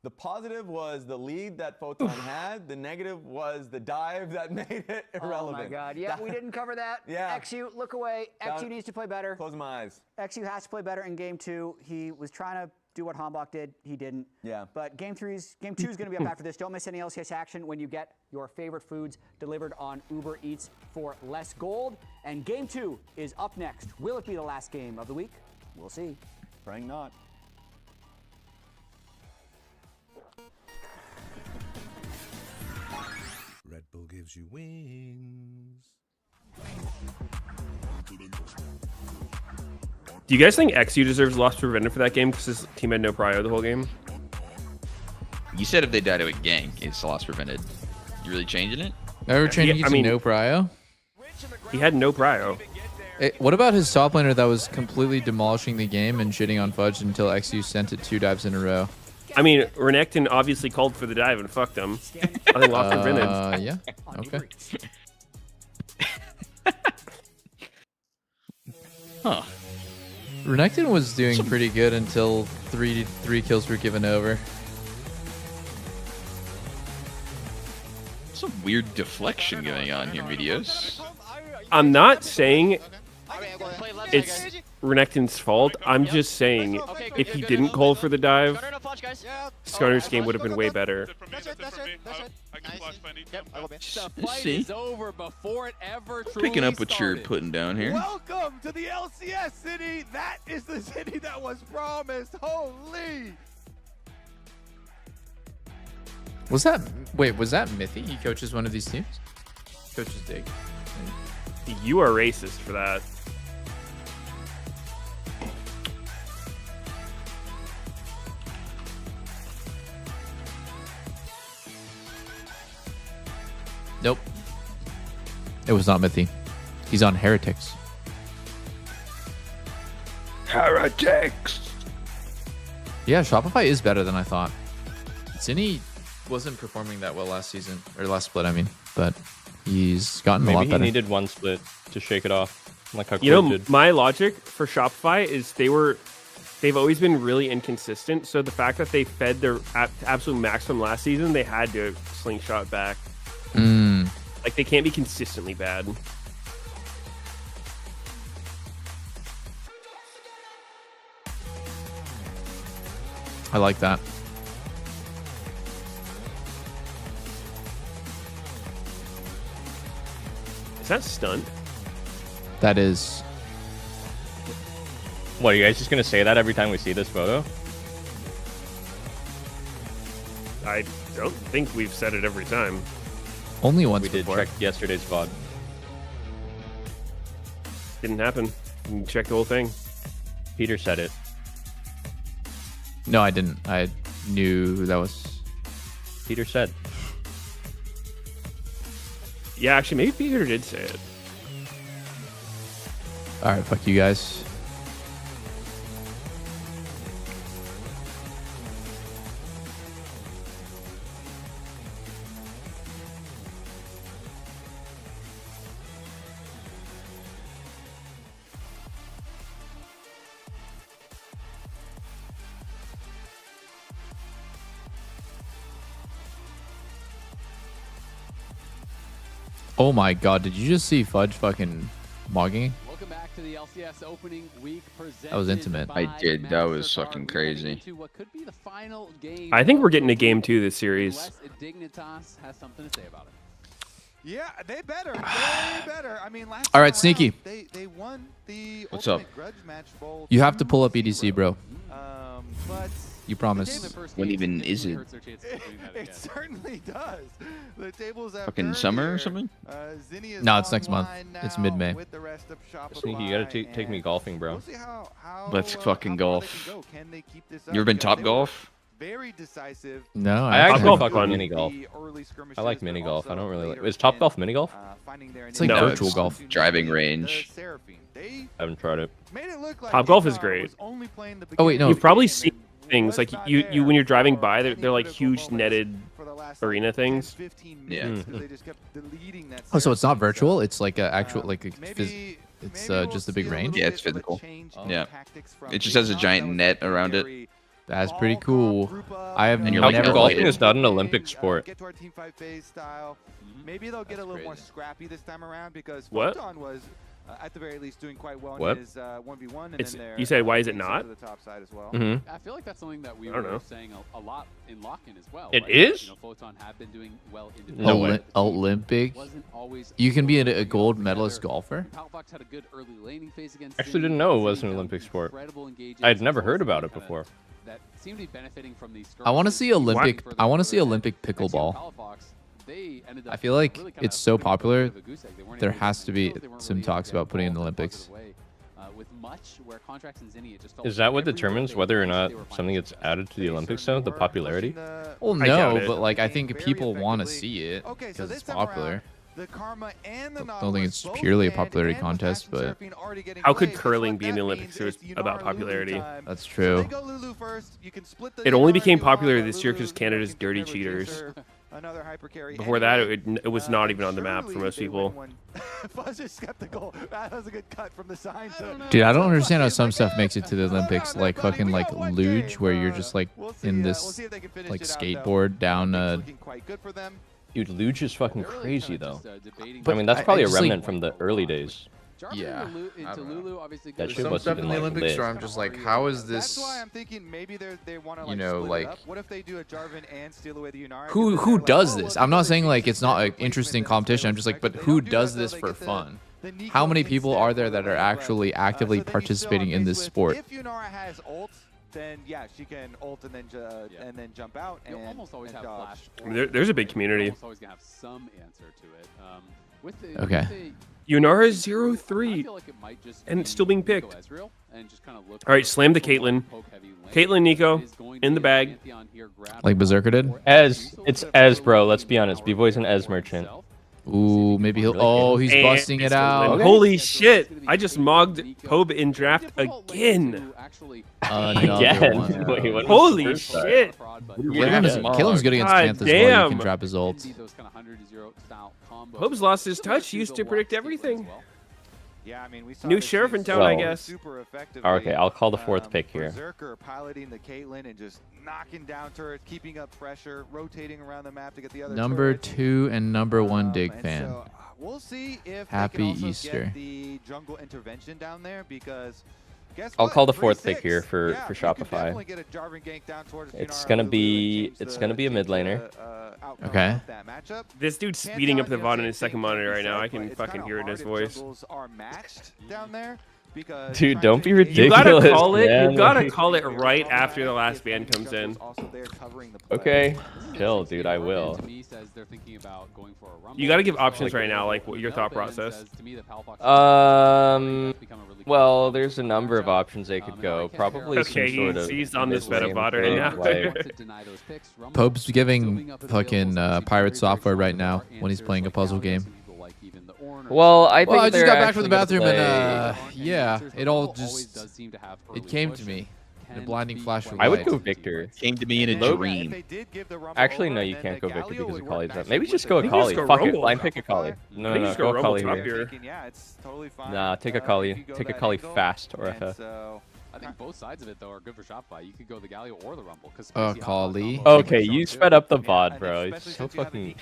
The positive was the lead that Photon had. The negative was the dive that made it irrelevant. Oh my God! Yeah, we didn't cover that. Yeah. XU, look away. XU needs to play better. Close my eyes. XU has to play better in game 2. He was trying to do what Hanbok did. He didn't. Yeah. But game 2 is going to be up after this. Don't miss any LCS action when you get your favorite foods delivered on Uber Eats for less gold. And game 2 is up next. Will it be the last game of the week? We'll see. Praying not. Red Bull gives you wings. Do you guys think XU deserves loss prevented for that game because his team had no prio the whole game? You said if they die to a gank, it's loss prevented. You really changing it? Ever changing it to no prio? He had no prio. What about his top laner that was completely demolishing the game and shitting on Fudge until XU sent it 2 dives in a row? I mean, Renekton obviously called for the dive and fucked him. I think lost for minutes. Yeah. Okay. Huh. Renekton was doing pretty good until three kills were given over. Some weird deflection going on here, Medios. I'm not saying it's Renekton's fault. I'm just saying if he didn't call for the dive, Skarner's game would have been way better. See? Picking up what you're putting down here. Welcome to the LCS city. That is the city that was promised. Holy! Was that Mithy? He coaches one of these teams? Coaches Dig. You are racist for that. Nope. It was not Mithy. He's on Heretics. Heretics! Yeah, Shopify is better than I thought. Zinni wasn't performing that well last season, or last split, I mean, but he's gotten a lot better. Maybe he needed one split to shake it off, like how Quid did. My logic for Shopify is they've always been really inconsistent, so the fact that they fed their absolute maximum last season, they had to slingshot back. Like, they can't be consistently bad. I like that. Is that stunt? That is. What, are you guys just going to say that every time we see this photo? I don't think we've said it every time. Only once we did before. check yesterday's VOD. Didn't happen. You can check the whole thing. Peter said it. No, I didn't. I knew who that was. Peter said. Yeah, actually, maybe Peter did say it. All right, fuck you guys. Oh my god, did you just see Fudge fucking mogging? Welcome back to the LCS opening week. That was intimate. I did. That was fucking crazy. I think we're getting a game 2 this series. Dignitas has something to say about it. Yeah, they better. They better. I mean, last All right, time Sneaky. around, they won the What's up? Ultimate Grudge match bowl. You have to pull up EDC, bro. But You promise. When even is it? it certainly does. The tables have Fucking turned summer here. or something? Zinni is No, it's next month. online It's now mid-May. with the rest of Sneaky, you gotta take me golfing, bro. We'll see how Let's fucking how far golf. they can go. Can they keep this You up? ever been Because top they golf? were Very decisive. No, I actually golf fuck with fun. mini golf. The early skirmishes, I like but mini golf. I also don't really like. later Is Top in, Golf mini golf? finding their It's like No, virtual it's golf. driving The range. Seraphine. They I haven't tried it. made it look like Top golf is Ignar great. was only playing the Oh, wait, no. You've beginning probably of the seen game, and things like was not you there when you're driving for by, any they're like critical huge moments netted for the last, arena 10, things. 15 Yeah. minutes, 'cause they just kept deleting that Oh, so it's not Seraphine virtual? stuff. It's like a actual, like a Maybe it's we'll just a see big a range? little Yeah, it's bit of a physical. change in Yeah. tactics from It just has a Ignar. giant That was net like a around it. very That's pretty all cool. calm group up, I have And you're never. like How come golfing elevated. is not an Olympic sport? Get to our team fight phase style. Maybe they'll get a little more scrappy this time around because What? Photon was at the very least doing quite well What? in his 1v1 and It's- then there. you said, why is it not? To the top side as well. Mm-hmm. I feel like that's something that we I don't were know. saying a lot in lock-in as well. It right? is? You know, Photon have been doing well No way. Olympic. Wasn't always You can be a able to gold go medalist together. golfer. Palfox had a good early laning phase against Actually Zinni. didn't know it Zinni was an found Olympic sport. incredible engages I had never heard towards about the it kinda- before. That seemed to be benefiting from these I want to see skirmishes. Olympic. Further I want to further see ahead. Olympic Next year, pickleball. Palfox, they ended up I feel like really kinda it's so putting a popular. bit of a goose egg. They weren't There able to has get to the be kills. They weren't some really able talks to get about putting in the involved in a Olympics. positive way. With much where Contracts and Zinni, it just felt Is that what everywhere determines they whether or went, not they were finding something gets success. added to the Olympics, though? The popularity? Well, I doubt no, it. but like I think Very people want to effectively. see it Okay, so because this it's time around, popular. the karma and the I don't think it's purely a popularity contest, but how could curling be in the Olympics if it was about popularity? That's true. It only became popular this year because Canada's dirty cheaters. Before that, it was not even on the map for most people. Fuzz is skeptical. That was a good cut from the sign. Dude, I don't understand how some stuff makes it to the Olympics, like fucking like luge, where you're just like in this like skateboard down. Dude, luge is fucking crazy though. I mean, that's probably a remnant from the early days. Yeah. That shit Some wasn't stuff in even, the like, Olympics lit. where I'm just like, how is this? That's why I'm thinking maybe they want to, you know, like, what if they do a Jarvan and steal away the Yunara? who does this? I'm not saying like it's not an interesting competition. I'm just like, but who does this for fun? How many people are there that are actually actively participating in this sport? If Yunara has ult, then yeah, she can ult and then jump out and almost always have flash. There's a big community. Almost always gonna have some answer to it. Okay. Yunara 0-3 and still being picked. All right, slam the Caitlyn. Caitlyn, Nico, in the bag. Like Berserker did? It's Ez, bro. Let's be honest. B-Boy's an Ez merchant. Ooh, maybe he'll. Oh, he's And busting it out. Okay. Holy shit! I just mogged Pobe in draft again. Again? Wait, what was Holy the first time? shit! Killen's good against God Panth as well. You damn. can drop his ult. Pope's lost his touch. He used to predict everything. Yeah, I mean, we saw New this sheriff team in town, I so guess. super effectively. Okay, I'll call the fourth pick here. Berserker piloting the Caitlyn and just knocking down turrets, keeping up pressure, rotating around the map to get the other Number turrets. 2 and number 1 dig And fan. so, we'll see if Happy they can also Easter. get the jungle intervention down there because guess I'll what? call the fourth 3-6. pick here for Yeah, you can Shopify. definitely get a Jarvan gank down towards It's Yunara gonna Lulu be and it's gonna be a mid laner. outcome Okay. of that matchup. This dude's speeding up the VOD on his second monitor right now. I can fucking hear it in his voice. Jungles are matched down there because Dude, don't be You ridiculous. gotta call it. man. You gotta call it right after the last band comes in. Okay, chill, dude. I will. You gotta give options right now, like what your thought process. Well, there's a number of options they could go. Probably Okay, some sort of he's on this meta mid-lane bot right pick, now. like- Pope's giving fucking pirate software right now when he's playing a puzzle game. Well, I think Well, I just they're got back from the actually gonna bathroom and play- yeah, it all just it came to me in a blinding flash of light. I would go Victor. Came to me in a Low- dream. Actually, no, you can't go Victor because Akali's up. Maybe just go You can just Akali. go Fuck it, Rumble. blind pick Akali. I No, think no, just go go Rumble Akali top here. here. Yeah, it's totally fine. Nah, take if Akali. you go Take that Akali angle. fast, And Orca. so I think both sides of it though are good for Shopify. You could go the Galio or the Rumble because Akali. Okay, you sped up the VOD, bro. It's so fucking.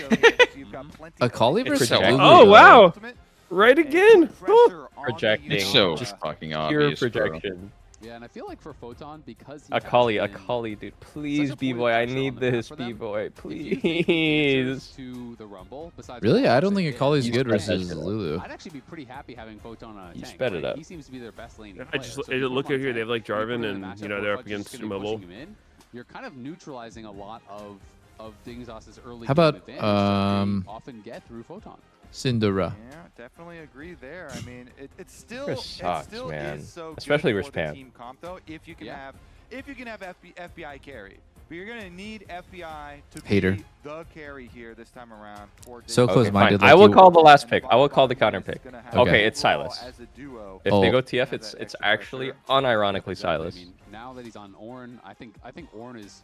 Akali versus projecting. Lulu. Oh wow! Right again. Oh. Projecting. It's so Just fucking pure obvious, bro. projection. Yeah, and I feel like for Photon because he Akali, has been Akali, dude. Please, such a B-boy. I pressure need on the map this, for them. B-boy. If you think the answers Please. to the Rumble, besides Really? I don't Rumble, think Akali's You good sped that versus shit up. Lulu. I'd actually be pretty happy having Photon on a You tank. sped it Like, up. He seems to be their best lane. I just look at here. They have like Jarvan, and you know they're up against Mobile. You're kind of neutralizing a lot of Dingzos's early How about, game advantage that they often get through Photon. Cinderella. Yeah, definitely agree there. I mean, it's still Chris sucks, it still man. is so Especially good with for the Spam. team comp though. If you can have FBI carry, but you're gonna need FBI to Hater. be the carry here this time around. For So Ding. close-minded. Fine. like I will you- call the last pick. I will call the counter pick. Gonna have Okay. Okay, it's Brawl Silas. as a duo. If Oh. they go TF, it's Extra actually pressure. unironically Silas. I mean, now that he's on Ornn, I think Ornn is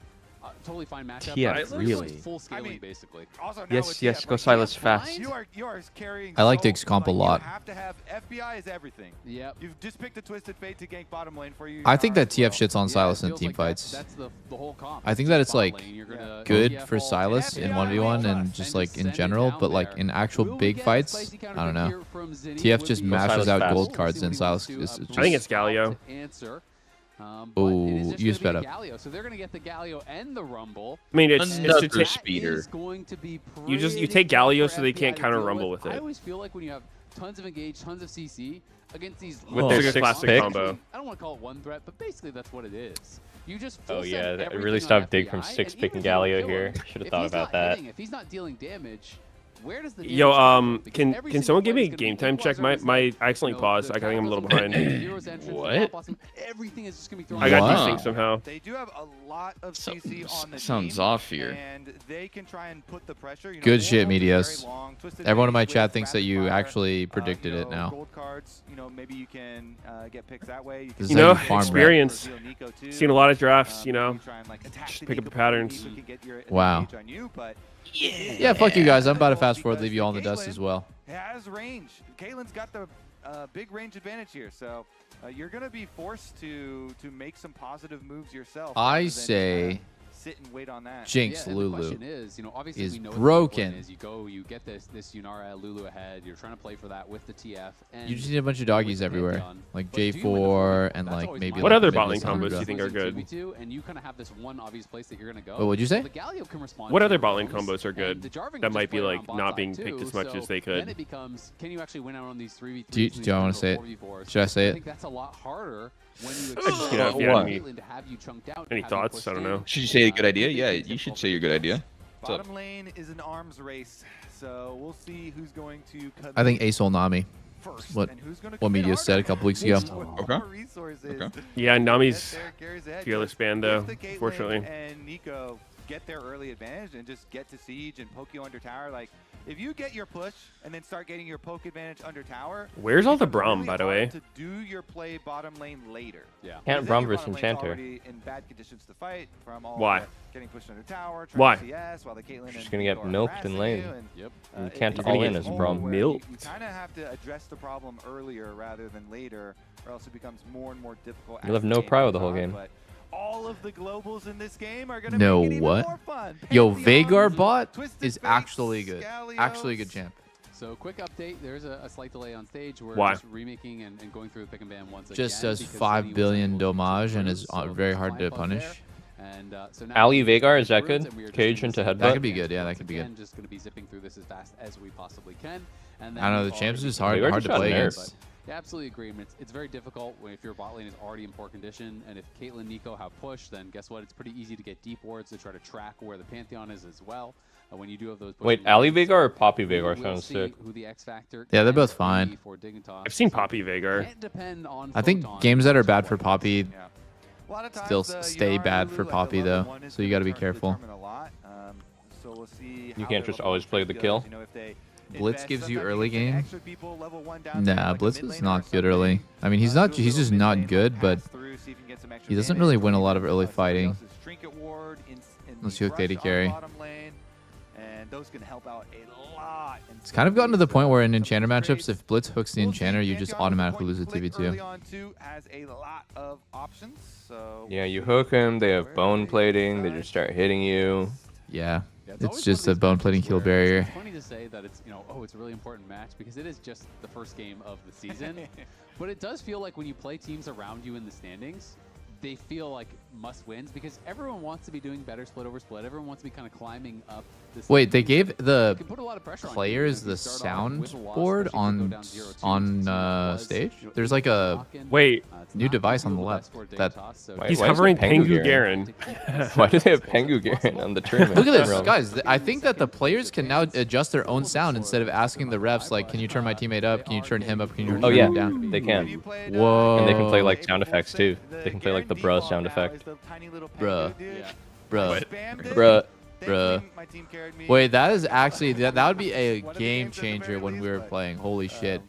totally fine matchup. TF, but it's really? Full scaling, basically. Also, now Yes, with yes, TF, go like, Silas TF fast. You are carrying. I like so, Diggs comp a like, lot. You have to have FBI is everything. Yep. You've just picked a Twisted Fate to gank bottom lane for you. I think that as well. TF shits on Yeah, Silas it in feels team like fights. That's the whole comp. I think that it's Bot like lane, you're gonna good TF for all- Silas in FBI 1v1 and and just just like in send it general, down but like there. in actual Will we big get fights, spicy counter I don't know. here from Zinni TF with just the- mashes Silas out fast. gold We'll cards see and what he Silas wants is to, just. I think it's Galio. to answer. Ooh, But it is just you gonna sped be up. Galio, so they're going to get the Galio and the Rumble. I mean, it's Another to speeder. Going to be you pretty take tough Galio for so they FBI can't to counter deal Rumble with I it. always feel like when you have tons of engage, tons of CC against these With It's their like a sixth classic pick? combo. I don't want to call it one threat, but basically that's what it is. You just Oh full yeah, send that everything really on stopped Dig FBI, from 6 and even picking if you don't Galio kill here. him, Should have if thought he's about not that. hitting, if he's not dealing damage, Where does the Yo, can someone give me a game time check? My I accidentally paused. I think I'm a little behind. What? Everything is just gonna be thrown. I got desynced somehow. They do have a lot of CC on the sounds team, off here. and they can try and put the pressure. You know, Good shit, very Medios. long, twisted Everyone in my range chat with thinks that rapid you fire. actually predicted You it know, now. Gold cards, you know, maybe you can get picks that way. This You is how know, you farm experience. Nico too. Seen a lot of drafts. You know, You try and, like, attack just the pick up the Nico before patterns. Nico can get your Wow. advantage on you, but Yeah, fuck you guys. I'm about to fast forward, leave you all in the dust as well. has range. Caitlin's got the big range advantage here, so you're going to be forced to make some positive moves yourself. I rather than, say sit and wait on that. Jinx Yeah, and Lulu the question is, you know, obviously is we know what the broken. plan is. You go, you get this Yunara Lulu ahead. You're trying to play for that with the TF. And You just need a bunch of doggies everywhere, like J4 and like maybe. What like other maybe bot lane some combos do Syndra. you think are good? and you kind of have this one obvious place that you're going to go. What would you say? The Galio can respond What to other bot lane those, combos are and good the Jarvan can that just might be play like around bot not side being too, picked as much so as they Then could? it becomes, can you actually win out on these 3v3s? Do I want to say it? 4v4s? Should I say I it? think that's a lot harder when you just get out of the expect enemy. Caitlyn to have you chunked out, Any have you thoughts? pushed I don't in. know. Should you say a good idea? Yeah, you should say your good idea. What's up? Bottom lane is an arms race, so we'll see who's going to come I think in Asol Nami. first What and who's gonna what come in media said a couple weeks ago. Okay. Resources. Yeah, Nami's Get there, Gary's ahead. fearless Just band if though. the Caitlyn Unfortunately. and Nico get their early advantage and just get to siege and poke you under tower. Like, if you get your push and then start getting your poke advantage under tower, Where's all it the becomes Braum, really by the hard way? to do your play bottom lane later. Yeah. Can't Because then Braum your versus bottom lane's Enchanter. already in bad conditions to fight from all Why? the getting pushed under tower. Trying Why? To CS, while the Caitlyn She's and gonna Nico get are milked in harassing lane. you, and, Yep. You can't it's all a in as a hole Braum. where Milked. You kind of have to address the problem earlier rather than later, or else it becomes more and more difficult. You'll as have no game prio goes the whole on, game. but all of the globals in this game are gonna No, make it even what? more fun. Yo, Pantheons, Vagar bot Twisted is Fates, actually good. Scalios. Actually a good champ. So quick update, there's a slight delay on stage. We're Why? just remaking and going through the pick and ban once Just again. does because 5 Zenny was billion unable to damage and cruise, is so very there's hard my to buff punish. there. And so now Ali we Vagar, is that Druids, good? and we are just Cage gonna into sit headbutt? That could be good, yeah, that once could be again, good. Just going to be zipping through this as fast as we possibly can. And then I don't know, we've the champs already is hard Vagar hard just to got play nerfed. against. Yeah, absolutely agree. I mean, it's very difficult if your bot lane is already in poor condition, and if Caitlyn and Nico have push, then guess what? It's pretty easy to get deep wards to try to track where the Pantheon is as well. When you do have those. Wait, pushing Ali lanes, Vagar or so Poppy we Vagar will sounds see sick. who the X Factor Yeah, they're can both be fine. for Dignitas. I've seen Poppy Vagar. Can't depend on I think Photon. games that are bad for Poppy A lot of times, still the stay Yunara bad Lulu for at the Poppy level though, 1 is so you gonna got to be determine careful. a lot. So we'll see You how can't their just level always one play trade the goes. kill. You know, if they Blitz invest, gives you sometimes early they get game. extra people level 1 down Nah, to, like, a Blitz mid is laner or not good something. early. I mean, he's not. Do a He's just little not mid lane, good, but pass through, see if you can get some extra he doesn't damage. really win a lot of early Somebody fighting. else's trinket ward in Unless the you hook AD rush on carry. bottom lane, and those can help out a lot. It's kind of gotten to the point where in Enchanter matchups, if Blitz hooks the Enchanter, you just automatically lose the early 2v2. on too has a lot of options. So Yeah, you hook them, they have bone plating, they just start hitting you. Yeah, It's it's always just one a of these bone matches plating kill where barrier. It's funny to say that it's, oh, it's a really important match because it is just the first game of the season. But it does feel like when you play teams around you in the standings, they feel like must wins because everyone wants to be doing better split over split. Everyone wants to be kind of climbing up this. Wait, they gave the It can put a lot of pressure on you, players if you the start off with a loss, soundboard especially if you go on down 0-2, stage? was, There's like a lock-in. Wait. It's new not device gonna on be the best left for that Dignitas, so Why- He's why is it hovering Pengu Pengu Garen? Garen. Why do they have Pengu Garen on the tournament? Look at this, realm? guys. I think that the players can now adjust their own sound instead of asking the refs, like, can you turn my teammate up? Can you turn him up? Can you turn Oh yeah, him down? they can. Whoa. And they can play like sound effects too. They can play like the bruh sound effect. Bruh. Bruh. Bruh. Bruh. Wait, that is actually, that would be a game changer when we were playing. Holy shit.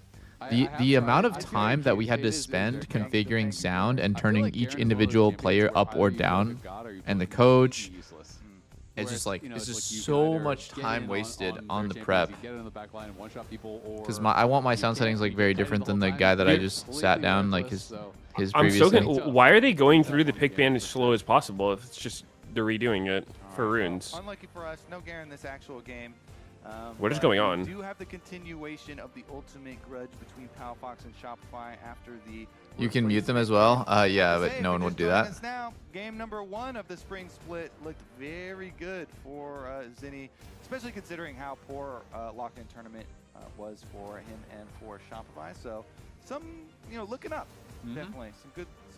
The amount of time that we had to spend configuring sound and turning each individual player up or down, and the coach, it's just like, it's just so much time wasted on the prep. Because I want my sound settings like very different than the guy that I just sat down, like his I'm previous so thing. why are they going through the pick ban as slow as possible if it's just they're redoing it for runes? Unlucky for us, no Garen this actual game. What is but going we on? do have the continuation of the ultimate grudge between Palfox and Shopify after the. You can mute them as well? Yeah, but no one would do that. Now, game number 1 of the spring split looked very good for Zinni, especially considering how poor lock-in tournament was for him and for Shopify. So, some looking up, definitely some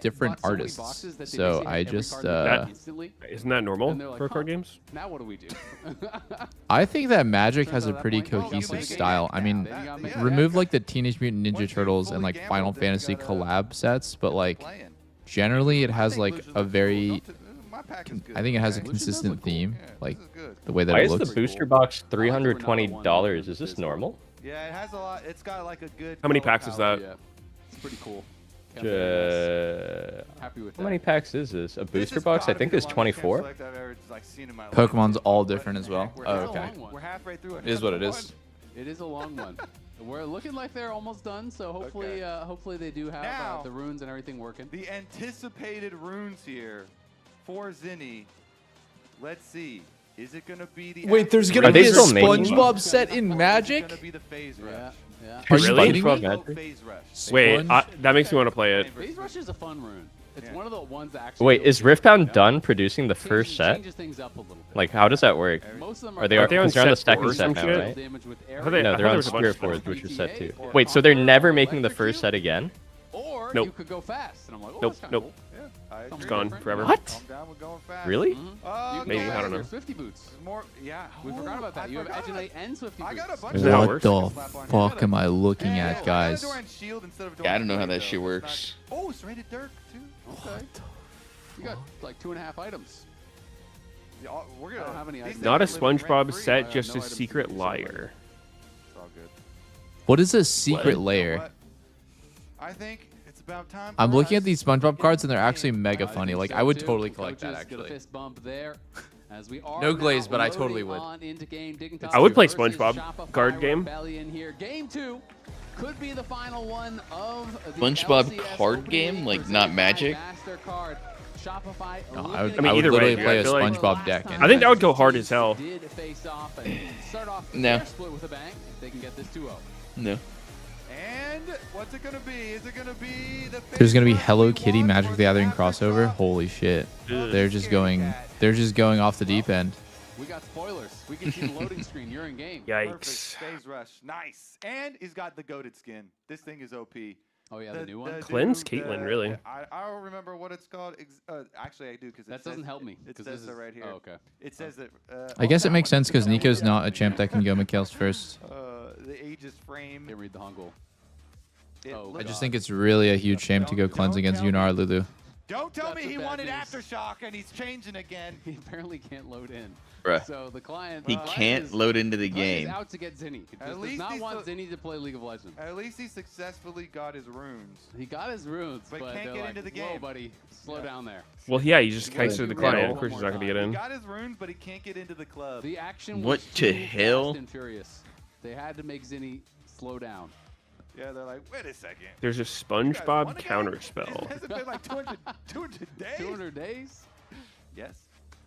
different artists. So I just isn't that normal for card games? Now what do we do? I think that Magic has a pretty cohesive style. I mean, remove like the Teenage Mutant Ninja Turtles and like Final Fantasy collab sets, but like generally it has like a very, I think it has a consistent theme, like the way that Why it is looks. the booster box $320? Is this normal? Yeah, it has a lot. It's got like a good. How many packs is that? Yeah, it's pretty cool. Happy with How many packs is this? A booster box, I think, is 24. Pokemon's all different as well. Oh, It's a okay. long one. We're halfway through it. It is what it is. It is a long one. We're looking like they're almost done, so hopefully, hopefully they do have Now, the runes and everything working. The anticipated runes here for Zinni. Let's see. Is it gonna be the? Wait, there's Are gonna they be a still making SpongeBob set in Magic? It's gonna be the phase rush. Yeah. Are you Really? kidding me? Magic? Phase rush. Wait, that makes me want to play it. Phase Rush is a fun rune. It's one of the ones that actually. Wait, is Riftbound done producing the first set? Changes things up a little bit. Like, how does that work? Most of them Are they Aren't they on because they're on the set second four or set some now, shit? right? damage with I arrows. thought they- No, I they're thought on there was a bunch of Spirit stuff. Forge, which was set 2. Or Wait, so they're Fire, never making the Electric first set again? Or Nope. you could go fast. And I'm like, oh, Nope, that's kinda nope. cool. It's It's gone forever. What? Calm down, we're going fast. Really? You can Maybe, go I fast. don't know. There's 50 boots. More, yeah. We forgot about that. You have Edge and Swifty boots. I got a bunch Is that how it What works? the fuck am I looking at, guys? Yeah, I don't know how that shit works. Oh, serrated dirk too. Okay. You got like 2.5 items. Yeah, we're I gonna don't have any items. Not a These things live SpongeBob rent-free. set, have just no a items secret to use. liar. It's all good. What is a secret layer? What? I think it's about time. I'm for looking us at these SpongeBob cards and they're actually mega I funny. think Like so I would too. totally collect that Coaches get a actually. fist bump there. As we are No glaze, now but I totally loading would. on into game, digging I would play versus SpongeBob Shopify card game. Rebellion here. Game 2 could be the final one of the SpongeBob LCS card opening game, like, presented not by Magic? MasterCard. Shopify No, looking I would, at I mean, I would either way, literally dude, play I a feel like- SpongeBob deck. I think that would go hard as hell. Did face off and start off No. their split with a bang. If they can get this 2-0. No. And what's it gonna be? Is it gonna be the? There's gonna be phase rush Hello we Kitty want Magic or the Gathering after crossover. drop? Holy shit! Ugh. They're just going off the deep end. We got spoilers. We can see the loading screen. You're in game. Perfect. Yikes. Phase rush, nice. And he's got the goated skin. This thing is OP. Oh yeah, the new one. Cleanse dude, Caitlyn, really. I don't remember what it's called. Actually, I do because That doesn't help me. It 'cause says this it is- right here. Oh, okay. It says that. I guess it that makes one. sense because Nico's not a champ that can go Mikhail's first. The Aegis frame. Can't read the Hangul. It Oh, I looks- just think it's really a huge shame to go cleanse against Yunar Lulu. Don't tell That's me he the bad wanted news. Aftershock and he's changing again. He apparently can't load in. Bruh. So the client. He the client can't is- load into the client is game. out to get Zinni. He At does least not he's want still- Zinni to play League of Legends. At least he successfully got his runes. He got his runes, But but can't they're get like, into the whoa, game." buddy, slow down there. Well, yeah, you just Wait, keister the you client. roll Of course one he's more not gonna get He in. got his runes, but he can't get into the club. The action What was to too hell? fast and furious. They had to make Zinni slow down. Yeah, they're like, wait a second. There's a won SpongeBob again? counter spell. Has it been like 200 days? 200 days? Yes.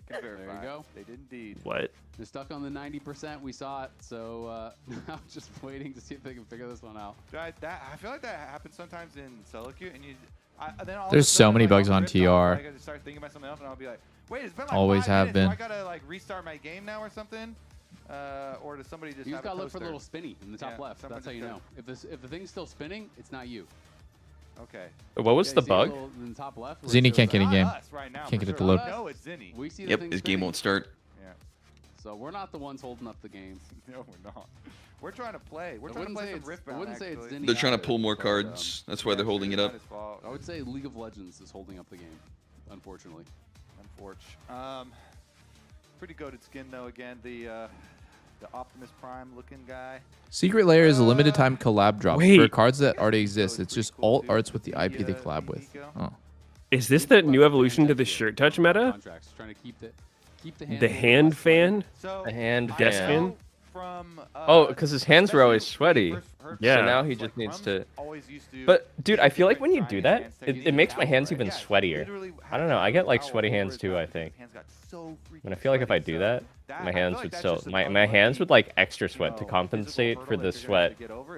Can There you verify. go. They did indeed. What? They're stuck on the 90%. We saw it, so I'm just waiting to see if they can figure this one out. I feel like that happens sometimes in solo queue, and then all of a There's so sudden, many like, bugs I'll on drift off, TR. like, I just start thinking about something else, and I'll be like, wait, it's been like Always 5 have minutes. Do been. I gotta like restart my game now or something? Or does somebody just You have just gotta a look for the toaster? little spinny in the top Yeah, left. someone That's how you just know. If the thing's still spinning, it's not you. Okay. What was Yeah, the you see bug? little in the top left where it Zinni shows can't get that? in game. Not us right now, Can't for get it to sure. load. No, it's Zinni. We see the Yep, thing his game spinning. won't start. Yeah. So we're not the ones holding up the game. No, we're not. We're trying to play. We're I trying to wouldn't play say some it's- I Riftbound, wouldn't say it's actually. Zinni They're trying to either, pull more but, cards. That's why they're holding it Not up. his fault. I would say League of Legends is holding up the game, unfortunately. Unfortunately. Pretty goated skin though. Again, the Optimus Prime looking guy. Secret Layer is a limited time collab drop Wait. for cards that already exist. It's just alt arts with the IP they collab with. Oh. Is this the new evolution to the shirt touch meta? Contracts, trying to keep the The hand fan? A hand Desk fan. fan? From Oh, because his hands were always sweaty. Yeah. So now he just needs to. But dude, I feel like when you do that, it makes my hands even sweatier. I don't know. I get like sweaty hands too, I think. And I feel like if I do that, my hands would still my hands would like extra sweat to compensate for the sweat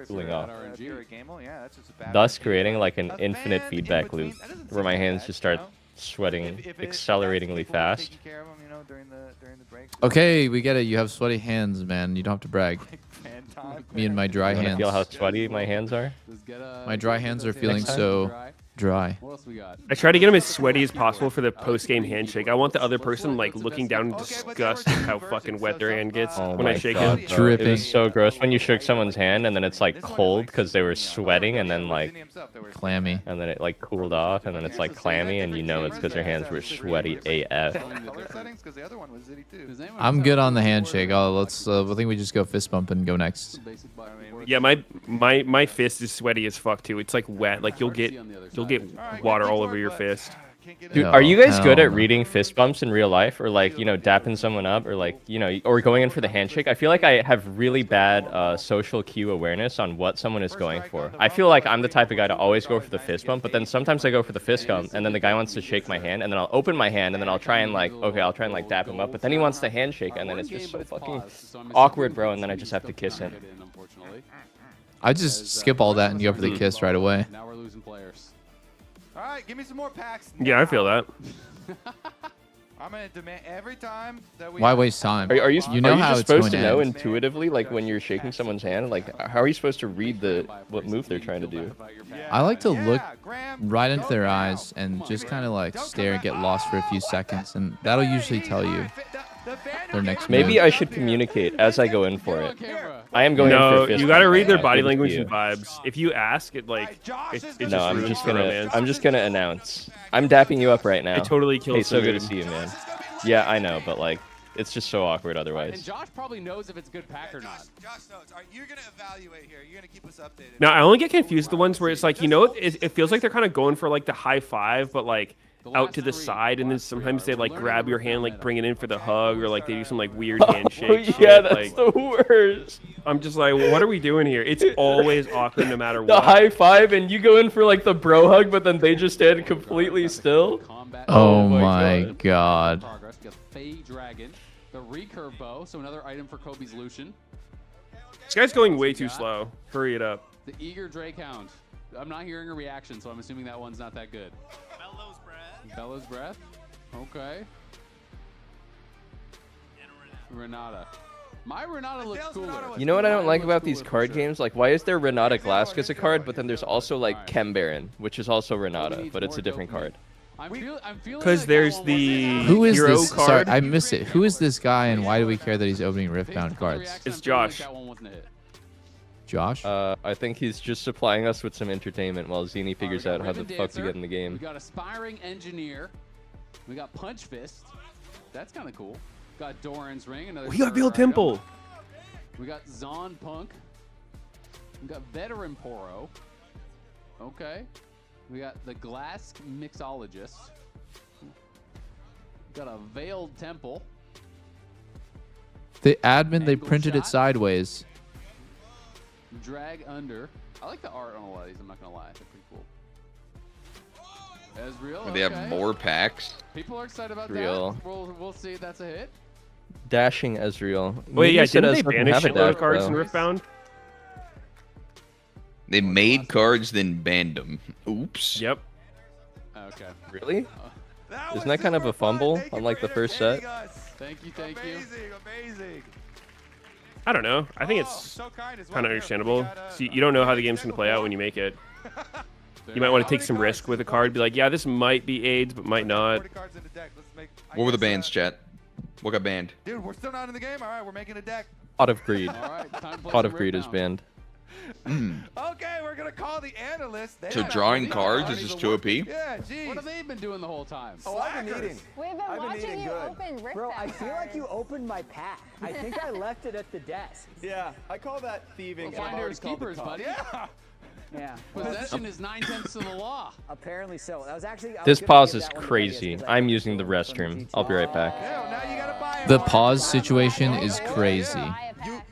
cooling off. Thus creating like an infinite feedback loop where my hands just start sweating acceleratingly fast. Okay, we get it. You have sweaty hands, man. You don't have to brag. Me and my dry You wanna hands. feel how sweaty my hands are? My dry hands are feeling Next time? so dry. What else we got? I try to get him as sweaty as possible for the post-game handshake. I want the other person like looking down in disgust at how fucking wet their hand gets when I shake him. Dripping. It was so gross when you shook someone's hand and then it's like cold because they were sweating and then like clammy. And then it like cooled off and then it's like clammy and you know it's because their hands were sweaty AF. I'm good on the handshake. Let's. I think we just go fist bump and go next. Yeah, my fist is sweaty as fuck too. It's like wet. Like you'll get water all over your fist. Dude, are you guys good at reading fist bumps in real life, or like, you know, dapping someone up, or like, you know, or going in for the handshake? I feel like I have really bad social cue awareness on what someone is going for. I feel like I'm the type of guy to always go for the fist bump, but then sometimes I go for the fist bump, and then the guy wants to shake my hand, and then I'll open my hand, and then I'll try and like, okay, I'll try and like dap him up, but then he wants the handshake, and then it's just so fucking awkward, bro, and then I just have to kiss him. I just skip all that and go for the kiss right away. Now we're losing players. All right, give me some more packs. Yeah, I feel that. I'm gonna demand every time that we. Why waste time? Are you You know how just it's supposed going to know end. intuitively, like when you're shaking someone's hand? Like, how are you supposed to read what move they're trying to do? I like to look right into their eyes and just kind of like stare and get lost for a few seconds, and that'll usually tell you their next move. Maybe I should communicate as I go in for it. I am going in for a fist you got to bump. read their I body give it to language you. and vibes. If you ask, it like No, I'm just gonna announce. I'm dapping you up right now. It totally kills Hey, so the good to mood. see you, man. Yeah, I know, but like, it's just so awkward And otherwise. Josh probably knows if it's good pack or not. Josh knows. All right, you're gonna evaluate here. You're gonna keep us updated. Now I only get confused the ones where it's like, you know, it feels like they're kind of going for like the high five, but like out to the side, and then sometimes they like grab your hand, like bring it in for the hug, or like they do some like weird handshake shit. Yeah, that's like, the worst. I'm just like, what are we doing here? It's always awkward no matter The what. high five, and you go in for like the bro hug, but then they just stand completely still. Oh my god. Progress. We got Fey Dragon, the recurve bow, so another item for Kobe's Lucian. This guy's going way too slow. Hurry it up. The eager Drakehound. I'm not hearing a reaction, so I'm assuming that one's not that good. Bellows breath. Bellows breath. Okay. Renata. My Renata looks cooler. You know what I don't like about these card games? Like, why is there Renata Glask as a card, but then there's also like Chem Baron, which is also Renata, but it's a different card. Because there's the Who is hero this? card. Sorry, I missed it. Who is this guy, and why do we care that he's opening Riftbound cards? It's Josh. Josh? I think he's just supplying us with some entertainment while Zini figures out how the fuck to get in the We game. got Aspiring Engineer. We got Punch Fist. That's kind of cool. Got Doran's Ring. Another We got starter Bill item. Temple. We got Zon Punk. We got Veteran Poro. Okay. We got the Glass Mixologist. Got a Veiled Temple. The admin, they printed it sideways. Drag Under. I like the art on a lot of these, I'm not going to lie. They're pretty cool. Ezreal. They have okay. more packs. People are excited about Real. that. We'll see if that's a hit. Dashing Ezreal. Wait, yeah, didn't they Ezreal banish have a shitload of dash, cards though. in Riftbound? They made cards, then banned them. Oops. Yep. Okay. Really? Isn't that kind of a fumble on like the first set? Thank you, thank you. Amazing. I don't know. I think it's kind of understandable. See, you don't know how the game's going to play out when you make it. You might want to take some risk with a card. Be like, yeah, this might be AIDS, but might not. What were the bans, chat? What got banned? Dude, we're still not in the game. All right, we're making a deck. Pot of Greed. All right, time to play Pot some of Greed is Riftbound. banned. Okay, we're gonna call the analyst. They So don't drawing even- cards is just too OP? Yeah, geez. What have they been doing the whole time? Oh, I've been eating. We've been watching you open Riftbound Bro, I feel like you cards. opened my pack. I think I left it at the desk. Yeah, I call that thieving. Well, and I've already finders called the keepers, cops. buddy. Yeah. Yeah. Possession is 9/10 of the law. Apparently so. That was actually. I This was gonna pause give is that one to crazy. Vegas 'cause I I'm got using the from restroom. GT. I'll be right back. Yeah, now you gotta buy The one. pause situation is crazy.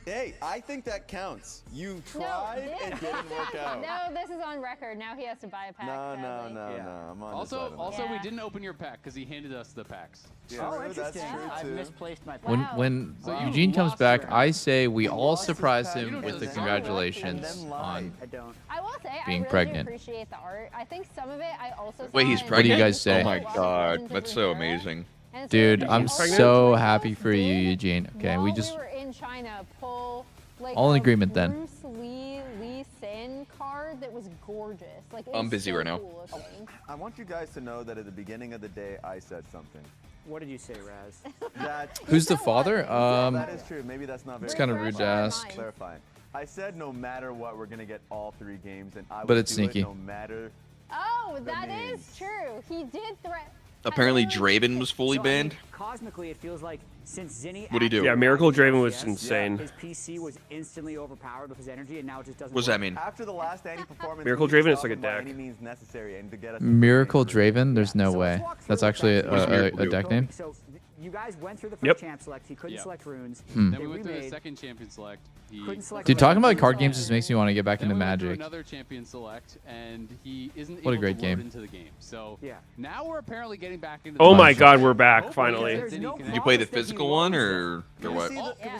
Hey, I think that counts. You No, tried this, and didn't work out. No, this is on record. Now he has to buy a pack. No, sadly. I'm on Also, this side of we Yeah. didn't open your pack because he handed us the packs. Oh, that's interesting. true, I've too. misplaced my pack. When So you Eugene comes lost back, your- I say we all lost his surprise pack. You him don't with get the to congratulations on I don't. I will say, being I really pregnant. do appreciate the art. I think some of it I also Wait, saw he's in pregnant? What do you guys say? Oh my Legends of god, that's so Runeterra. amazing. And so Dude, they I'm also so like happy for you, did, Eugene. Okay, while we just were in China pull like all in a agreement then. Bruce Lee Sin card that was gorgeous. Like, it I'm was busy so right now. cool looking. I want you guys to know that at the beginning of the day, I said something. What did you say, Raz? That Who's the father? that is true. Maybe that's not very. It's kind of rude to ask. Clarifying. I said no matter what, we're gonna get all 3 games, and I But would it's do sneaky. it no matter. Oh, that is true. He did threaten. Apparently, Draven was fully banned. Cosmically, it feels like since Zinni. What'd he do? Yeah, Miracle Draven was insane. His PC was instantly overpowered with his energy, and now it just doesn't. What does that mean? After the last Annie performance, Miracle we need Draven to is like a stop him by deck. any means necessary and to get us Miracle Draven? There's no way. That's actually a Miracle deck name. So you guys went through the first Yep. champ select. He couldn't select runes. Hmm. Then we went to the second champion select. He Dude, talking about card games just makes me want to get back then into we went to Magic. another champion select, and he isn't What a able great to load game. into the game. So yeah. now we're apparently getting back into. Oh the my game. God, we're back finally. Did you play the physical one or what?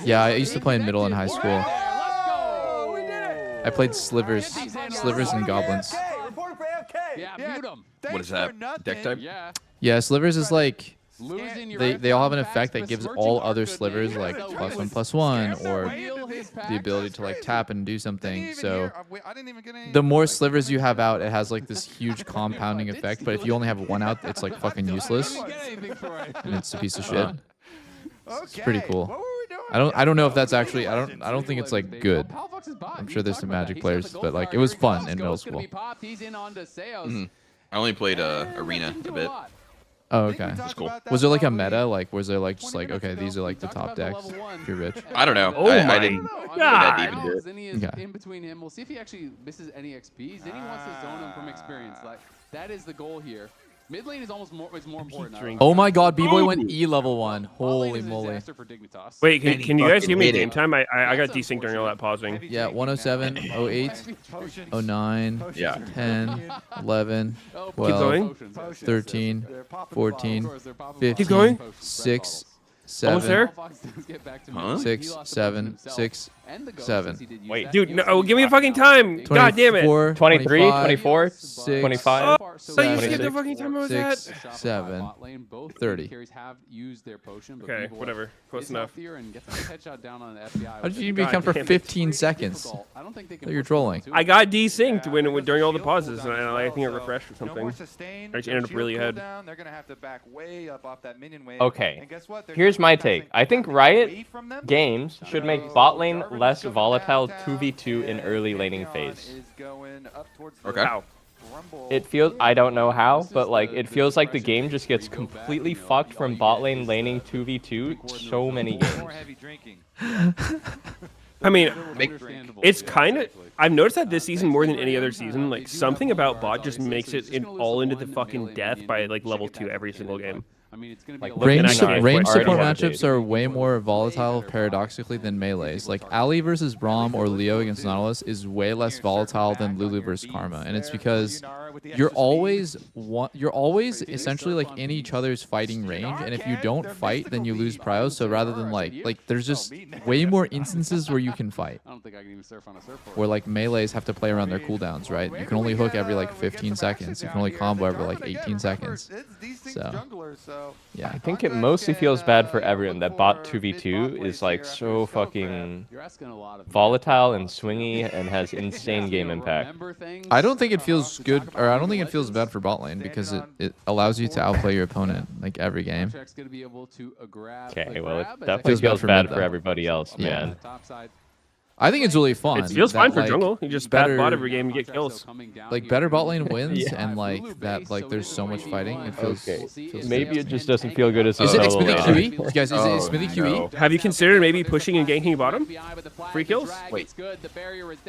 Yeah, I used to play in middle and high school. I played Slivers and Goblins. Yeah, mute him. What is that? Deck type? Yeah. Yeah, Slivers is like Losing your they all have an artifacts, effect that gives besmirching all our other good slivers name. like So +1/+1 or Steal his the packs. ability to like tap and do something. So I didn't even get any. the more slivers you have out, it has like this huge compounding effect. But if you only have 1 out, it's like fucking useless, and it's a piece of shit. It's pretty cool. I don't know if that's actually I don't think it's like good. I'm sure there's some Magic players, but like it was fun in middle school. I only played Arena a bit. Oh, okay. That's cool. Was there like a meta? Like, was there like just like, okay, these are like the top decks if you're rich? I don't know. Oh I my didn't God. even do it. Zinni is Okay. in between him. We'll see if he actually misses any XP. Zinni wants to zone him from experience. Like that is the goal here. Mid lane is almost more important. Oh my God, B-Boy went E level 1. Bot lane Holy is a moly. disaster for Dignitas. Wait, can you guys fucking give me hit it. game time? I got desynced during all that pausing. Yeah, 107, 08, 09, Yeah. 10, 11, Keep 12, going. 13, 14, 15, Keep going. 6, Almost 7, there? Huh? 6, 7, 6, 7. Wait, dude, no, give me the fucking time. God damn it. 24, 23, 25, 24, 6, 25, Oh, you skipped the 26. fucking time I was at. 6, 7, 30. Okay, whatever. Close enough. How did you even God count for damn it. 15 seconds? You're trolling. I got desynced when during all the pauses, and I think it refreshed or No more something. sustain. I just no ended up shield really ahead. cooldown, They're gonna have to back way up off that minion wave. Okay, And guess what? They're here's gonna my have to take. I think Riot Games should make So bot lane Jarvan's less going volatile downtown, 2v2 in early and laning Pantheon phase. is going up towards the Okay. Wow. Rumble. It feels, I don't know how, but like it feels like the game just gets completely fucked from bot lane laning 2v2 so many games. More heavy drinking. I mean, it's kind of. I've noticed that this season more than any other season, like something about bot just makes it all into the fucking death by like level 2 every single game. Like Range, looking at range guys, support already matchups are way more volatile paradoxically than melees. Like Ali versus Braum or Leo against Nautilus is way less volatile than Lulu versus Karma, and it's because you're always essentially like in each other's fighting range, and if you don't fight, then you lose prio. So rather than like there's just way more instances where you can fight. I don't think I can even surf on a surfboard. Where like melees have to play around their cooldowns, right? You can only hook every like 15 seconds. You can only combo every like 18 seconds. So yeah. I think it mostly feels bad for everyone that bot 2v2 is like so fucking volatile and swingy and has insane game impact. I don't think it feels good, or I don't think it feels bad for bot lane because it allows you to outplay your opponent like every game. Okay, well it definitely feels bad for everybody else, man. I think it's really fun. It feels fine for like, jungle. You just better, bot every game and get kills. Like better bot lane wins, Yeah. and like that, like there's so much fighting. It feels. Okay. feels Maybe it just doesn't feel good as a Is it solo Xmithy lane. QE? Guys, is it Xmithy QE? Have you considered maybe pushing and ganking bottom? Free kills? Wait.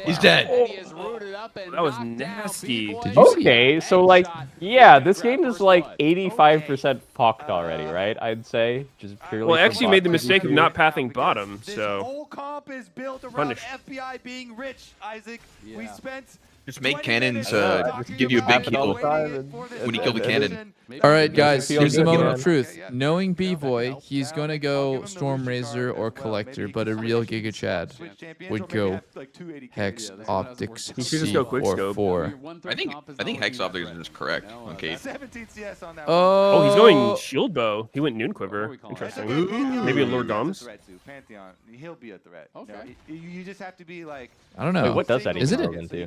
He's dead. That was nasty. Did you see? Okay, so like, yeah, this game is like 85% fucked already, right? I'd say, just purely. Well, from XG bot made the mistake of 2v2. not pathing bottom, This so whole comp is built around Punish. FBI being rich, Isaac. We spent Just make 20 cannons minutes give you a big talking heal about waiting for this when you kill the cannon. All right, guys. feel Here's the good, moment man. of truth. Knowing B-Boy, he's gonna go Stormrazor or Collector, but a real Giga Chad would go Hex Optics You should just go quick C or scope. 4. I think Hex Optics is correct. Okay. 17 CS on that Oh, he's going shield bow. He went noon quiver. Interesting. one. Maybe a Lord Doms. Pantheon. He'll be a threat. Okay. You just have to be like. I don't know. Wait, what does that Is even it? roll into?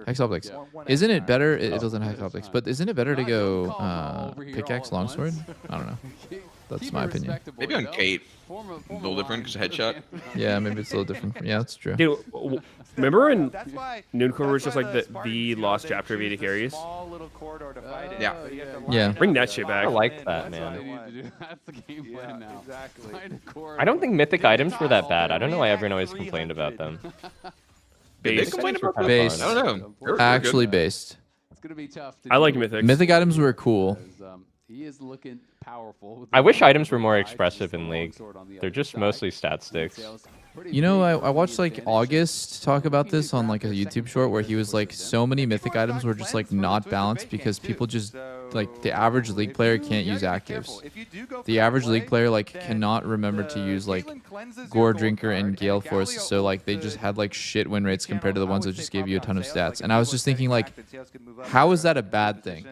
Hex Optics. Isn't it better? It doesn't have Hex Optics, but isn't it better to go pickaxe longsword? I don't know. That's my opinion. Maybe on Kate. A little different because headshot. Yeah, maybe it's a little different. Yeah, that's true. Dude, remember when Nooncore was just like the lost chapter of AD carries? Yeah. Yeah. Bring that shit back. I like that, man. That's the game plan now. Exactly. I don't think mythic items were that bad. I don't know why everyone always complained about them. Based. I Based. don't know. Actually based. It's gonna be tough. I like mythics. Mythic items were cool. He is looking powerful. I wish items were more expressive in League. They're just mostly stat sticks. You know, I watched like August talk about this on like a YouTube short where he was like, so many mythic items were just like not balanced because people just like the average League player can't use actives. The average League player like cannot remember to use like Gore Drinker and Gale Force, so like they just had like shit win rates compared to the ones that just gave you a ton of stats. And I was just thinking like, how is that a bad thing?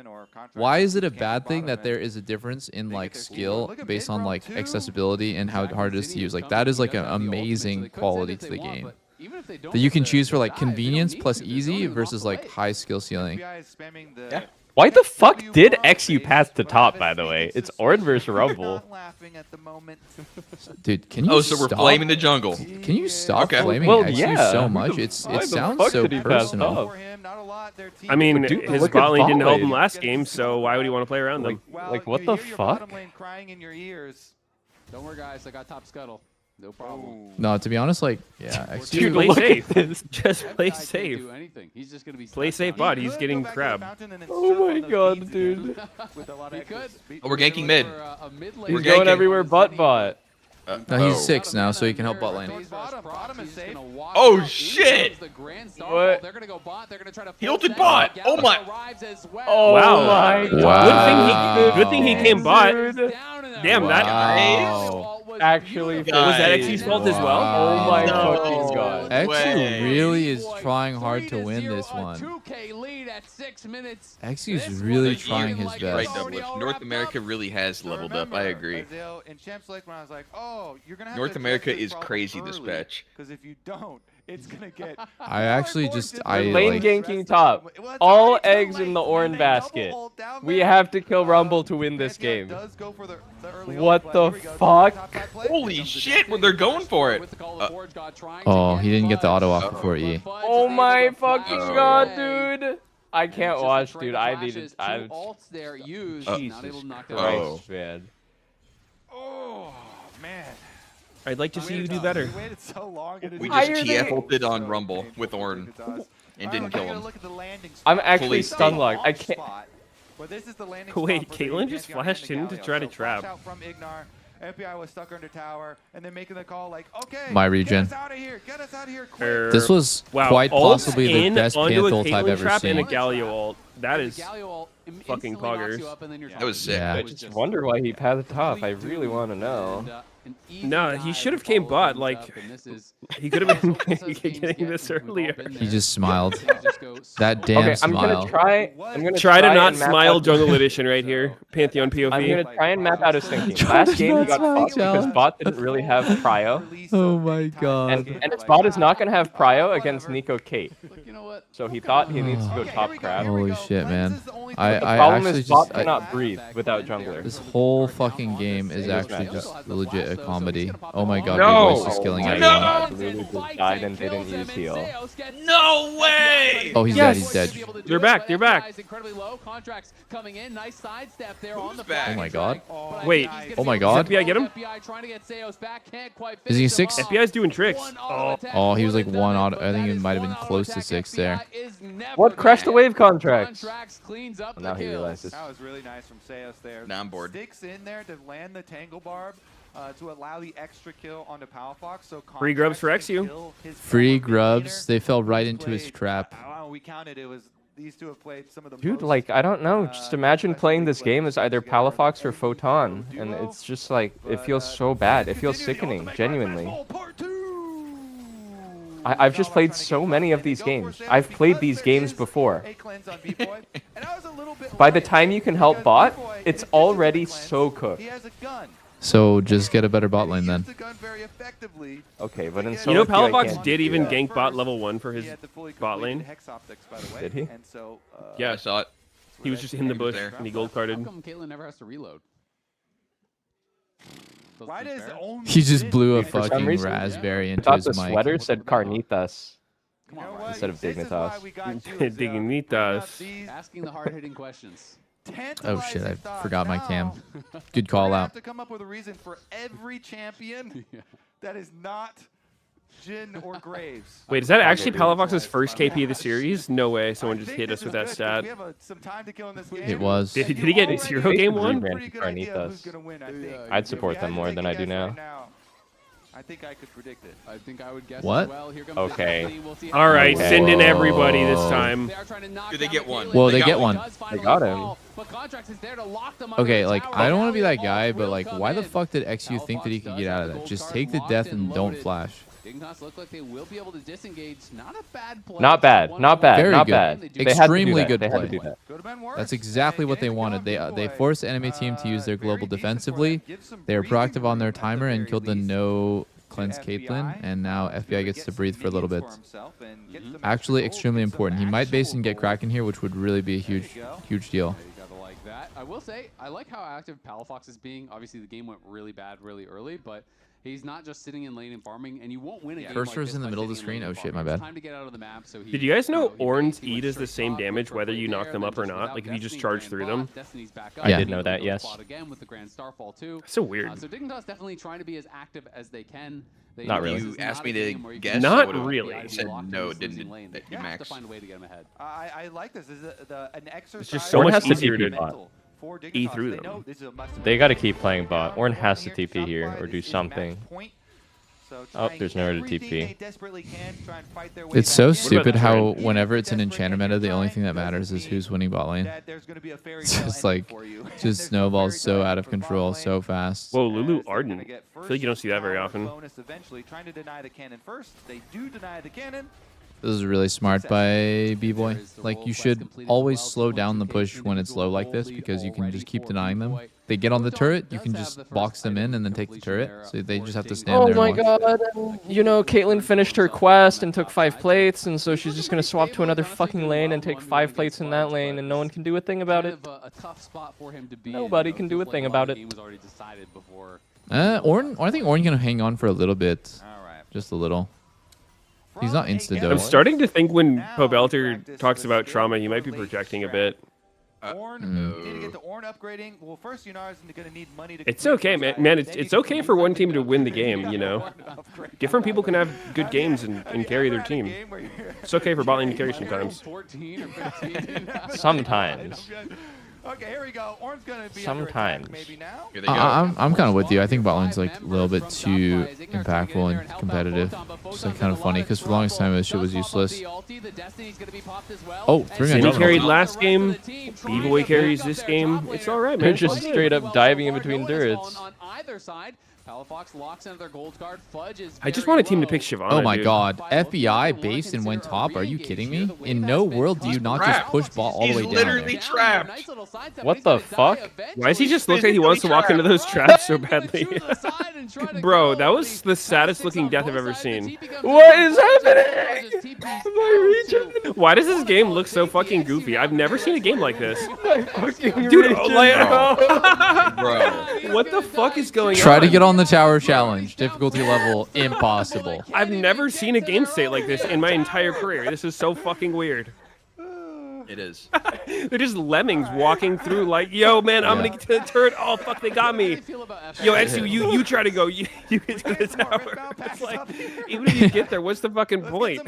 Why is it a bad thing that there is a difference in like skill based on like accessibility and how hard it is to use? Like that is like an amazing quality to the game that you can choose for like convenience plus easy versus like high skill ceiling. Yeah. Why the fuck did XU pass to top, by the way? It's Ord versus Rumble. Dude, can you so we're stop? blaming the jungle. Can you stop blaming Well, XU yeah. so much? It sounds so personal. I mean, Dude, his look at bot lane didn't bot help him lane. last game, so why would he want to play around them? Like what the fuck? Don't worry, guys. I got top scuttle. No problem. No, to be honest, like, yeah, XU. Dude, play look safe. at this. Just play Guy can't safe. do anything. He's just gonna be Play stuck safe down. bot. He's getting crab. Oh my god, dude. He could. Oh, we're ganking mid. He's We're going ganking. everywhere but bot. No, he's 6 now, so he can help bot lane. Oh shit! What? He ulted bot! Oh my! Oh Wow. my Wow. god. Good thing he came bot. Damn, that Wow. Actually, was that XU's fault as well? Oh my No. fucking god. XU really is trying hard to win this one. 2K lead at 6 minutes. XU's really trying his Right, best. Doublelift. North America really has leveled up. I agree. North America is crazy this patch. Because if you don't, it's gonna get. I actually just Lane like ganking top. All eggs in the Ornn basket. We have to kill Rumble to win this game. What the fuck? Holy shit, when they're going for it. Oh, he didn't get the auto off before E. Oh my fucking god, dude. I can't watch, dude. I needed. I. Ults there used. Jesus Not able to knock it Christ, man. Oh man. I'd like to see you do better. We waited so long. We just TF ulted on Rumble with Ornn and didn't kill him. I'm actually Fully stun locked. I can't. Wait, Caitlyn just flashed in to try to trap. FBI was stuck under tower, and then making the call like, okay, My regen. get us out of here, get us out of here quick. This was Wow, quite ults possibly the in best onto a Panther ult I've Caitlyn ever trap and a seen. Galio ult. That is fucking poggers. That was sick. Yeah. I just wonder why he passed top. I really want to know. No, he should have came bot. Like, he could have been getting this earlier. He just smiled. That damn Okay, I'm smile. gonna try. I'm gonna Try to not and map smile out- Jungle Edition right here. Pantheon POV. I'm gonna try and map out his thinking. Try Last to game he not got smile fucked because challenge. bot didn't really have prio, Oh my god. and his bot is not gonna have prio against Nico Kate. You know what? So he thought he needs to go top crab. Holy shit, man. The I problem actually is bot just cannot breathe without jungler. this whole fucking game is actually just legit a comedy. Oh my god, No! Big Voice is killing my everyone. God, Lulu just died and didn't use heal. No way! Oh, he's dead, he's dead. They're back, they're back. Incredibly low contracts coming in. Nice sidestep there on the back? Oh my god. Wait, Oh my god. FBI get him? FBI trying to get Seos back, can't quite Is he finish him 6? off. FBI's doing tricks. Oh, he was like 1 auto. I think it might have been close to 6 there. What crashed the wave contracts? Cleans up Now he realizes. That was really nice from Seos there. Now I'm bored. Sticks in there to land the Tangle Barb to allow the extra kill onto Palafox. So Free grubs for Contracts can XU. kill his Free fellow grubs. laner. They fell right into his Played- trap. I don't know, we counted. It was these two have played some of the Dude, most, like, I don't know. Just imagine playing this game as either Palafox or Photon, and it's just like, it feels so bad. It feels sickening, genuinely. I've just played so many of these games. I've played these games before. By the time you can help bot, it's already so cooked. He has a gun. So just get a better bot lane then. Okay, but in You know, solo queue, I Palafox can't did do even that. gank bot level 1 for his bot lane. Did he? Yeah, I saw it. He was just in the bush and he gold carded. How come Caitlyn never has to reload? Why does only He just blew a For some fucking reason, raspberry I into thought his the mic. sweater said Carnitas instead of Dignitas. Dignitas. Asking the hard-hitting questions. Oh shit, I forgot my cam. Good call out. To come up with a reason for every champion that is not Jhin or Graves. Wait, is that actually Palafox's first KP of the series? No way. Someone just hit us with that stat. We have some time to kill in this game. It was. Did he get 0 game 1? Carnitas. I'd support them more than I do now. I think I could predict it. I think I would guess What? as well. Here comes Okay. All right, send in everybody this time. Do they get one? Well, they get one. They got him. Okay, like, I don't want to be that guy, but, like, why the fuck did XU think that he could get out of that? Just take the death and don't flash. Dignitas look like they will be able to disengage. Not a bad play. Not bad. Not bad. Very not good. bad. They had to do Extremely that. good They had to play. do that. That's exactly what they wanted. They forced the enemy team to use their global defensively. They were proactive on their timer and killed the no cleanse Caitlyn, and now FBI gets to breathe for a little bit. Actually, extremely important. He might base and get Kraken here, which would really be a huge deal. Like that. I will say, I like how active Palafox is being. Obviously, the game went really bad really early, but he's not just sitting in lane and farming, and you won't win a game Cursor's like this in the by middle of the sitting in screen. lane Oh and shit, my farming. It's bad. time to get out of the map, so Did you guys know he Ornn's basically E does the same damage whether you knock them up or not? Like if you just charge through them? I did know that, yes. Again with the Grand Starfall too. So weird. So Dignitas definitely trying to be as active as they can. Not really. You asked me to guess. Not I would've really. said no, didn't that you Have to max. find a way to get him ahead. I like this. This is an exercise. It's just so Ornn much has to easier TP to bot. E through them. They got to keep playing bot. Ornn has to TP here or do something. Oh, there's nowhere to TP. It's so stupid how whenever it's an enchanter meta, the only thing that matters is who's winning bot lane. It's just like, just snowballs so out of control so fast. Whoa, Lulu Arden. I feel like you don't see that very often. Trying to deny the cannon first. They do deny the cannon. This is really smart by B-Boy. Like, you should always slow down the push when it's low like this because you can just keep denying them. They get on the turret, you can just box them in and then take the turret. So they just have to stand Oh there my and watch. god, and, you know, Caitlyn finished her quest and took 5 plates, and so she's just going to swap to another fucking lane and take 5 plates in that lane, and no one can do a thing about it. Nobody can do a thing about it. Ornn, I think Ornn gonna hang on for a little bit. Just a little. He's not insta-do. I'm starting to think when Pobelter talks about trauma, he might be projecting a bit. Need to get the Ornn upgrading. Well, first Yunar's going to need money to. It's okay, man. It's okay for one team to win the game, you know. Different people can have good games and carry their team. It's okay for bot lane to carry sometimes. Sometimes. Okay, here we go. Ornn's gonna be Sometimes. maybe now. I'm kind of with you. I think bot lane's like a little bit too impactful and competitive. It's like kind of funny because for the longest time this shit was useless. Oh, Cindy carried last game. B-Boy carries this game. It's all right, man. They're just straight up diving in between turrets. I just want a team to pick Shyvana. Oh my dude. god. FBI based and went top? Are you kidding me? In no world do you not just push bot all the way down. He's literally trapped. What the fuck? Why does he just look like he wants to walk into those traps so badly? Bro, that was the saddest looking death I've ever seen. What is happening? My region. Why does this game look so fucking goofy? I've never seen a game like this. Dude, Dude, Bro. what the fuck is going on? Try to get on the tower challenge. Difficulty level impossible. I've never seen a game state like this in my entire career. This is so fucking weird. It is. They're just lemmings walking through like, yo, man, I'm gonna get to the turret. Oh, fuck, they got me. Yo, XU, you try to go. You get to the tower. It's like, even if you get there, what's the fucking point?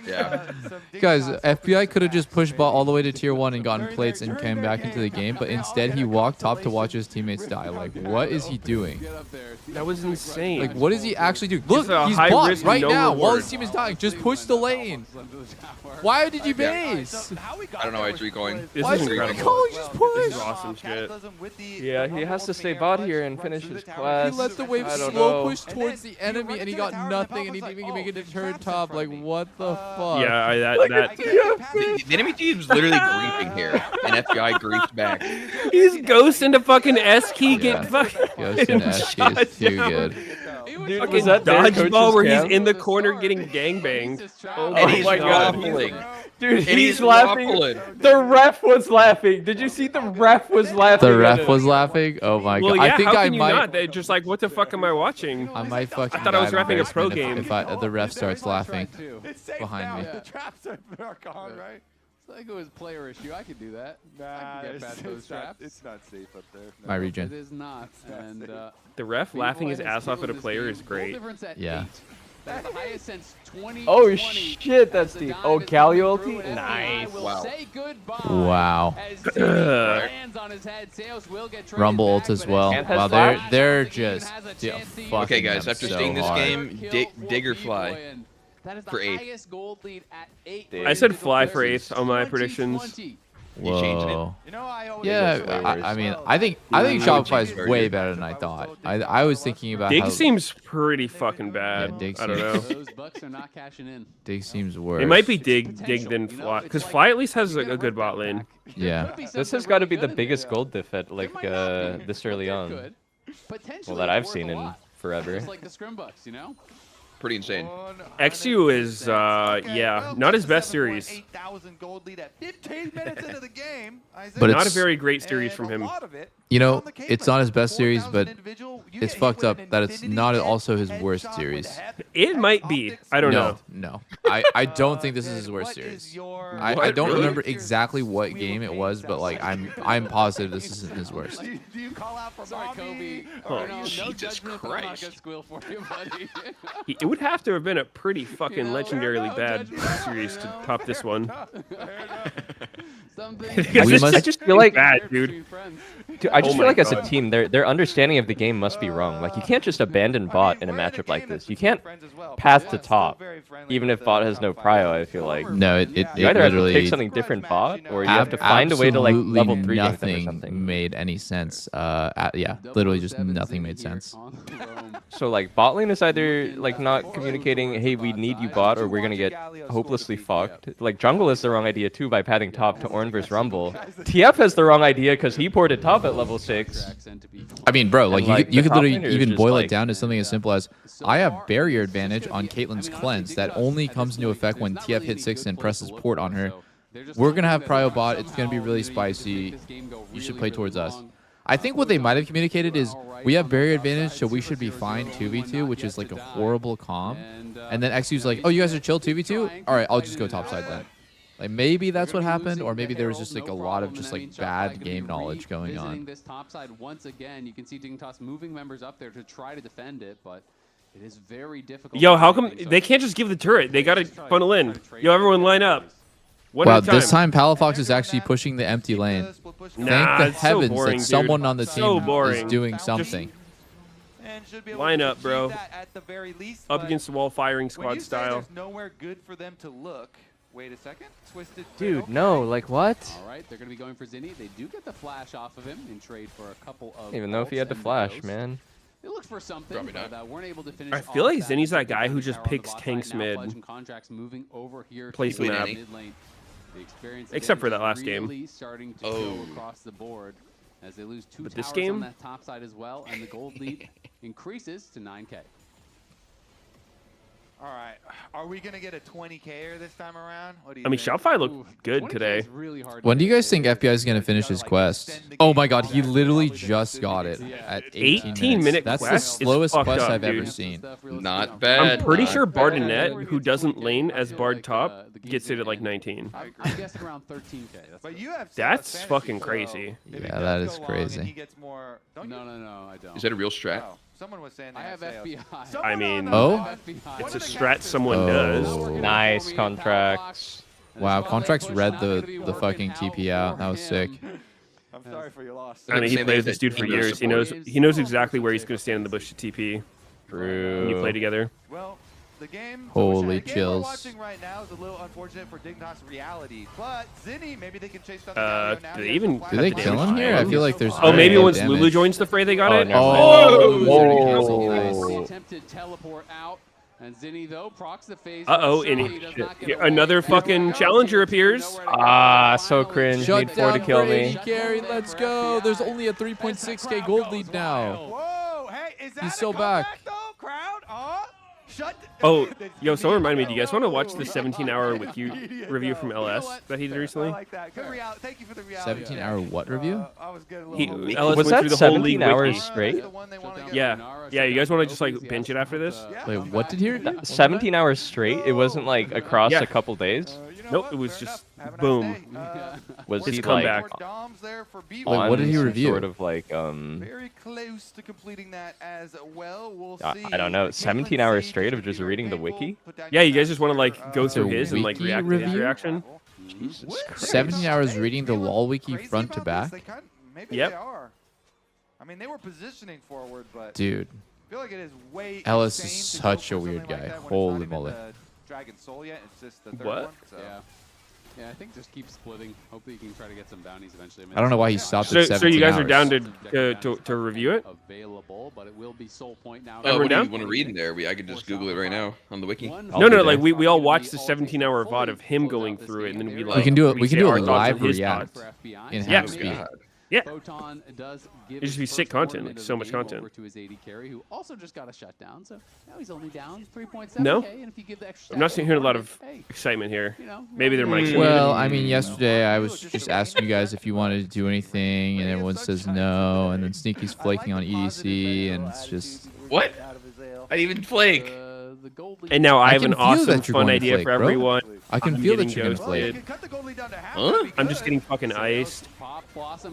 Yeah. Guys, FBI could have just pushed bot all the way to tier 1 and gotten plates and came back into the game, but instead he walked top to watch his teammates die. Like, what is he doing? That was insane. Like, what is he actually doing? Look, a he's high bot risk, right no now while reward. his team is dying. Just push the lane. Why did you base? I don't know why it's recalling. This Why is is he incredible. recalling? Just push. This is awesome shit. Yeah, he has to stay bot here and finish his quest. He let the wave I don't slow know. push towards the enemy and he got nothing and he didn't even make it to turn top. Like, what the fuck? Yeah, The enemy team's literally griefing here, and FBI griefed back. He's ghost into fucking S key. Get fucking. Ghost and Esky is too good. Dude, was that their dodgeball coach's where cam? he's in the corner getting gangbanged. Oh And my he's god. waffling. Dude, And he's laughing. waffling. The ref was laughing. Did you see the ref was laughing? The at ref it? was laughing. Oh my Well, god! yeah, I think how I can you might. not? They're just like, what the fuck am I watching? I might fucking. I thought I was die of wrapping a pro embarrassment game. If the ref starts laughing It's safe behind now. me. The traps are gone, right? It's like it was player issue. I could do that. Nah, I can get past those traps. It's not safe up there. My region. It is not. And The ref laughing his ass off at a player is great. Yeah. That's the highest since 2020. Oh shit, that's deep. Oh, Cali ulti? Nice. Wow. Wow. Rumble ult as well. Wow, they're just fucking Okay, guys, them after so seeing this hard. game, dig or fly for 8th. I said fly for 8th on my predictions. Whoa. You know, I always Yeah, I mean, I think Shopify is way better than I thought. I was thinking about Dig how seems pretty fucking bad. Yeah, Dig I don't know. Those bucks are not cashing in. Dig seems worse. It might be Dig than Fly, because Fly at least has a good bot lane. Yeah. This has got to be the biggest gold diff at like this early on. Well, that I've seen in forever. It's like the scrim bucks, you know? Pretty insane. XU is, yeah, not his best series. 8,000 gold lead at 15 minutes into the game. But not a it's very great series from him. You know, it's not his best series, but it's fucked up that it's not also his worst series. It might be. I don't know. No, I don't think this is his worst series. I don't remember exactly what game it was, but like I'm positive this isn't his worst. Do you call out for Sorry, Kobe. Oh, no Jesus judgment, but I'm not Christ. gonna squeal for you, buddy. It would have to have been a pretty fucking legendarily bad series to top this one. I just feel like bad, dude. Dude, I just Oh feel my like as a God. team, their understanding of the game must be wrong. Like you can't just abandon bot in a matchup like this. You can't path to top, even if bot has no prio. I feel like No, it you either have to literally pick something different bot, or you have to find a way to like absolutely level 3 gank them or nothing something. made any sense. Yeah, literally just nothing made sense. So like bot lane is either like not communicating, hey, we need you bot, or we're gonna get hopelessly fucked. Like jungle is the wrong idea too by padding top to Ornn versus Rumble. TF has the wrong idea because he ported top at level 6. I mean, bro, like And, you the could top literally laner is even just, boil like- it down to something as simple as I have barrier advantage on Caitlyn's cleanse that only comes into effect when TF hits 6 and presses port on her. We're gonna have prio bot. It's gonna be really spicy. You should play towards us. I think what they might have communicated is we have barrier advantage, so we should be fine 2v2, which is like a horrible comp. And then XU's like, oh, you guys are chill 2v2? All right, I'll just go topside then. Like maybe that's what happened, or maybe there was just like a lot of just like bad game knowledge going on. This top side once again, you can see Dignitas moving members up there to try to defend it, but it is very difficult. Yo, how come they can't just give the turret? They gotta funnel in. Yo, everyone line up. One Wow, at a time. this time Palafox is actually pushing the empty lane. Nah, Thank the it's so heavens boring, that dude. someone on the So team boring. is doing Just something. Line up, bro. Up against the wall, firing squad style. There's nowhere good for them to look. Wait a second. Twisted. Dude, no, like what? All right, they're going to be going for Zinni. They do get the flash off of him in trade for a couple of. Even though if he ults had the and flash, Ghost. man. They looked for something, but weren't able to finish. I feel like off Zinni's that They guy got who the just tower on the picks bot tanks side. Now mid. Pledge and Contracts moving over here. Plays to the the map. mid lane. The experience Except again for that is last game. really starting to go across the board as they lose 2 But towers this game? on that top side as well, and the gold lead increases to 9K. All right. Are we going to get a 20K this time around? What do you I mean, think? Shopify looked good today. When do you guys think FBI is going to finish his quest? Oh my god, he literally just got it at 18 minutes. 18-minute That's the quest? It's slowest fucked quest up, I've ever dude. seen. Not bad. I'm pretty not sure Bard and bad. Net, who doesn't lane as Bard top, gets it at like 19. I'm guessing around 13K. But you have That's fucking crazy. Yeah, that is crazy. No, I don't. Is that a real strat? Someone was saying I have FBI. I mean, Oh? it's a strat someone does. Nice contracts. Wow, contracts read the fucking TP out. That was sick. I'm sorry for your loss. I mean, he played with this dude for years. He knows exactly where he's going to stand in the bush to TP. True. When you play together. Well, the game. Holy the game chills. we're watching right now is a little unfortunate for Dignitas' reality, but Zinni, maybe they can chase down the Galio now. Do they even? Do they kill him here? I feel like there's. Oh, maybe very once low Lulu damage. joins the fray, they got it. never Oh, mind. Attempted teleport out, and Zinni though procs the phase. Uh-oh, and another fucking challenger appears. Ah, so cringe. Shut Need 4 to down kill Brady me. Carey, let's go. There's only a 3.6k gold lead now. He's so back. Crowd, Oh, yo, someone reminded me, do you guys want to watch the 17-hour wiki review from LS that he did recently? I like that. Good Thank you for the reality. 17-hour what review? LS Was went through that the whole league 17 hours wiki. straight? Yeah. Yeah, you guys want to just like binge it after this? Wait, what did he? 17 hours straight? It wasn't like across a couple days? Nope, it was just boom. Was his he comeback? Wait, what did he some review? Sort of like Very close to completing that as well. We'll see. I don't know. 17 hours straight of just reading the wiki? Yeah, you guys just want to like go through his and like wiki react to his review? reaction? Jesus Christ. 17 hours reading the LOL wiki front to back? Maybe Yep. they are. I mean, they were positioning forward, but Dude. I feel like it is way Ellis is insane to such go a for weird something like guy. that when it's Holy not even moly. the Dragon Soul yet. It's just the third What? one. So. Yeah, I think just keep splitting. Hopefully you can try to get some bounties eventually. I don't know why he stopped So, at 17 so you guys hours. are down to review it? Available, but it will be soul point now. Oh, what do down? you want to read in there? I could just Google it right now on the wiki. No, like we all watched the 17-hour VOD of him going through it, and then we like We can do it. We say can do our a thoughts on live his react thoughts. in Yeah. half speed. Yeah. Photon does give It'd just be his sick first warning content, like into so the much game content. over to his AD carry, who also just got a shutdown. So now he's only down 3.7K. No, And if you give the extra I'm not stat hearing a lot of hey, excitement here. you know, Maybe there might be. Well, I mean, yesterday I was just asking you guys if you wanted to do anything, and everyone says no, and then Sneaky's flaking on EDC, and it's just... What? I didn't even flake. And now I have can an feel awesome, that you're fun going to idea flake, for bro. everyone. I can I'm feel that getting you're going to ghosted. flake. Huh? I'm just getting fucking iced.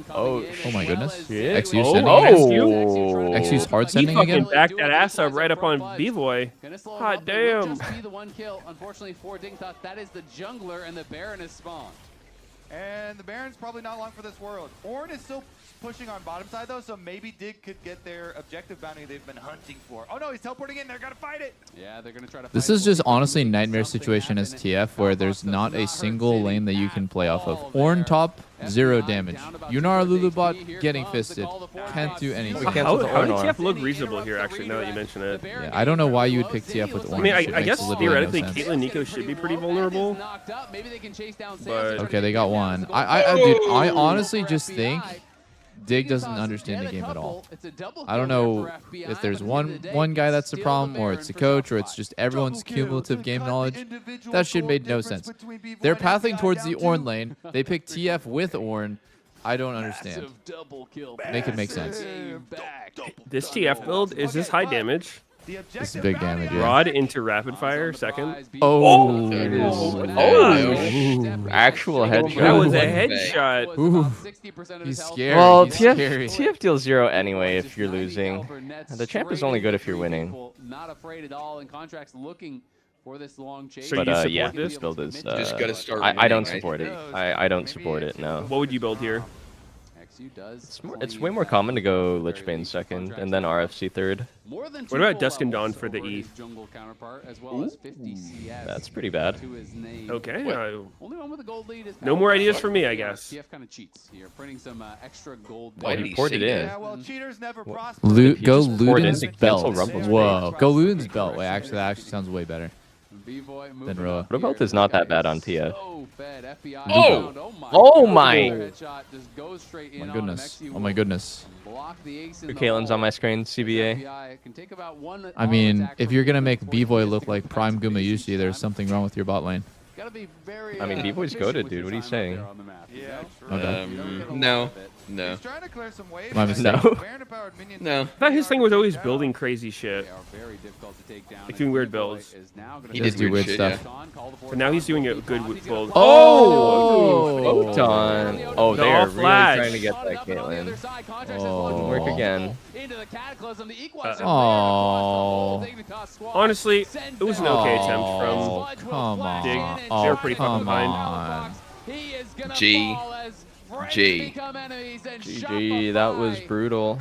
Oh my goodness. Yeah. XU Oh, sending oh. again? XU's hard He sending fucking again? backed that ass up right up on B-Boy. Hot damn. Just be the one kill. Unfortunately for Dingthot, that is the jungler, and the Baron is spawned. And the Baron's probably not long for this world. Ornn is still pushing on bottom side though, so maybe Dig could get their objective bounty they've been hunting for. Oh no, he's teleporting in. They're gonna fight it. Yeah, they're gonna try to. This is just honestly a nightmare situation as TF where there's not a single lane that you can play off of. Ornn top, 0 damage. Yunar Lulubot getting fisted. Can't do anything. How did TF look reasonable here, actually, now that you mention it? Yeah, I don't know why you would pick TF with Ornn. I mean, Shit I makes guess literally theoretically, no sense. Caitlyn Nico should be pretty vulnerable. But Okay, they got one. Dude, I honestly just think Dig doesn't understand the game at all. I don't know if there's one guy that's the problem, or it's the coach, or it's just everyone's cumulative game knowledge. That shit made no sense. They're pathing towards the Ornn lane. They pick TF with Ornn. I don't understand. Make it make sense. this TF build, is this high damage? This is big damage, yeah. Rod into rapid fire, second. Oh, It is. Ooh. Actual headshot. That was a headshot. Ooh. He's scary. Well, He's scary. TF deals 0 anyway if you're losing. The champ is only good if you're winning. Not afraid at all in contracts, looking for this long chase. So But you support yeah, this? this build is. Just gotta start I don't winning, support it. I don't support it. No. What would you build here? It's way more common to go Lichbane second and then RFC third. What about Dusk and Dawn for the E? That's pretty bad. Okay. Only one with a gold lead is No more ideas for me, I guess. TF kind of cheats here, printing some extra gold. Why did He he poured say it in. Yeah, well, cheaters never prosper. Go just poured Luden's in to cancel belt. Rumble's Whoa. bait. Go Luden's belt. Wait, actually, that actually sounds way better than Roa. What about is not that bad on TF? Oh! Oh my! My goodness. Oh my goodness. Caitlin's on my screen, CBA. I mean, if you're going to make B-Boy look like Prime Gumayusi, there's something wrong with your bot lane. I mean, B-Boy's goated, dude. What are you saying? Okay. No. No. He's trying to clear some waves. My mistake. No. I thought his thing was always building crazy shit. Like doing weird builds. He Just did do weird shit, stuff. But now he's doing a good build. Oh! Photon. Oh, No they're really flash. trying to get that Caitlyn. Oh. Work again. Oh. Honestly, it was an okay attempt Oh, from come on. Dig. Oh, They were pretty fucking come fine. on. G. G. GG, that was brutal.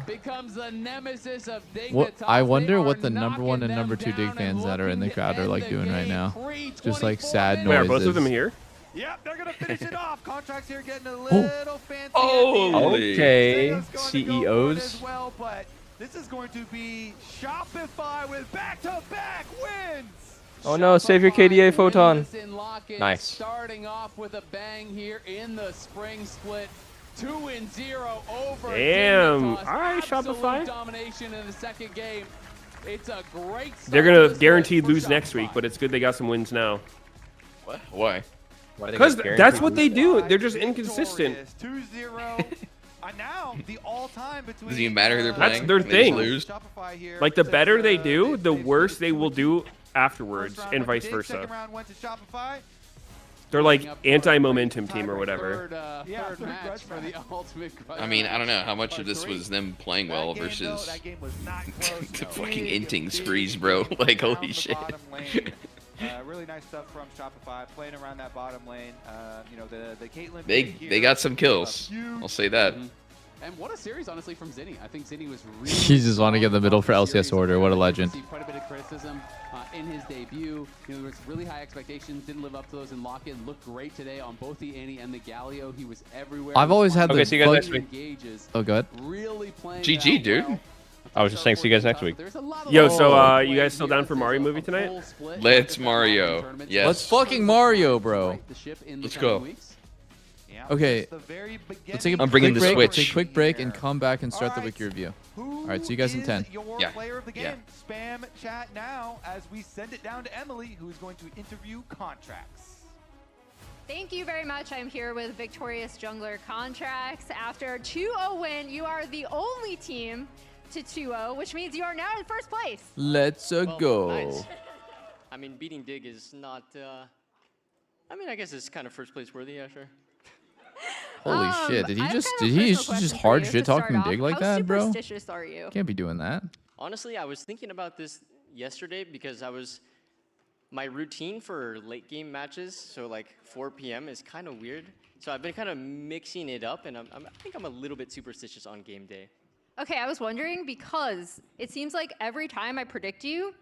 What, I wonder what the #1 and #2 Dig fans that are in the crowd are like doing right now. Just like sad noises. Wait, are both of them here? Yep, they're gonna finish it off. Contracts here getting a little fancy. Okay, CEOs. As well, but this is going to be Shopify with back-to-back wins. Oh no, save your KDA, Photon. Nice. Starting off with a bang here in the spring split. 2-0 over. Damn. Dignitas. All right, Absolute Shopify. domination in the second game. It's a great start. They're going to guaranteed lose next week, but it's good they got some wins now. What? Why? Because that's what they do. They're just inconsistent. 2-0. Now the all-time between. Doesn't even matter who they're playing. That's their thing. Lose. Like, the better they do, the worse they will do afterwards, and vice versa. They're like anti-momentum team or whatever. Third match for the ultimate. I mean, I don't know how much of this was them playing well versus the fucking inting sprees, bro. Like, holy shit. Really nice stuff from Shopify, playing around that bottom lane. You know, the Caitlyn. They got some kills. I'll say that. And what a series, honestly, from Zinni. I think Zinni was really. He just want to get the middle for LCS order. What a legend. Quite a bit of criticism in his debut. You know, there was really high expectations. Didn't live up to those in lock-in. Looked great today on both the Annie and the Galio. He was everywhere. I've always had see you guys next week. Oh, good. Really playing GG, dude. well. I was just saying, see you guys next week. Yo, so you guys still down for Mario movie tonight? Let's Mario. Yes. Let's fucking Mario, bro. Let's go. Okay, let's take a I'm bringing quick the break. Switch. Take a quick break and come back and start the wiki review. All right, see you guys in 10. Yeah. Player of the game. Spam chat now as we send it down to Emily, who is going to interview Contracts. Thank you very much. I'm here with Victorious Jungler Contracts. After a 2-0 win, you are the only team to 2-0, which means you are now in first place. Let's go. Nice. I mean, beating Dig is not, I mean, I guess it's kind of first place worthy, yeah, sure. Holy shit! Did he just hard shit talking Dig like that, bro? How superstitious are you? Can't be doing that. Honestly, I was thinking about this yesterday because my routine for late game matches, so like 4 p.m. is kind of weird. So I've been kind of mixing it up, and I think I'm a little bit superstitious on game day. Okay, I was wondering because it seems like every time I predict you,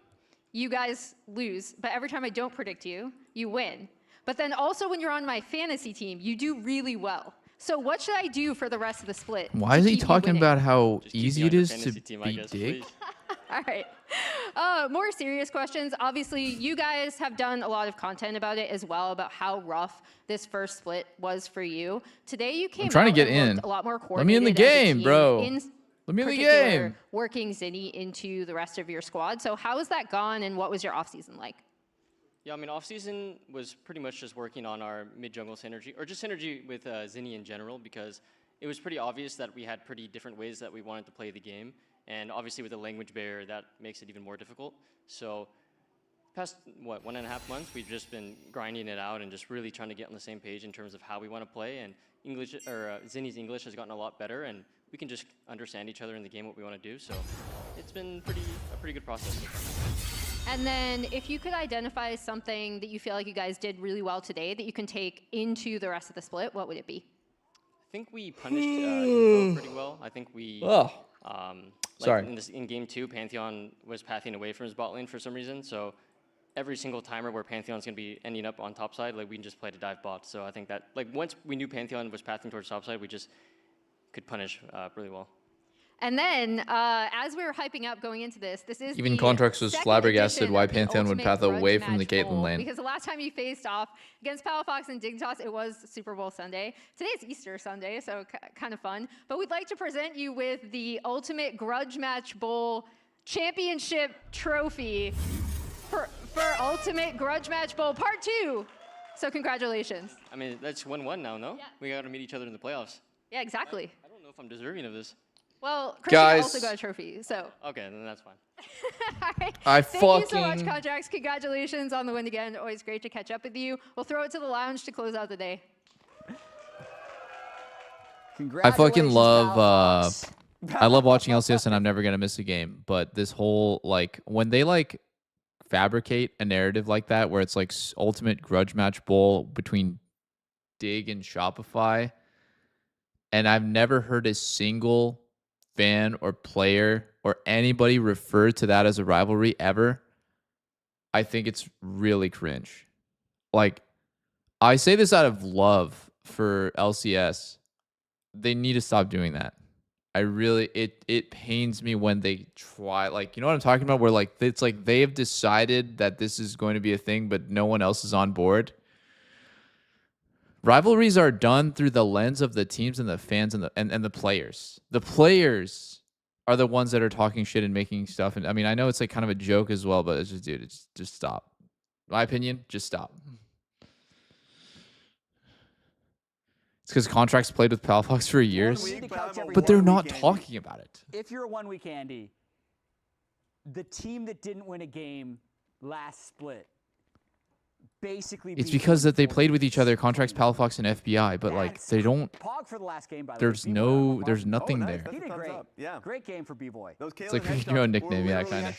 you guys lose. But every time I don't predict you, you win. But then also when you're on my fantasy team, you do really well. So what should I do for the rest of the split? Why is he talking about how easy it is to beat Dig? All right. More serious questions. Obviously, you guys have done a lot of content about it as well, about how rough this first split was for you. Today you came I'm trying to out get and in. looked a lot more Let me in the coordinated as a game, team, bro. in Let me in the particular, game. working Zinni into the rest of your squad. So how has that gone, and what was your offseason like? Yeah, I mean, off-season was pretty much just working on our mid-jungle synergy, or just synergy with Zinni in general, because it was pretty obvious that we had pretty different ways that we wanted to play the game. And obviously with the language barrier, that makes it even more difficult. So past, 1.5 months, we've just been grinding it out and just really trying to get on the same page in terms of how we want to play. And English, or Zinni's English has gotten a lot better, and we can just understand each other in the game, what we want to do. So it's been a pretty good process so far. And then if you could identify something that you feel like you guys did really well today that you can take into the rest of the split, what would it be? I think we punished Info pretty well. I think we... Sorry. In game 2, Pantheon was pathing away from his bot lane for some reason. So every single timer where Pantheon's going to be ending up on top side, like we can just play to dive bot. So I think that, like, once we knew Pantheon was pathing towards top side, we just could punish really well. And then, as we were hyping up going into this is Even the Contracts was second flabbergasted edition why of the Pantheon would Ultimate path away Grudge from the Match Caitlyn Bowl, lane. Because the last time you faced off against Palafox and Dignitas, it was Super Bowl Sunday. Today is Easter Sunday, so kind of fun. But we'd like to present you with the Ultimate Grudge Match Bowl Championship Trophy for Ultimate Grudge Match Bowl Part 2. So congratulations. I mean, that's 1-1 now, no? Yeah. We got to meet each other in the playoffs. Yeah, exactly. I don't know if I'm deserving of this. Well, Christian also got a trophy, so. Okay, then that's fine. All right. Thank you so much, Contracts. Congratulations on the win again. Always great to catch up with you. We'll throw it to the lounge to close out the day. I fucking love I love watching LCS and I'm never gonna miss a game. But this whole like when they like fabricate a narrative like that where it's like ultimate grudge match bowl between Dig and Shopify, and I've never heard a single fan or player or anybody refer to that as a rivalry ever, I think it's really cringe. Like, I say this out of love for LCS. They need to stop doing that. I really, it pains me when they try, like, you know what I'm talking about? Where like, it's like they have decided that this is going to be a thing, but no one else is on board. Rivalries are done through the lens of the teams and the fans and the players. The players are the ones that are talking shit and making stuff. And I mean, I know it's like kind of a joke as well, but it's just, dude, it's just stop. My opinion, just stop. It's because contracts played with Palafox for years, but they're not talking about it. If you're a 1 week Andy, the team that didn't win a game last split basically It's because that they played with each other, contracts Palafox and FBI, but like they don't. Pog for the last game, by the there's way. no, there's nothing there. He did great. Yeah. Great game for B-Boy. It's like picking your own nickname, yeah, kind of.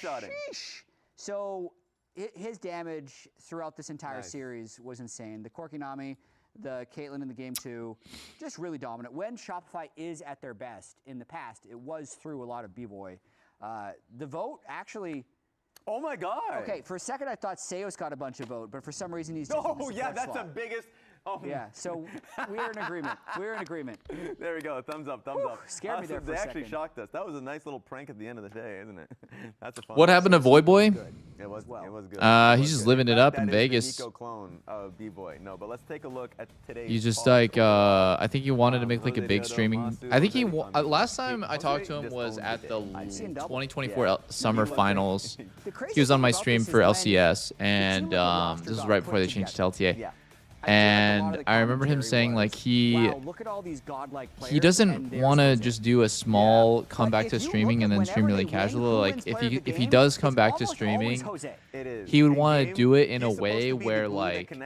So his damage throughout this entire series was insane. The Korkinami, the Caitlyn in the game 2, just really dominant. When Shopify is at their best in the past, it was through a lot of B-Boy. The vote actually... Oh my God! Okay, for a second I thought Seos got a bunch of vote, but for some reason he's. Oh yeah, that's the biggest. Oh yeah, so we're in agreement. We're in agreement. There we go. Thumbs up. Thumbs up. Scared me there for a second. They actually shocked us. That was a nice little prank at the end of the day, isn't it? That's a fun. What happened to Voyboy? It was. It was good. He's just living it up in Vegas. Nico clone of B-Boy. No, but let's take a look at today's. He's just like I think he wanted to make like a big streaming. I think he last time I talked to him was at the 2024 Summer Finals. He was on my stream for LCS, and this is right before they changed to LTA. And I remember him saying like he doesn't want to just do a small comeback to streaming and then stream really casual. Like if he does come back to streaming, he would want to do it in a way where like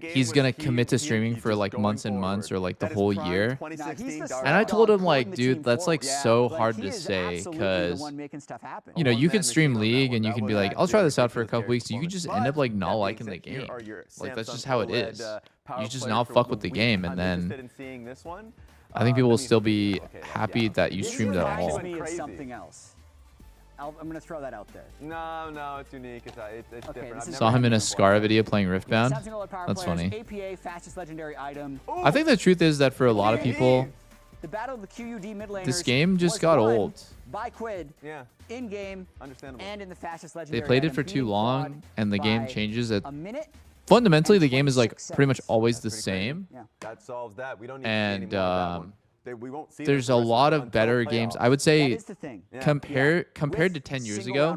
he's gonna commit to streaming for like months and months or like the whole year. And I told him like, dude, that's like so hard to say because you know you could stream League and you can be like, I'll try this out for a couple weeks. You could just end up like not liking the game. Like that's just how it is. You just not fuck with the game, and then I think people will still be happy that you streamed at all. I'm going to throw that out there. No, it's unique. It's different. Saw him in a Scara video playing Riftbound. That's funny. APA, fastest legendary item. I think the truth is that for a lot of people, the battle of the QUD mid laners this game just got old. By Quid, in game, understandable, and in the fastest legendary. They played it for too long, and the game changes at. Fundamentally, the game is like pretty much always the same. That solves that. We don't need and we won't see there's a lot of better games. I would say compared to 10 years ago,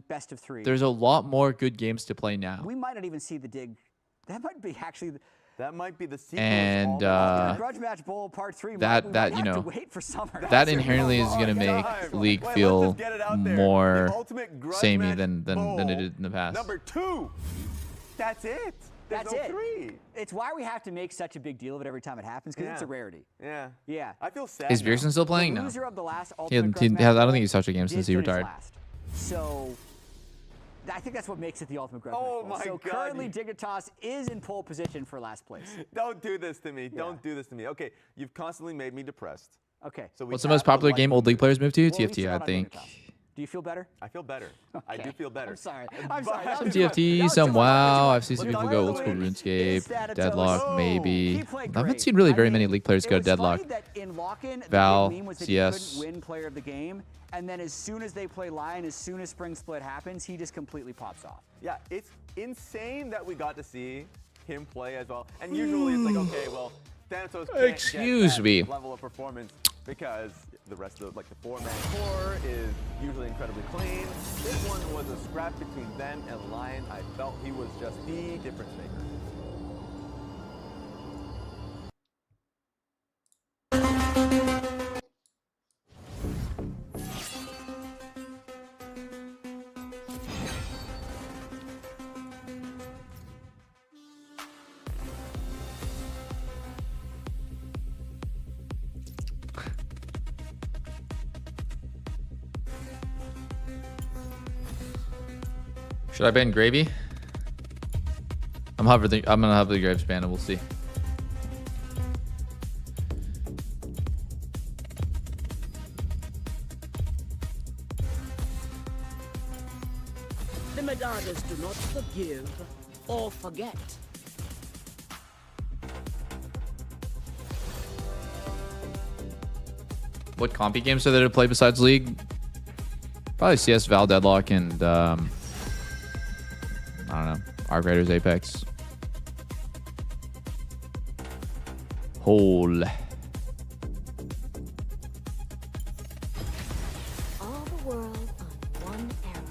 best of 3. There's a lot more good games to play now. We might not even see the dig. That might be actually. That might be the sequel. And Grudge Match Bowl Part 3. that you know, that inherently is gonna make League feel more samey than it did in the past. Number 2. That's it. That's it. 3. It's why we have to make such a big deal of it every time it happens, because it's a rarity. Yeah. I feel sad. Is Pearson still playing? No. I don't think he's touched a game since he retired. So I think that's what makes it the ultimate Grudge Match Bowl. So currently Dignitas is in pole position for last place. Don't do this to me. Don't do this to me. Okay, you've constantly made me depressed. Okay. So what's the most popular game old League players move to? TFT, I think. Do you feel better? I feel better. I do feel better. I'm sorry. Some TFT, some WoW. I've seen some people go old school RuneScape, Deadlock, maybe. I haven't seen really very many League players go to Deadlock. Val, CS. Win player of the game, and then as soon as they play Lion, as soon as Spring Split happens, he just completely pops off. Yeah, it's insane that we got to see him play as well. And usually it's like, okay, well, Thanatos can't get that level of performance because the rest of the 4-man core is usually incredibly clean. This one was a scrap between them and Lion. I felt he was just the difference maker. Should I ban Gravy? I'm gonna have the Graves ban and we'll see. The Medadas do not forgive or forget. What compy games are there to play besides League? Probably CS, Val, Deadlock, and I don't know, Arc Raiders, Apex. hole. All the world on one arrow.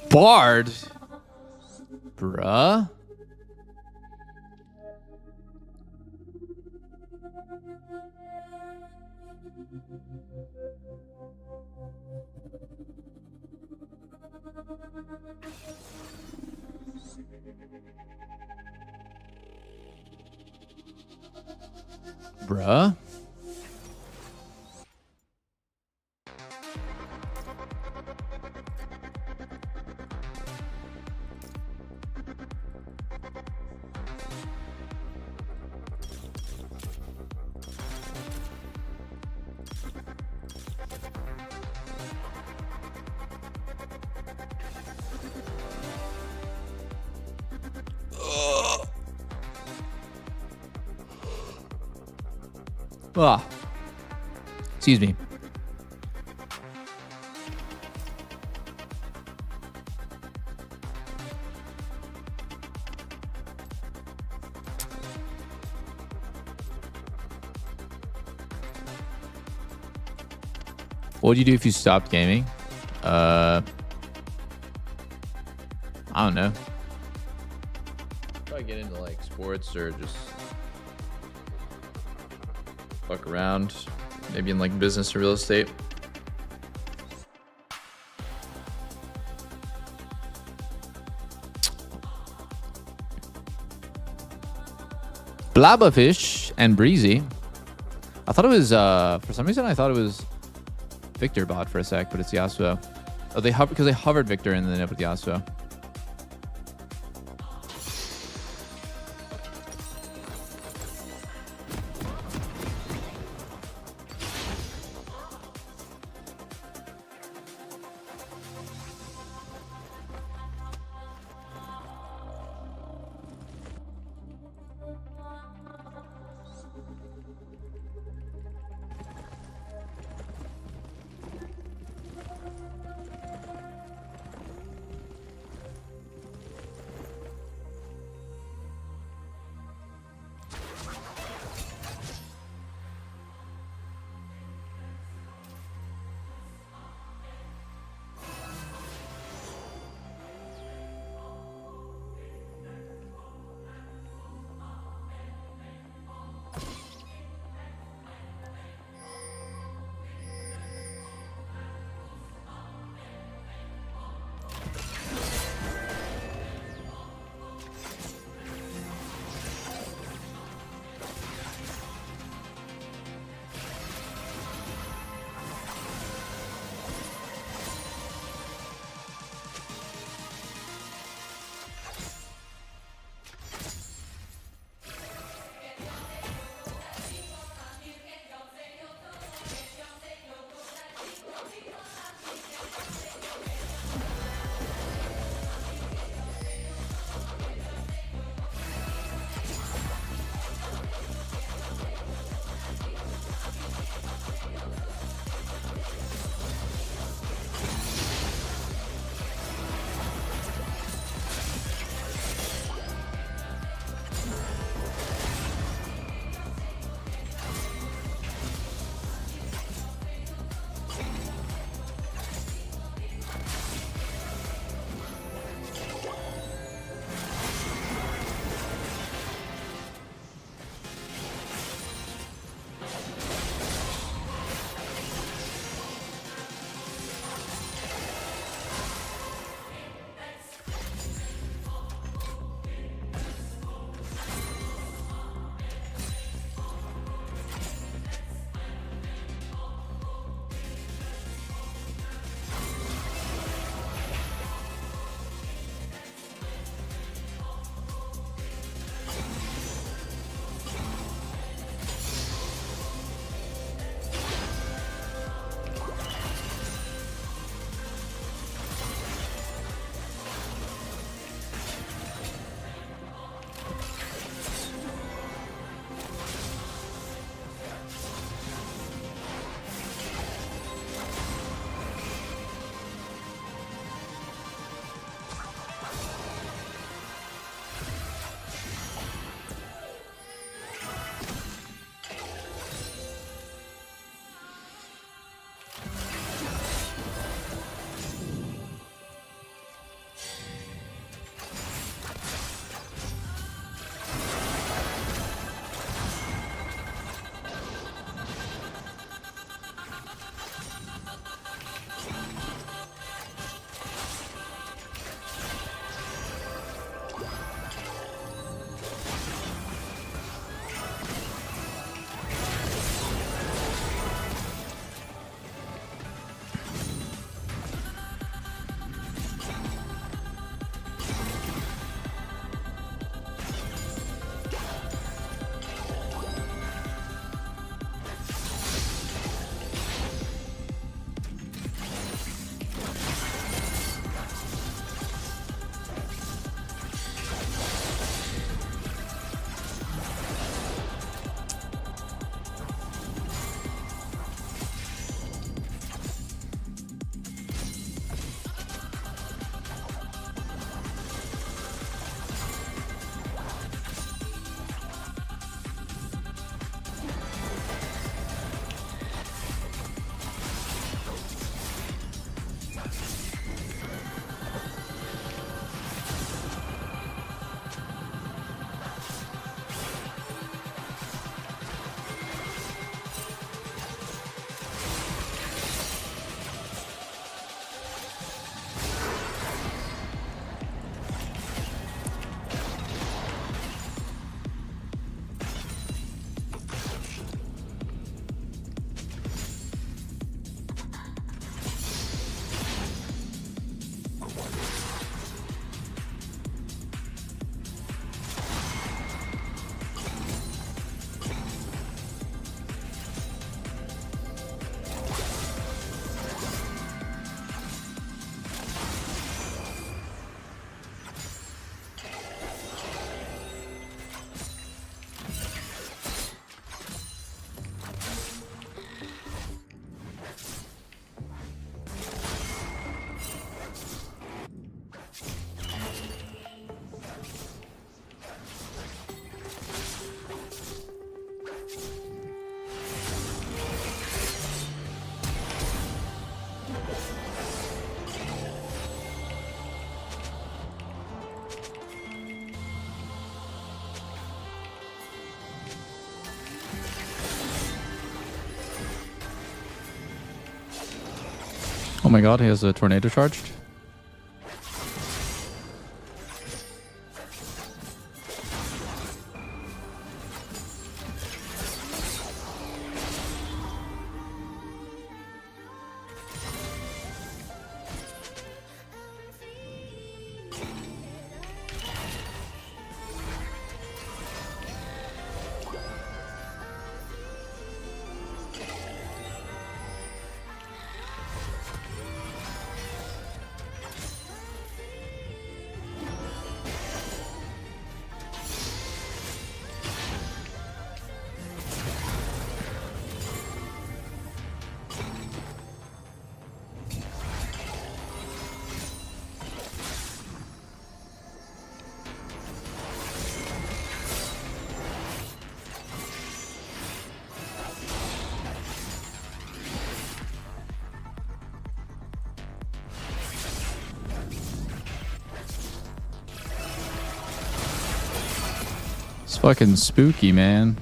Bard? Bruh? Bruh? Ah. Excuse me. What would you do if you stopped gaming? I don't know. Probably get into like sports or just fuck around. Maybe in like business or real estate. Blabberfish and Breezy. I thought it was, for some reason I thought it was Victor bot for a sec, but it's Yasuo. Oh, because they hovered Victor and then it put Yasuo. Oh my god, he has a tornado charged. It's fucking spooky, man.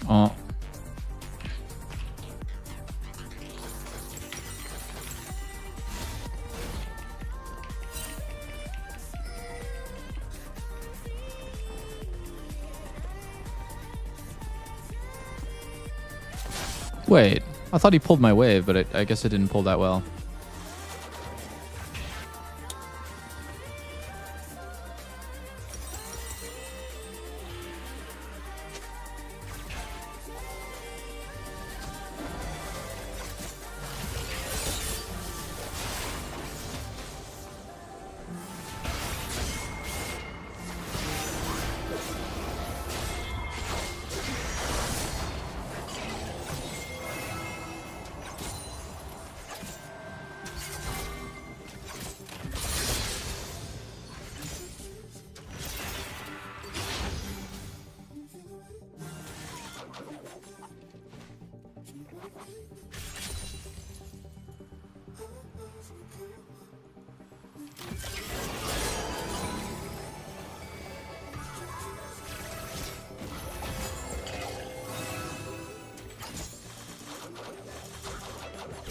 Oh. Wait, I thought he pulled my wave, but I guess it didn't pull that well.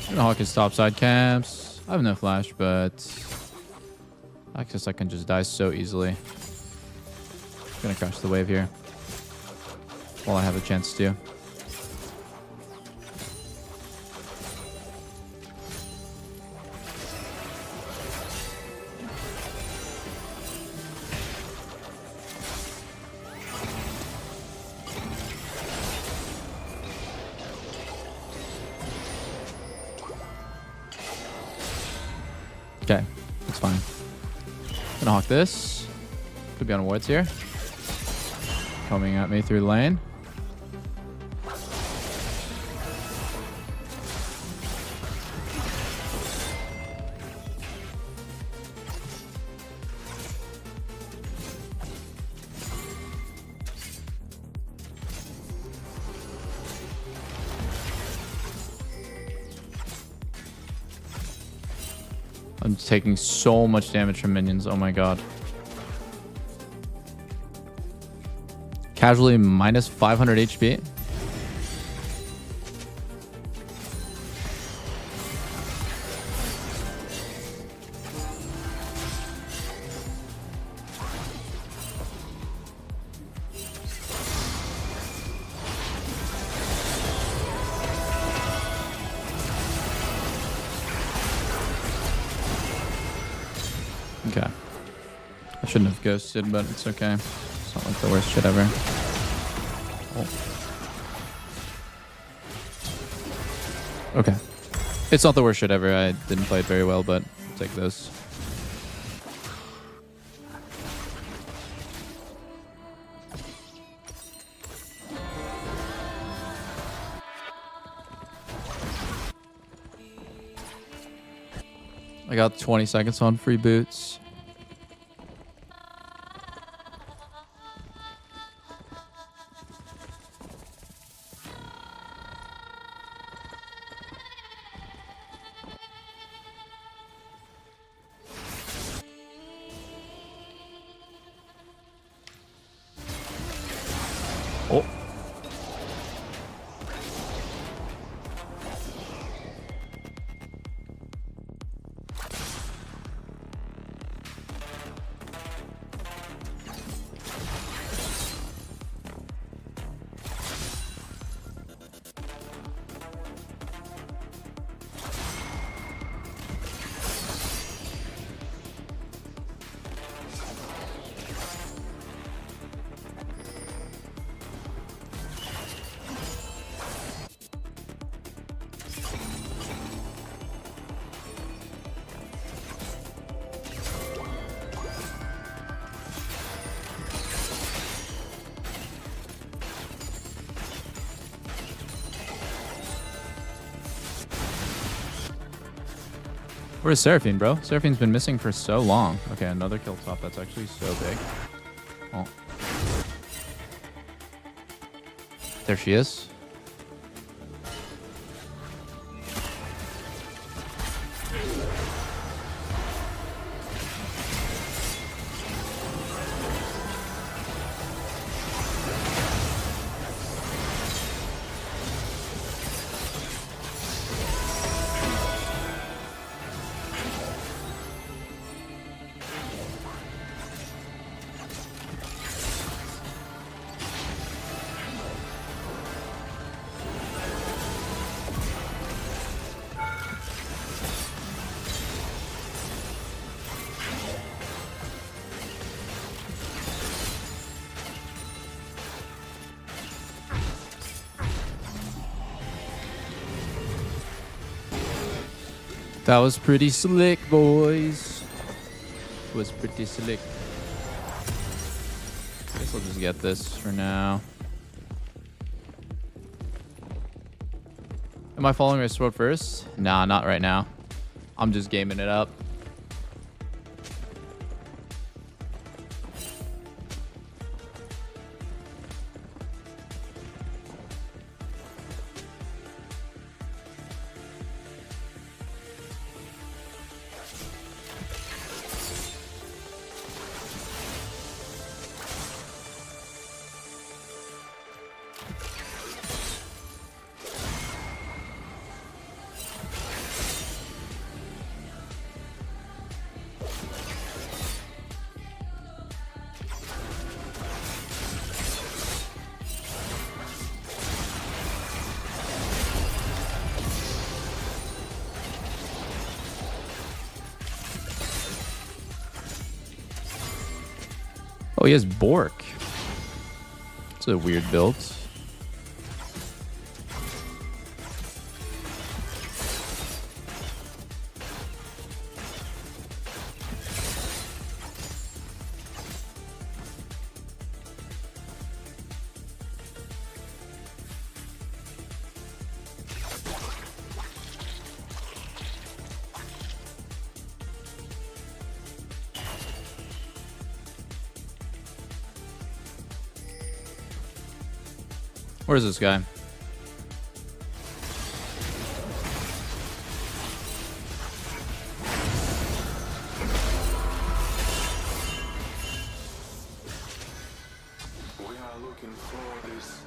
I'm gonna hawk his topside camps. I have no flash, but I guess I can just die so easily. I'm gonna crash the wave here while I have a chance to. Okay, that's fine. Gonna hawk this. Could be on wards here. Coming at me through the lane. I'm taking so much damage from minions. Oh my god. Casually minus 500 HP. Okay. I shouldn't have ghosted, but it's okay. It's not like the worst shit ever. Oh. Okay. It's not the worst shit ever. I didn't play it very well, but I'll take those. I got 20 seconds on free boots. Oh. Where's Seraphine, bro? Seraphine's been missing for so long. Okay, another kill top. That's actually so big. Oh. There she is. That was pretty slick, boys. It was pretty slick. Guess I'll just get this for now. Am I following Race Road first? Nah, not right now. I'm just gaming it up. Oh, he has Bork. It's a weird build. Where's this guy? We are looking for this.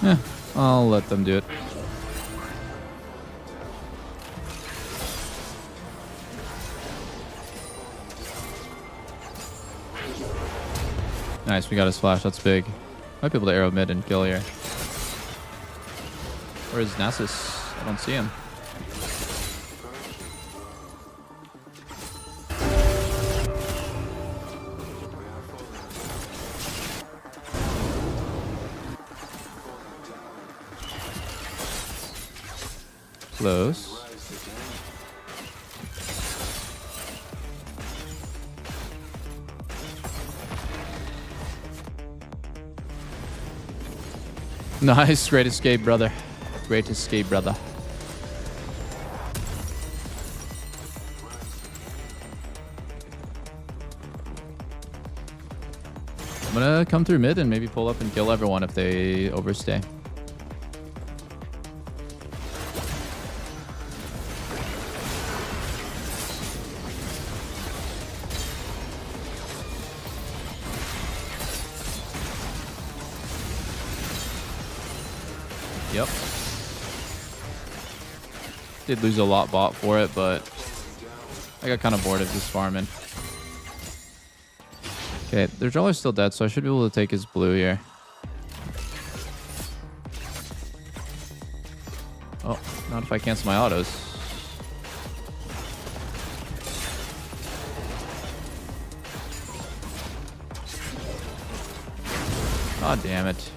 Yeah, I'll let them do it. Nice, we got his flash. That's big. Might be able to arrow mid and kill here. Where is Nasus? I don't see him. close. Nice, great escape, brother. Great escape, brother. I'm gonna come through mid and maybe pull up and kill everyone if they overstay. Yep. Did lose a lot bot for it, but I got kind of bored of just farming. Okay, their jungler's still dead, so I should be able to take his blue here. Oh, not if I cancel my autos. God damn it.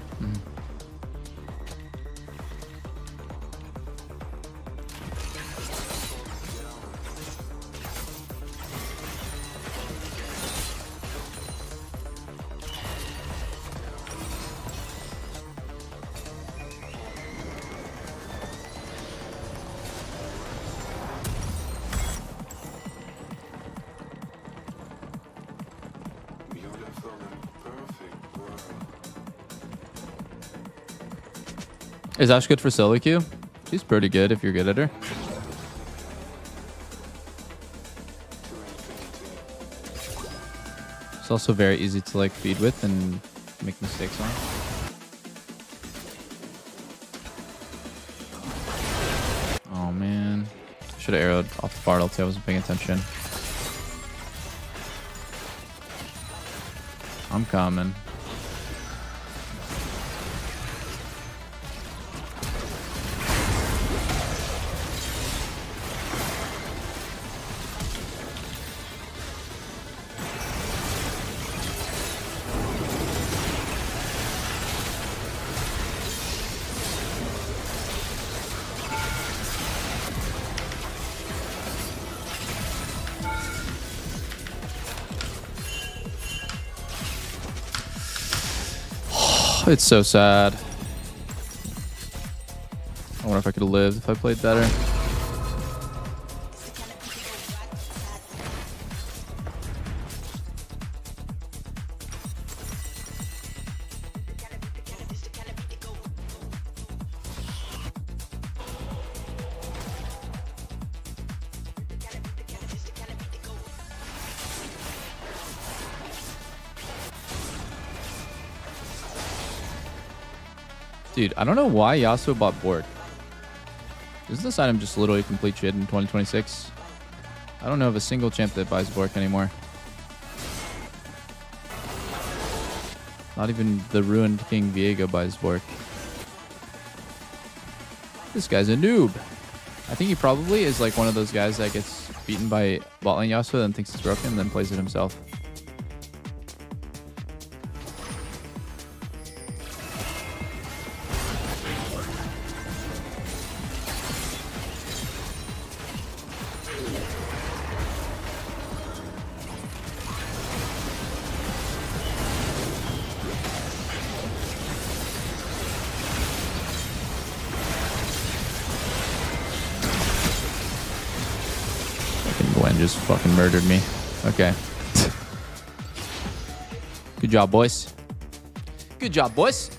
Is Ash good for solo queue? She's pretty good if you're good at her. It's also very easy to like feed with and make mistakes on. Oh man. Should have arrowed off the Bartle too. I wasn't paying attention. I'm coming. It's so sad. I wonder if I could have lived if I played better. Dude, I don't know why Yasuo bought Bork. Isn't this item just literally complete shit in 2026? I don't know of a single champ that buys Bork anymore. Not even the ruined King Viego buys Bork. This guy's a noob. I think he probably is like one of those guys that gets beaten by bot lane Yasuo and thinks it's broken and then plays it himself. Just fucking murdered me. Okay. Good job, boys. Good job, boys.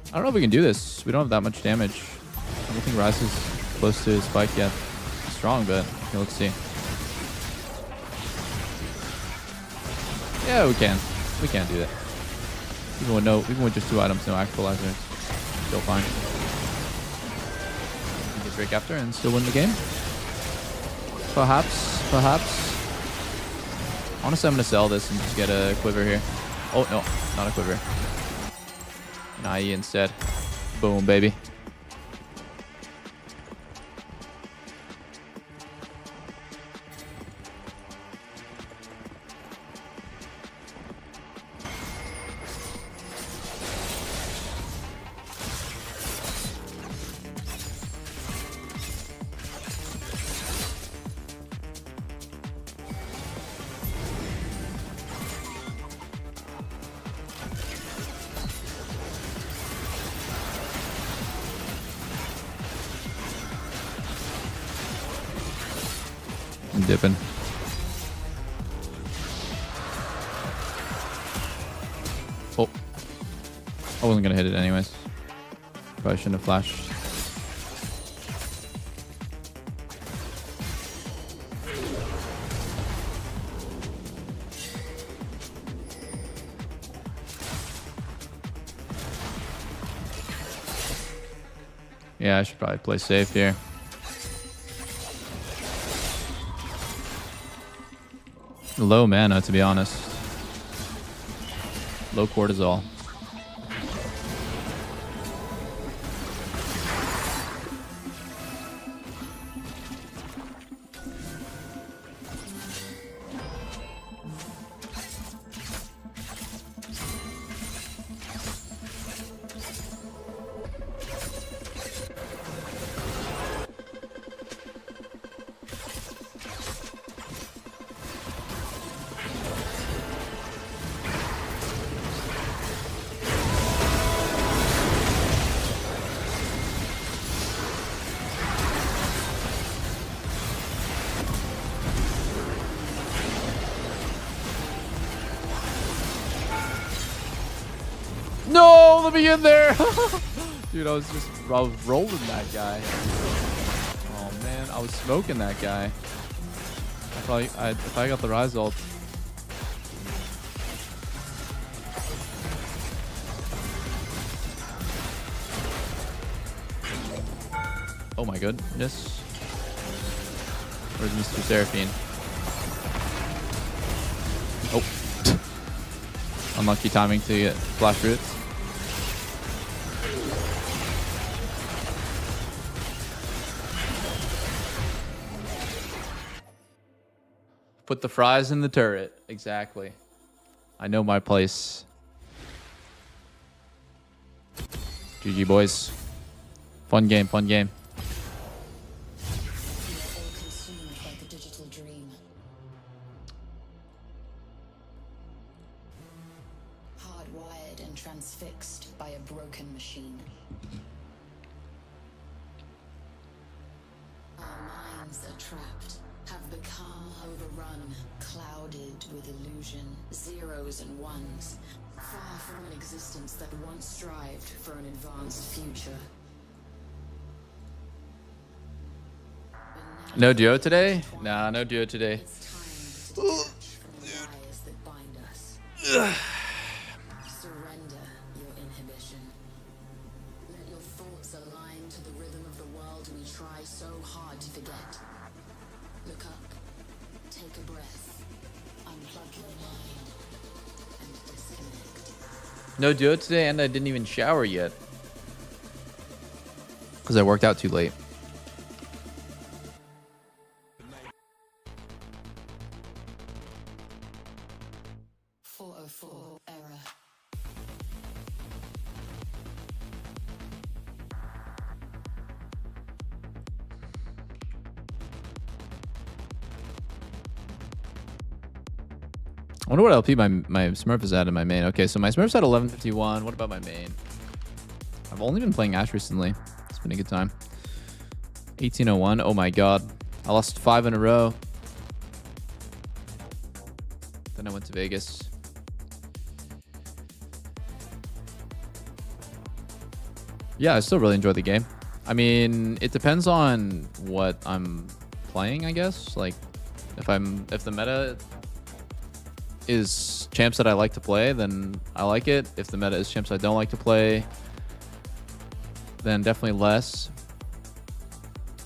I don't know if we can do this. We don't have that much damage. I don't think Rise is close to his spike yet. Strong, but okay, let's see. Yeah, we can. We can do that. Even with just 2 items, no actualizer, still fine. Break after and still win the game. Perhaps. Honestly, I'm gonna sell this and just get a quiver here. Oh no, not a quiver. An IE instead. Boom, baby. I'm dipping. Oh. I wasn't gonna hit it anyways. Probably shouldn't have flashed. Yeah, I should probably play safe here. Low mana, to be honest. Low cortisol. No, let me in there. Dude, I was rolling that guy. Oh man, I was smoking that guy. If I got the Rise ult. Oh my goodness. Where's Mr. Seraphine? Oh. Unlucky timing to get flash roots. Put the fries in the turret. Exactly. I know my place. GG, boys. Fun game, fun game. Hardwired and transfixed by a broken machine. Our minds are trapped, have become overrun, clouded with illusion, zeros and ones, far from an existence that once strived for an advanced future. No duo today? Nah, no duo today. Surrender your inhibition. Let your thoughts align to the rhythm of the world we try so hard to forget. Look up, take a breath, unplug your mind, and disconnect. No duo today, and I didn't even shower yet. Because I worked out too late. I wonder what LP my Smurf is at in my main. Okay, so my Smurf's at 1151. What about my main? I've only been playing Ash recently. It's been a good time. 1801. Oh my god. I lost 5 in a row. Then I went to Vegas. Yeah, I still really enjoy the game. I mean, it depends on what I'm playing, I guess. Like, if the meta is champs that I like to play, then I like it. If the meta is champs I don't like to play, then definitely less.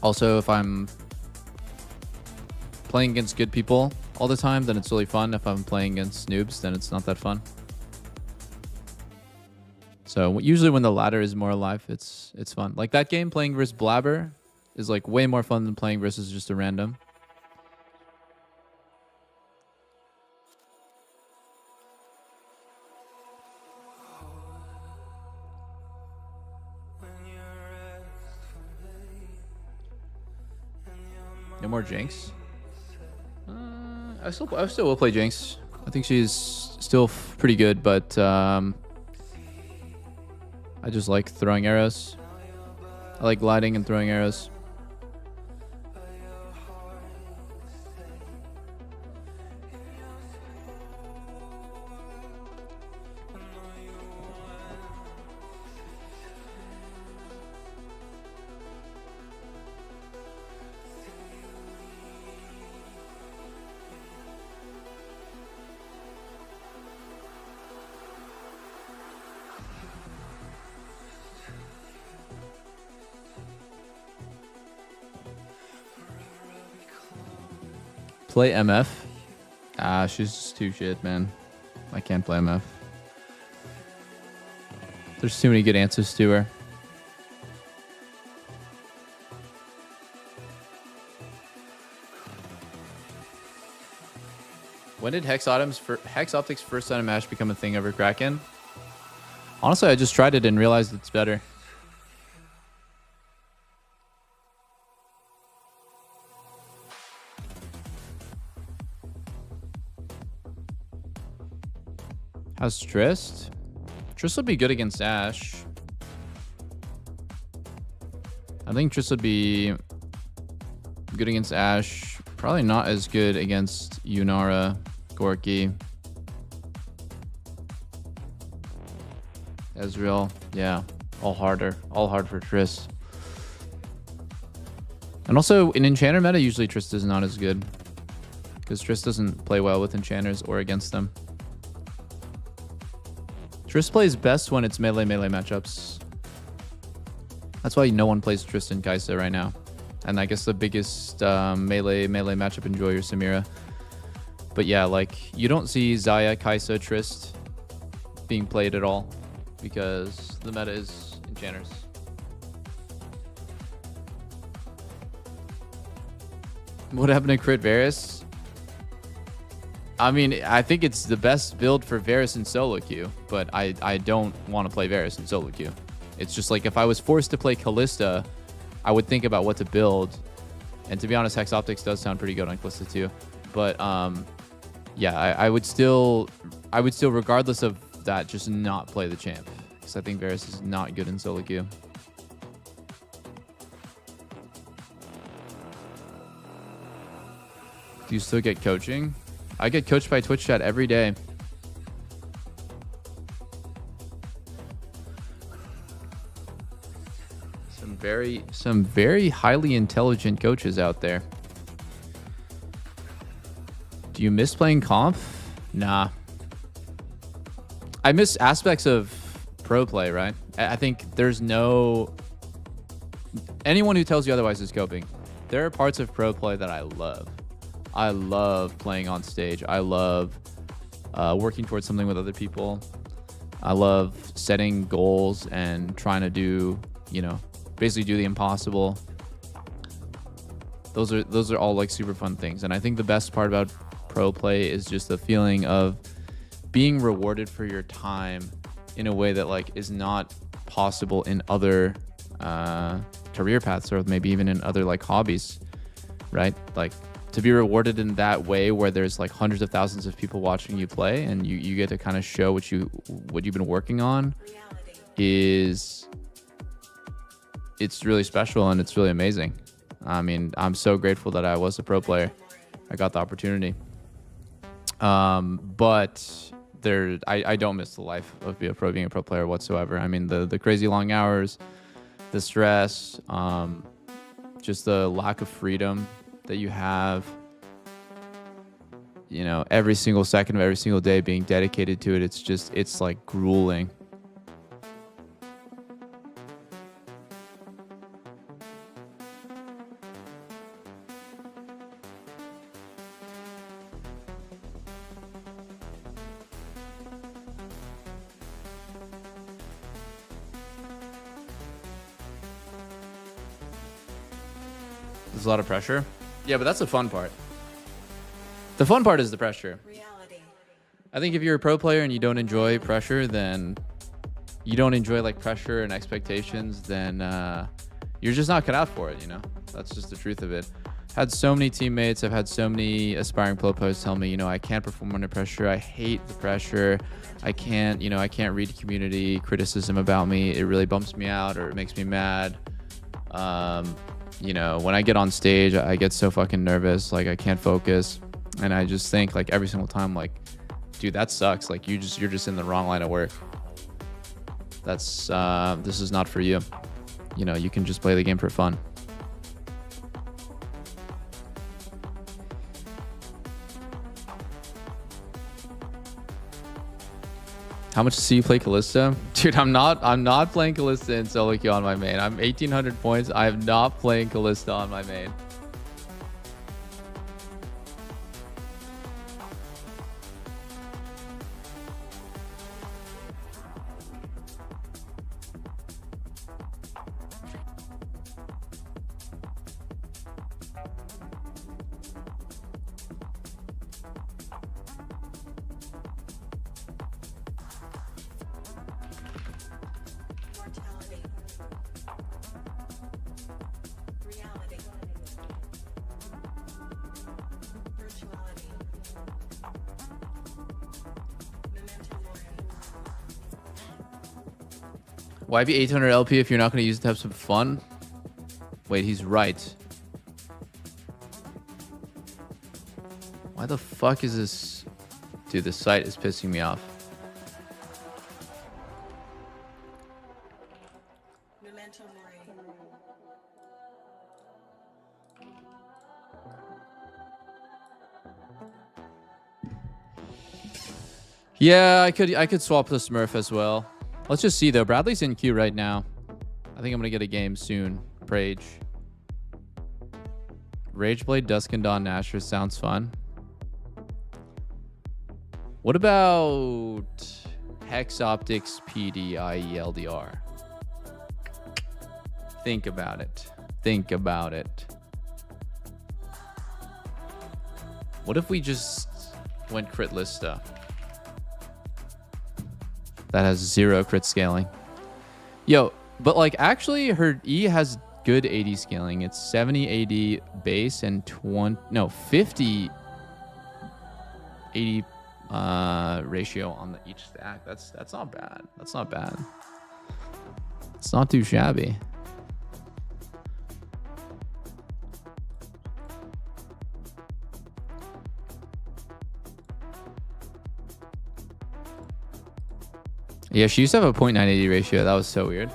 Also, if I'm playing against good people all the time, then it's really fun. If I'm playing against noobs, then it's not that fun. So usually when the ladder is more alive, it's fun. Like that game, playing versus Blabber is like way more fun than playing versus just a random. No more Jinx. I still will play Jinx. I think she's still pretty good, but I just like throwing arrows. I like gliding and throwing arrows. play MF. She's just too shit, man. I can't play MF. There's too many good answers to her. When did Hex Optics first item match become a thing over Kraken? Honestly, I just tried it and realized it's better. How's Trist? Trist would be good against Ashe. I think Trist would be good against Ashe. Probably not as good against Yunara, Gorky. Ezreal, yeah. All harder. All hard for Trist. And also, in Enchanter meta, usually Trist is not as good. Because Trist doesn't play well with Enchanters or against them. Trist plays best when it's melee matchups. That's why no one plays Trist and Kai'Sa right now. And I guess the biggest melee matchup enjoyer, Samira. But yeah, like, you don't see Xayah, Kai'Sa, Trist being played at all. Because the meta is Enchanters. What happened to crit Varus? I mean, I think it's the best build for Varus in solo queue, but I don't want to play Varus in solo queue. It's just like if I was forced to play Kalista, I would think about what to build. And to be honest, Hex Optics does sound pretty good on Kalista too. But yeah, I would still, regardless of that, just not play the champ. Because I think Varus is not good in solo queue. Do you still get coaching? I get coached by Twitch chat every day. Some very highly intelligent coaches out there. Do you miss playing comp? Nah. I miss aspects of pro play, right? I think there's no... Anyone who tells you otherwise is coping. There are parts of pro play that I love. I love playing on stage. I love working towards something with other people. I love setting goals and trying to do, you know, basically do the impossible. Those are all like super fun things. And I think the best part about pro play is just the feeling of being rewarded for your time in a way that like is not possible in other career paths or maybe even in other like hobbies, right? Like, to be rewarded in that way where there's like hundreds of thousands of people watching you play and you get to kind of show what you've been working on it's really special and it's really amazing. I mean, I'm so grateful that I was a pro player. I got the opportunity. But I don't miss the life of being a pro player whatsoever. I mean, the crazy long hours, the stress, just the lack of freedom that you have, you know, every single second of every single day being dedicated to it. It's like grueling. There's a lot of pressure. Yeah, but that's the fun part. The fun part is the pressure. I think if you're a pro player and you don't enjoy pressure, then you don't enjoy like pressure and expectations, then you're just not cut out for it, you know? That's just the truth of it. Had so many teammates, I've had so many aspiring pro players tell me, you know, I can't perform under pressure. I hate the pressure. I can't read community criticism about me. It really bumps me out or it makes me mad. You know, when I get on stage, I get so fucking nervous, like I can't focus. And I just think like every single time, like, dude, that sucks. Like you're just in the wrong line of work. This is not for you. You know, you can just play the game for fun. How much to see you play Kalista? Dude, I'm not playing Kalista in solo queue on my main. I'm 1800 points. I am not playing Kalista on my main. Why be 800 LP if you're not going to use it to have some fun? Wait, he's right. Why the fuck is this? Dude, the site is pissing me off. Yeah, I could swap the Smurf as well. Let's just see though. Bradley's in queue right now. I think I'm gonna get a game soon. Prage. Rageblade, Dusk and Dawn, Nashor sounds fun. What about Hex Optics PD IELDR? Think about it. Think about it. What if we just went crit Lista? That has 0 crit scaling. Yo, but like actually her E has good AD scaling. It's 70 AD base and 50 AD ratio on each stack. That's not bad. That's not bad. It's not too shabby. Yeah, she used to have a 0.980 ratio. That was so weird.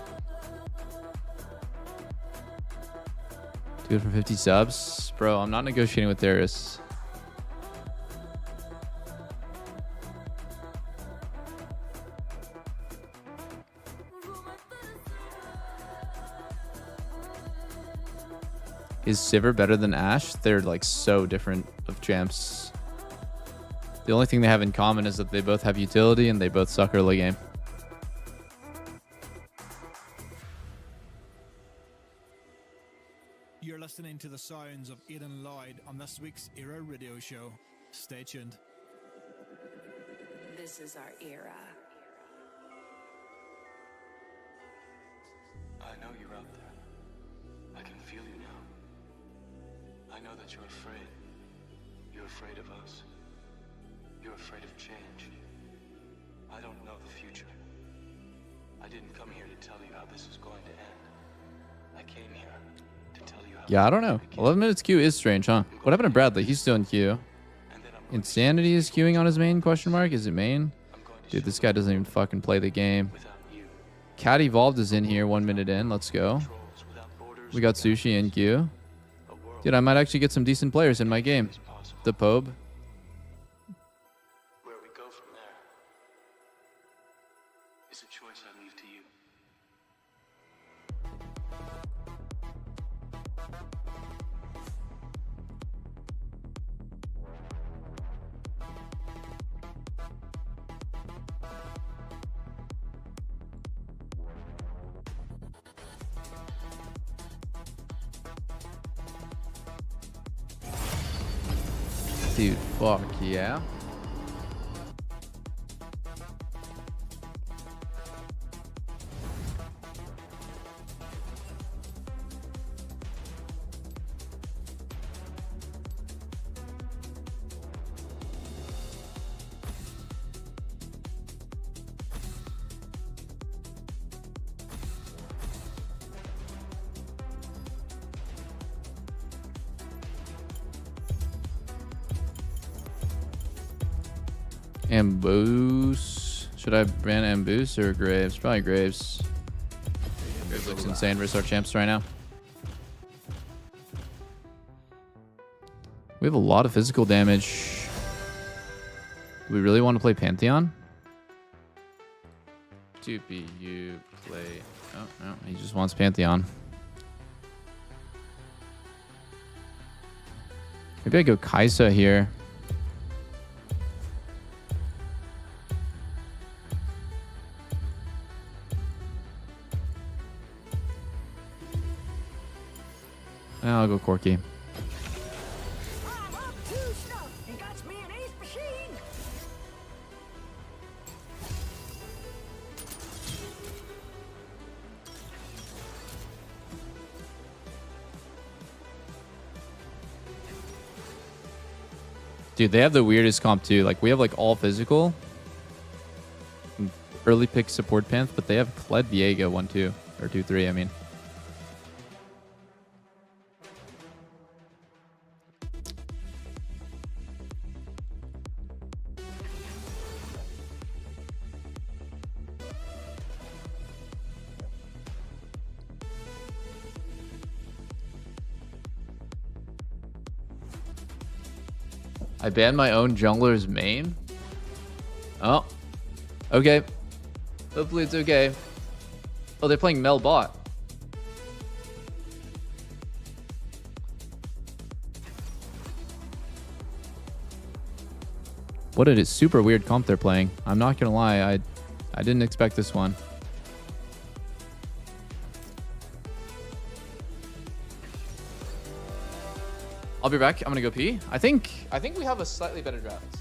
Do it for 50 subs. Bro, I'm not negotiating with Darius. Is Sivir better than Ashe? They're like so different of champs. The only thing they have in common is that they both have utility and they both suck early game. You're listening to the sounds of Aiden Lloyd on this week's Era Radio Show. Stay tuned. This is our era. I know you're out there. I can feel you now. I know that you're afraid. You're afraid of us. You're afraid of change. I don't know the future. I didn't come here to tell you how this is going to end. I came here to tell you how. Yeah, I don't know. 11 minutes queue is strange, huh? What happened to Bradley? He's still in queue. Insanity is queuing on his main, question mark? Is it main? Dude, this guy doesn't even fucking play the game. Cat Evolved is in here 1 minute in. Let's go. We got Sushi in queue. Dude, I might actually get some decent players in my game. The Pobe. Where we go from there is a choice I leave to you. Dude, fuck yeah. Ambush. Should I ban Ambush or Graves? Probably Graves. Graves looks insane versus our champs right now. We have a lot of physical damage. Do we really want to play Pantheon? 2PU play. Oh, no. He just wants Pantheon. Maybe I go Kaisa here. I'll go Corky. Dude, they have the weirdest comp too. Like we have like all physical, early pick support panth, but they have Kled Viega 1-2 or 2-3. I mean. I banned my own jungler's main. Oh, okay. Hopefully it's okay. Oh, they're playing Mel bot. What a super weird comp they're playing. I'm not gonna lie, I didn't expect this one. I'll be back. I'm gonna go pee. I think we have a slightly better draft.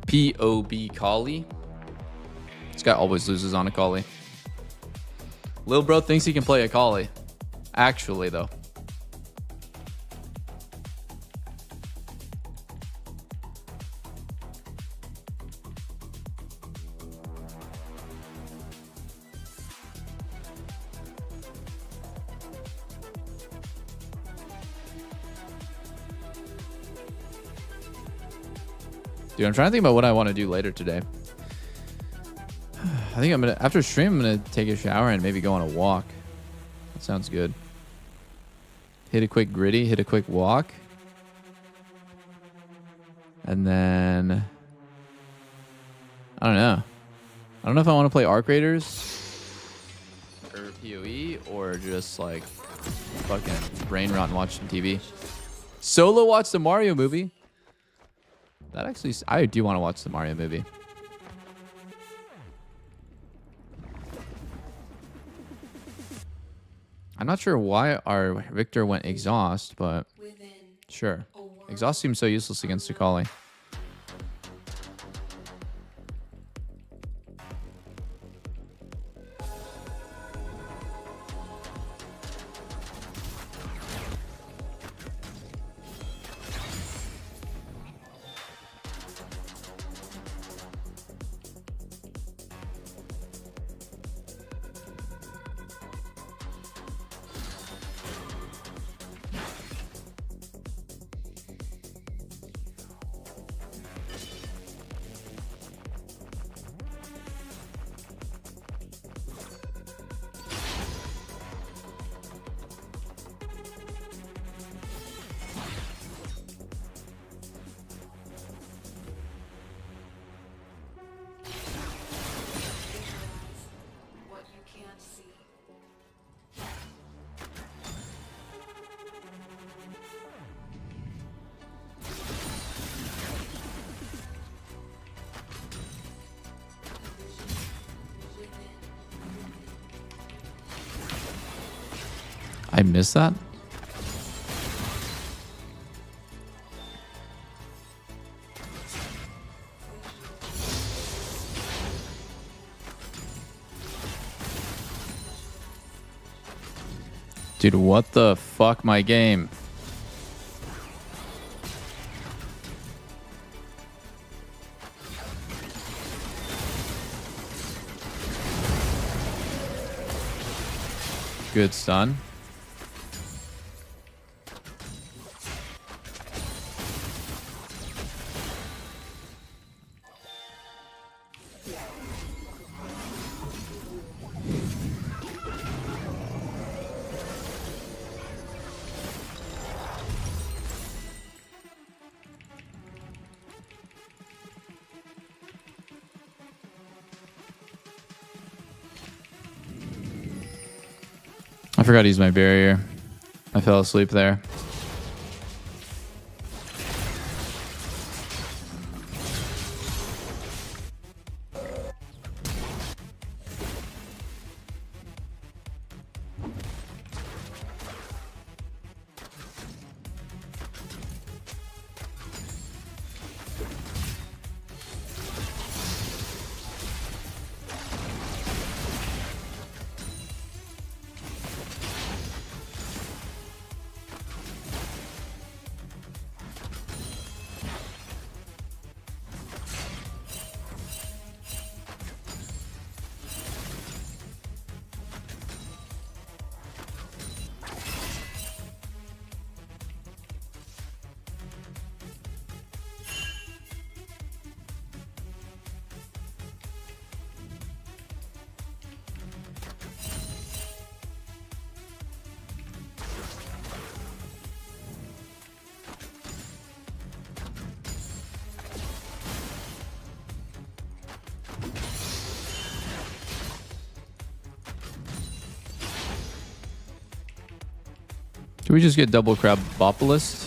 POB Kali. This guy always loses on a Kali. Lil bro thinks he can play a Kali. Actually, though. Dude, I'm trying to think about what I want to do later today. I think I'm gonna, after stream, I'm gonna take a shower and maybe go on a walk. That sounds good. Hit a quick gritty, hit a quick walk. And then, I don't know. I don't know if I want to play Arc Raiders or PoE or just like fucking brain rot and watch some TV. Solo watch the Mario movie. That actually, I do want to watch the Mario movie. I'm not sure why our Victor went exhaust, but sure. Exhaust seems so useless against Akali. I missed that? Dude, what the fuck, my game? Good stun. I forgot to use my barrier. I fell asleep there. Should we just get double crab Bopolist?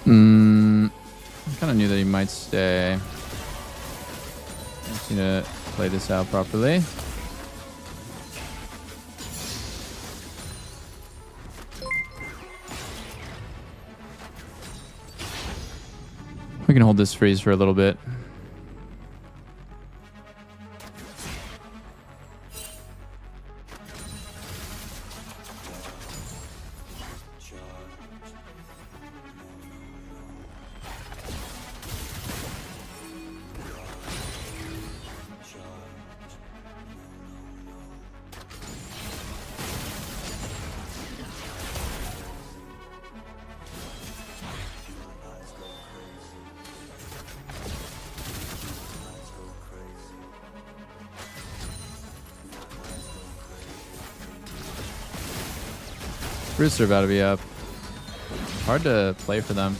I kind of knew that he might stay. Just need to play this out properly. We can hold this freeze for a little bit. Roots are about to be up. Hard to play for them.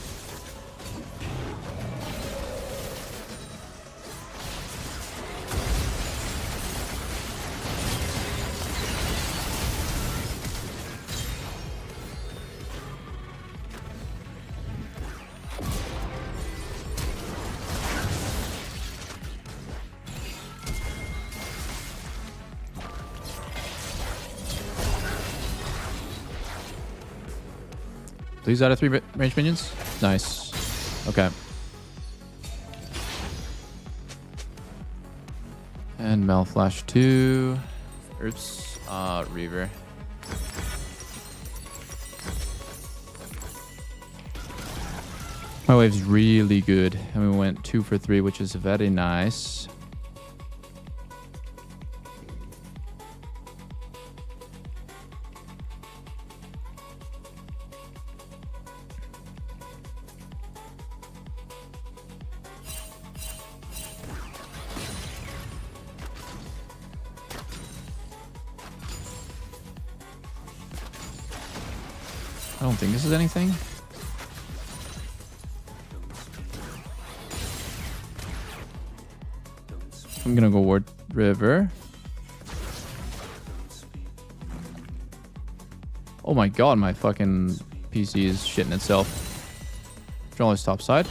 These out of 3 range minions? Nice. Okay. And Mel Flash 2. Oops. Reaver. My wave's really good. And we went 2 for 3, which is very nice. don't think this is anything. I'm gonna go ward river. Oh my god, my fucking PC is shitting itself. Generally top side.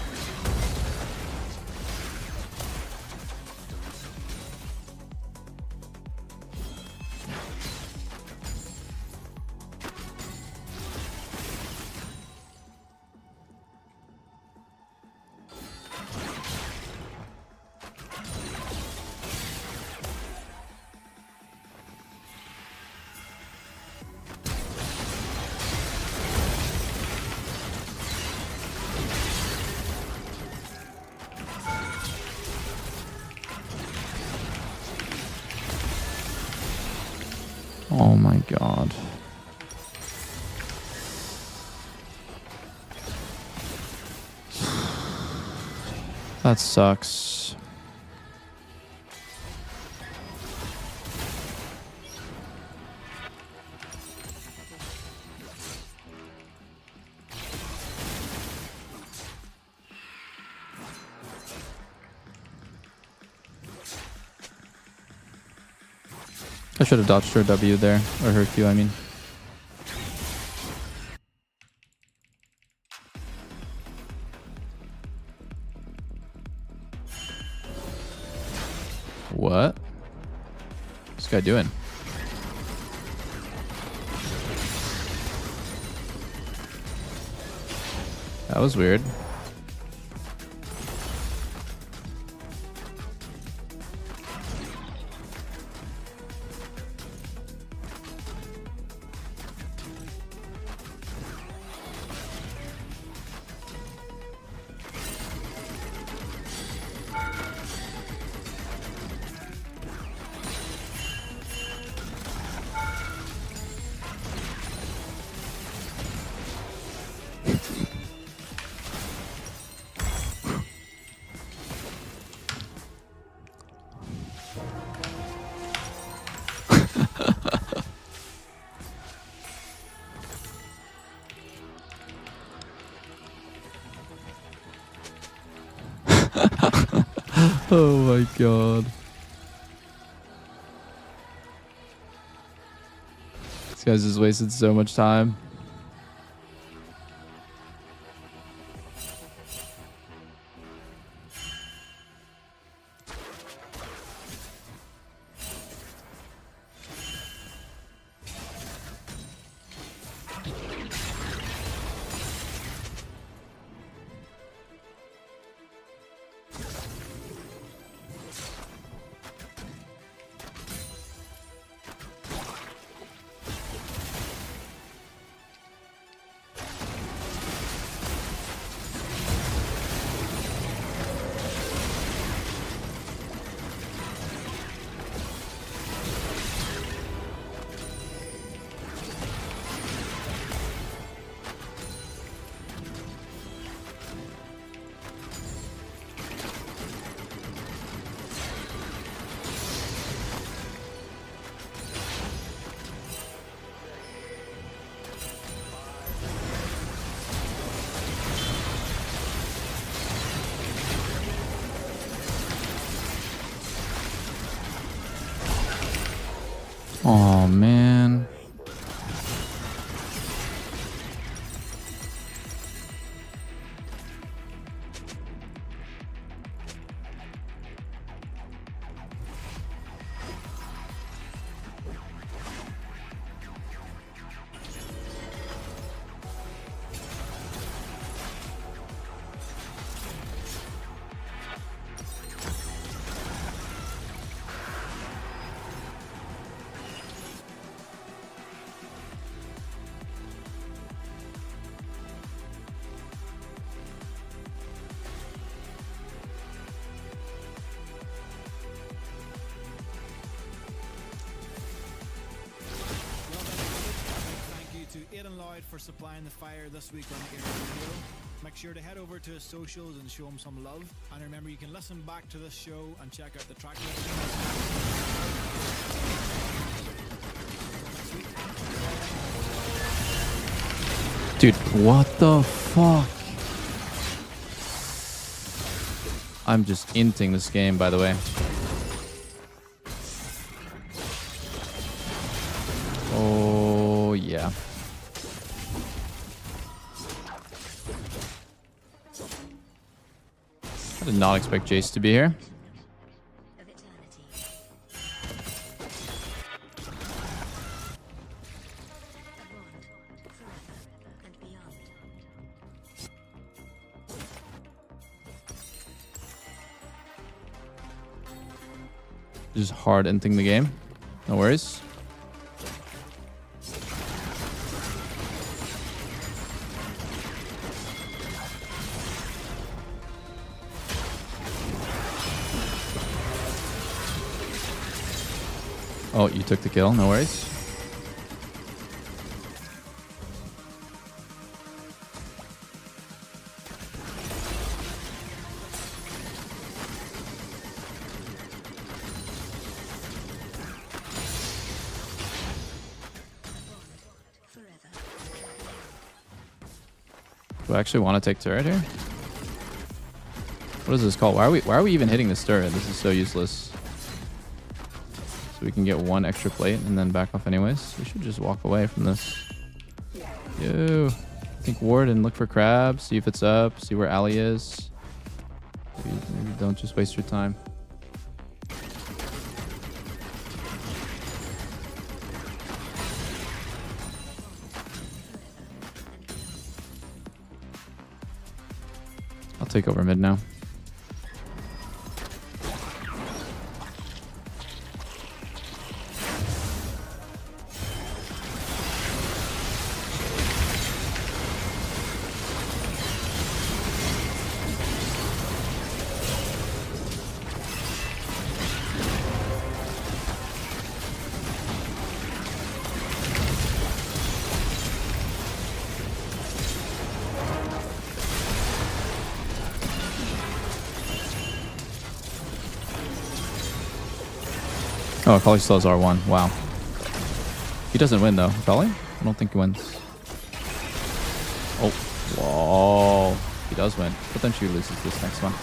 Oh my god. That sucks. I should have dodged her W there, or her Q, I mean. What? What's this guy doing? That was weird. Oh my god. This guy's just wasted so much time. Oh man. For supplying the fire this week on the video. Make sure to head over to his socials and show him some love. And remember, you can listen back to this show and check out the track list. Dude, what the fuck? I'm just inting this game, by the way. Oh, yeah. I did not expect Jace to be here. Just hard ending the game. No worries. Oh, you took the kill. No worries. Do I actually want to take turret here? What is this called? Why are we even hitting this turret? This is so useless. So we can get one extra plate and then back off anyways. We should just walk away from this. Yo. Think ward and look for crab. See if it's up. See where Ally is. Maybe don't just waste your time. I'll take over mid now. Oh, Kali still has R1. Wow. He doesn't win, though. Kali? I don't think he wins. Oh. Whoa. He does win. But then she loses this next one.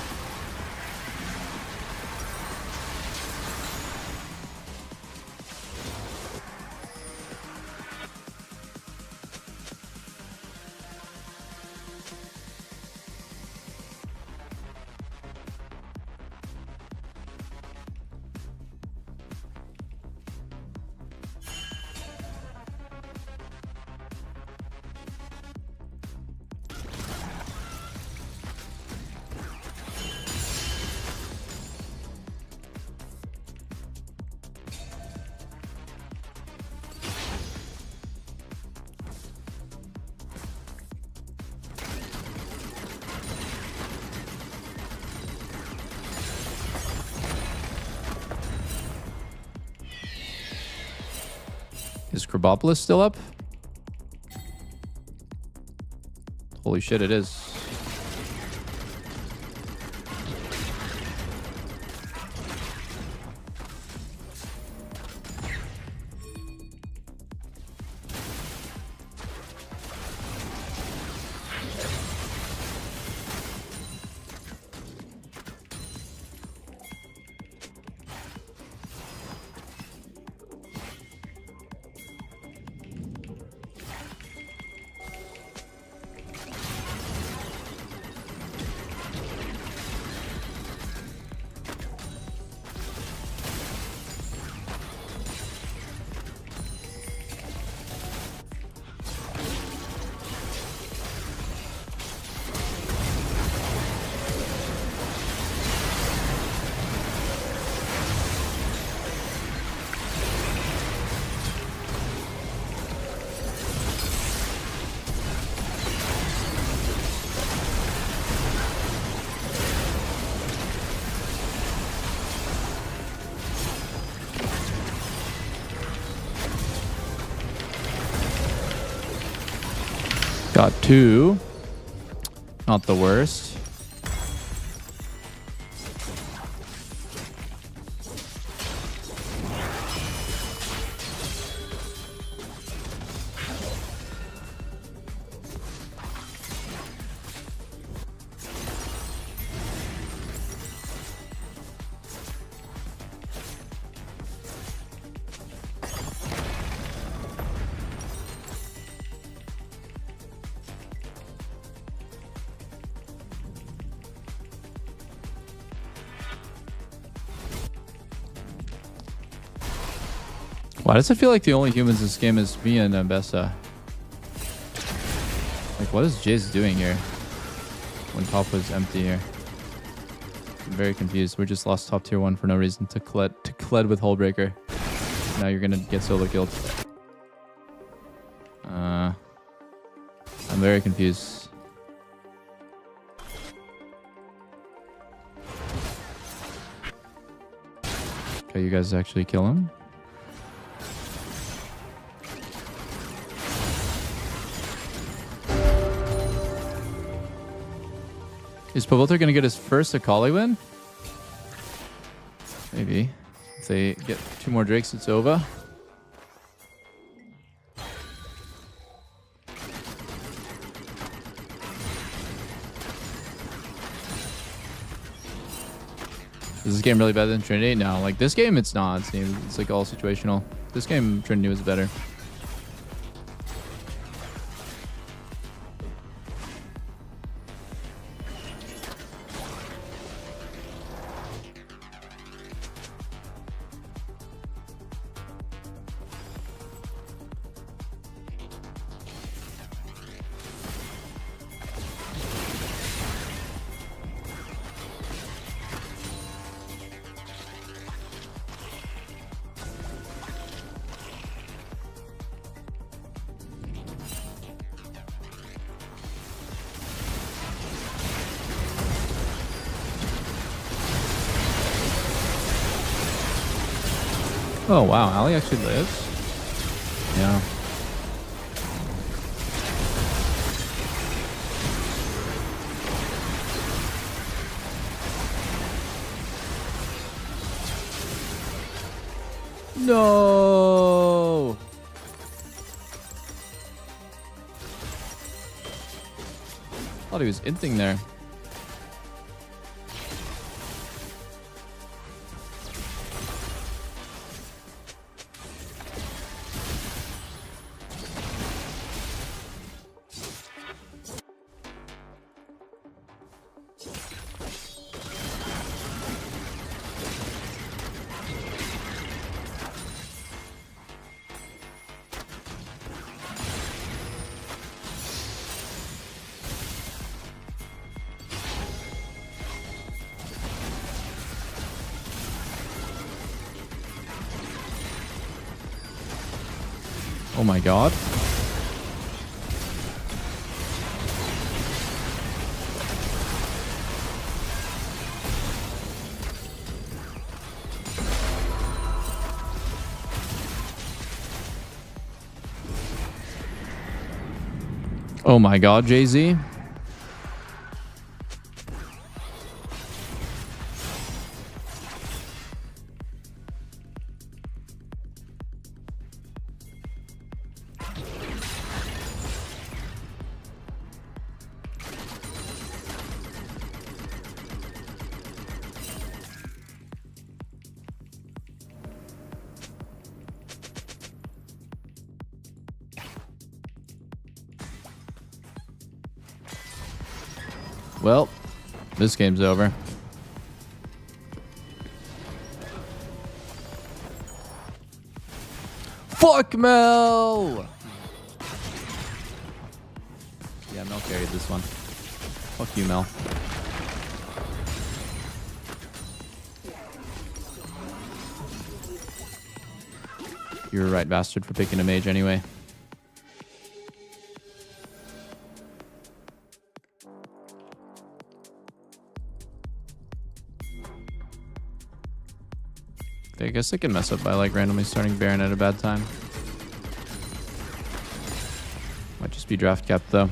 Is Krabopolis still up? Holy shit, it is. Got two. Not the worst. Why does it feel like the only humans in this game is me and Bessa? Like, what is Jace doing here? When top was empty here. I'm very confused. We just lost top tier 1 for no reason to Kled with Hullbreaker. Now you're gonna get solo killed. I'm very confused. Okay, you guys actually kill him? Is Pavoter gonna get his first Akali win? Maybe. If they get 2 more Drakes, it's over. Is this game really better than Trinity? No, like this game, it's not. It's like all situational. This game, Trinity was better. Oh wow, Ali actually lives? Yeah. No. Thought he was inting there. Oh my god. Oh my god, Jay-Z. Well, this game's over. Fuck Mel! Yeah, Mel carried this one. Fuck you, Mel. You're a right bastard for picking a mage anyway. I guess I can mess up by like randomly starting Baron at a bad time. Might just be draft capped though.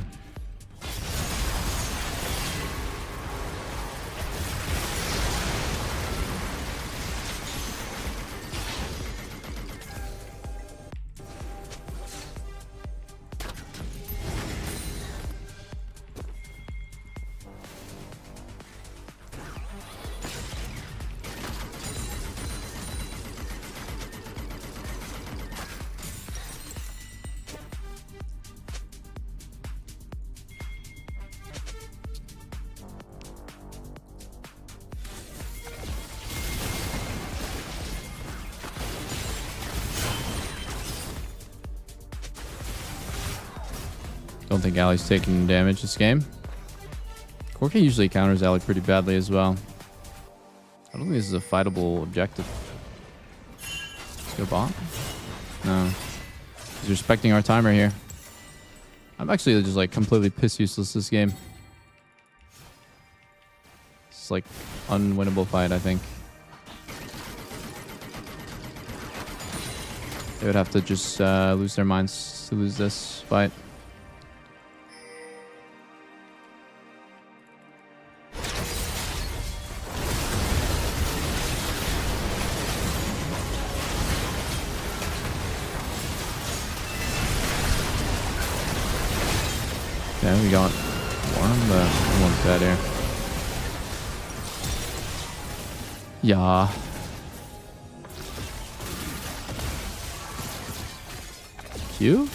Don't think Ali's taking damage this game. Corki usually counters Ali pretty badly as well. I don't think this is a fightable objective. Let's go bot. No. He's respecting our timer here. I'm actually just like completely piss useless this game. It's like unwinnable fight, I think. They would have to just lose their minds to lose this fight. Okay, we got one, but one's dead here. Yeah. Q?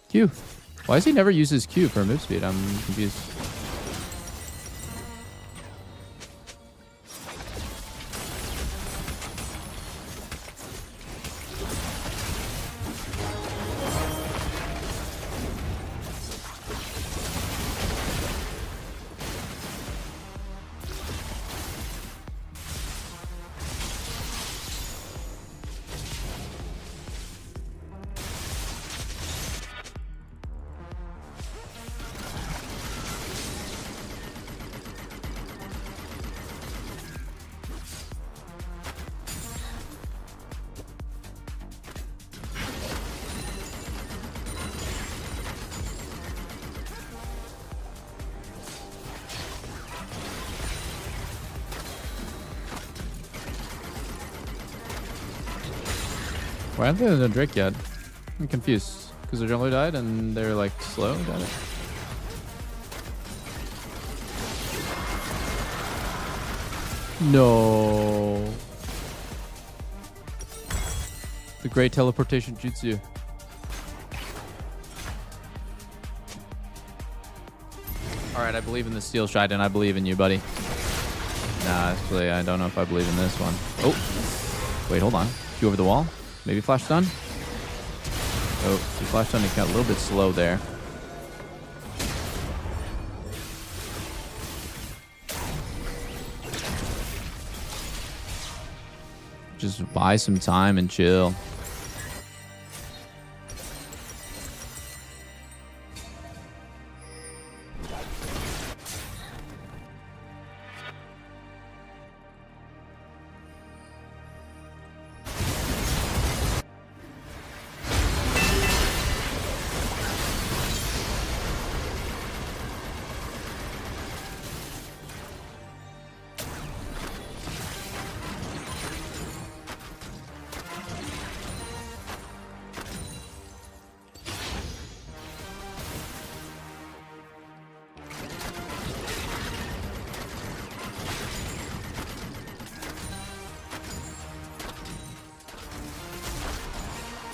Q. Why does he never use his Q for move speed? I'm confused. Why aren't they in the Drake yet? I'm confused. Because their jungler died and they're like slow? Got it. No. The great teleportation jutsu. Alright, I believe in the steel shite and I believe in you, buddy. Nah, actually, I don't know if I believe in this one. Oh. Wait, hold on. Q over the wall. Maybe flash stun? Oh, he flash stun. He got a little bit slow there. Just buy some time and chill.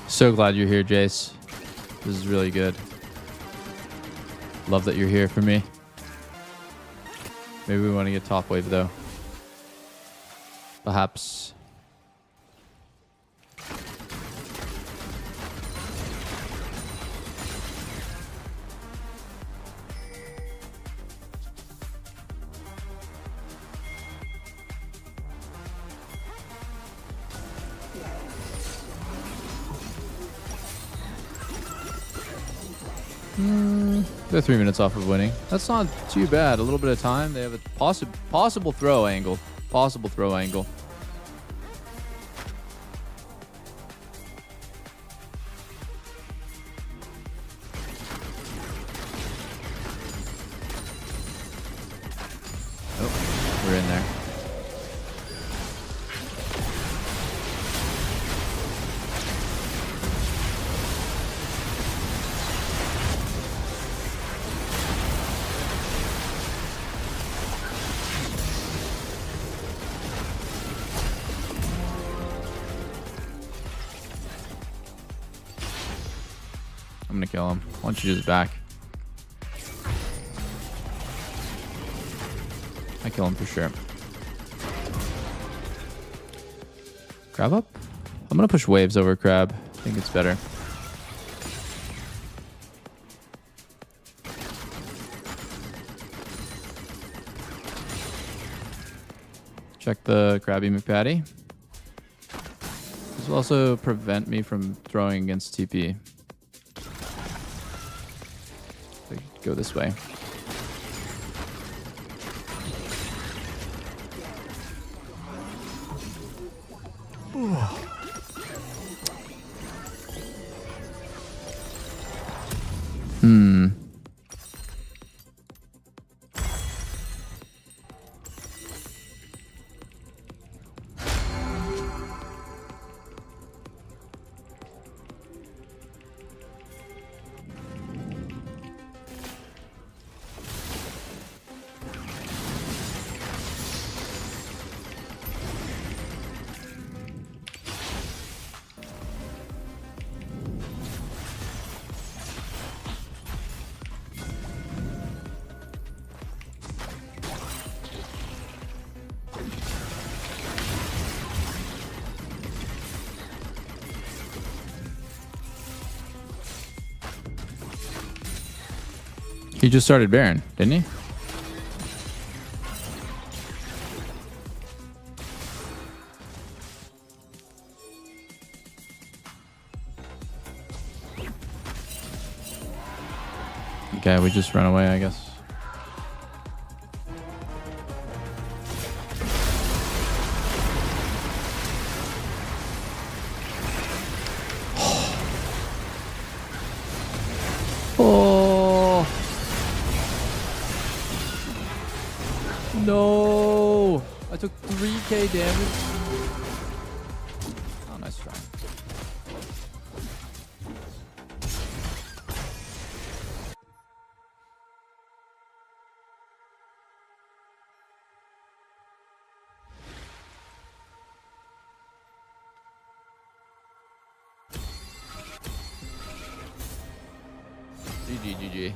So glad you're here, Jace. This is really good. Love that you're here for me. Maybe we want to get top wave, though. Perhaps. They're 3 minutes off of winning. That's not too bad. A little bit of time. They have a possible throw angle. Possible throw angle. Oh, we're in there. I'm gonna kill him. Why don't you just back? I kill him for sure. Crab up? I'm gonna push waves over crab. I think it's better. Check the Krabby McPatty. This will also prevent me from throwing against TP. Go this way. He just started Baron, didn't he? Okay, we just run away, I guess. Oh no! I took 3k damage. Oh, nice try. GG.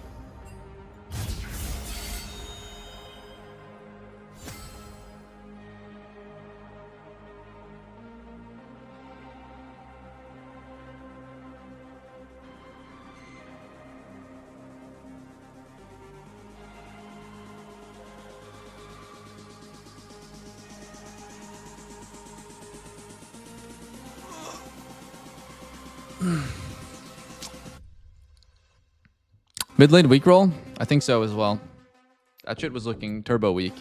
Mid lane weak roll? I think so as well. That shit was looking turbo weak.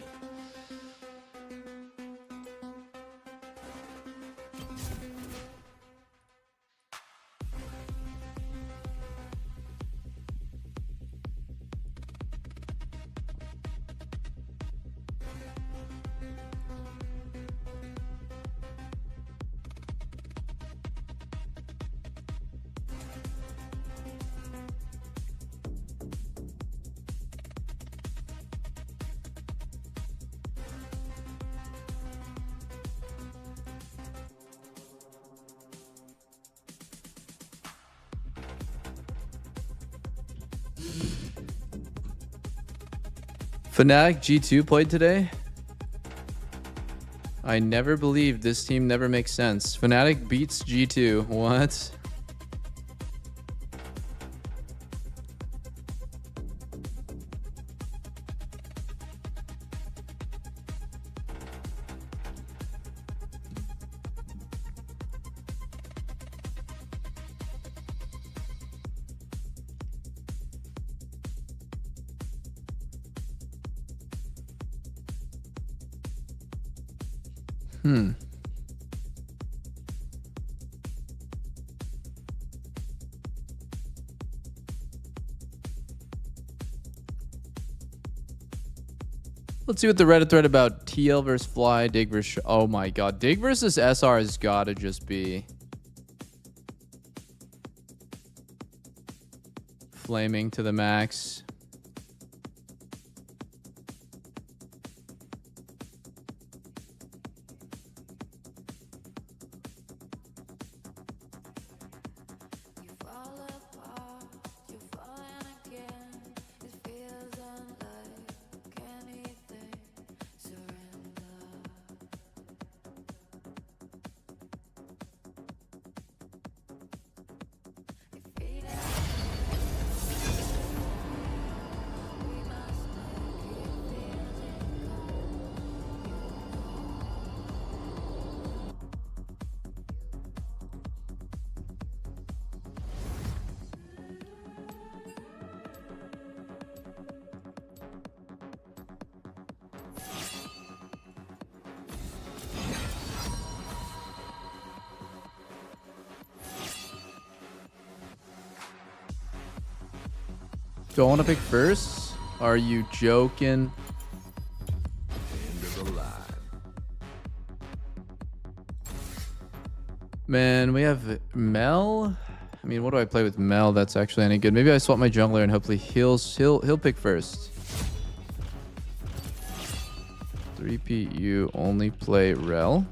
Fnatic G2 played today. I never believed this team never makes sense. Fnatic beats G2. What? Let's see what the Reddit thread about TL versus Fly, Dig versus... Oh my god. Dig versus SR has got to just be... flaming to the max. Do I want to pick first? Are you joking? Man, we have Mel. I mean, what do I play with Mel that's actually any good? Maybe I swap my jungler and hopefully he'll pick first. 3P, you only play Rel.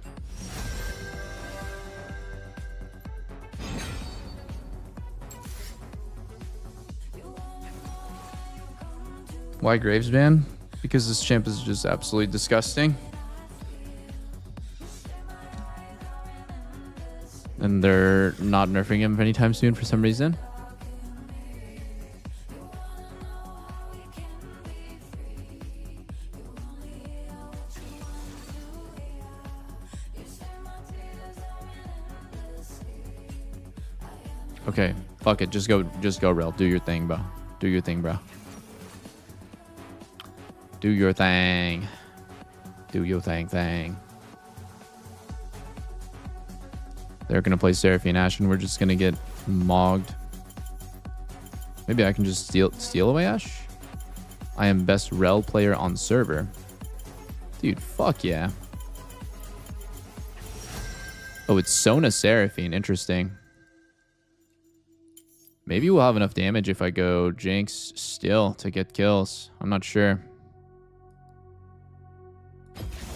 Why Gravesman? Because this champ is just absolutely disgusting. And they're not nerfing him anytime soon for some reason. Okay, fuck it. Just go, Rel. Do your thing, bro. Do your thing, bro. Do your thing. Do your thing. They're going to play Seraphine Ash, and we're just going to get mogged. Maybe I can just steal away Ash? I am best Rel player on server. Dude, fuck yeah. Oh, it's Sona Seraphine. Interesting. Maybe we'll have enough damage if I go Jinx still to get kills. I'm not sure.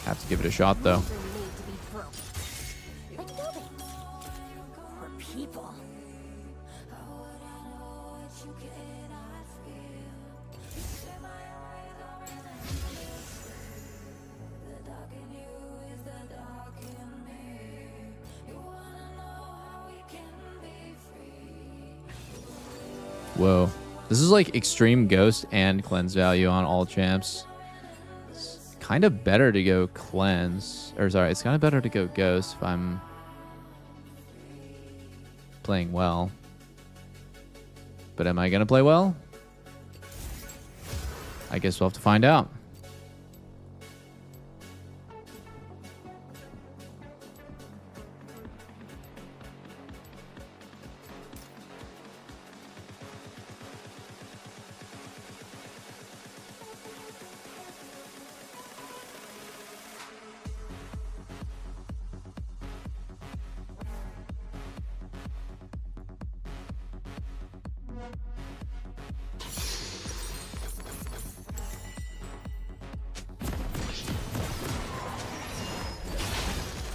Have to give it a shot, though. Whoa. This is like extreme ghost and cleanse value on all champs. It's kind of better to go cleanse. Or sorry, it's kind of better to go ghost if I'm playing well. But am I going to play well? I guess we'll have to find out.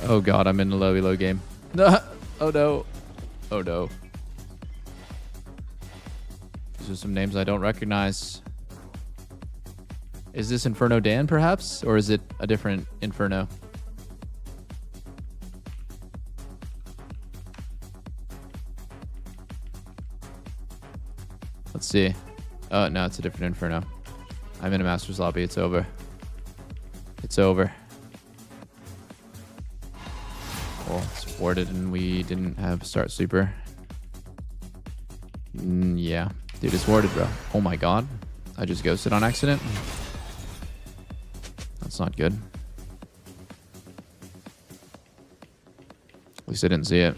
Oh god, I'm in a low elo game. Oh no. Oh no. These are some names I don't recognize. Is this Inferno Dan perhaps? Or is it a different Inferno? Let's see. Oh no, it's a different Inferno. I'm in a Master's lobby. It's over. It's over. Well, it's warded and we didn't have start sweeper. Yeah. Dude, it's warded, bro. Oh my god. I just ghosted on accident. That's not good. At least I didn't see it.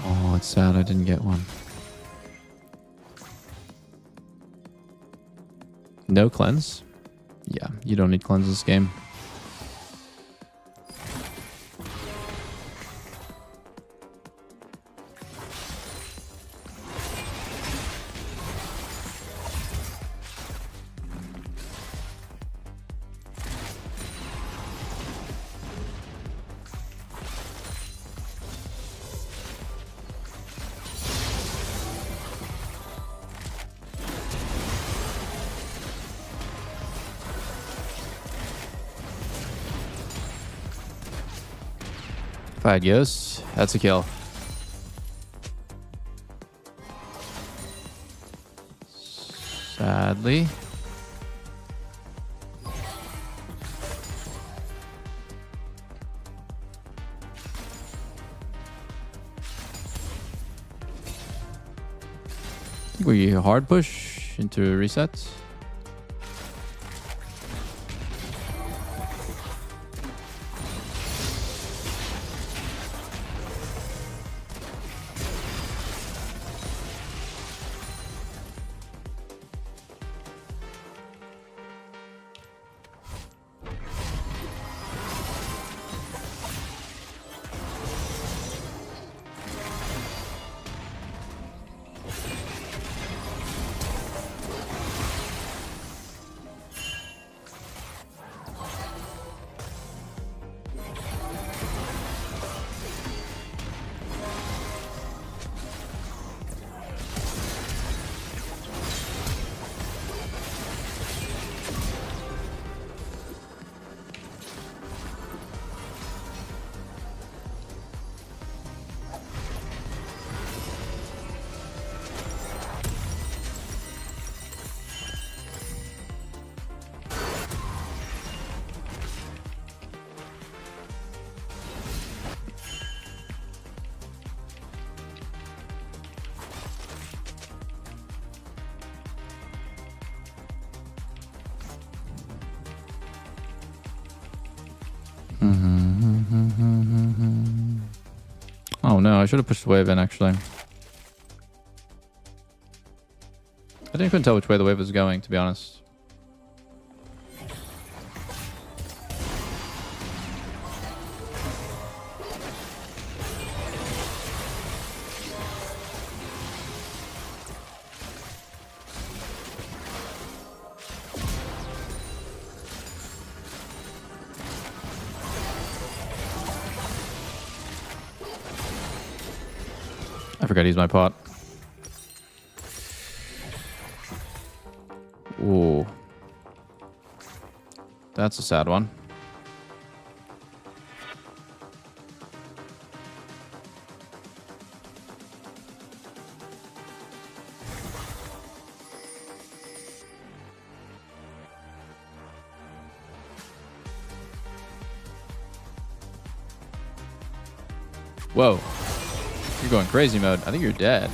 Oh, it's sad I didn't get one. No cleanse? Yeah, you don't need cleanse this game. If I had Ghost, that's a kill. Sadly. hard push into reset. Oh no, I should have pushed the wave in actually. I didn't even tell which way the wave was going, to be honest. I forgot to use my pot. Ooh. That's a sad one. Whoa. You're going crazy mode. I think you're dead.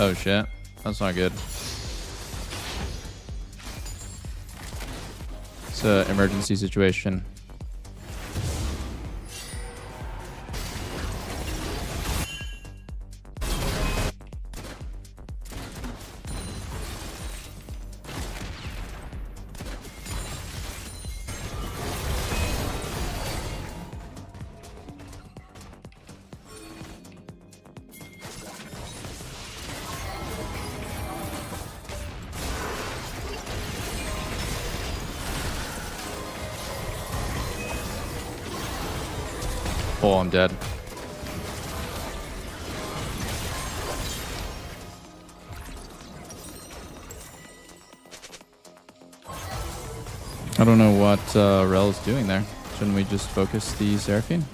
Oh shit, that's not good. It's an emergency situation. Oh, I'm dead. I don't know what Rel is doing there. Shouldn't we just focus the Seraphine?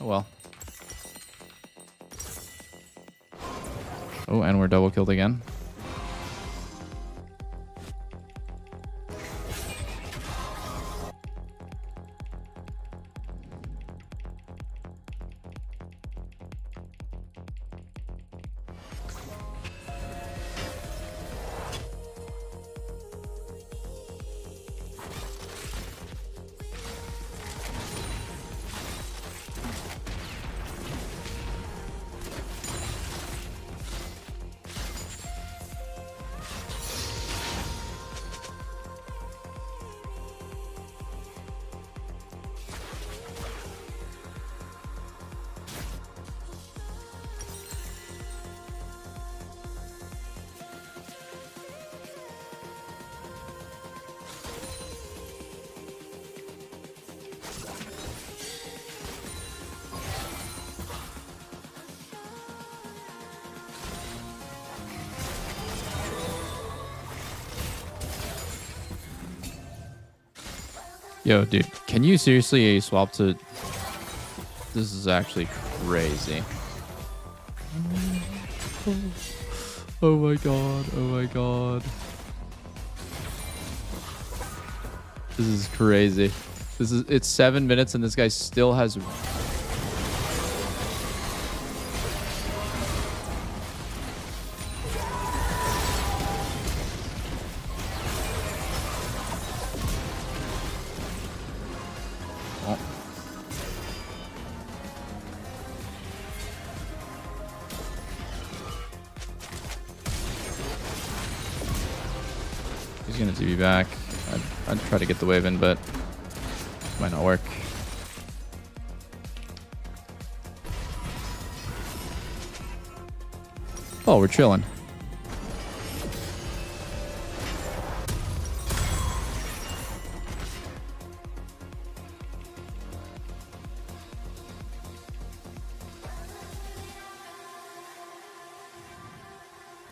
Oh well. Oh, and we're double killed again. Yo, dude, can you seriously swap to... This is actually crazy. Oh my god, oh my god. This is crazy. It's 7 minutes and this guy still has... Oh. He's gonna TV back. I'd try to get the wave in, but might not work. Oh, we're chilling.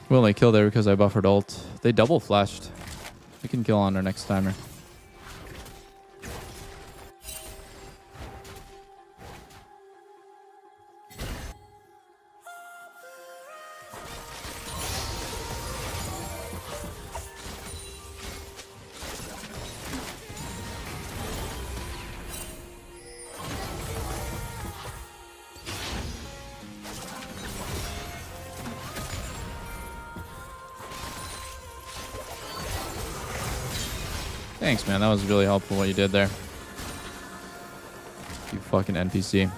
We only killed there because I buffered ult. They double flashed. We can kill on our next timer. Thanks, man. That was really helpful what you did there. You fucking NPC.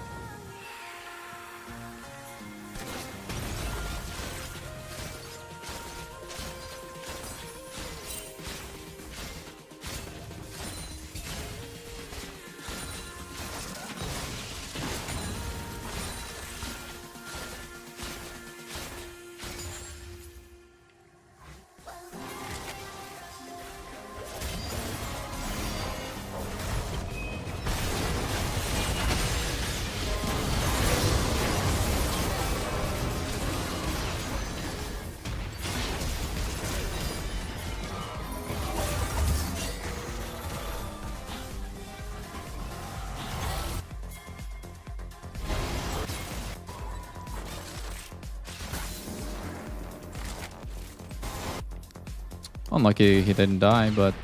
Unlucky he didn't die, but,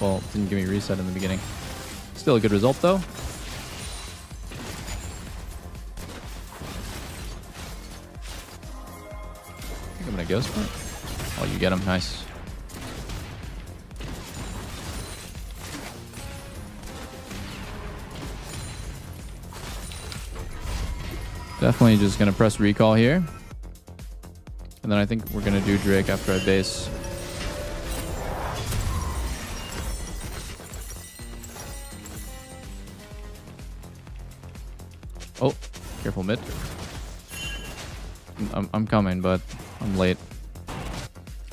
well, didn't give me reset in the beginning. Still a good result, though. I think I'm gonna ghost for it. Oh, you get him. Nice. Definitely just gonna press recall here. And then I think we're gonna do Drake after I base. Oh, careful mid. I'm coming, but I'm late.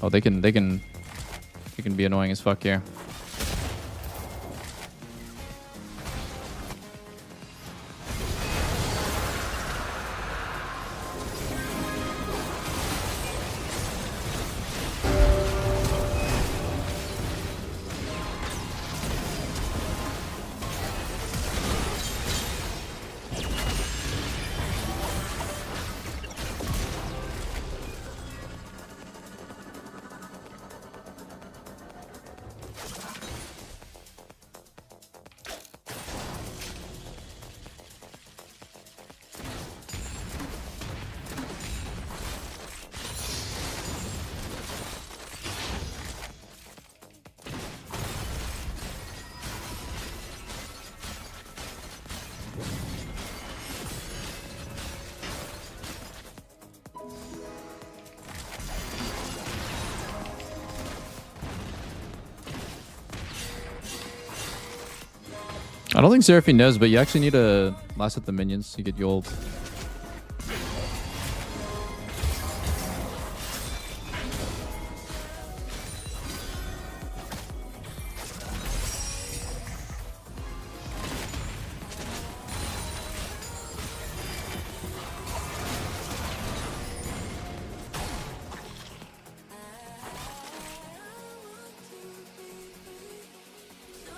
Oh, they can be annoying as fuck here. I don't think Seraphine knows, but you actually need to last hit the minions to get Yold.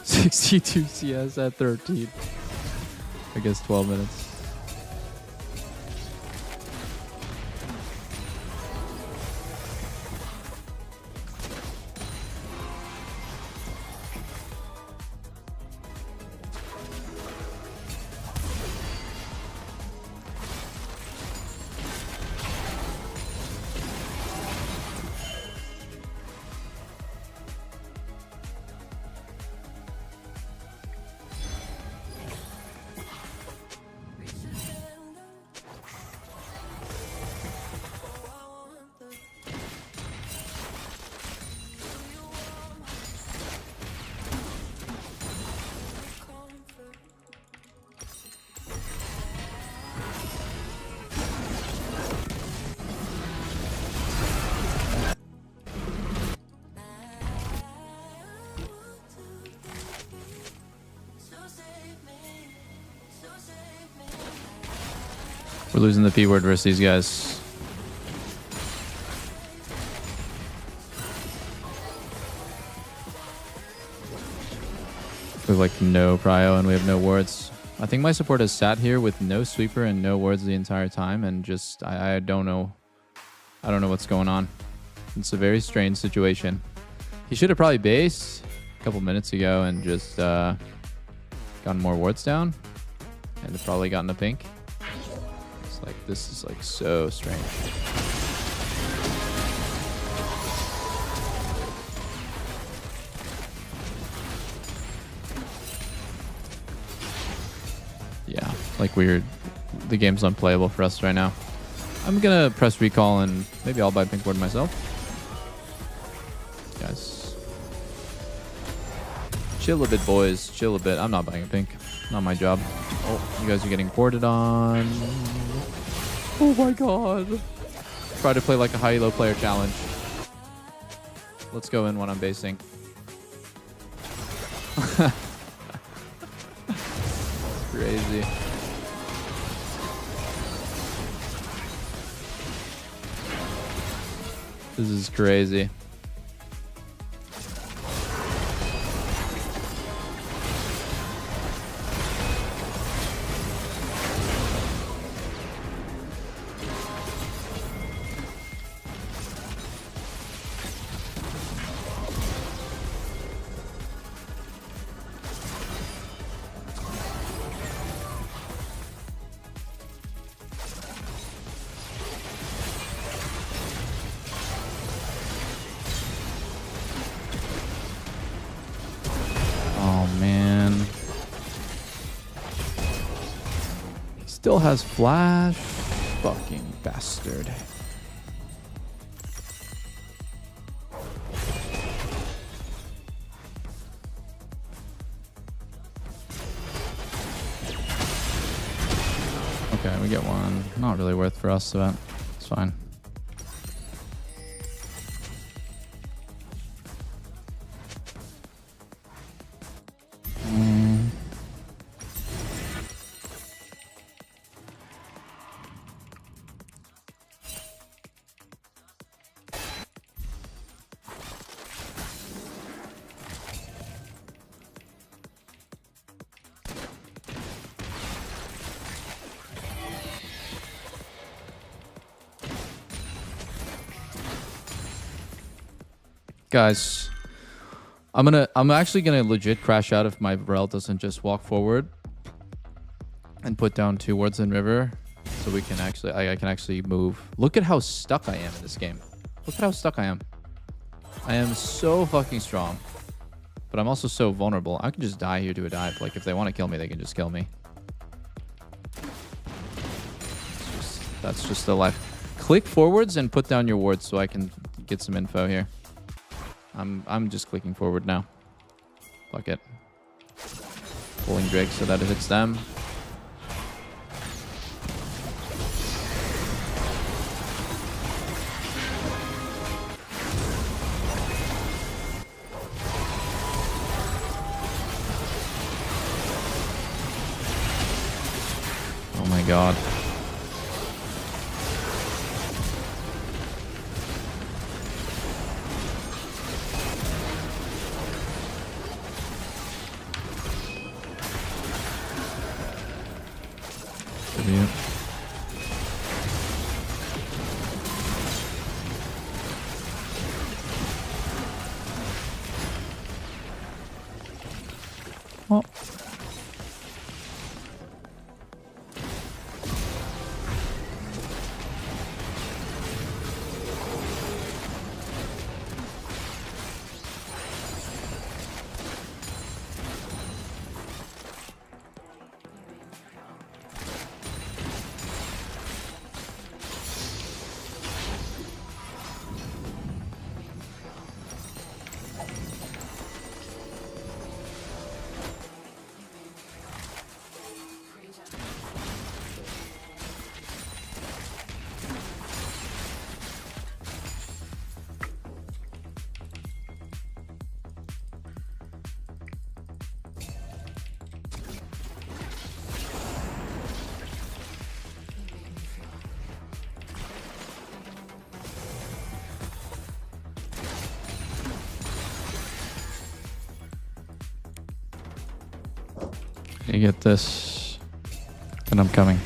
62 CS at 13. I guess 12 minutes. We're losing the P word versus these guys. We have like no prio and we have no wards. I think my support has sat here with no sweeper and no wards the entire time, and just I don't know. I don't know what's going on. It's a very strange situation. He should have probably based a couple minutes ago and just gotten more wards down, and have probably gotten a pink. It's like, this is like so strange. Yeah, like weird. The game's unplayable for us right now. I'm gonna press recall and maybe I'll buy pink ward myself. Guys, chill a bit, boys. Chill a bit. I'm not buying a pink. Not my job. Oh, you guys are getting ported on. Oh my god. Try to play like a high elo player challenge. Let's go in when I'm basing. Crazy. This is crazy. Still has flash. Fucking bastard. Okay, we get one. Not really worth for us, but it's fine. Guys, I'm actually gonna legit crash out if my rel doesn't just walk forward and put down 2 wards in river, so we can actually I can actually move. Look at how stuck I am in this game. Look at how stuck I am. I am so fucking strong, but I'm also so vulnerable. I can just die here to a dive. Like if they want to kill me, they can just kill me. That's just the life. Click forwards and put down your wards so I can get some info here. I'm just clicking forward now. Fuck it. Pulling Drake so that it hits them. Oh my god. Oh. You get this, and I'm coming.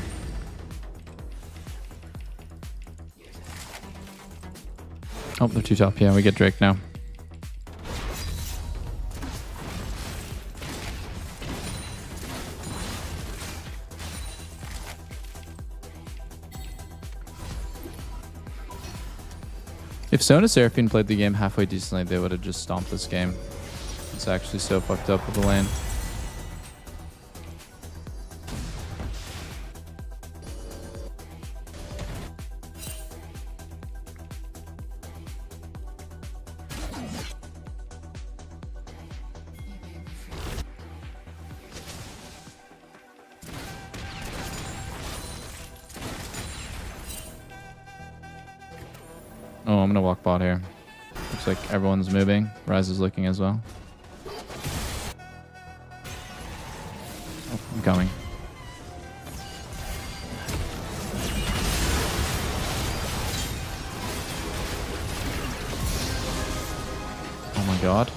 Oh, they're too top. Yeah, we get Drake now. If Sona Seraphine played the game halfway decently, they would have just stomped this game. It's actually so fucked up with the lane. Oh, I'm gonna walk bot here. Looks like everyone's moving. Ryze is looking as well. Oh, I'm coming. Oh my god.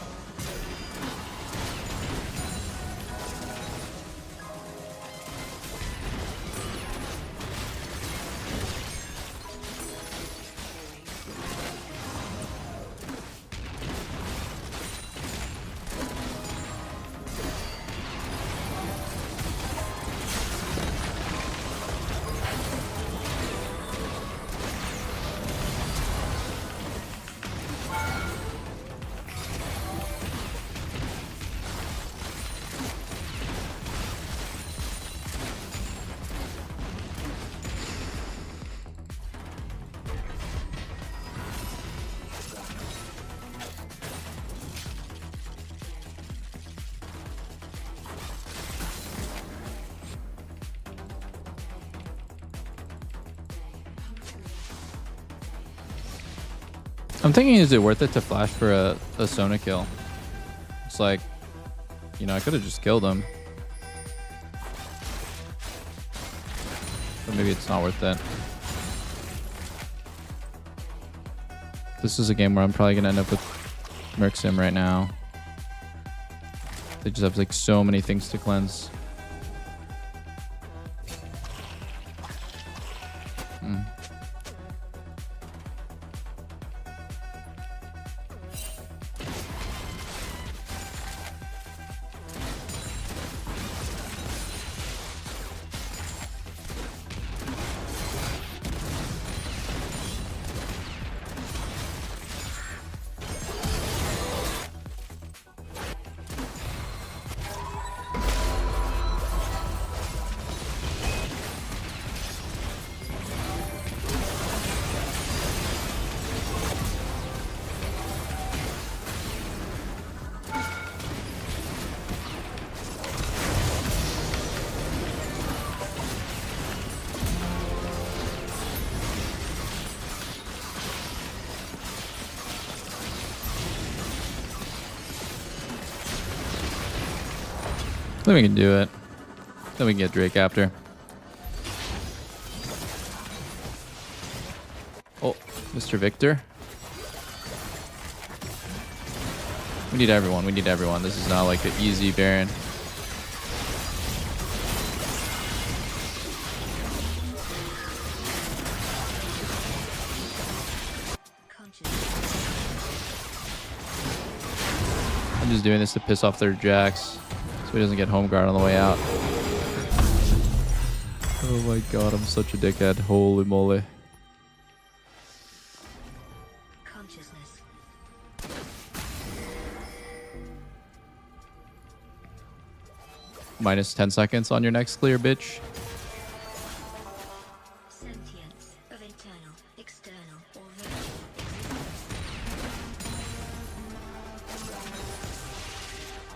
I'm thinking, is it worth it to flash for a Sona kill? It's like, you know, I could have just killed him. But maybe it's not worth it. This is a game where I'm probably going to end up with Merc-Sim right now. They just have like so many things to cleanse. Then we can do it. Then we can get Drake after. Oh, Mr. Victor. We need everyone. We need everyone. This is not like an easy Baron. I'm just doing this to piss off their jacks. he doesn't get home guard on the way out. Oh my god, I'm such a dickhead. Holy moly. Consciousness. Minus 10 seconds on your next clear, bitch. Sentience of internal, external, or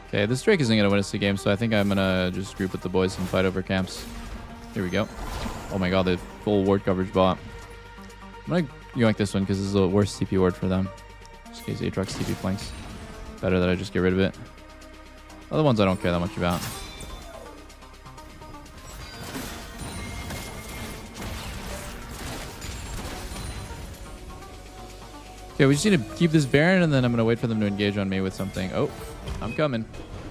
Okay, this Drake isn't gonna win us the game, so I think I'm gonna just group with the boys and fight over camps. Here we go. Oh my god, the full ward coverage bot. I'm gonna yoink this one because this is the worst TP ward for them. Just in case Aatrox TP flanks. Better that I just get rid of it. Other ones I don't care that much about. Okay, we just need to keep this Baron, and then I'm gonna wait for them to engage on me with something. Oh, I'm coming.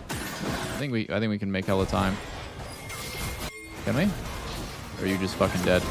I think we can make hella time. Can we? Or are you just fucking dead?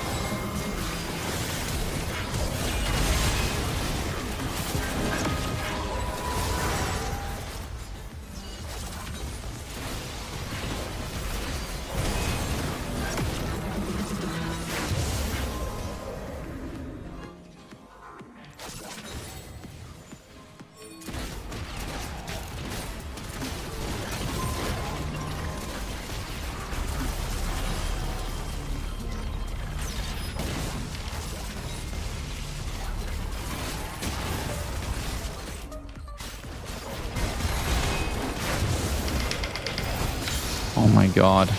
Oh my god.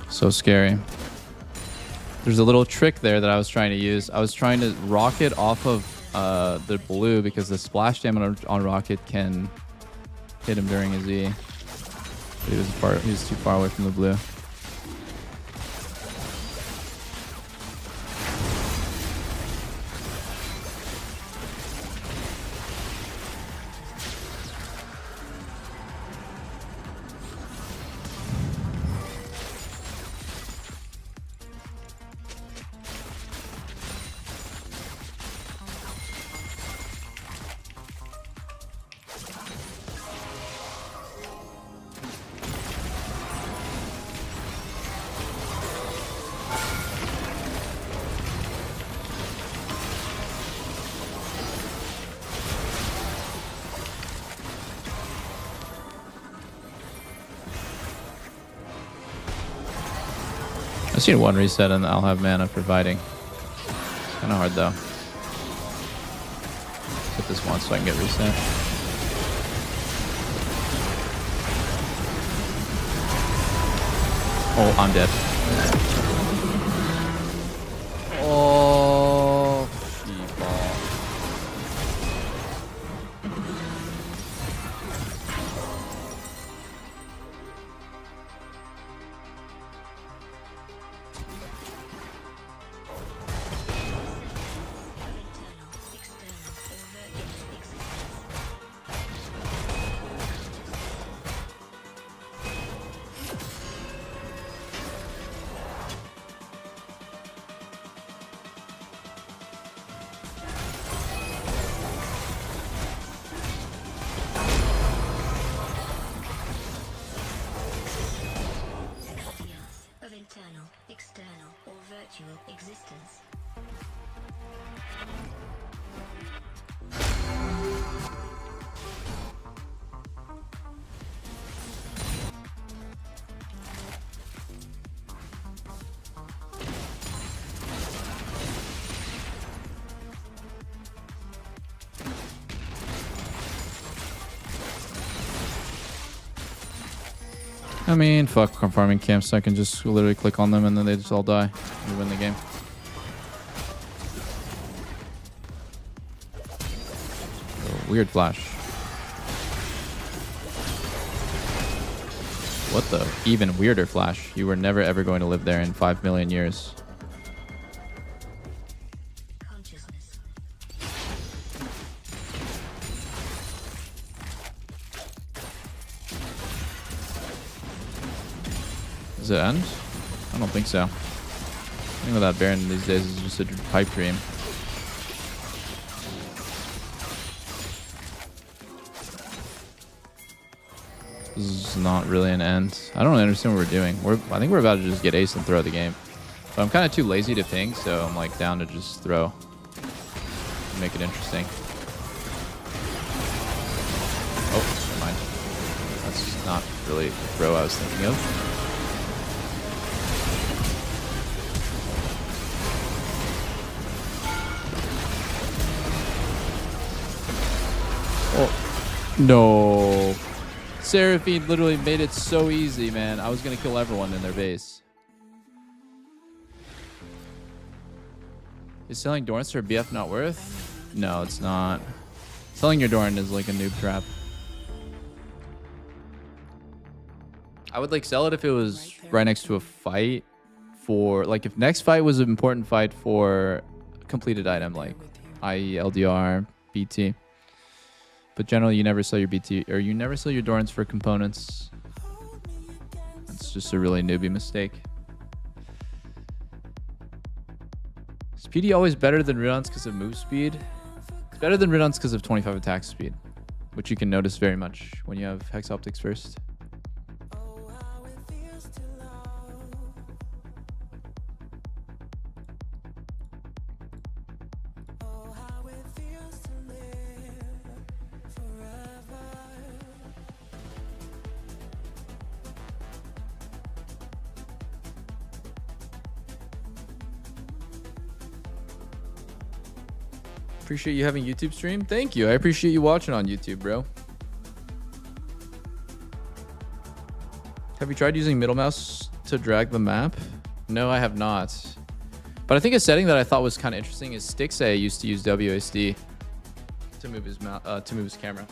So scary. There's a little trick there that I was trying to use. I was trying to rocket off of the blue because the splash damage on rocket can hit him during his E. But he was too far away from the blue. I just need one reset and I'll have mana for fighting. Kind of hard though. Hit this once so I can get reset. Oh, I'm dead. Oh, sheepball. of internal, external, or virtual existence. I mean, fuck farming camps. I can just literally click on them and then they just all die. We win the game. Oh, weird flash. What the? Even weirder flash. You were never ever going to live there in 5 million years. Does it end? I don't think so. I think with that Baron these days is just a pipe dream. This is not really an end. I don't understand what we're doing. I think we're about to just get ace and throw the game. But I'm kind of too lazy to ping, so I'm like down to just throw. Make it interesting. Oh, never mind. That's not really the throw I was thinking of. Oh, no. Seraphine literally made it so easy, man. I was going to kill everyone in their base. Is selling Dorns for BF not worth? No, it's not. Selling your Dorn is like a noob trap. I would like sell it if it was right next to a fight for, like if next fight was an important fight for a completed item, like i.e. LDR, BT. But generally you never sell your BT, or you never sell your Dorns for components. That's just a really newbie mistake. Is PD always better than Ridon's because of move speed? It's better than Ridon's because of 25 attack speed, which you can notice very much when you have Hex Optics first. Appreciate you having YouTube stream. Thank you. I appreciate you watching on YouTube, bro. Have you tried using middle mouse to drag the map? No, I have not. But I think a setting that I thought was kind of interesting is Stixay used to use WASD to move his camera.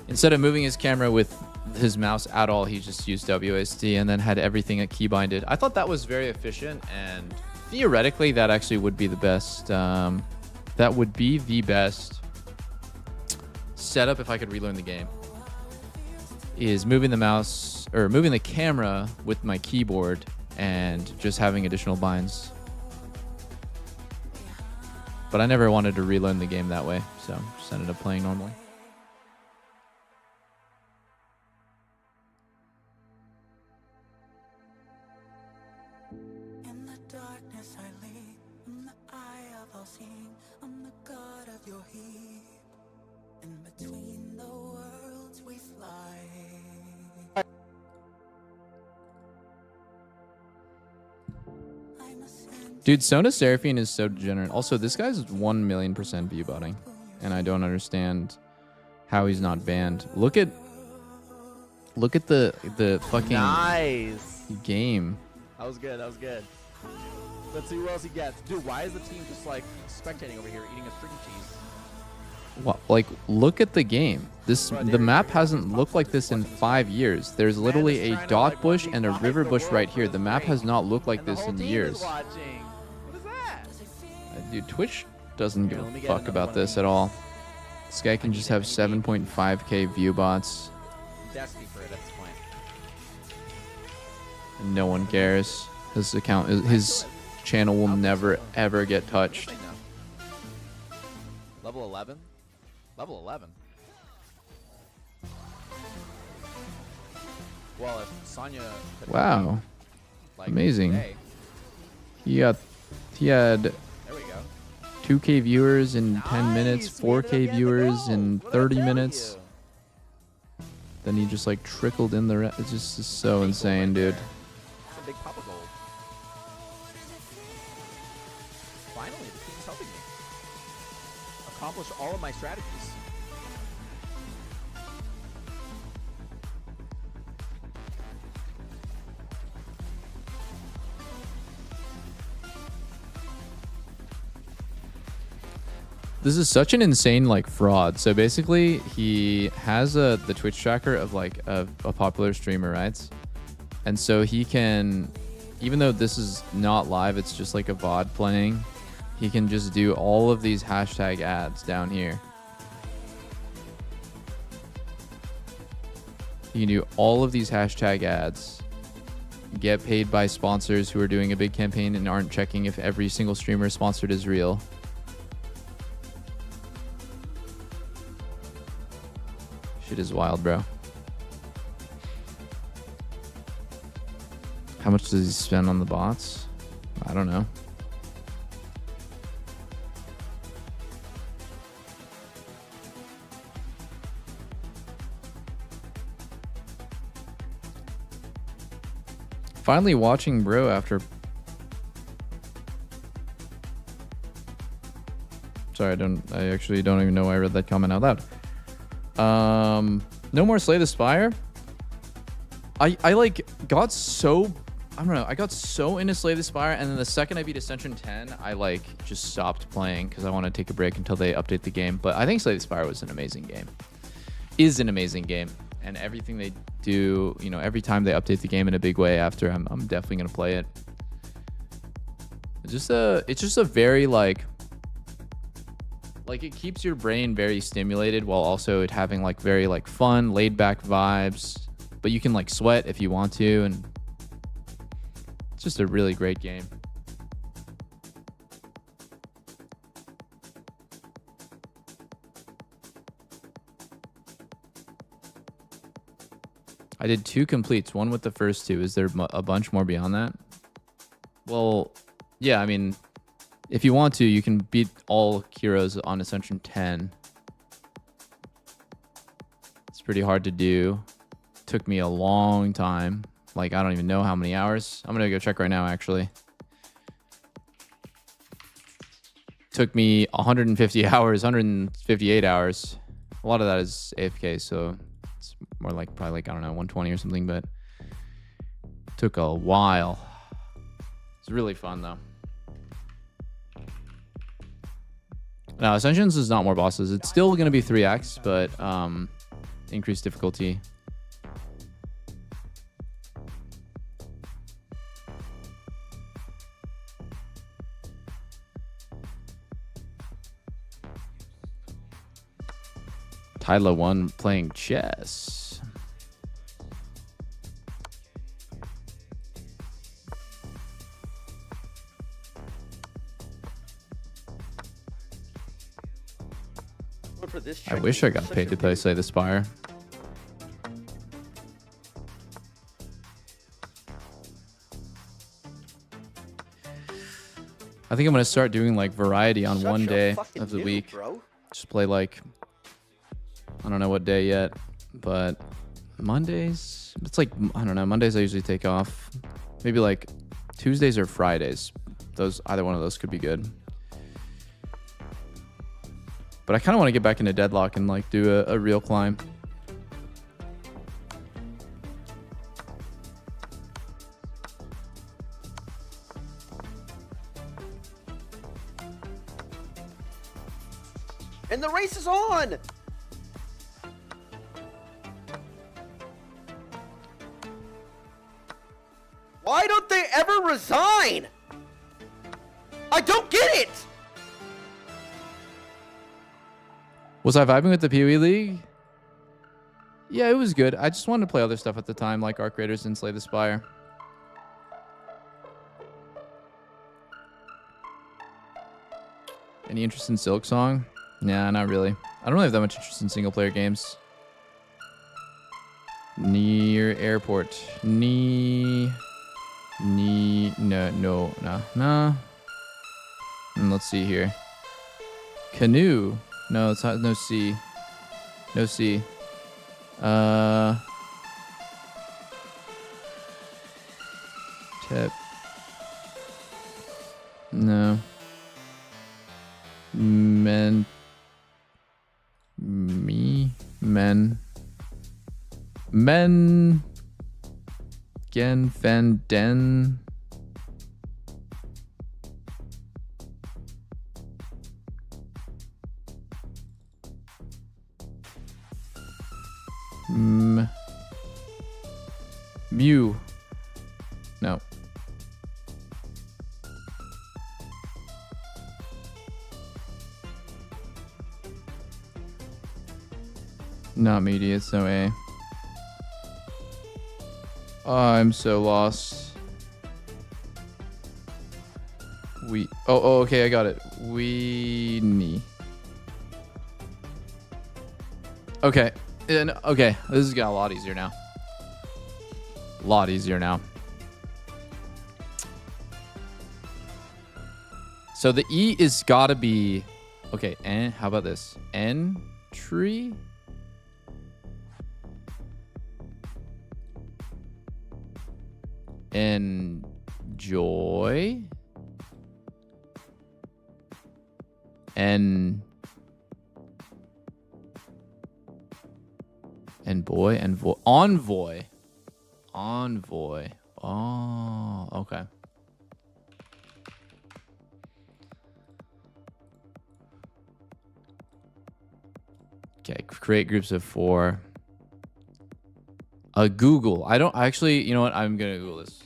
Instead of moving his camera with his mouse at all, he just used WASD and then had everything keybinded. I thought that was very efficient, and theoretically that actually would be the best. That would be the best setup if I could relearn the game. Is moving the mouse or moving the camera with my keyboard and just having additional binds. But I never wanted to relearn the game that way, so just ended up playing normally. Dude, Sona Seraphine is so degenerate. Also, this guy's 1,000,000% view botting, and I don't understand how he's not banned. Look at the fucking nice game. That was good. That was good. Let's see who else he gets. Dude, why is the team just like spectating over here eating a string cheese? What, like, look at the game. The map hasn't looked like this in 5 years. There's literally a dot bush and a river bush right here. The map has not looked like this in years. Dude, Twitch doesn't give a fuck about this at all. This guy can just have 7.5k view bots. Desky for it at this point. And no one cares. His account, his channel will never ever get touched. Level 11? Level 11? Well, if Sonya could Wow. like Amazing. today, He had there we go. 2k viewers in 10 minutes, 4k viewers in 30 minutes. Then he just like trickled in the rest. It's just so insane, dude. That's a big pop of gold. Finally, the team is helping me accomplish all of my strategies. This is such an insane like fraud. So basically, he has the Twitch tracker of like a popular streamer, right? And so he can, even though this is not live, it's just like a VOD playing, he can just do all of these hashtag ads down here. You can do all of these hashtag ads, get paid by sponsors who are doing a big campaign and aren't checking if every single streamer sponsored is real. Shit is wild, bro. How much does he spend on the bots? I don't know. Finally watching bro after... Sorry, I actually don't even know why I read that comment out loud. No more Slay the Spire. I like got so... I don't know. I got so into Slay the Spire, and then the second I beat Ascension 10, I like just stopped playing because I want to take a break until they update the game. But I think Slay the Spire was an amazing game. Is an amazing game. And everything they do, you know, every time they update the game in a big way after, I'm definitely gonna play it. It's just a very like it keeps your brain very stimulated while also it having like very like fun, laid back vibes. But you can like sweat if you want to, and it's just a really great game. I did 2 completes, one with the first 2. Is there a bunch more beyond that? Well, yeah, I mean, if you want to, you can beat all heroes on Ascension 10. It's pretty hard to do. Took me a long time. Like, I don't even know how many hours. I'm going to go check right now, actually. Took me 150 hours, 158 hours. A lot of that is AFK, so... more like probably like, I don't know, 120 or something, but took a while. It's really fun though. Now Ascensions is not more bosses. It's still going to be 3x, but increased difficulty. Tyla 1 playing chess. I wish I got paid to play Slay the Spire. I think I'm gonna start doing like variety on one day of the week. Just play like, I don't know what day yet, but Mondays, it's like, I don't know, Mondays I usually take off. Maybe like Tuesdays or Fridays. Either one of those could be good. But I kind of want to get back into Deadlock and like do a real climb. And the race is on! Why don't they ever resign? I don't get it! Was I vibing with the Pee Wee League? Yeah, it was good. I just wanted to play other stuff at the time, like Arc Raiders and Slay the Spire. Any interest in Silk Song? Nah, not really. I don't really have that much interest in single-player games. Near airport. No. Let's see here. Canoe. No, it's not. No C. No C. Tip. No. Men. Me. Men. Men. Gen. Fen. Den. Mew. No. Not media, it's no A. Oh, I'm so lost. Oh, okay, I got it. Weenie. Okay. Okay, this has got a lot easier now. A lot easier now. So the E is gotta be, okay, and how about this? Entry? Enjoy? Envoy. Oh, okay. Okay, create groups of 4. A Google. I don't actually, you know what? I'm gonna Google this.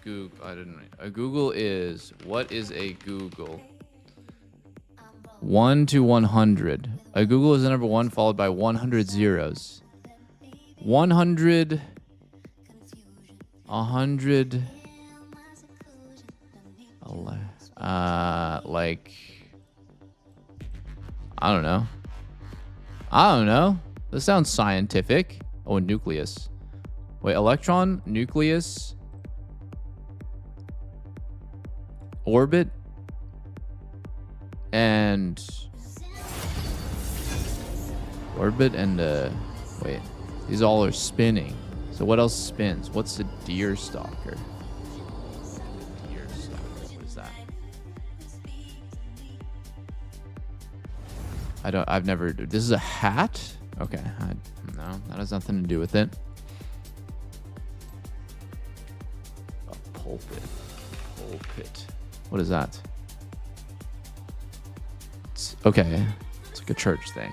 Google. I didn't. A Google is, what is a Google? 1 to 100. A Google is the number 1 followed by 100 zeros. 100. 100. Like, I don't know. This sounds scientific. Oh, a nucleus. Wait, electron, nucleus, orbit, and wait, these all are spinning. So what else spins? What's the deer stalker? Deer stalker, what is that? I've never, this is a hat? Okay, no, that has nothing to do with it. A pulpit. What is that? Okay, it's like a church thing.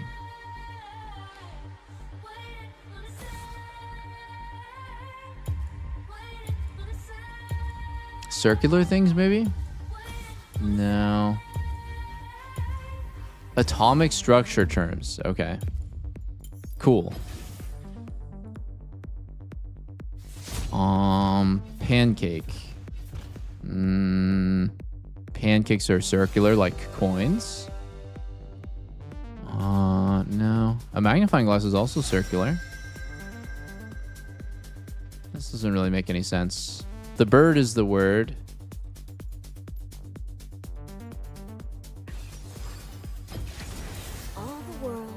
Circular things, maybe? No. Atomic structure terms. Okay. Cool. Pancake. Pancakes are circular like coins. No. A magnifying glass is also circular. This doesn't really make any sense. The bird is the word. All the world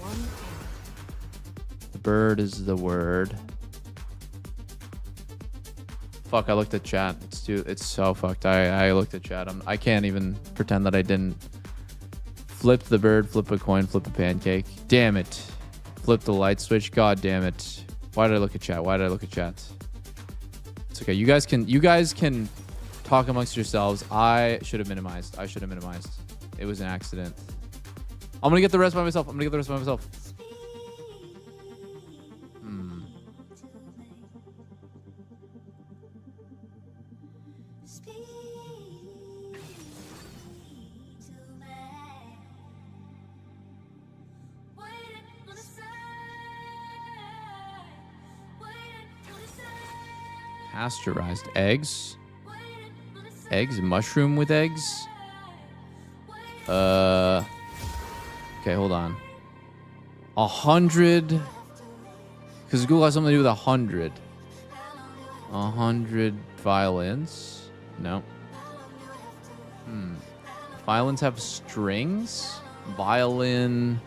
on one The bird is the word. Fuck, I looked at chat. It's so fucked. I looked at chat. I can't even pretend that I didn't. Flip the bird, flip a coin, flip a pancake. Damn it. Flip the light switch. God damn it. Why did I look at chat? It's okay. You guys can talk amongst yourselves. I should have minimized. It was an accident. I'm gonna get the rest by myself. Pasteurized eggs. Mushroom with eggs. Okay, hold on. 100. Because Google has something to do with 100. 100 violins. No. Violins have strings. Violins.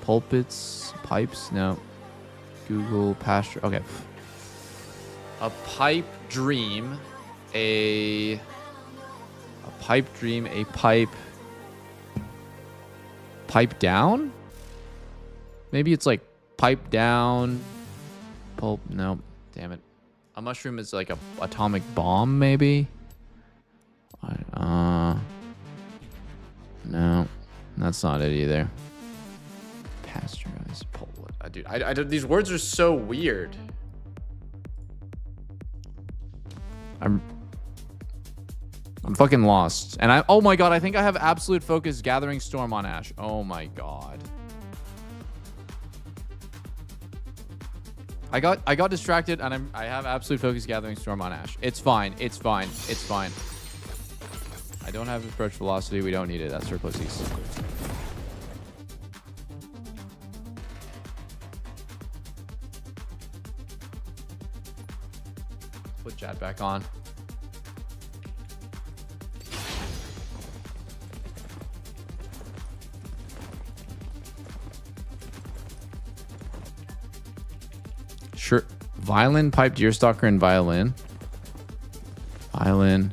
Pulpits. Pipes. No. Google pasture. Okay. A pipe dream. A pipe dream. A pipe. Pipe down? Maybe it's like pipe down. Pulp. No. Damn it. A mushroom is like a atomic bomb, maybe? No. That's not it either. Pasteurized pulp. Dude, these words are so weird. I'm fucking lost. And oh my god, I think I have absolute focus gathering storm on Ash. Oh my god. I got distracted and I have absolute focus gathering storm on Ash. It's fine. I don't have approach velocity. We don't need it. That's for pussies. back on. Sure. Violin, pipe, deerstalker, and violin. Violin,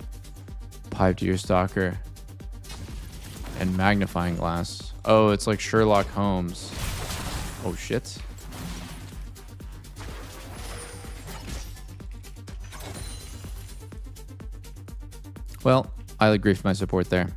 pipe, deerstalker, and magnifying glass. Oh, it's like Sherlock Holmes. Oh, shit. Well, I agree with my support there.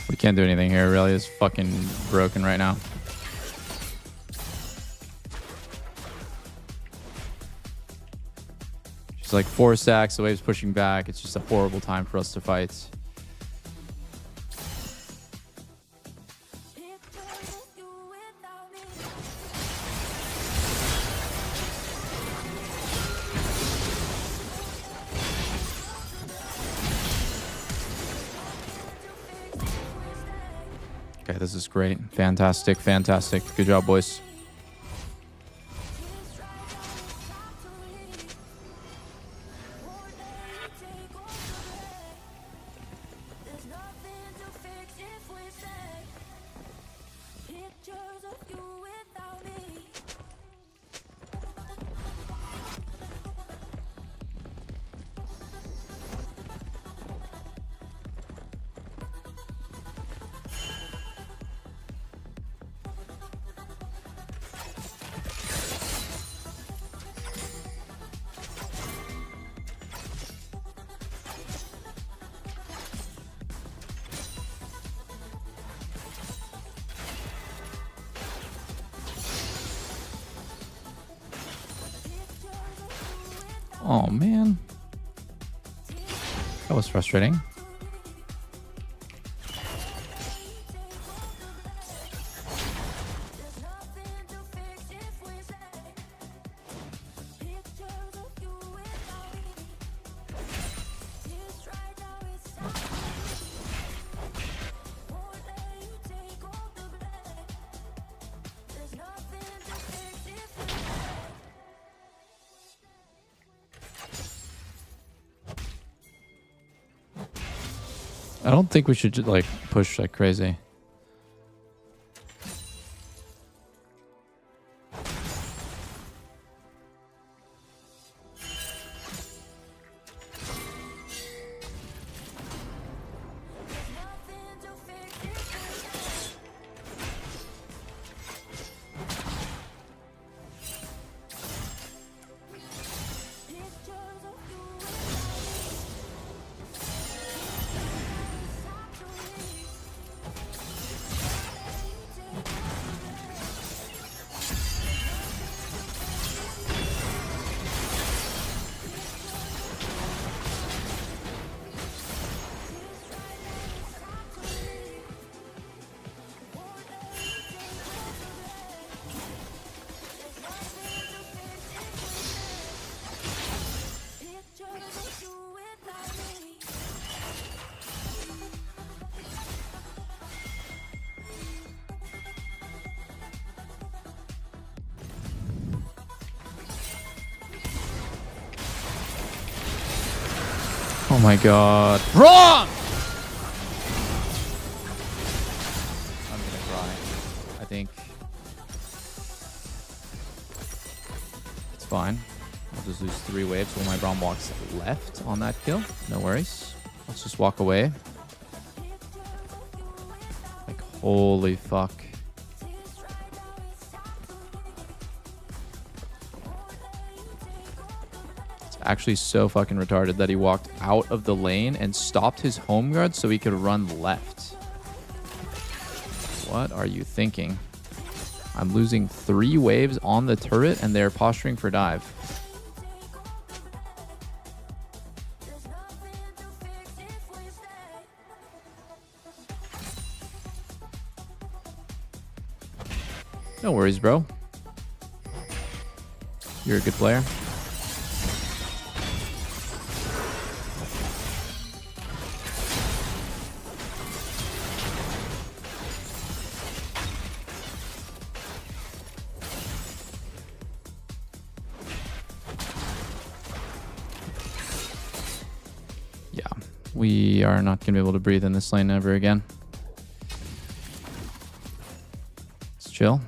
We can't do anything here. Really is fucking broken right now. She's like 4 stacks. The wave's pushing back. It's just a horrible time for us to fight. Okay, this is great. Fantastic, fantastic. Good job, boys. Oh, man. That was frustrating. I don't think we should like push like crazy. my god. Wrong! I'm gonna cry. I think it's fine. I'll just lose 3 waves while my Braum walks left on that kill. No worries. Let's just walk away. Like, holy fuck. Actually so fucking retarded that he walked out of the lane and stopped his home guard so he could run left. What are you thinking? I'm losing 3 waves on the turret and they're posturing for dive. No worries, bro. You're a good player. We are not going to be able to breathe in this lane ever again. Let's chill.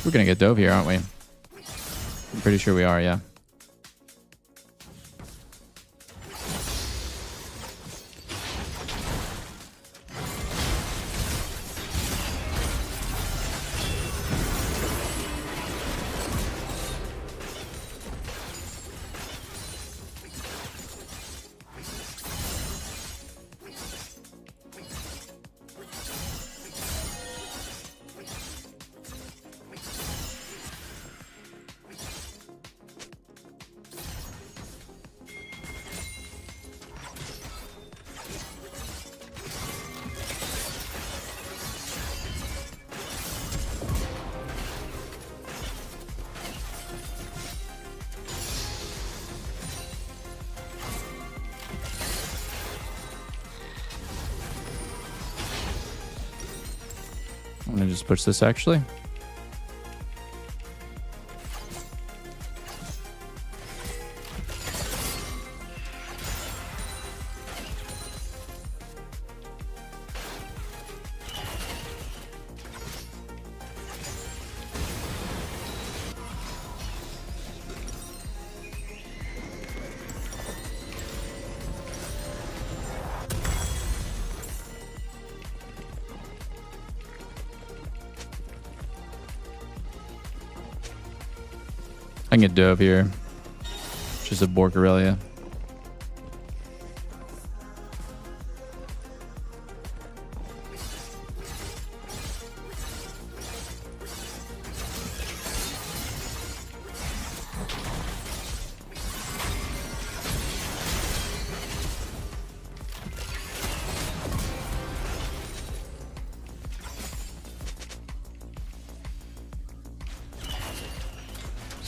We're gonna get dove here, aren't we? I'm pretty sure we are, yeah. I'm gonna just push this actually. I can get dove here. Just a Bork-Aurelia.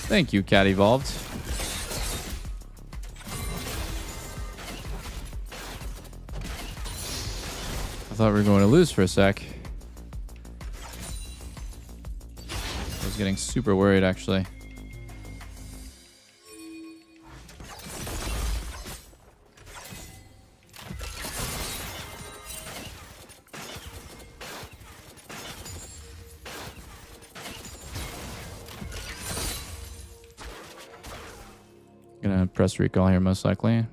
Thank you, Cat Evolved. I thought we were going to lose for a sec. I was getting super worried, actually. Gonna press recall here most likely.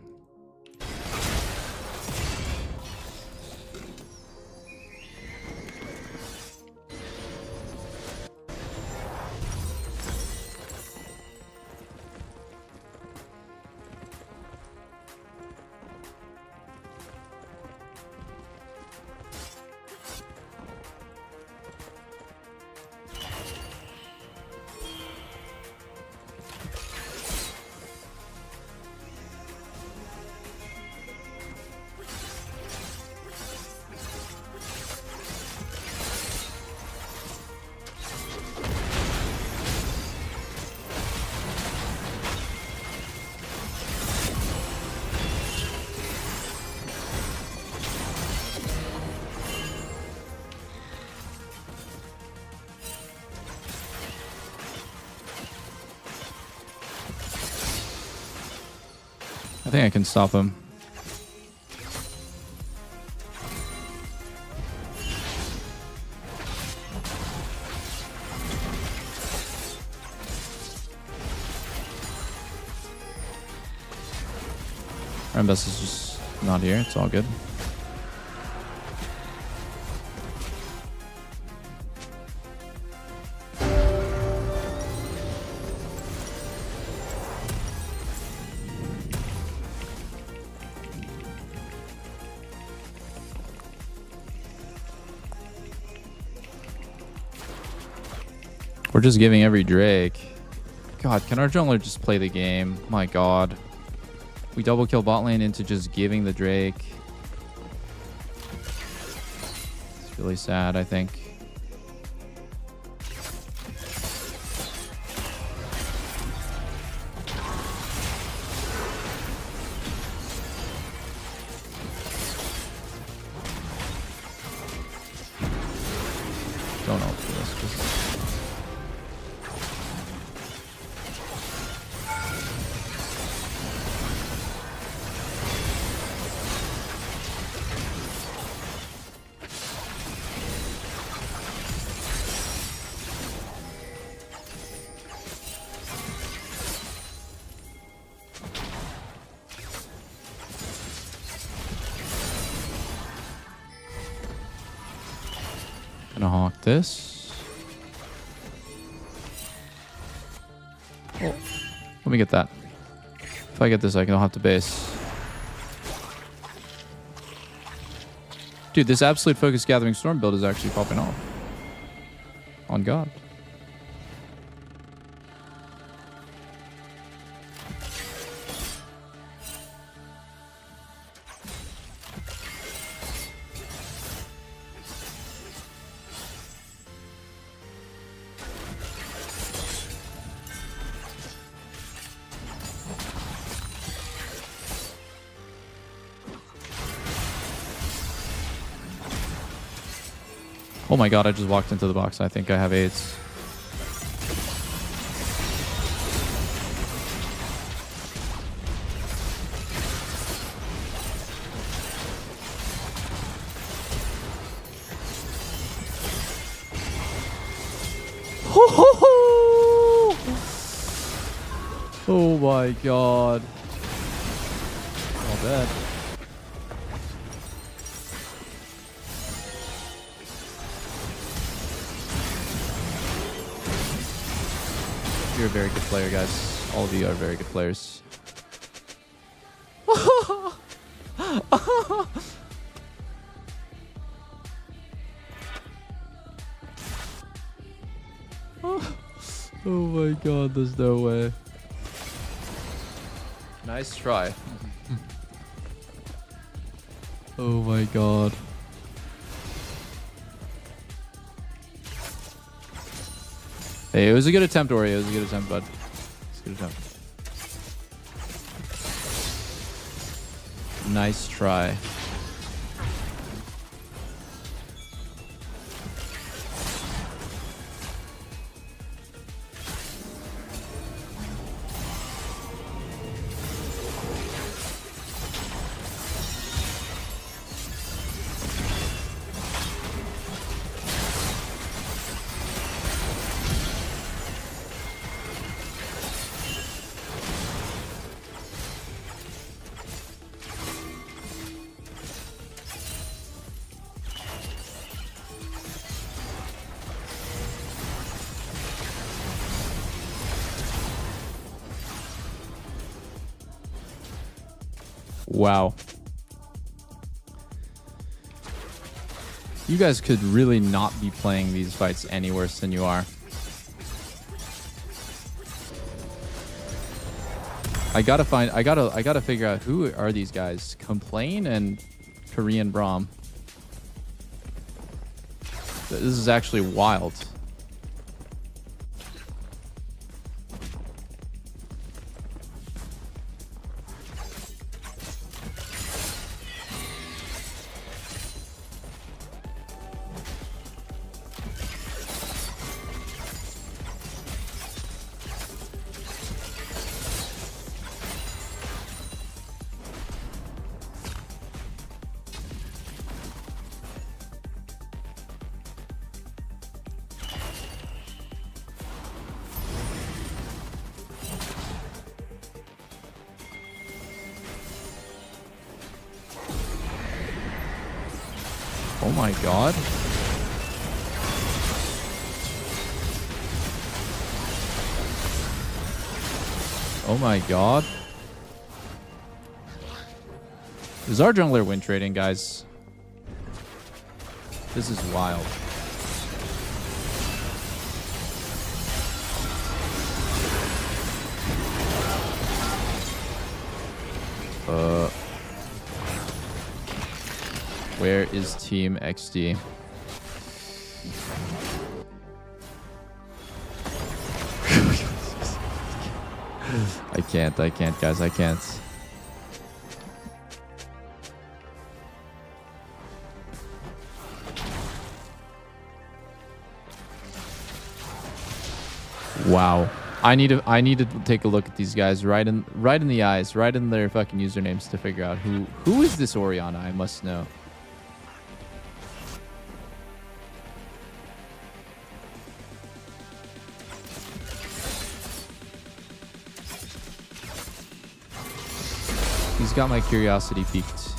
think I can stop him. Rambus is just not here. It's all good. We're just giving every Drake. God, can our jungler just play the game? My God. We double kill bot lane into just giving the Drake. It's really sad, I think. Don't know for this. Just... Gonna hawk this. Oh, let me get that. If I get this, I can have to base. Dude, this absolute focus gathering storm build is actually popping off. On God. Oh my God, I just walked into the box. I think I have AIDS. Oh my God. All dead. You're a very good player, guys. All of you are very good players. Oh my God, there's no way. Nice try. Oh my God. Hey, it was a good attempt, Ori. It was a good attempt, bud. It's a good attempt. Nice try. Wow. You guys could really not be playing these fights any worse than you are. I gotta figure out who are these guys. Complain and Korean Braum. This is actually wild. Oh my god. Oh my god. Is our jungler win trading, guys? This is wild. Where is Team XD? I can't, guys, I can't. Wow. I need to take a look at these guys right in the eyes, right in their fucking usernames to figure out who is this Orianna. I must know. He's got my curiosity piqued.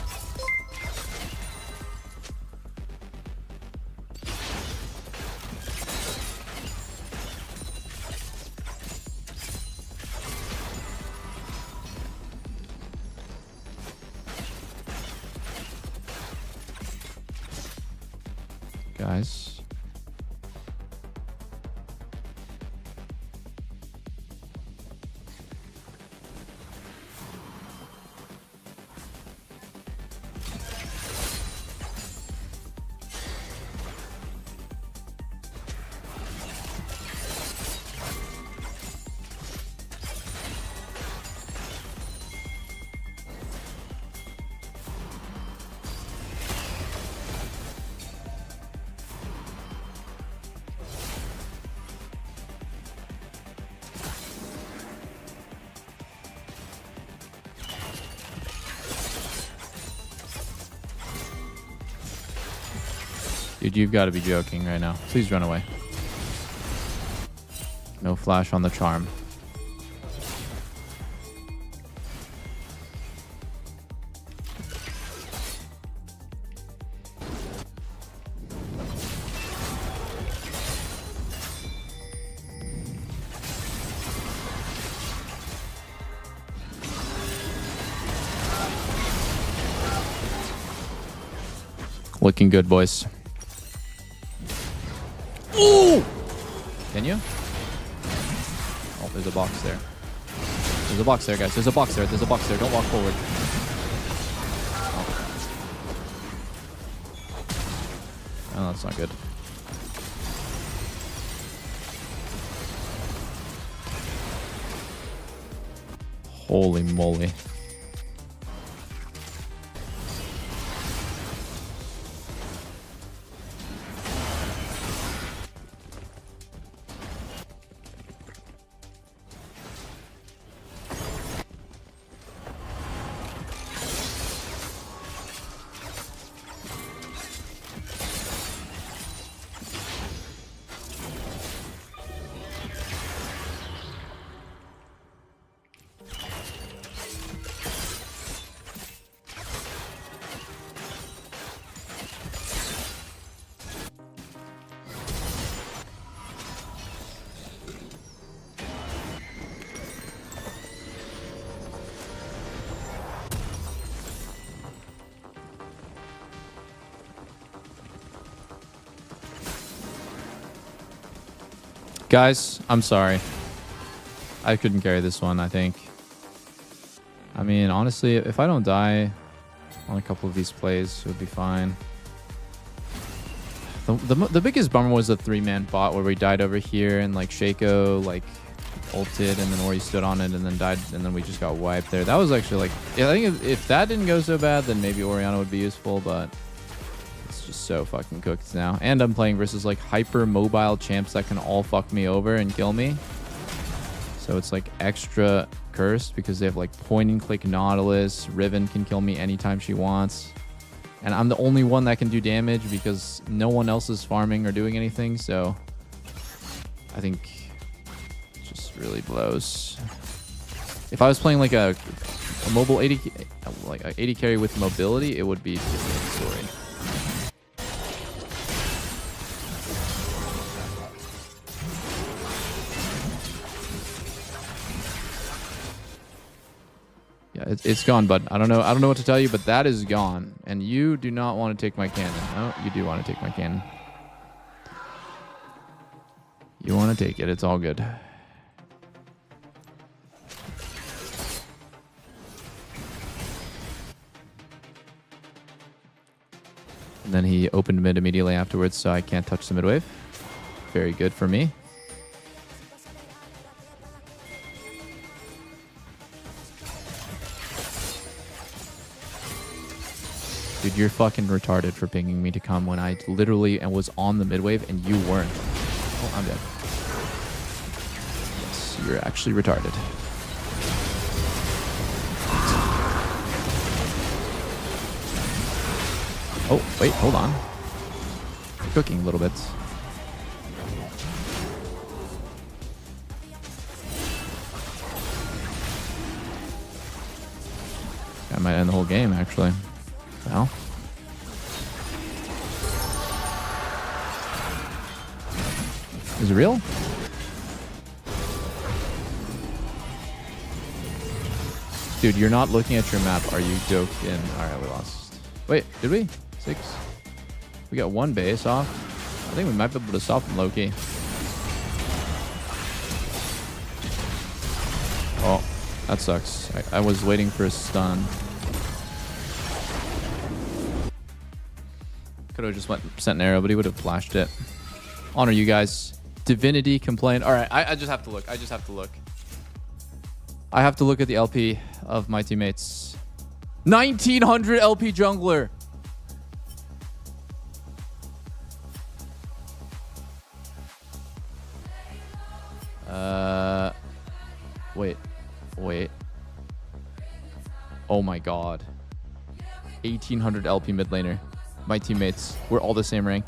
Guys. Dude, you've got to be joking right now. Please run away. No flash on the charm. Looking good, boys. Ooh! Can you? Oh, there's a box there. There's a box there, guys. There's a box there. There's a box there. Don't walk forward. Oh, that's not good. Holy moly. Guys, I'm sorry. I couldn't carry this one, I think. I mean, honestly, if I don't die on a couple of these plays, it would be fine. The biggest bummer was the 3-man bot where we died over here and like Shaco like ulted and then Ori stood on it and then died and then we just got wiped there. That was actually like, yeah, I think if that didn't go so bad, then maybe Orianna would be useful, but it's just so fucking cooked now. And I'm playing versus like hyper mobile champs that can all fuck me over and kill me. So it's like extra cursed because they have like point and click Nautilus. Riven can kill me anytime she wants. And I'm the only one that can do damage because no one else is farming or doing anything. So I think it just really blows. If I was playing like a mobile 80, like a 80 carry with mobility, it would be a different story. It's gone, bud. I don't know what to tell you, but that is gone. And you do not want to take my cannon. Oh, you do want to take my cannon. You want to take it. It's all good. And then he opened mid immediately afterwards, so I can't touch the mid wave. Very good for me. Dude, you're fucking retarded for pinging me to come when I literally was on the mid wave and you weren't. Oh, I'm dead. Yes, you're actually retarded. Oh, wait, hold on. I'm cooking little bits. I might end the whole game, actually. Well. Is it real? Dude, you're not looking at your map. Are you joking? Alright, we lost. Wait, did we? 6? We got 1 base off. I think we might be able to stop him low-key. Oh, that sucks. I was waiting for a stun. Could have just sent an arrow, but he would have flashed it. Honor you guys. Divinity complained. Alright, I just have to look. I just have to look. I have to look at the LP of my teammates. 1900 LP jungler. Wait. Oh my god. 1800 LP mid laner. My teammates. We're all the same rank.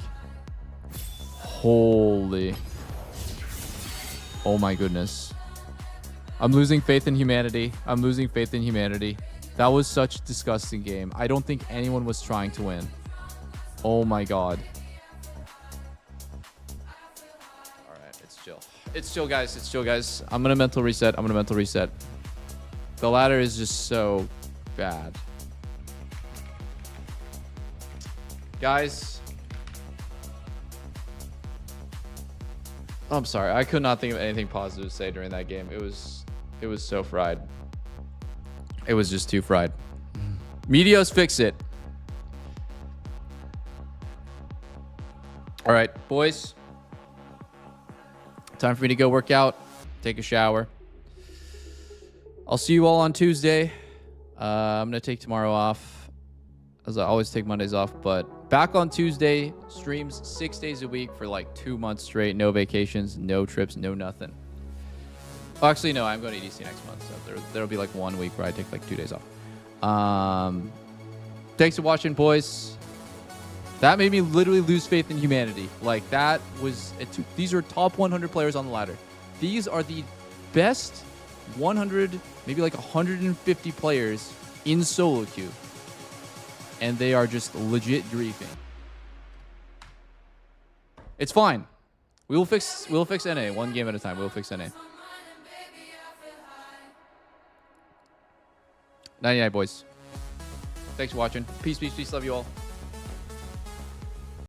Holy. Oh my goodness. I'm losing faith in humanity. I'm losing faith in humanity. That was such a disgusting game. I don't think anyone was trying to win. Oh my god. Alright, it's chill. It's chill, guys. It's chill, guys. I'm gonna mental reset. The ladder is just so bad. Guys. I'm sorry. I could not think of anything positive to say during that game. It was so fried. It was just too fried. Meteos, fix it. All right, boys. Time for me to go work out, take a shower. I'll see you all on Tuesday. I'm going to take tomorrow off, as I always take Mondays off, but back on Tuesday, streams 6 days a week for like 2 months straight. No vacations, no trips, no nothing. Oh, actually, no, I'm going to EDC next month, so there'll be like 1 week where I take like 2 days off. Thanks for watching, boys. That made me literally lose faith in humanity. Like, that was... These are top 100 players on the ladder. These are the best 100, maybe like 150 players in solo queue. And they are just legit griefing. It's fine. We'll fix NA 1 game at a time. We'll fix NA. 99, boys. Thanks for watching. Peace, peace, peace. Love you all.